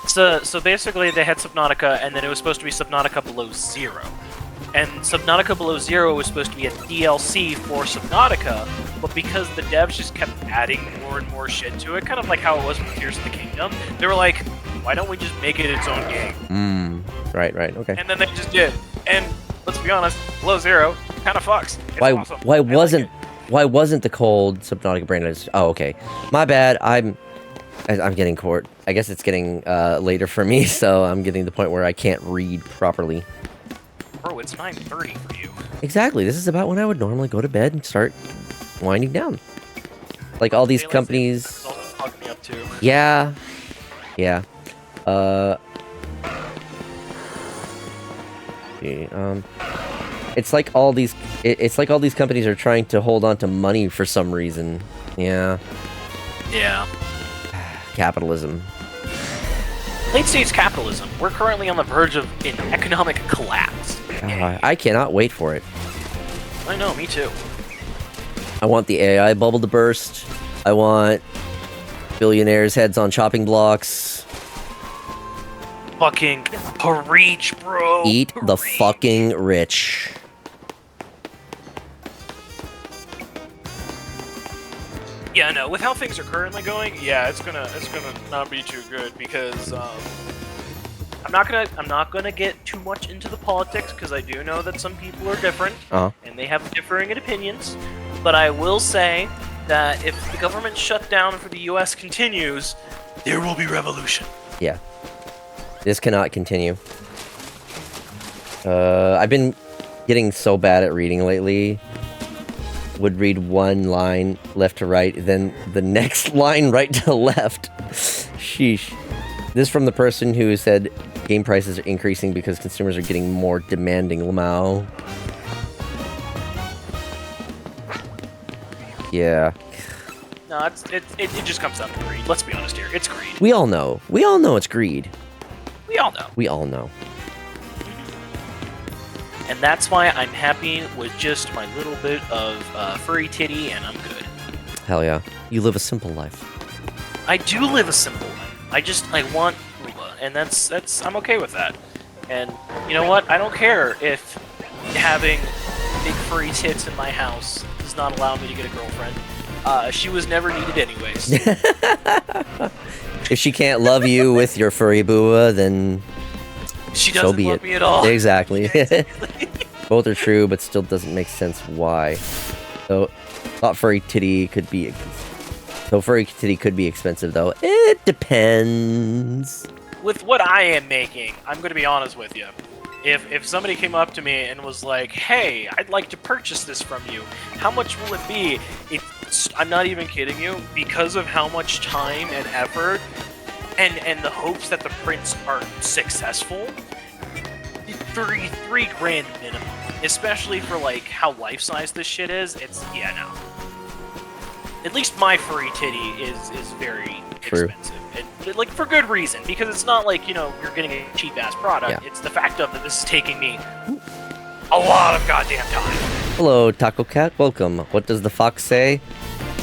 so basically they had Subnautica, and then it was supposed to be Subnautica Below Zero. And Subnautica Below Zero was supposed to be a DLC for Subnautica, but because the devs just kept adding more and more shit to it, kind of like how it was with Tears of the Kingdom, they were like, why don't we just make it its own game? Right, okay. And then they just did. And let's be honest, Below Zero kind of fucks. It's Why awesome. why I like wasn't it. why wasn't the Cold Subnautica branded as... Oh, okay. My bad. I'm getting court. I guess it's getting later for me, so I'm getting to the point where I can't read properly. Bro, it's 9:30 for you. Exactly. This is about when I would normally go to bed and start winding down. Like all these Daylight companies... savings time is also fucking me up too. Yeah. It's like all these it's like all these companies are trying to hold on to money for some reason. Yeah. Yeah. Capitalism. Late stage capitalism. We're currently on the verge of an economic collapse. I cannot wait for it. I know, me too. I want the AI bubble to burst. I want billionaires' heads on chopping blocks. Fucking preach, bro. Eat the Preach. fucking rich. Yeah, no. With how things are currently going, yeah, it's gonna not be too good because I'm not gonna get too much into the politics because I do know that some people are different and they have differing opinions. But I will say that if the government shutdown for the U.S. continues, there will be revolution. Yeah. This cannot continue. I've been getting so bad at reading lately. Would read one line left to right, then the next line right to left. Sheesh. This from the person who said game prices are increasing because consumers are getting more demanding. Lamau. Yeah. No, it just comes down to greed. Let's be honest here. It's greed. We all know. We all know it's greed. We all know. We all know. And that's why I'm happy with just my little bit of furry titty, and I'm good. Hell yeah. You live a simple life. I do live a simple life. I want Rula, and that's I'm okay with that. And you know what? I don't care if having big furry tits in my house does not allow me to get a girlfriend. She was never needed anyways. If she can't love you with your furry bua, then She so doesn't be love it. me at all. Exactly. Both are true, but still doesn't make sense why. So, thought furry titty could be... So furry titty could be expensive, though. It depends. With what I am making, I'm going to be honest with you. If somebody came up to me and was like, "Hey, I'd like to purchase this from you. How much will it be?" I'm not even kidding you. Because of how much time and effort and the hopes that the prints are successful, three grand minimum. Especially for like how life size this shit is. No. At least my furry titty is very True. expensive. And, like, for good reason, because it's not like, you're getting a cheap-ass product. Yeah. It's the fact of that this is taking me a lot of goddamn time. Hello, Taco Cat. Welcome. What does the fox say?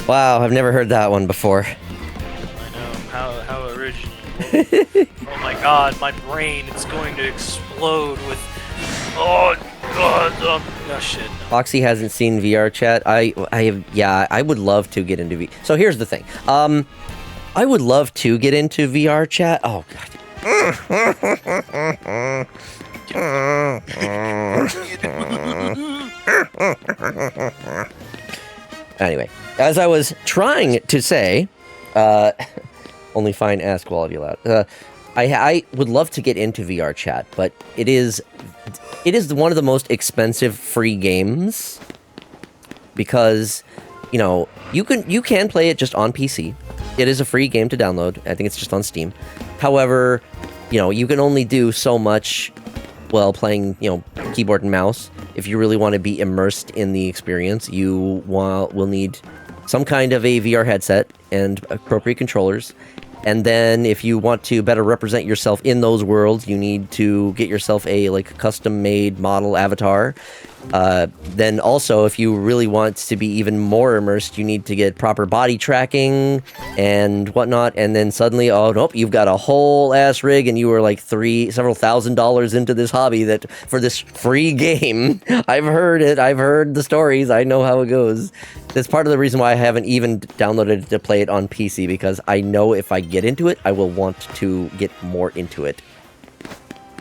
Wow, I've never heard that one before. I know, how original. Oh my god, my brain is going to explode with... Oh, god, oh shit. No. Foxy hasn't seen VR chat. I would love to get into VR. So here's the thing. I would love to get into VR chat. Oh god. Anyway, as I was trying to say, only fine ass quality allowed. I would love to get into VR chat, but it is one of the most expensive free games because, you know, you can play it just on PC. It is a free game to download. I think it's just on Steam. However, you know, you can only do so much while playing, you know, keyboard and mouse. If you really want to be immersed in the experience, you will need some kind of a VR headset and appropriate controllers. And then if you want to better represent yourself in those worlds, you need to get yourself a like custom-made model avatar. Then also, if you really want to be even more immersed, you need to get proper body tracking and whatnot. And then suddenly, oh nope, you've got a whole ass rig, and you were like several $1,000s into this hobby that for this free game. I've heard it. I've heard the stories. I know how it goes. That's part of the reason why I haven't even downloaded it to play it on PC, because I know if I get into it, I will want to get more into it.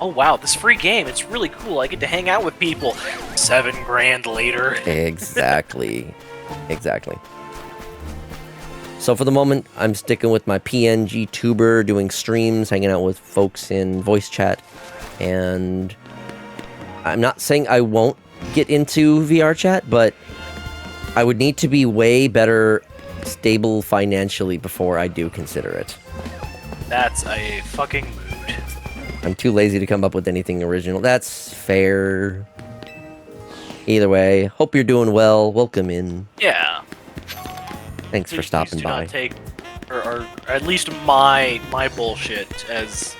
Oh wow, this free game, it's really cool. I get to hang out with people. $7,000 later. Exactly. Exactly. So for the moment, I'm sticking with my PNG tuber, doing streams, hanging out with folks in voice chat, and I'm not saying I won't get into VR chat, but I would need to be way better stable financially before I do consider it. That's a fucking mood. I'm too lazy to come up with anything original. That's fair. Either way, hope you're doing well. Welcome in. Yeah. Thanks for stopping Please do by. not take, or at least my bullshit as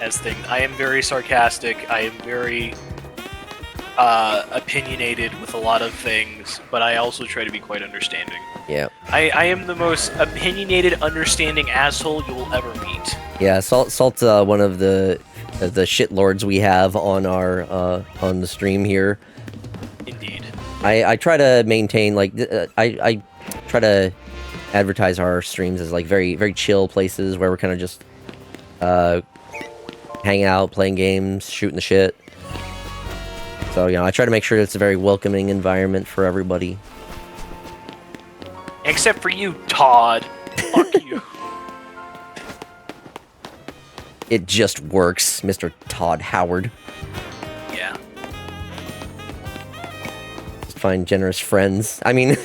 things. I am very sarcastic. I am very opinionated with a lot of things, but I also try to be quite understanding. Yeah. I am the most opinionated, understanding asshole you will ever meet. Yeah, Salt's one of the shitlords we have on our on the stream here. Indeed. I try to maintain like I try to advertise our streams as like very very chill places where we're kind of just hanging out, playing games, shooting the shit. So, you know, I try to make sure it's a very welcoming environment for everybody. Except for you, Todd. Fuck you. It just works, Mr. Todd Howard. Yeah. Just find generous friends. I mean,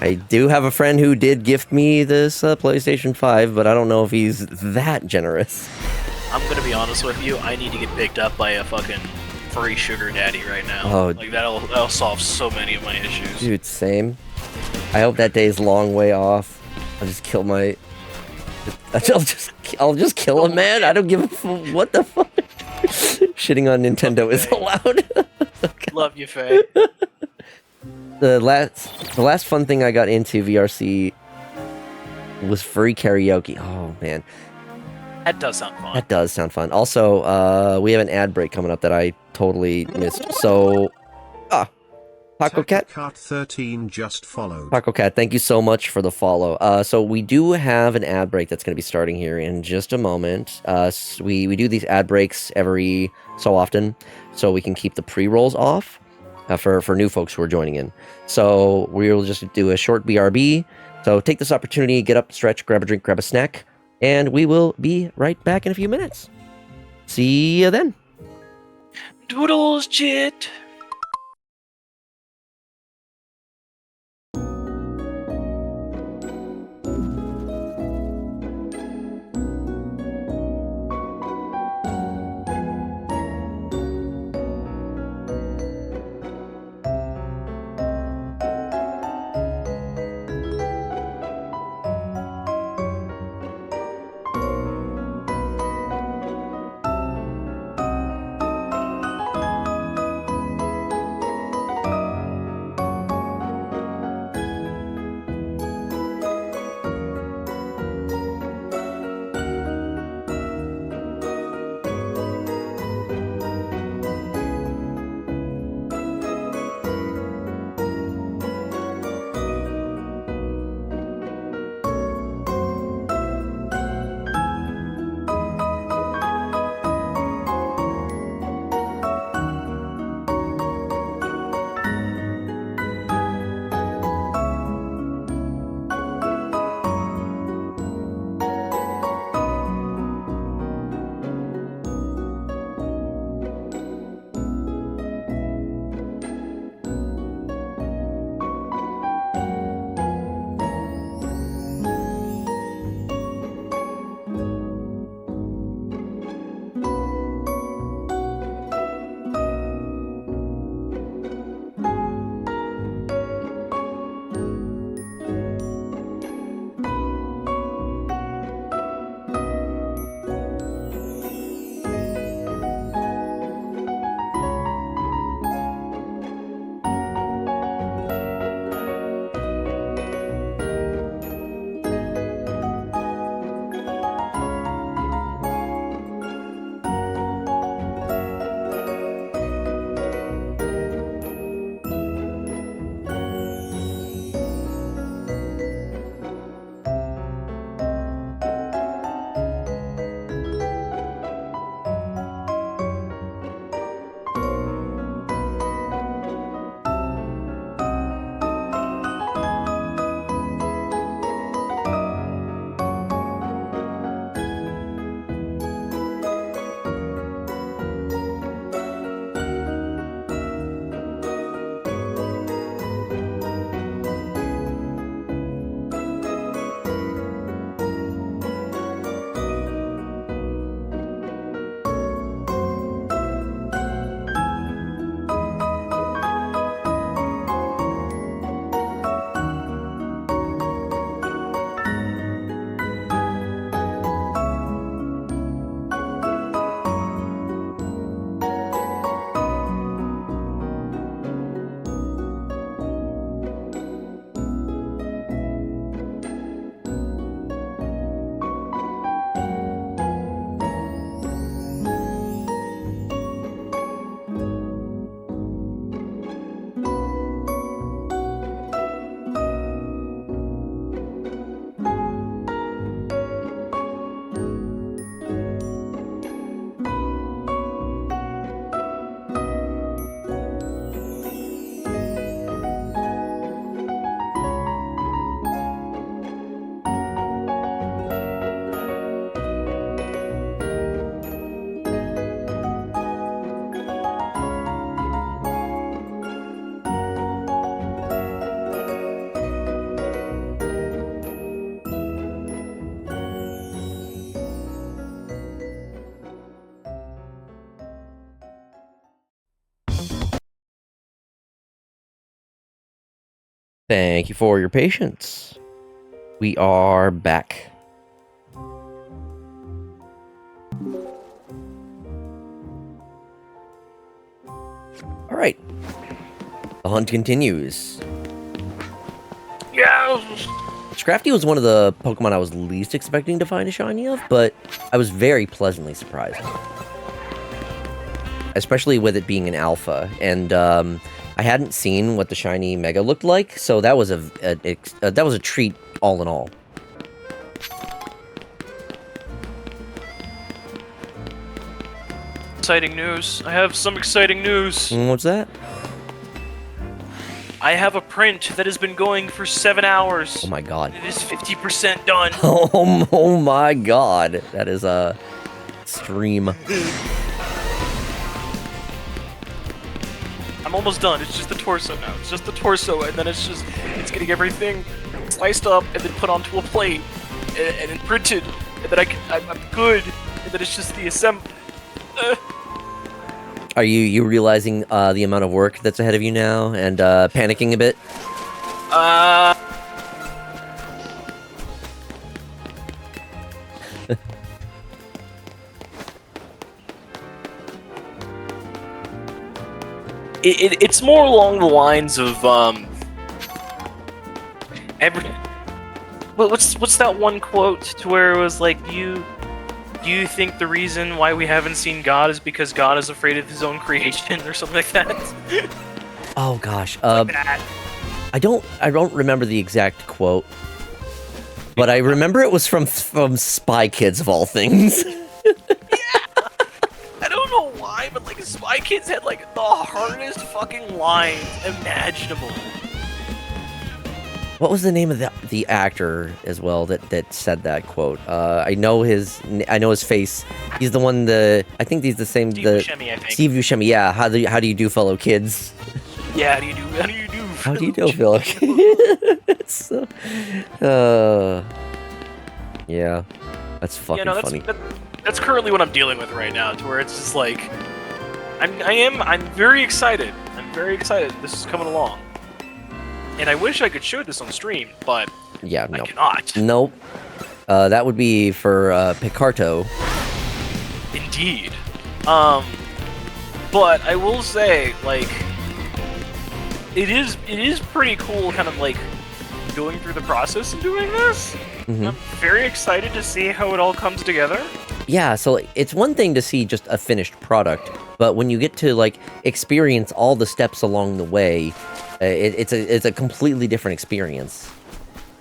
I do have a friend who did gift me this PlayStation 5, but I don't know if he's that generous. I'm gonna be honest with you, I need to get picked up by a fucking furry sugar daddy right now. Oh. Like, that'll solve so many of my issues. Dude, same. I hope that day's long way off. I'll just kill my... I'll just kill a man. I don't give a what the fuck. Shitting on Nintendo is allowed. Love you, Faye. The last fun thing I got into VRC was free karaoke. Oh man, That does sound fun. that does sound fun. Also, we have an ad break coming up that I totally missed. So, Paco Cat. Cart 13 just followed. Paco Cat, thank you so much for the follow. So we do have an ad break that's going to be starting here in just a moment. We do these ad breaks every so often, so we can keep the pre-rolls off for new folks who are joining in. So we'll just do a short BRB. So take this opportunity, get up, stretch, grab a drink, grab a snack, and we will be right back in a few minutes. See you then. Doodles, jit. Thank you for your patience. We are back. Alright. The hunt continues. Yes! Scrafty was one of the Pokemon I was least expecting to find a shiny of, but I was very pleasantly surprised. Especially with it being an alpha, and I hadn't seen what the shiny Mega looked like, so that was a treat all in all. Exciting news. I have some exciting news. What's that? I have a print that has been going for 7 hours. Oh my god. It is 50% done. Oh my god. That is a stream. I'm almost done. It's just the torso now. It's just the torso, and then it's getting everything sliced up and then put onto a plate and then printed, and then I'm good, and then it's just the assembly. Are you realizing the amount of work that's ahead of you now and panicking a bit? It's more along the lines of what's that one quote to where it was like, do you think the reason why we haven't seen God is because God is afraid of his own creation or something like that? Oh gosh. Like that. I don't remember the exact quote, but I remember it was from Spy Kids of all things. I don't know why, but like Spy Kids had like the hardest fucking lines imaginable. What was the name of the actor as well that said that quote? I know his face. He's the one. I think he's the same. Steve Buscemi, I think. Steve Buscemi. Yeah. How do you do, fellow kids? Yeah. How do you do, fellow kids? Yeah. That's fucking funny. That's currently what I'm dealing with right now, to where it's just like, I'm very excited. I'm very excited this is coming along. And I wish I could show this on stream, but yeah, no. I cannot. Nope. That would be for Picarto. Indeed. But I will say, like, it is pretty cool kind of like going through the process and doing this. Mm-hmm. I'm very excited to see how it all comes together. Yeah, so it's one thing to see just a finished product, but when you get to like experience all the steps along the way, it's a completely different experience.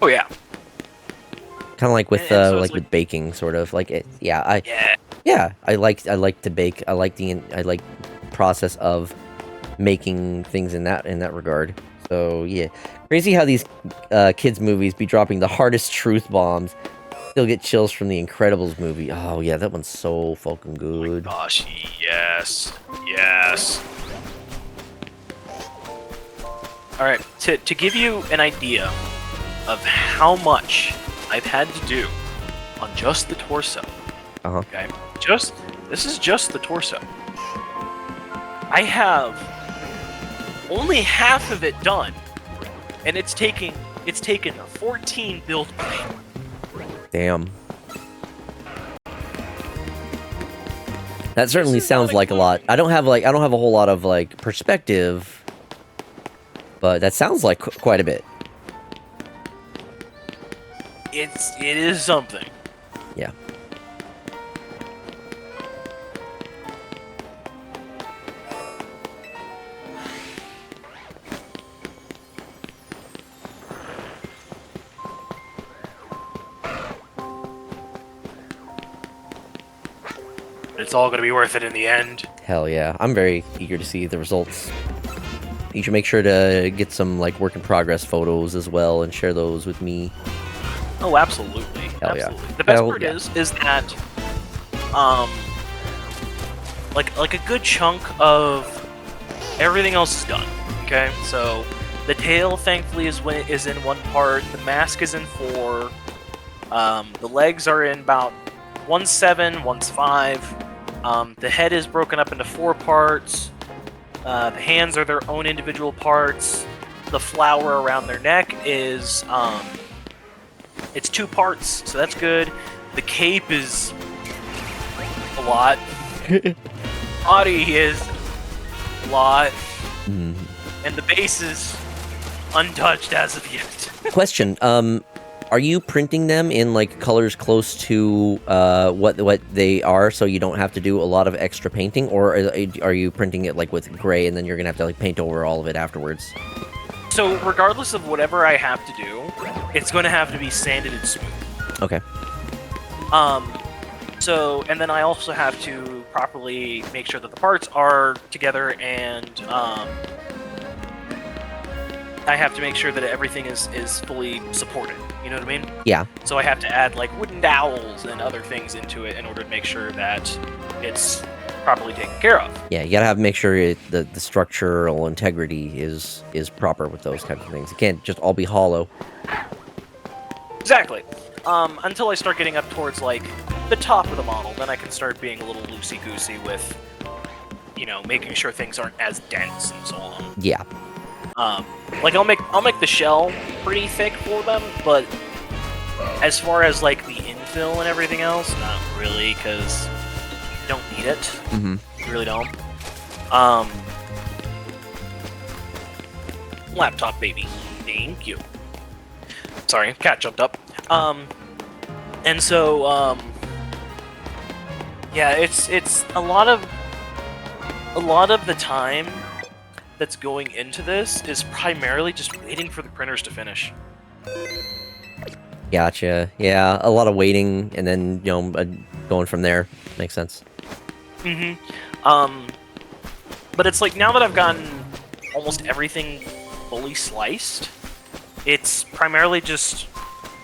Oh yeah. Kind of like with so like with baking, sort of like it. Yeah, I like to bake. I like the process of making things in that regard. So yeah, crazy how these kids movies be dropping the hardest truth bombs. Still get chills from the Incredibles movie. Oh yeah, that one's so fucking good. Oh my gosh, yes. Alright, to give you an idea of how much I've had to do on just the torso. Uh-huh. Okay? This is just the torso. I have only half of it done, and it's taken 14 build plate. Damn. That certainly sounds like a lot. I don't have a whole lot of like perspective, but that sounds like quite a bit. It is something. Yeah. It's all gonna be worth it in the end. Hell yeah. I'm very eager to see the results. You should make sure to get some like work in progress photos as well and share those with me. Oh, absolutely. Hell absolutely. yeah. The best Hell part yeah. is that like a good chunk of everything else is done. Okay? So the tail thankfully is in one part, the mask is in 4, the legs are in about 1's 7, 1's 5. The head is broken up into 4 parts. The hands are their own individual parts. the flower around their neck is it's 2 parts, so that's good. The cape is a lot. Body is a lot. Mm. And the base is untouched as of yet. Question, are you printing them in, like, colors close to, what they are, so you don't have to do a lot of extra painting, or are you printing it, like, with gray, and then you're gonna have to, like, paint over all of it afterwards? So, regardless of whatever I have to do, it's going to have to be sanded and smooth. Okay. So, and then I also have to properly make sure that the parts are together, and, I have to make sure that everything is fully supported. You know what I mean? Yeah. So I have to add, like, wooden dowels and other things into it in order to make sure that it's properly taken care of. Yeah, you gotta make sure the structural integrity is proper with those kinds of things. It can't just all be hollow. Exactly. Until I start getting up towards, like, the top of the model, then I can start being a little loosey-goosey with, you know, making sure things aren't as dense and so on. Yeah. Like, I'll make the shell pretty thick for them, but as far as, like, the infill and everything else, not really, because you don't need it. Mm-hmm. You really don't. Laptop baby. Thank you. Sorry, cat jumped up. And so, yeah, it's a lot of the time that's going into this is primarily just waiting for the printers to finish. Gotcha. Yeah, a lot of waiting, and then, you know, going from there. Makes sense. Mm-hmm. But it's like, now that I've gotten almost everything fully sliced, it's primarily just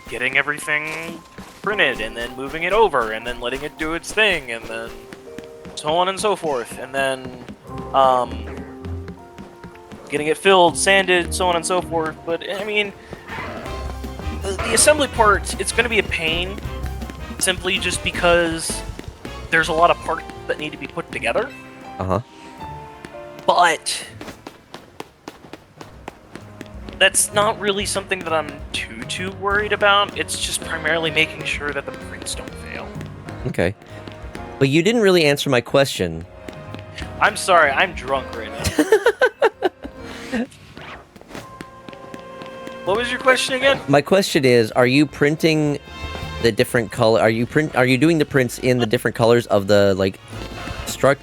getting everything printed, and then moving it over, and then letting it do its thing, and then so on and so forth, and then, getting it filled, sanded, so on and so forth. But, I mean, the assembly part, it's going to be a pain, simply just because there's a lot of parts that need to be put together. Uh-huh. But that's not really something that I'm too worried about. It's just primarily making sure that the prints don't fail. Okay. But you didn't really answer my question. I'm sorry, I'm drunk right now. What was your question again? My question is, are you printing the different color? Are you doing the prints in the different colors of the, like,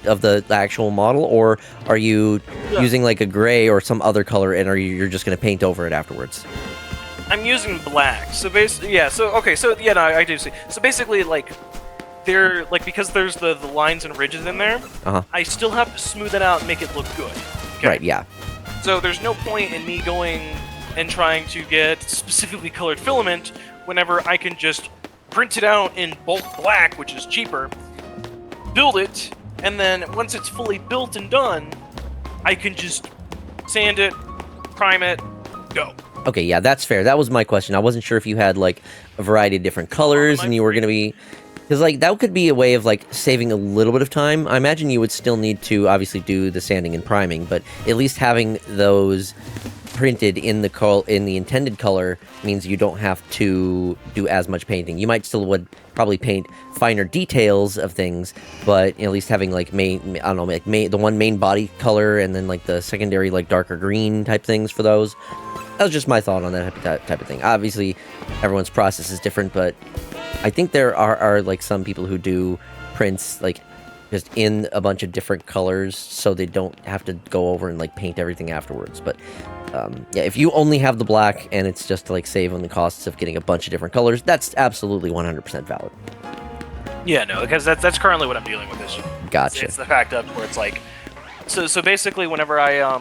of the actual model, or are you using, like, a gray or some other color, and you're just gonna paint over it afterwards? I'm using black. So basically, yeah. So okay. So yeah, no, I do see. So basically, like, they're like, because there's the lines and ridges in there. Uh-huh. I still have to smooth it out and make it look good. Okay? Right. Yeah. So there's no point in me going and trying to get specifically colored filament whenever I can just print it out in bulk black, which is cheaper, build it, and then once it's fully built and done, I can just sand it, prime it, go. Okay, yeah, that's fair. That was my question. I wasn't sure if you had, like, a variety of different colors, and you were going to be... Because, like, that could be a way of, like, saving a little bit of time. I imagine you would still need to, obviously, do the sanding and priming, but at least having those printed in the intended color means you don't have to do as much painting. You might would probably paint finer details of things, but at least having, like, I don't know, like, the one main body color, and then, like, the secondary, like, darker green type things for those. That was just my thought on that type of thing. Obviously, everyone's process is different, but I think there are like, some people who do prints, like, just in a bunch of different colors, so they don't have to go over and, like, paint everything afterwards. But yeah, if you only have the black and it's just to, like, save on the costs of getting a bunch of different colors, that's absolutely 100% valid. Yeah, no, because that's currently what I'm dealing with. Is Gotcha. It's the fact of where it's like, so basically, whenever I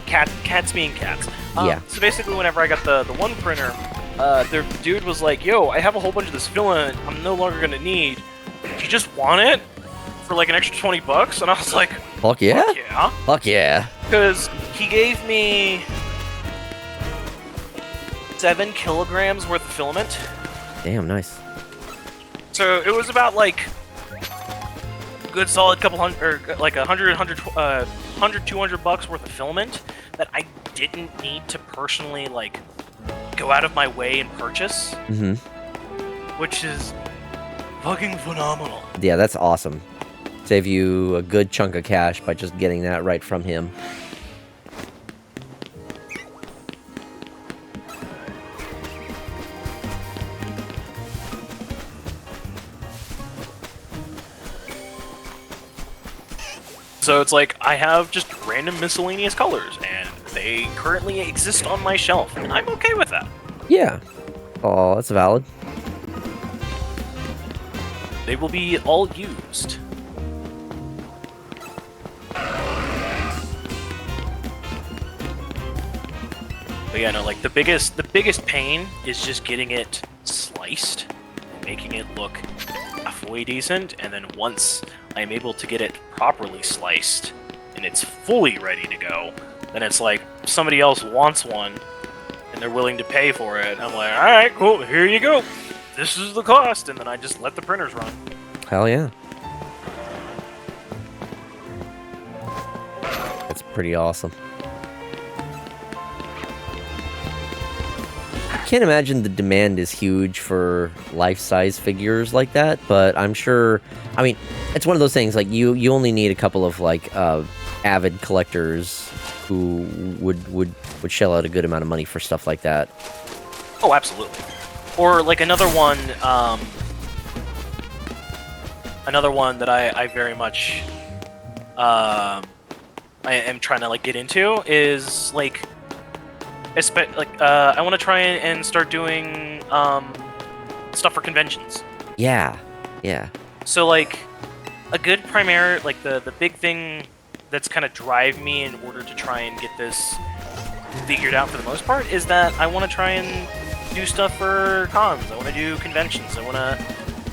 cats being cats. Yeah. So basically, whenever I got the one printer, the dude was like, "Yo, I have a whole bunch of this filament. I'm no longer gonna need. Do you just want it for like an extra $20?" And I was like, Fuck yeah. Fuck yeah. Fuck yeah. Because he gave me 7 kilograms worth of filament. Damn, nice. So it was about like good solid couple hundred, or like 200 bucks worth of filament that I didn't need to personally like go out of my way and purchase, which is fucking phenomenal. Yeah, that's awesome. Save you a good chunk of cash by just getting that right from him. So it's like, I have just random miscellaneous colors, and they currently exist on my shelf, and I'm okay with that. Yeah. Oh, that's valid. They will be all used. But yeah, no, like the biggest pain is just getting it sliced, making it look halfway decent, and then once I am able to get it properly sliced and it's fully ready to go, then it's like somebody else wants one and they're willing to pay for it. I'm like, all right, cool, here you go. This is the cost, and then I just let the printers run. Hell yeah. That's pretty awesome. I can't imagine the demand is huge for life-size figures like that, but I'm sure, I mean, it's one of those things, like, you only need a couple of, like, avid collectors who would shell out a good amount of money for stuff like that. Oh, absolutely. Or, like, another one that I very much, I am trying to, like, get into is, like, I want to try and start doing stuff for conventions. Yeah, yeah. So like a good like the big thing that's kind of drive me in order to try and get this figured out for the most part is that I want to try and do stuff for cons. I want to do conventions. I want to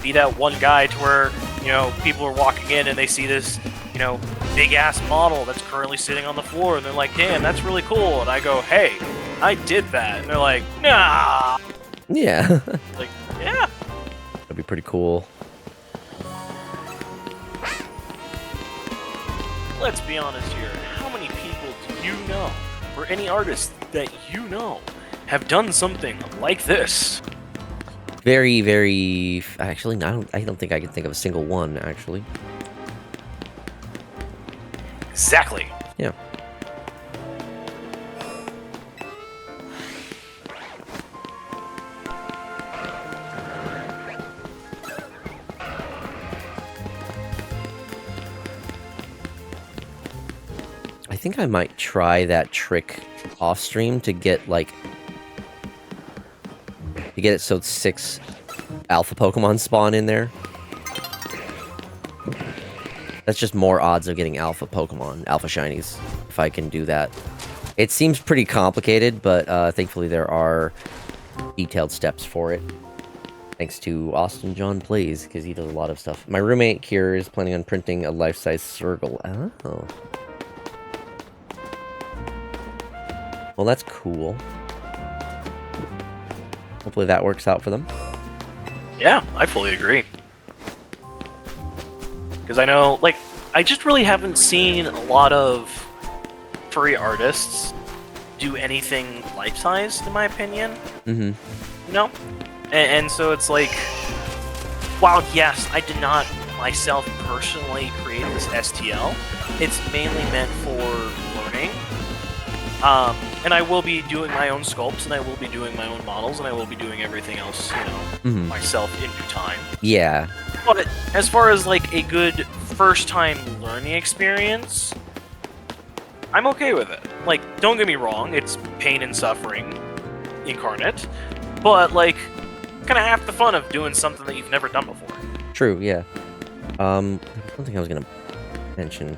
be that one guy to where, you know, people are walking in and they see this, you know, big ass model that's currently sitting on the floor and they're like, damn, that's really cool. And I go, hey, I did that. And they're like, nah. Yeah. Like, yeah. That'd be pretty cool. Let's be honest here. How many people do you know, or any artists that you know, have done something like this? Very, very... Actually, I don't think I can think of a single one, actually. Exactly. Yeah. I think I might try that trick off stream to get, like... to get it so 6 alpha Pokemon spawn in there. That's just more odds of getting alpha Pokemon, alpha shinies, if I can do that. It seems pretty complicated, but thankfully there are detailed steps for it. Thanks to Austin John Plays, because he does a lot of stuff. My roommate here is planning on printing a life-size Circle. Oh. Well, that's cool. Hopefully that works out for them. Yeah, I fully agree. Because I know, like, I just really haven't seen a lot of furry artists do anything life-sized, in my opinion. Mm-hmm. You know? And so it's like, while yes, I did not myself personally create this STL, it's mainly meant for learning. And I will be doing my own sculpts, and I will be doing my own models, and I will be doing everything else, you know, myself in due time. Yeah. But as far as, like, a good first-time learning experience, I'm okay with it. Like, don't get me wrong, it's pain and suffering incarnate, but, like, it's kind of half the fun of doing something that you've never done before. True, yeah. One thing I was gonna mention.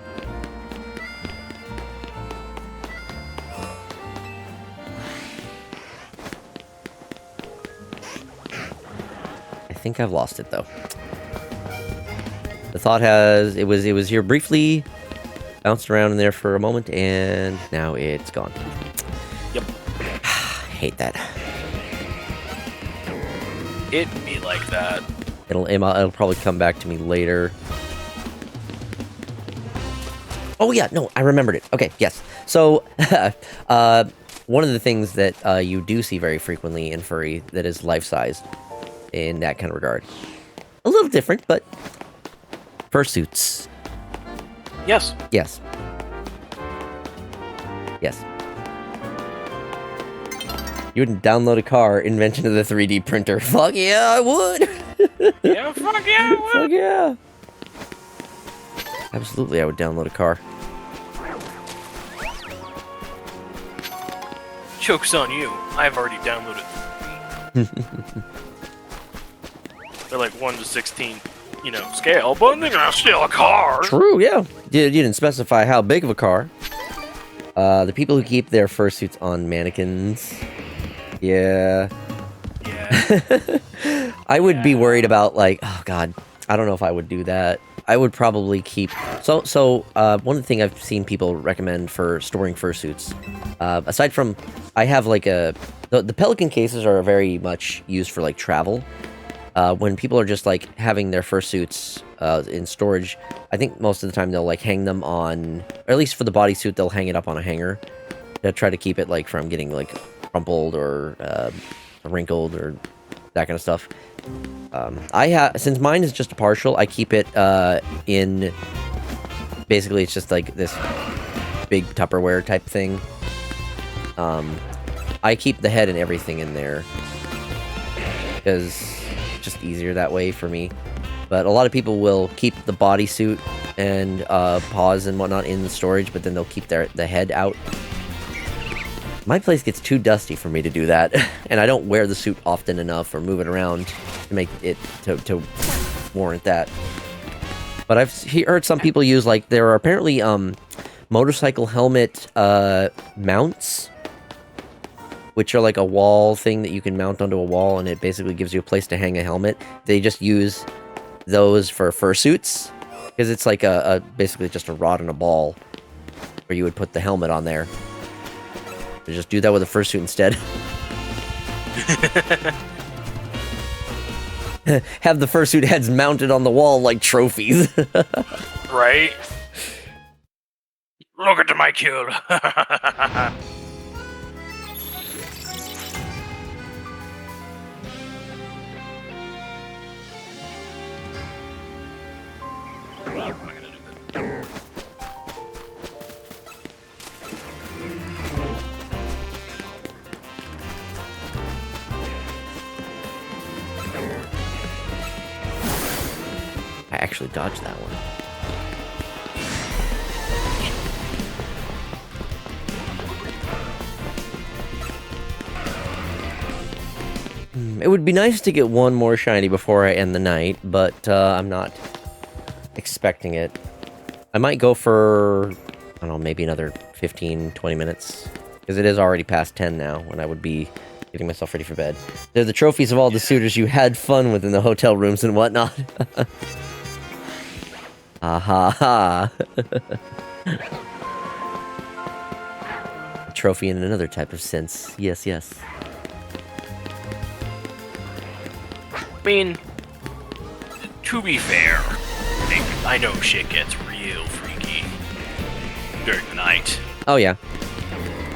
I think I've lost it though. The thought has it was here briefly, bounced around in there for a moment, and now it's gone. Yep. I hate that. It'd be like that. It'll probably come back to me later. Oh yeah, no, I remembered it. Okay, yes. So, one of the things that you do see very frequently in furry that is life-size in that kind of regard. A little different, but fursuits. Yes. Yes. Yes. You wouldn't download a car, invention of the 3D printer. Fuck yeah, I would! Yeah, fuck yeah, I Fuck would. yeah! Absolutely, I would download a car. Joke's on you. I've already downloaded 3. They're like 1 to 16, scale, but they're gonna steal a car. True, yeah. You didn't specify how big of a car. The people who keep their fursuits on mannequins. Yeah. Yeah. I would be worried about, like, oh god, I don't know if I would do that. I would probably keep... So, one of the things I've seen people recommend for storing fursuits, aside from... I have, like, the Pelican cases are very much used for, like, travel. When people are just, like, having their fursuits in storage, I think most of the time they'll, like, hang them on... Or at least for the bodysuit, they'll hang it up on a hanger to try to keep it, like, from getting, like, crumpled or wrinkled or that kind of stuff. Since mine is just a partial, I keep it in... Basically, it's just, like, this big Tupperware type thing. I keep the head and everything in there. Because it's just easier that way for me. But a lot of people will keep the bodysuit and paws and whatnot in the storage, but then they'll keep the head out. My place gets too dusty for me to do that, and I don't wear the suit often enough or move it around to make it to warrant that. But I've heard some people use, like, there are apparently motorcycle helmet mounts, which are like a wall thing that you can mount onto a wall, and it basically gives you a place to hang a helmet. They just use those for fursuits, because it's like basically just a rod and a ball, where you would put the helmet on there. So just do that with a fursuit instead. Have the fursuit heads mounted on the wall like trophies. Right? Look at my kill. I actually dodged that one. It would be nice to get one more shiny before I end the night, but I'm not expecting it. I might go for, I don't know, maybe another 15, 20 minutes. Because it is already past 10 now, when I would be getting myself ready for bed. They're the trophies of all the suitors you had fun with in the hotel rooms and whatnot. Ah ha ha. Trophy in another type of sense. Yes, yes. I mean, to be fair, I know shit gets real freaky during the night. Oh yeah.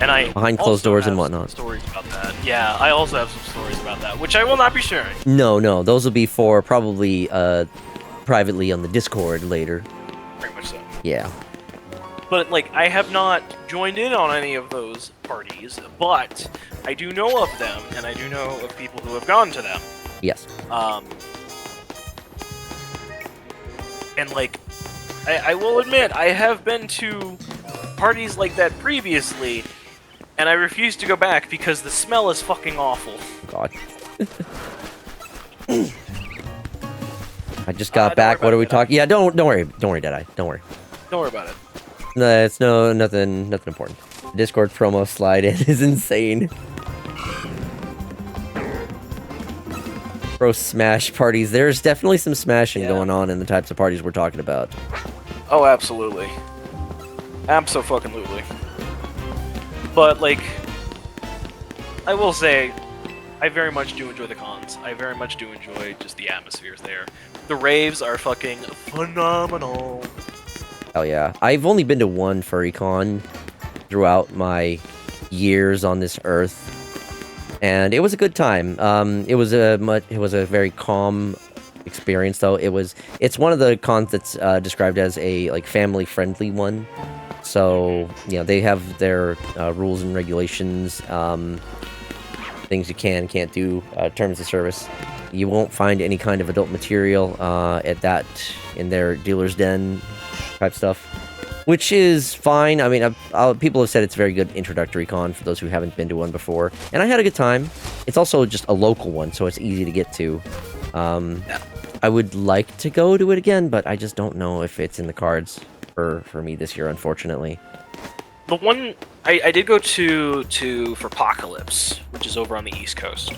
And I Behind closed also doors and have whatnot. some stories about that. Yeah, I also have some stories about that, which I will not be sharing. No, those will be for probably privately on the Discord later. Very much so. Yeah. But, like, I have not joined in on any of those parties, but I do know of them, and I do know of people who have gone to them. Yes. And, like, I will admit, I have been to parties like that previously, and I refuse to go back because the smell is fucking awful. God. I just got back. What are we talking? Yeah, don't worry. Don't worry, Deadeye. Don't worry. Don't worry about it. No, it's nothing important. The Discord promo slide in is insane. Pro Smash parties. There's definitely some smashing going on in the types of parties we're talking about. Oh, absolutely. Abso-fucking-lutely. But, like, I will say, I very much do enjoy the cons. I very much do enjoy just the atmospheres there. The raves are fucking phenomenal. Oh yeah. I've only been to one furry con throughout my years on this earth, and it was a good time. It was a very calm experience, though. It's one of the cons that's described as a like family friendly one. So they have their rules and regulations, things you can and can't do, terms of service. You won't find any kind of adult material in their dealer's den type stuff, which is fine. I mean, people have said it's a very good introductory con for those who haven't been to one before, and I had a good time. It's also just a local one, so it's easy to get to. I would like to go to it again, but I just don't know if it's in the cards for me this year, unfortunately. The one I did go to for Apocalypse, which is over on the East Coast.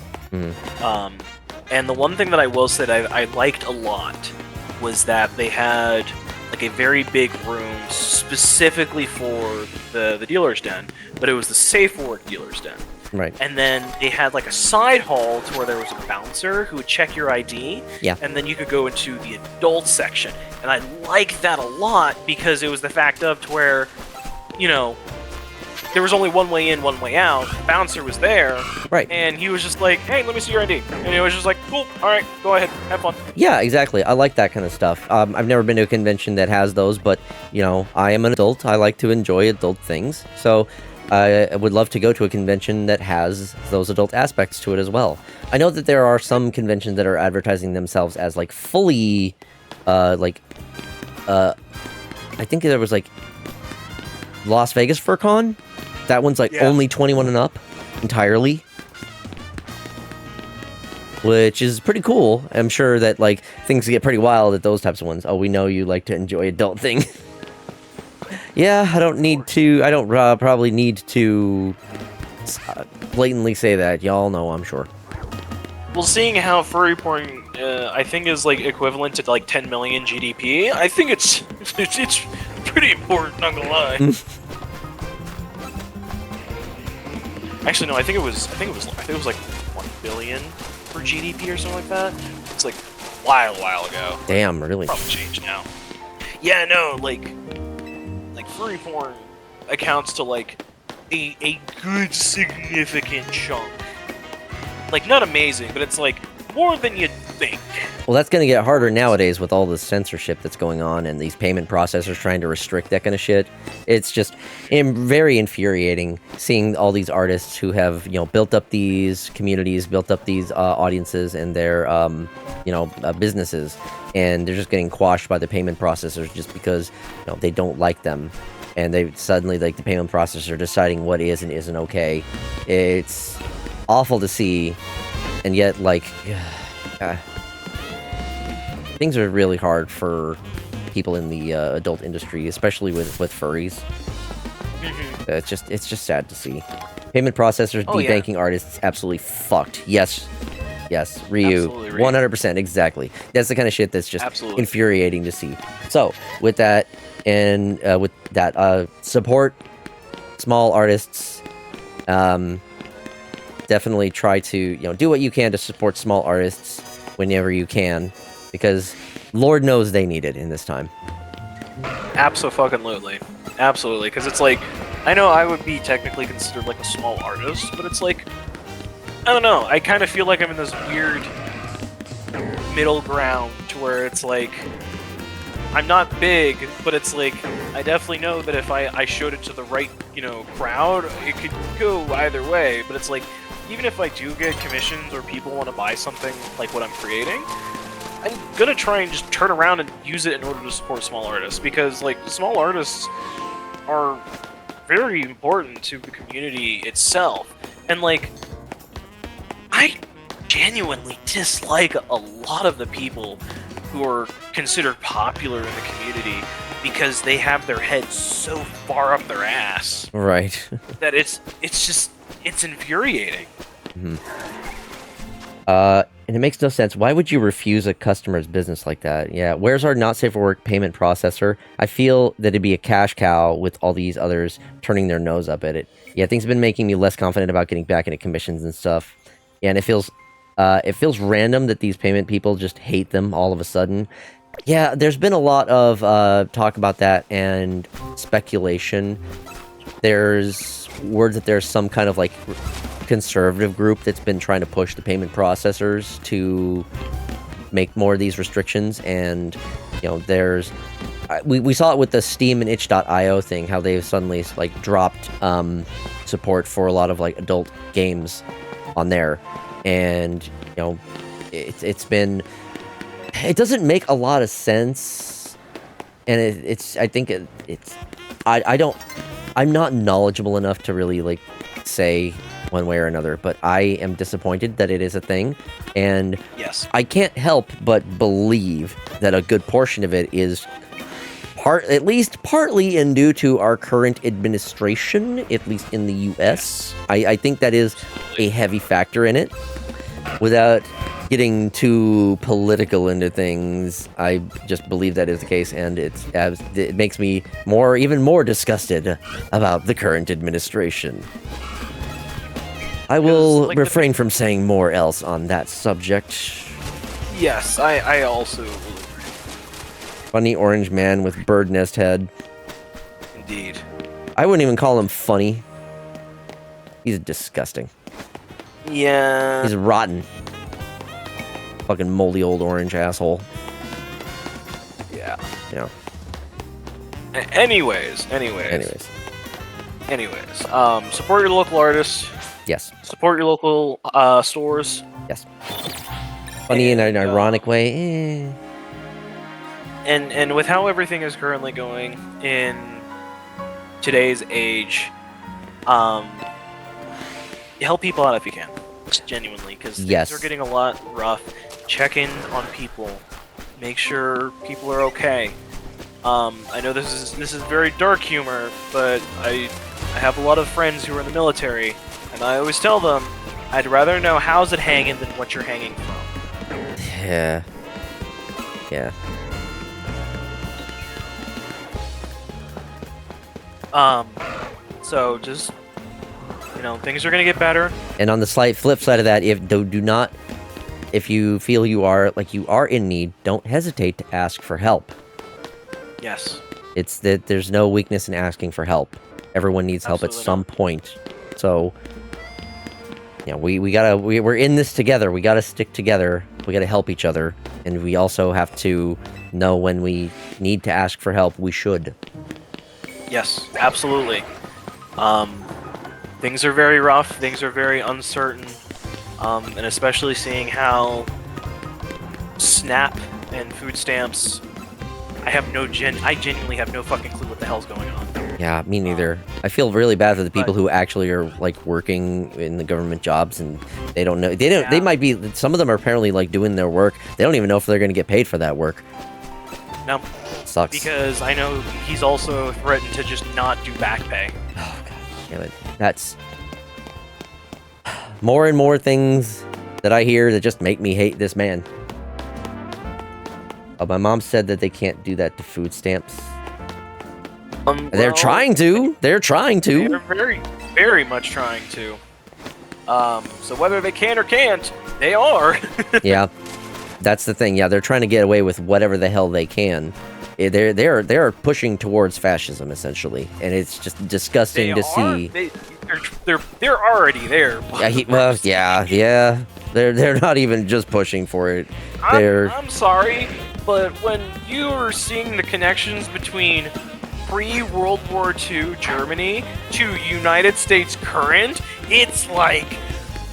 And the one thing that I will say that I liked a lot was that they had like a very big room specifically for the dealer's den, but it was the safe word dealer's den. Right. And then they had like a side hall to where there was a bouncer who would check your ID. Yeah. And then you could go into the adult section. And I liked that a lot because it was the fact of to where, there was only one way in, one way out. The bouncer was there. Right. And he was just like, hey, let me see your ID. And it was just like, cool, all right, go ahead, have fun. Yeah, exactly. I like that kind of stuff. I've never been to a convention that has those, but, I am an adult. I like to enjoy adult things. So I would love to go to a convention that has those adult aspects to it as well. I know that there are some conventions that are advertising themselves as, like, fully, I think there was, like, Las Vegas FurCon. That one's, like, only 21 and up entirely. Which is pretty cool. I'm sure that, like, things get pretty wild at those types of ones. Oh, we know you like to enjoy adult things. Yeah, I don't probably need to blatantly say that. Y'all know, I'm sure. Well, seeing how furry porn, I think is, like, equivalent to, like, 10 million GDP, I think it's pretty important, not gonna lie. Actually, no, I think it was like 1 billion for GDP or something like that. It's like a while ago. Damn, really? Probably changed now. Yeah, no, like furry porn accounts to like a good significant chunk. Like not amazing, but it's like more than you'd think. Well, that's going to get harder nowadays with all the censorship that's going on and these payment processors trying to restrict that kind of shit. It's just very infuriating seeing all these artists who have, built up these communities, built up these audiences and their, businesses, and they're just getting quashed by the payment processors just because, they don't like them. And they suddenly, like, the payment processor deciding what is and isn't okay. It's awful to see, and yet, like, things are really hard for people in the adult industry, especially with furries. It's just sad to see. Payment processors debanking artists absolutely fucked. Yes, Ryu, 100%, exactly. That's the kind of shit that's just infuriating to see. So, with that, and support small artists. Definitely try to, do what you can to support small artists whenever you can, because Lord knows they need it in this time. Absolutely, because it's like, I know I would be technically considered like a small artist, but it's like, I don't know, I kind of feel like I'm in this weird middle ground to where it's like, I'm not big, but it's like, I definitely know that if I showed it to the right, crowd, it could go either way, but it's like, even if I do get commissions or people want to buy something like what I'm creating, I'm gonna try and just turn around and use it in order to support small artists, because, like, small artists are very important to the community itself, and, like, I genuinely dislike a lot of the people who are considered popular in the community because they have their heads so far up their ass. Right. That it's infuriating. And it makes no sense. Why would you refuse a customer's business like that? Yeah, where's our not safe for work payment processor? I feel that it'd be a cash cow with all these others turning their nose up at it. Yeah, things have been making me less confident about getting back into commissions and stuff. Yeah, and it feels random that these payment people just hate them all of a sudden. Yeah, there's been a lot of talk about that and speculation. There's words that there's some kind of like conservative group that's been trying to push the payment processors to make more of these restrictions, and there's we saw it with the Steam and itch.io thing, how they've suddenly like dropped support for a lot of like adult games on there, and it doesn't make a lot of sense, and I'm not knowledgeable enough to really like say one way or another, but I am disappointed that it is a thing, and Yes. I can't help but believe that a good portion of it is at least partly in due to our current administration, at least in the US. I think that is a heavy factor in it. Without getting too political into things, I just believe that is the case, and it makes me even more disgusted about the current administration. I will refrain from saying more else on that subject. Yes, I also will agree. Funny orange man with bird nest head. Indeed. I wouldn't even call him funny. He's disgusting. Yeah. He's rotten. Fucking moldy old orange asshole. Yeah. Yeah. Anyways. Support your local artists. Yes. Support your local stores. Yes. Funny in an ironic way. And with how everything is currently going in today's age, help people out if you can. Just genuinely, because things are getting a lot rough. Check in on people. Make sure people are okay. I know this is very dark humor, but I have a lot of friends who are in the military, and I always tell them, I'd rather know how's it hanging than what you're hanging from. Yeah. Yeah. So just, things are gonna get better. And on the slight flip side of that, if you feel you are in need, don't hesitate to ask for help. Yes. It's that there's no weakness in asking for help. Everyone needs help at some point. So, we're in this together. We gotta stick together. We gotta help each other. And we also have to know when we need to ask for help, we should. Yes, absolutely. Things are very rough. Things are very uncertain. And especially seeing how SNAP and food stamps, I genuinely have no fucking clue what the hell's going on. Yeah, me neither. I feel really bad for the people who actually are like working in the government jobs, and they don't know. They might be. Some of them are apparently like doing their work. They don't even know if they're going to get paid for that work. No. Sucks. Because I know he's also threatened to just not do back pay. Oh god, damn it. That's more and more things that I hear that just make me hate this man. Oh, my mom said that they can't do that to food stamps. They're trying to. They're trying to. They're very, very much trying to. So whether they can or can't, they are. Yeah, that's the thing. Yeah, they're trying to get away with whatever the hell they can. They're pushing towards fascism essentially, and it's just disgusting to see. They're already there. Yeah. They're not even just pushing for it. I'm sorry, but when you are seeing the connections between pre-World War II Germany to United States current, it's like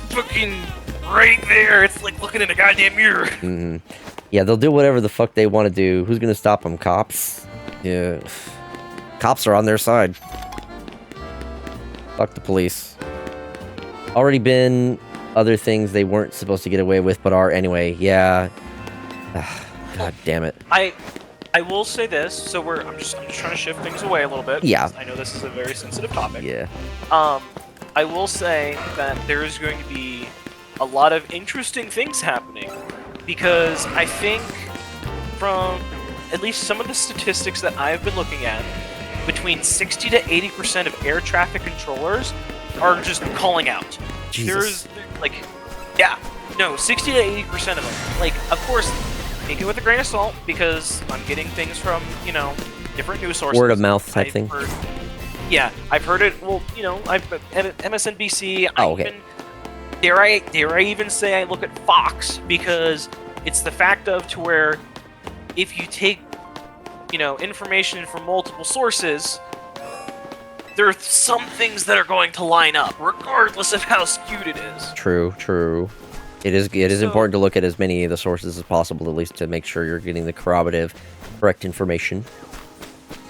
fucking right there. It's like looking in a goddamn mirror. Mm-hmm. Yeah, they'll do whatever the fuck they want to do. Who's gonna stop them? Cops? Yeah. Cops are on their side. Fuck the police. Already been other things they weren't supposed to get away with, but are anyway. Yeah. God damn it. I will say this. So I'm just trying to shift things away a little bit. Yeah. I know this is a very sensitive topic. Yeah. I will say that there is going to be a lot of interesting things happening, because I think from at least some of the statistics that I've been looking at, between 60 to 80% of air traffic controllers are just calling out. Jesus. 60 to 80% of them. Like, of course, take it with a grain of salt because I'm getting things from, different news sources. Word of mouth type thing. Yeah, I've heard it. Well, I've at MSNBC. Oh, okay. Dare I even say I look at Fox because it's the fact of to where if you take, information from multiple sources, there are some things that are going to line up, regardless of how skewed it is. True. It is important to look at as many of the sources as possible, at least to make sure you're getting the correct information.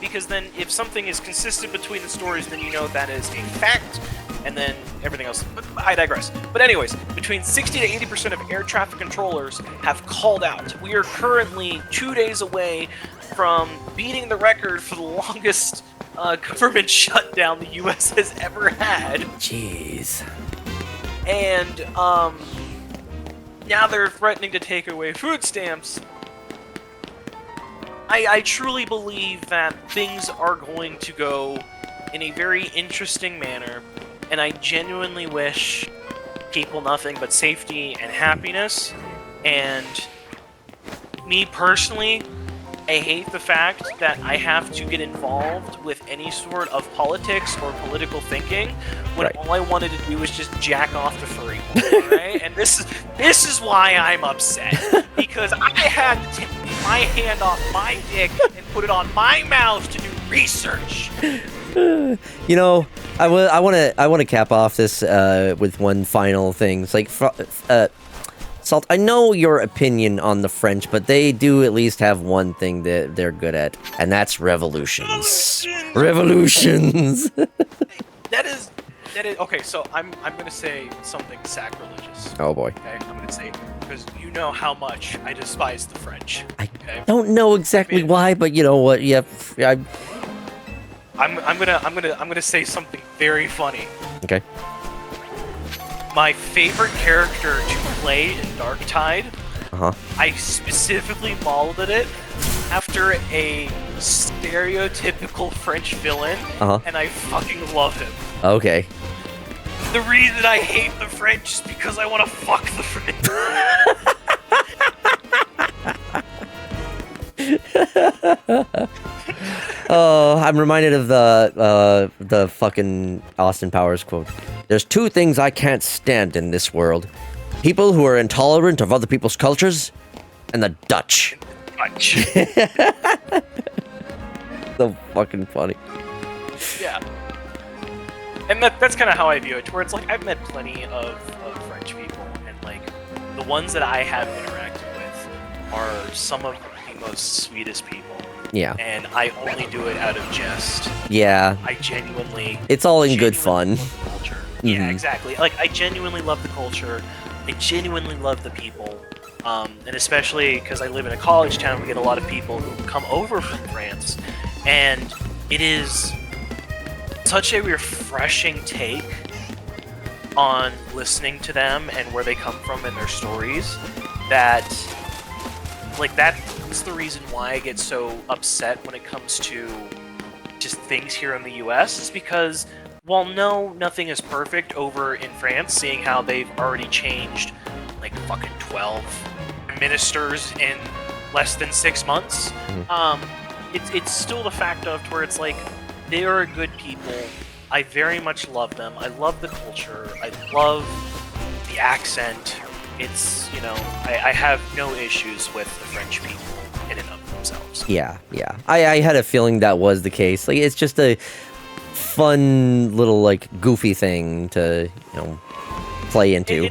Because then, if something is consistent between the stories, then you know that is a fact, and then everything else. But I digress. But anyways, between 60 to 80% of air traffic controllers have called out. We are currently 2 days away from beating the record for the longest government shutdown the U.S. has ever had. Jeez. And now they're threatening to take away food stamps. I truly believe that things are going to go in a very interesting manner, and I genuinely wish people nothing but safety and happiness. And me personally, I hate the fact that I have to get involved with any sort of politics or political thinking when all I wanted to do was just jack off to furry porn, right? And this is why I'm upset, because I had to take my hand off my dick and put it on my mouth to do research. I want to cap off this with one final thing. It's like, Salt, I know your opinion on the French, but they do at least have one thing that they're good at, and that's revolutions. Revolutions. That is okay. So I'm gonna say something sacrilegious. Oh boy. Okay, I'm gonna say because you know how much I despise the French. I don't know exactly why, but you know what? Yeah, I'm gonna say something very funny. Okay. My favorite character to play in Dark Tide, I specifically molded it after a stereotypical French villain, and I fucking love him. Okay. The reason I hate the French is because I want to fuck the French. Oh, I'm reminded of the fucking Austin Powers quote. There's two things I can't stand in this world. People who are intolerant of other people's cultures, and the Dutch. So fucking funny. Yeah. And that's kind of how I view it, where it's like, I've met plenty of French people, and like, the ones that I have interacted with are some of the most sweetest people. Yeah. And I only do it out of jest. Yeah. I genuinely... It's all in good fun. Love the culture. Yeah, exactly. Like, I genuinely love the culture. I genuinely love the people. And especially because I live in a college town, we get a lot of people who come over from France. And it is such a refreshing take on listening to them and where they come from and their stories that... Like, that's the reason why I get so upset when it comes to just things here in the US, is because, while nothing is perfect over in France, seeing how they've already changed, like, fucking 12 ministers in less than 6 months, it's still the fact of where it's like, they are good people, I very much love them, I love the culture, I love the accent. It's, I have no issues with the French people in and of themselves. Yeah. I had a feeling that was the case. Like, it's just a fun little, like, goofy thing to, play into.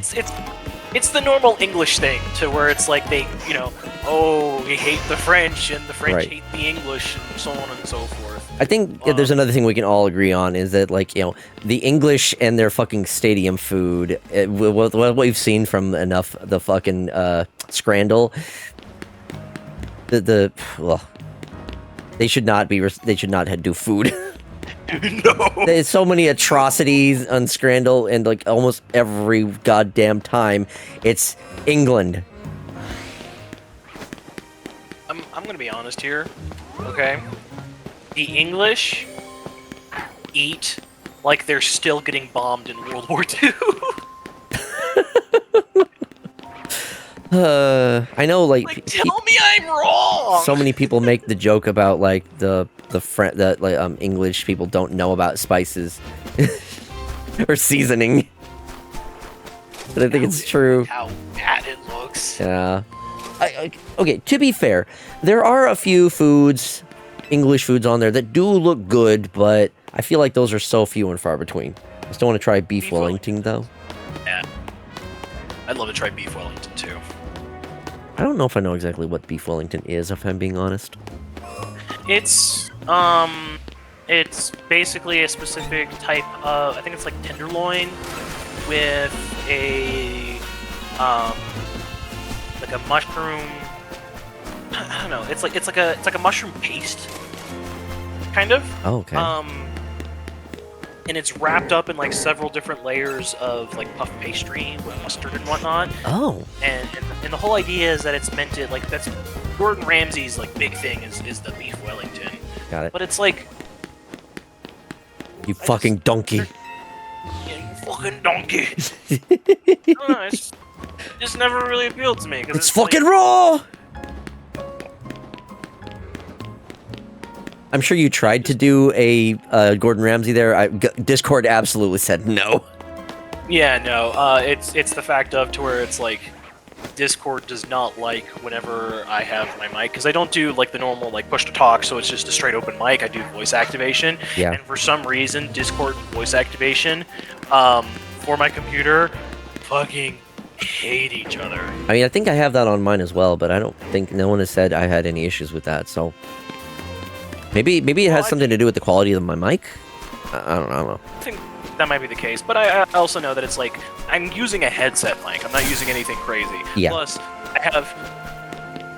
It's the normal English thing, to where it's like they, we hate the French, and the French hate the English, and so on and so forth. I think there's another thing we can all agree on, is that, like, the English and their fucking stadium food, what we've seen from enough the fucking Scrandal, well, they should not do food. No. There's so many atrocities on Scrandal, and like almost every goddamn time it's England. I'm gonna be honest here, okay? The English eat like they're still getting bombed in World War II. I know, Like, tell me I'm wrong. so many people make the joke about like the English people don't know about spices or seasoning, but I think it's true. How bad it looks. Yeah. Okay, to be fair, there are a few foods, English foods on there that do look good, but I feel like those are so few and far between. I still want to try beef Wellington, though. Yeah. I'd love to try beef Wellington, too. I don't know if I know exactly what beef Wellington is, if I'm being honest. It's basically a specific type of, I think it's like tenderloin with a, like a mushroom, I don't know, it's like a mushroom paste, kind of. Oh, okay. And it's wrapped up in like several different layers of like puff pastry with mustard and whatnot. Oh. And the whole idea is that it's meant to, like, that's Gordon Ramsay's like big thing is the beef Wellington. Got it. But it's like, You fucking donkey. yeah, you fucking donkey. I don't know, it just never really appealed to me. 'Cause It's fucking like, raw! I'm sure you tried to do a Gordon Ramsay there. Discord absolutely said no. Yeah, no. It's the fact of to where it's like Discord does not like whenever I have my mic, because I don't do like the normal like push to talk, so it's just a straight open mic. I do voice activation, Yeah. and for some reason Discord voice activation for my computer fucking hate each other. I mean, I think I have that on mine as well, but I don't think no one has said I had any issues with that. So maybe it has something to do with the quality of my mic. I don't know. I think that might be the case, but I also know that it's like I'm using a headset mic. I'm not using anything crazy. Yeah. Plus, I have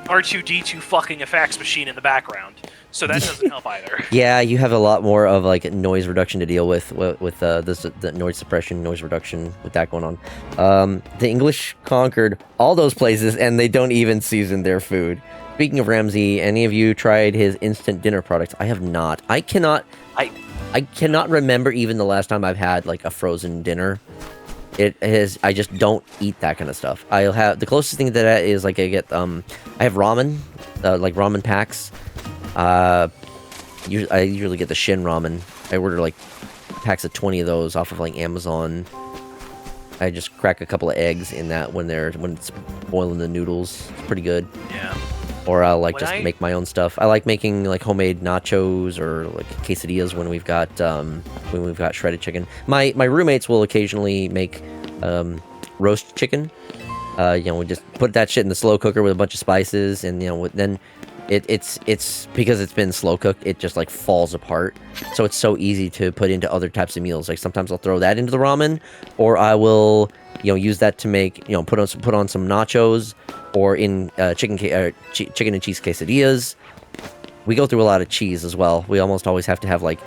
R2D2 fucking a fax machine in the background, so that doesn't help either. Yeah, you have a lot more of like noise reduction to deal with the noise suppression, noise reduction with that going on. The English conquered all those places, and they don't even season their food. Speaking of Ramsay, any of you tried his instant dinner products? I have not. I cannot remember even the last time I've had like a frozen dinner. I just don't eat that kind of stuff. I'll have the closest thing to that is like I have ramen, like ramen packs. I usually get the Shin ramen. I order like packs of 20 of those off of like Amazon. I just crack a couple of eggs in that when it's boiling the noodles. It's pretty good. Yeah. Or I'll like make my own stuff. I like making like homemade nachos or like quesadillas when we've got shredded chicken. My roommates will occasionally make roast chicken. We just put that shit in the slow cooker with a bunch of spices, and then it's because it's been slow cooked, it just like falls apart. So it's so easy to put into other types of meals. Like sometimes I'll throw that into the ramen, or I will use that to make put on some nachos, or in chicken and cheese quesadillas. We go through a lot of cheese as well. We almost always have to have like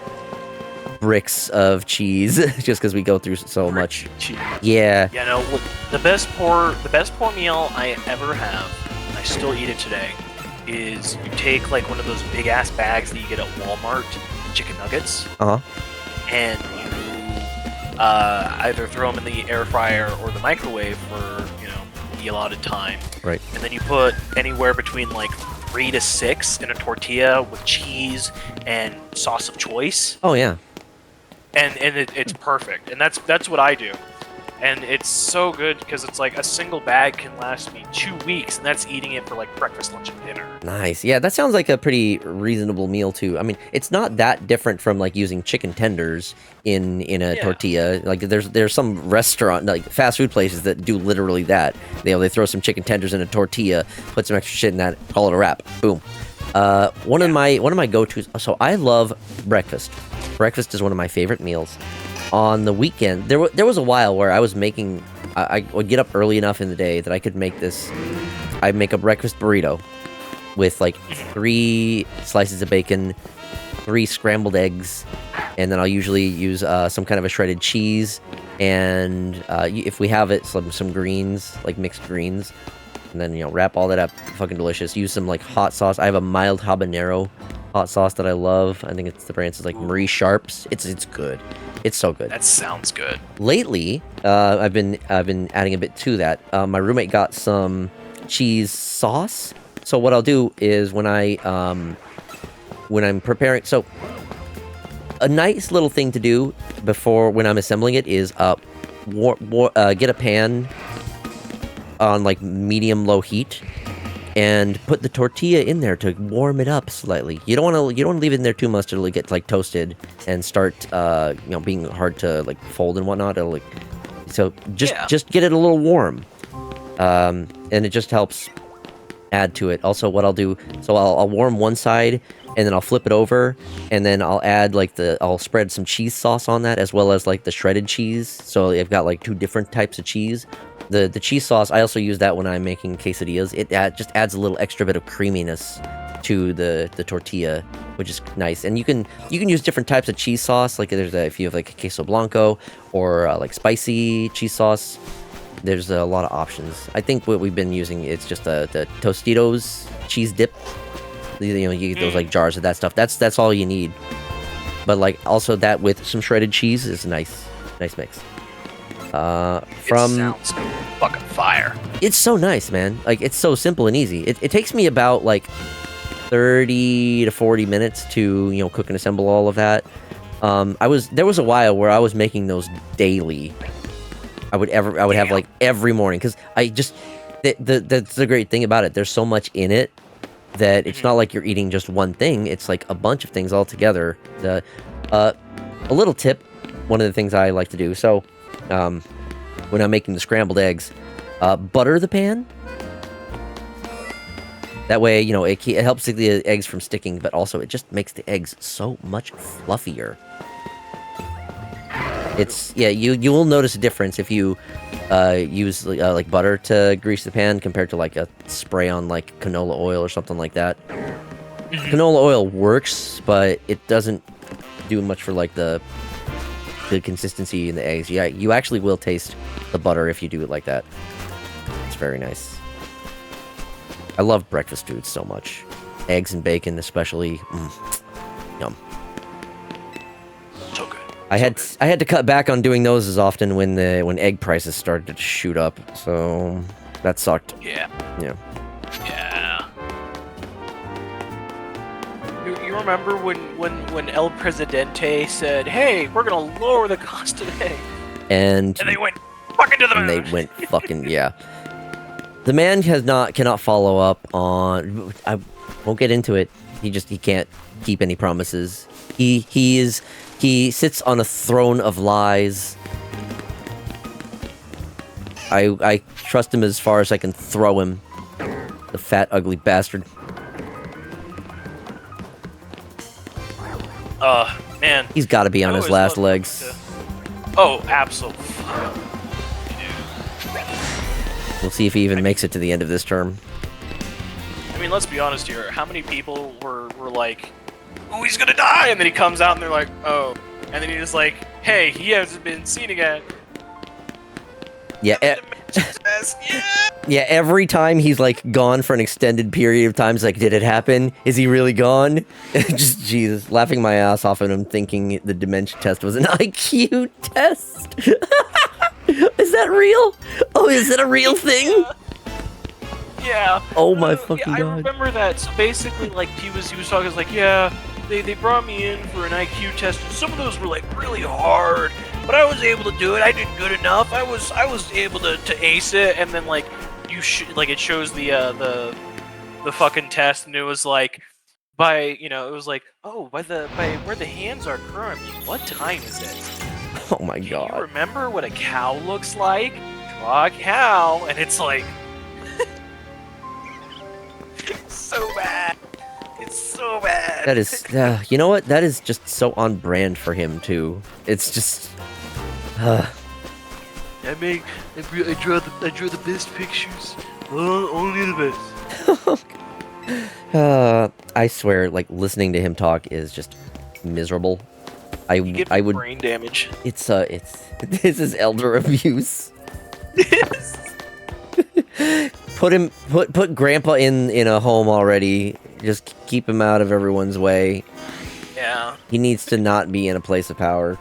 bricks of cheese just because we go through so much. Cheese. Yeah. Yeah, no. Well, the best pour meal I ever have, and I still eat it today, is you take like one of those big ass bags that you get at Walmart, chicken nuggets, and you either throw them in the air fryer or the microwave for the allotted time. Right. And then you put anywhere between like 3 to 6 in a tortilla with cheese and sauce of choice. Oh yeah. And it's perfect. And that's what I do. And it's so good because it's like a single bag can last me 2 weeks, and that's eating it for like breakfast, lunch, and dinner. Nice. Yeah, that sounds like a pretty reasonable meal too. I mean, it's not that different from like using chicken tenders in a tortilla. Like there's some restaurant, like fast food places that do literally that. They throw some chicken tenders in a tortilla, put some extra shit in that, call it a wrap. Boom. One of my go-tos. So I love breakfast. Breakfast is one of my favorite meals. On the weekend, there was a while where I was making. I would get up early enough in the day that I could make this. I'd make a breakfast burrito with like 3 slices of bacon, 3 scrambled eggs, and then I'll usually use some kind of a shredded cheese, and if we have it, some greens, like mixed greens, and then wrap all that up. Fucking delicious. Use some like hot sauce. I have a mild habanero hot sauce that I love. I think the brand is like Marie Sharp's. It's good. It's so good. That sounds good. Lately, I've been adding a bit to that. My roommate got some cheese sauce. So what I'll do is when I'm preparing, so a nice little thing to do before when I'm assembling it is get a pan on like medium-low heat and put the tortilla in there to warm it up slightly. You don't want to leave it in there too much till it gets like toasted and start being hard to like fold and whatnot. It'll like, so just get it a little warm, and it just helps add to it. Also, what I'll do, so I'll warm one side and then I'll flip it over and then I'll add like I'll spread some cheese sauce on that as well as like the shredded cheese. So I've got like two different types of cheese. The cheese sauce, I also use that when I'm making quesadillas. It just adds a little extra bit of creaminess to the tortilla, which is nice. And you can use different types of cheese sauce. Like if you have like a queso blanco or like spicy cheese sauce, there's a lot of options. I think what we've been using, it's just the Tostitos cheese dip. You get those like jars of that stuff. That's all you need. But like also that with some shredded cheese is nice mix. It sounds fucking fire. It's so nice, man. Like, it's so simple and easy. It takes me about like 30 to 40 minutes to cook and assemble all of that. There was a while where I was making those daily. I would have like every morning, because that's the great thing about it. There's so much in it that it's not like you're eating just one thing. It's like a bunch of things all together. A little tip, one of the things I like to do. So when I'm making the scrambled eggs, butter the pan. That way, it helps the eggs from sticking, but also it just makes the eggs so much fluffier. You will notice a difference if you use like butter to grease the pan compared to like a spray on like canola oil or something like that. Canola oil works, but it doesn't do much for like the consistency in the eggs. Yeah, you actually will taste the butter if you do it like that. It's very nice. I love breakfast foods so much. Eggs and bacon especially. Yum. So good. I had to cut back on doing those as often when egg prices started to shoot up. So that sucked. Yeah. Yeah. You remember when El Presidente said, "Hey, we're gonna lower the cost of eggs," and they went fucking to the moon. And they went fucking yeah. The man cannot follow up on. I won't get into it. He can't keep any promises. He sits on a throne of lies. I trust him as far as I can throw him. The fat, ugly bastard. Man. He's got to be on his last legs. Oh, absolutely. We'll see if he even makes it to the end of this term. I mean, let's be honest here. How many people were like, "Oh, he's gonna die," and then he comes out and they're like, "Oh," and then he's like, "Hey, he hasn't been seen again." Yeah. Yeah, every time he's like gone for an extended period of time, it's like, did it happen? Is he really gone? Just Jesus, laughing my ass off at him, thinking the dementia test was an IQ test. Is that real? Oh, is it a real thing? Yeah. Oh my fucking I god. remember that. So basically, like he was talking, was like, yeah, they brought me in for an IQ test, and some of those were like really hard, but I was able to do it. I did good enough. I was able to ace it, and then like it shows the fucking test, and it was like it was like, oh, by where the hands are currently, what time is it? Oh my Do god. you remember what a cow looks like? Draw a cow, and it's like it's so bad. It's so bad. That is, you know what? That is just so on brand for him too. It's just, I draw the best pictures. Only the best. I swear, like listening to him talk is just miserable. I would brain damage. This is elder abuse. Put Grandpa in a home already. Just keep him out of everyone's way. Yeah. He needs to not be in a place of power.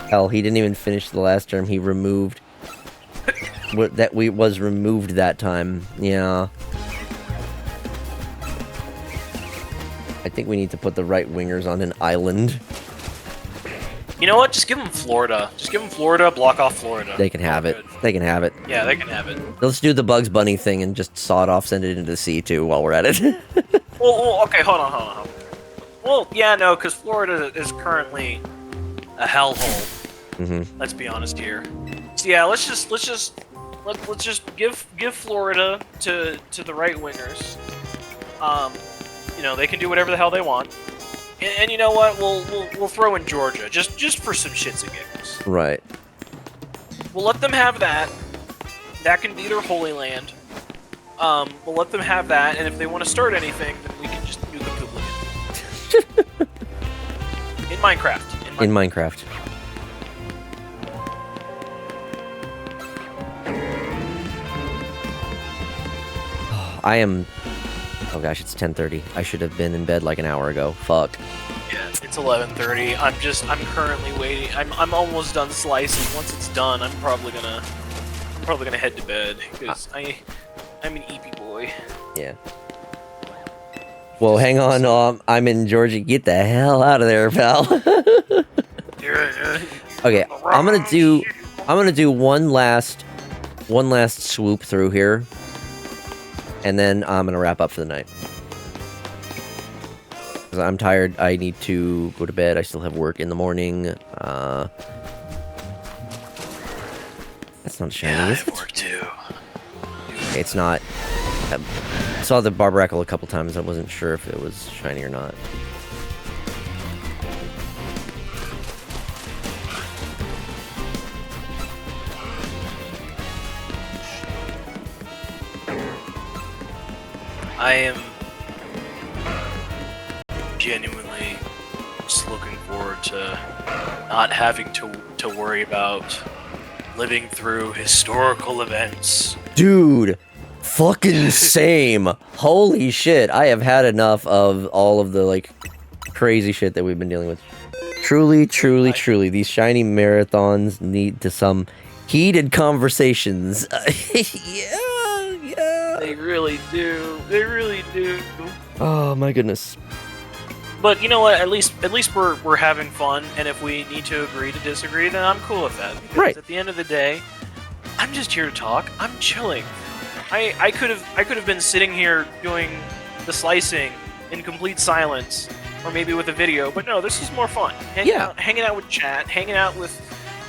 Hell, he didn't even finish the last term. He removed that was removed that time. Yeah. I think we need to put the right wingers on an island. You know what? Just give them Florida. Just give them Florida, block off Florida. They can have it. They can have it. Yeah, they can have it. Let's do the Bugs Bunny thing and just saw it off, send it into the sea, too, while we're at it. Well, okay, hold on. Well, yeah, no, because Florida is currently a hellhole. Mm-hmm. Let's be honest here. So yeah, let's just give Florida to the right wingers. You know, they can do whatever the hell they want. And you know what? We'll throw in Georgia just for some shits and giggles. Right. We'll let them have that. That can be their Holy Land. We'll let them have that, and if they want to start anything, then we can just nuke them to oblivion. In Minecraft. In Minecraft. I am... Oh gosh, it's 10:30. I should have been in bed like an hour ago. Fuck. Yeah, it's 11:30. I'm currently waiting. I'm almost done slicing. Once it's done, I'm probably gonna head to bed because I'm an eepy boy. Yeah. Well, hang on. I'm in Georgia. Get the hell out of there, pal. Okay, I'm gonna do one last swoop through here, and then I'm gonna wrap up for the night. 'Cause I'm tired. I need to go to bed. I still have work in the morning. That's not shiny, is it? Work too. It's not. I saw the Barbaracle a couple times. I wasn't sure if it was shiny or not. I am genuinely just looking forward to not having to worry about living through historical events. Dude, fucking same. Holy shit, I have had enough of all of the, like, crazy shit that we've been dealing with. Truly, these shiny marathons need to some heated conversations. Yeah. They really do. They really do. Oh my goodness. But you know what? At least we're having fun, and if we need to agree to disagree, then I'm cool with that. Because right. At the end of the day, I'm just here to talk. I'm chilling. I could have been sitting here doing the slicing in complete silence, or maybe with a video. But no, this is more fun. Hanging out with chat, hanging out with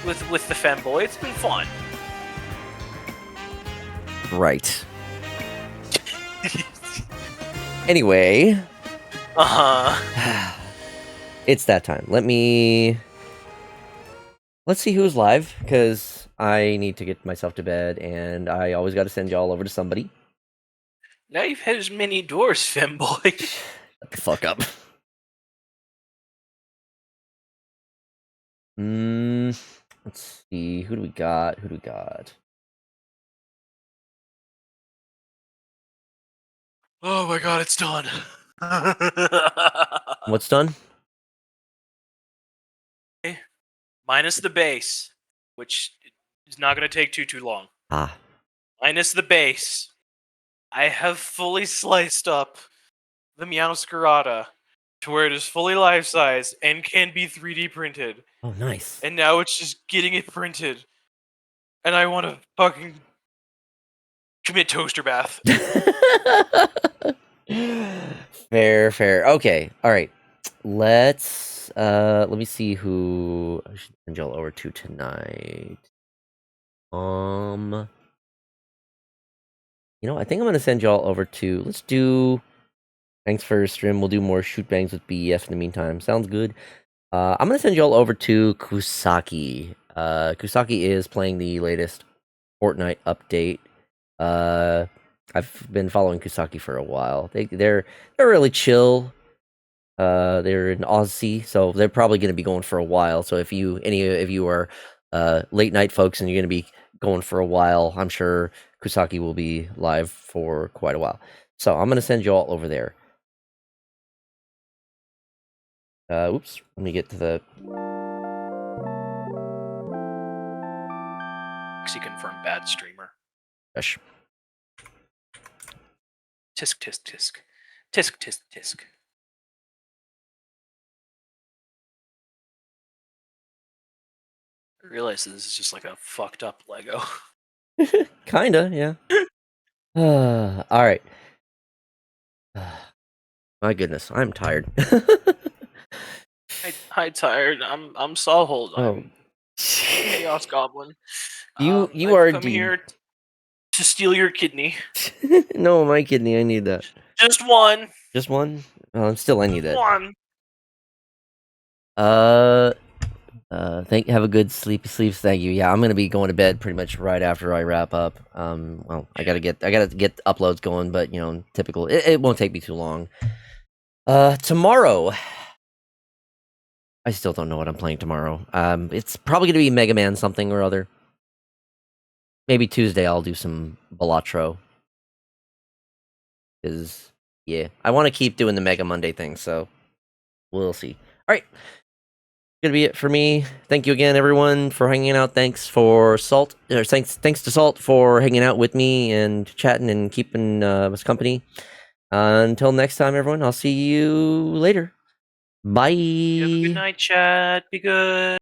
the femboy. It's been fun. Right. Anyway. It's that time. Let's see who's live, because I need to get myself to bed, and I always got to send y'all over to somebody. Now you've had as many doors, femboy. Shut the fuck up. Let's see. Who do we got? Oh my god, it's done. What's done? Minus the base, which is not going to take too long. Ah. Minus the base, I have fully sliced up the Meowscarada to where it is fully life-size and can be 3D printed. Oh, nice. And now it's just getting it printed. And I want to fucking commit toaster bath. Fair. Okay. All right. Let me see who I should send y'all over to tonight. I think I'm gonna send y'all over to. Let's do. Thanks for stream. We'll do more shoot bangs with BEF in the meantime. Sounds good. I'm gonna send y'all over to Kusaki. Kusaki is playing the latest Fortnite update. I've been following Kusaki for a while. They're really chill. They're in Aussie, so they're probably going to be going for a while. So if any of you are late night folks and you're going to be going for a while, I'm sure Kusaki will be live for quite a while. So I'm going to send you all over there. Oops, let me get to the... Confirmed bad streamer. Gosh. Tisk tisk tisk. Tisk tisk tisk. I realize this is just like a fucked up Lego. Kinda, yeah. All right. My goodness, I'm tired. Hi, tired. I'm Sawhold. Oh. I'm Chaos Goblin. You I've are come the here to steal your kidney. No, my kidney, I need that. Just one. Just one? Well, still I need that. One. Have a good sleepy sleeps. Thank you. Yeah, I'm gonna be going to bed pretty much right after I wrap up. Well, I gotta get uploads going, but typical. It won't take me too long. Tomorrow, I still don't know what I'm playing tomorrow. It's probably gonna be Mega Man something or other. Maybe Tuesday I'll do some Balatro. Yeah, I want to keep doing the Mega Monday thing, so we'll see. All right. Gonna be it for me. Thank you again, everyone, for hanging out. Thanks for Salt. Thanks to Salt for hanging out with me and chatting and keeping us company. Until next time, everyone. I'll see you later. Bye. You have a good night, chat. Be good.